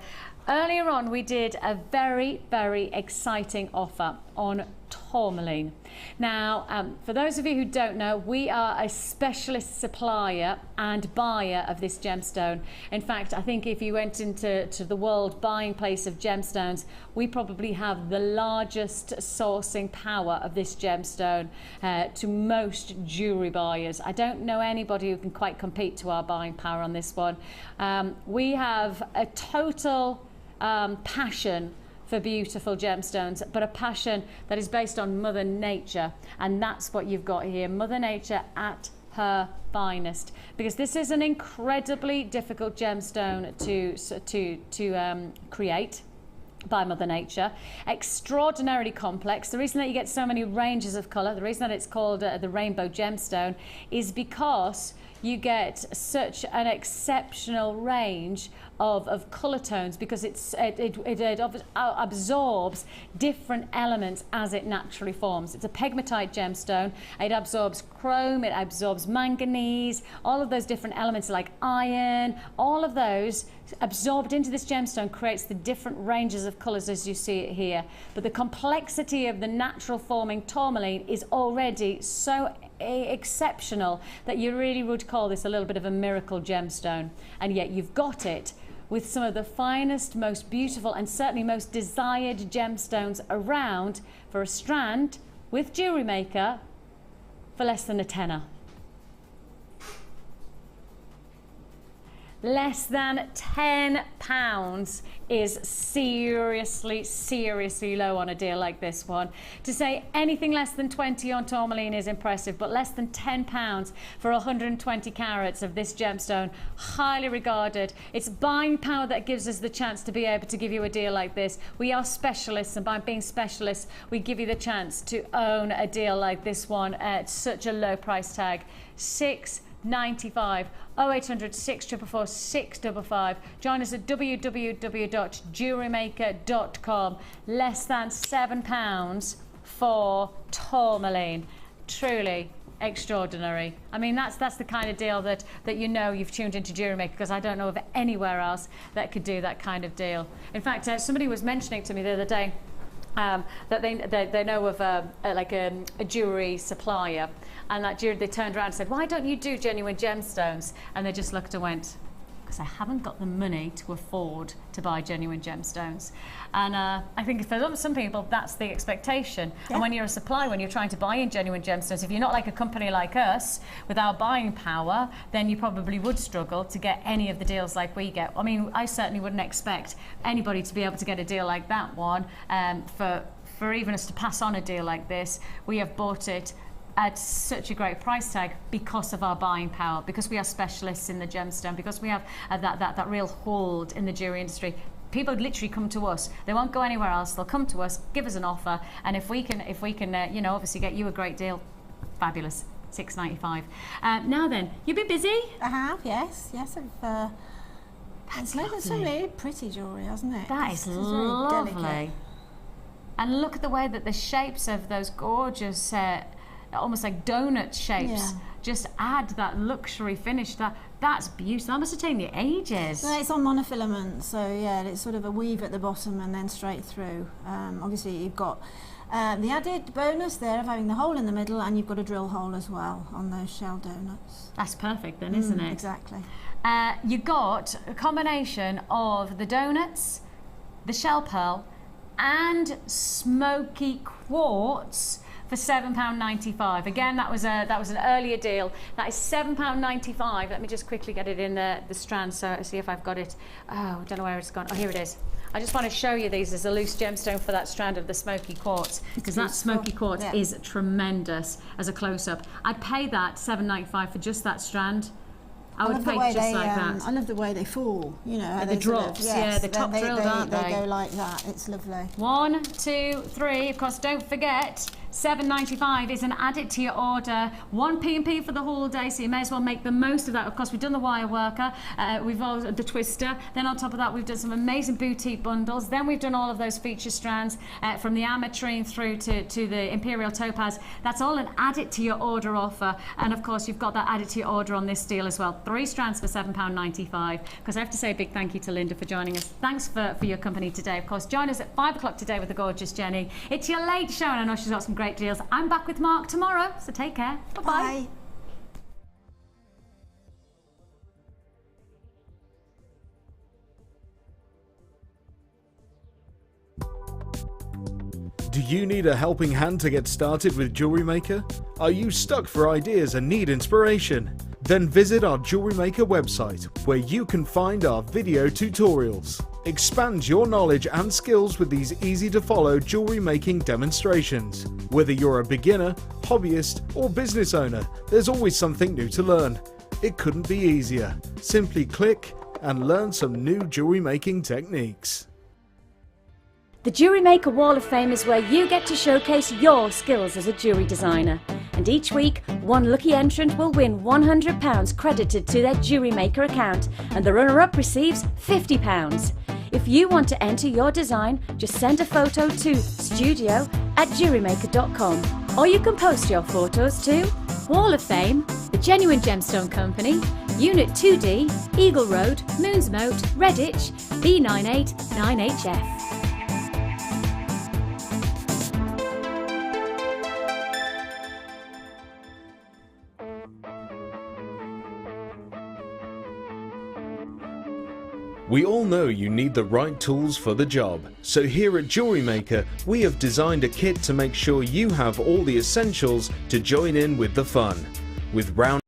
Speaker 4: earlier on, we did a very, very exciting offer on tourmaline. Now, for those of you who don't know, we are a specialist supplier and buyer of this gemstone. In fact, I think if you went into the world buying place of gemstones, we probably have the largest sourcing power of this gemstone to most jewellery buyers. I don't know anybody who can quite compete to our buying power on this one. We have a total passion for beautiful gemstones, but a passion that is based on Mother Nature, and that's what you've got here, Mother Nature at her finest, because this is an incredibly difficult gemstone to create by Mother Nature. Extraordinarily complex. The reason that you get so many ranges of colour, the reason that it's called the rainbow gemstone, is because you get such an exceptional range of colour tones, because it absorbs different elements as it naturally forms. It's a pegmatite gemstone. It absorbs chrome, it absorbs manganese, all of those different elements like iron, all of those absorbed into this gemstone creates the different ranges of colours as you see it here. But the complexity of the natural forming tourmaline is already so exceptional that you really would call this a little bit of a miracle gemstone, and yet you've got it with some of the finest, most beautiful and certainly most desired gemstones around for a strand with Jewellery Maker for less than a tenner. Less than £10 is seriously low on a deal like this one. To say anything less than 20 on tourmaline is impressive, but less than £10 for 120 carats of this gemstone, highly regarded. It's buying power that gives us the chance to be able to give you a deal like this. We are specialists, and by being specialists, we give you the chance to own a deal like this one at such a low price tag. $6.95. 0800 644 655. Join us at www.jewellerymaker.com. Less than £7 for tourmaline. Truly extraordinary. I mean, that's the kind of deal that you know you've tuned into Jewellery Maker, because I don't know of anywhere else that could do that kind of deal. In fact, somebody was mentioning to me the other day that they know of a jewellery supplier, and that they turned around and said, why don't you do genuine gemstones? And they just looked and went, because I haven't got the money to afford to buy genuine gemstones. And I think for some people that's the expectation. Yeah. And when you're a supplier, when you're trying to buy in genuine gemstones, if you're not like a company like us with our buying power, then you probably would struggle to get any of the deals like we get. I mean, I certainly wouldn't expect anybody to be able to get a deal like that one. For even us to pass on a deal like this, we have bought it at such a great price tag because of our buying power, because we are specialists in the gemstone, because we have that real hold in the jewelry industry. People literally come to us. They won't go anywhere else. They'll come to us, give us an offer, and if we can obviously get you a great deal, fabulous. $6.95. Now then, you've been busy?
Speaker 5: I have, yes. It's really pretty jewellery, hasn't it?
Speaker 4: That is lovely. And look at the way that the shapes of those gorgeous, almost like donut shapes, just add that luxury finish. That's beautiful. That must have taken you ages.
Speaker 5: No, it's on monofilament, so yeah, it's sort of a weave at the bottom and then straight through. Obviously, you've got the added bonus there of having the hole in the middle, and you've got a drill hole as well on those shell donuts.
Speaker 4: That's perfect then, isn't it?
Speaker 5: Exactly.
Speaker 4: You got a combination of the donuts, the shell pearl, and smoky quartz for £7.95. Again, that was an earlier deal. That is £7.95. Let me just quickly get it in the strand, so see if I've got it. Oh, I don't know where it's gone. Oh, here it is. I just want to show you these as a loose gemstone for that strand of the smoky quartz, because that smoky quartz is tremendous as a close-up. I'd pay that £7.95 for just that strand. I would pay just like that.
Speaker 5: I love the way they fall, you know. How
Speaker 4: the drops, the top drilled, aren't they?
Speaker 5: They go like that. It's lovely.
Speaker 4: 1, 2, 3. Of course, don't forget, £7.95 is an added to your order. 1 P&P for the whole day, so you may as well make the most of that. Of course, we've done the Wireworker, we've also the twister. Then on top of that, we've done some amazing boutique bundles. Then we've done all of those feature strands from the ametrine through to the imperial topaz. That's all an added to your order offer. And of course, you've got that added to your order on this deal as well. 3 strands for £7.95. Because I have to say a big thank you to Linda for joining us. Thanks for your company today. Of course, join us at 5 o'clock today with the gorgeous Jenny. It's your late show, and I know she's got some great deals. I'm back with Mark tomorrow, so take care. Bye-bye.
Speaker 5: Bye.
Speaker 1: Do you need a helping hand to get started with Jewellery Maker? Are you stuck for ideas and need inspiration? Then visit our Jewellery Maker website, where you can find our video tutorials. Expand your knowledge and skills with these easy-to-follow jewellery making demonstrations. Whether you're a beginner, hobbyist, or business owner, there's always something new to learn. It couldn't be easier. Simply click and learn some new jewellery making techniques.
Speaker 2: The Jewellery Maker Wall of Fame is where you get to showcase your skills as a jewellery designer. And each week, one lucky entrant will win £100 credited to their Jewellery Maker account, and the runner-up receives £50. If you want to enter your design, just send a photo to studio@jewellerymaker.com, or you can post your photos to Wall of Fame, The Genuine Gemstone Company, Unit 2D, Eagle Road, Moonsmote, Redditch, B989HF.
Speaker 1: We all know you need the right tools for the job, so here at Jewellery Maker we have designed a kit to make sure you have all the essentials to join in with the fun. With round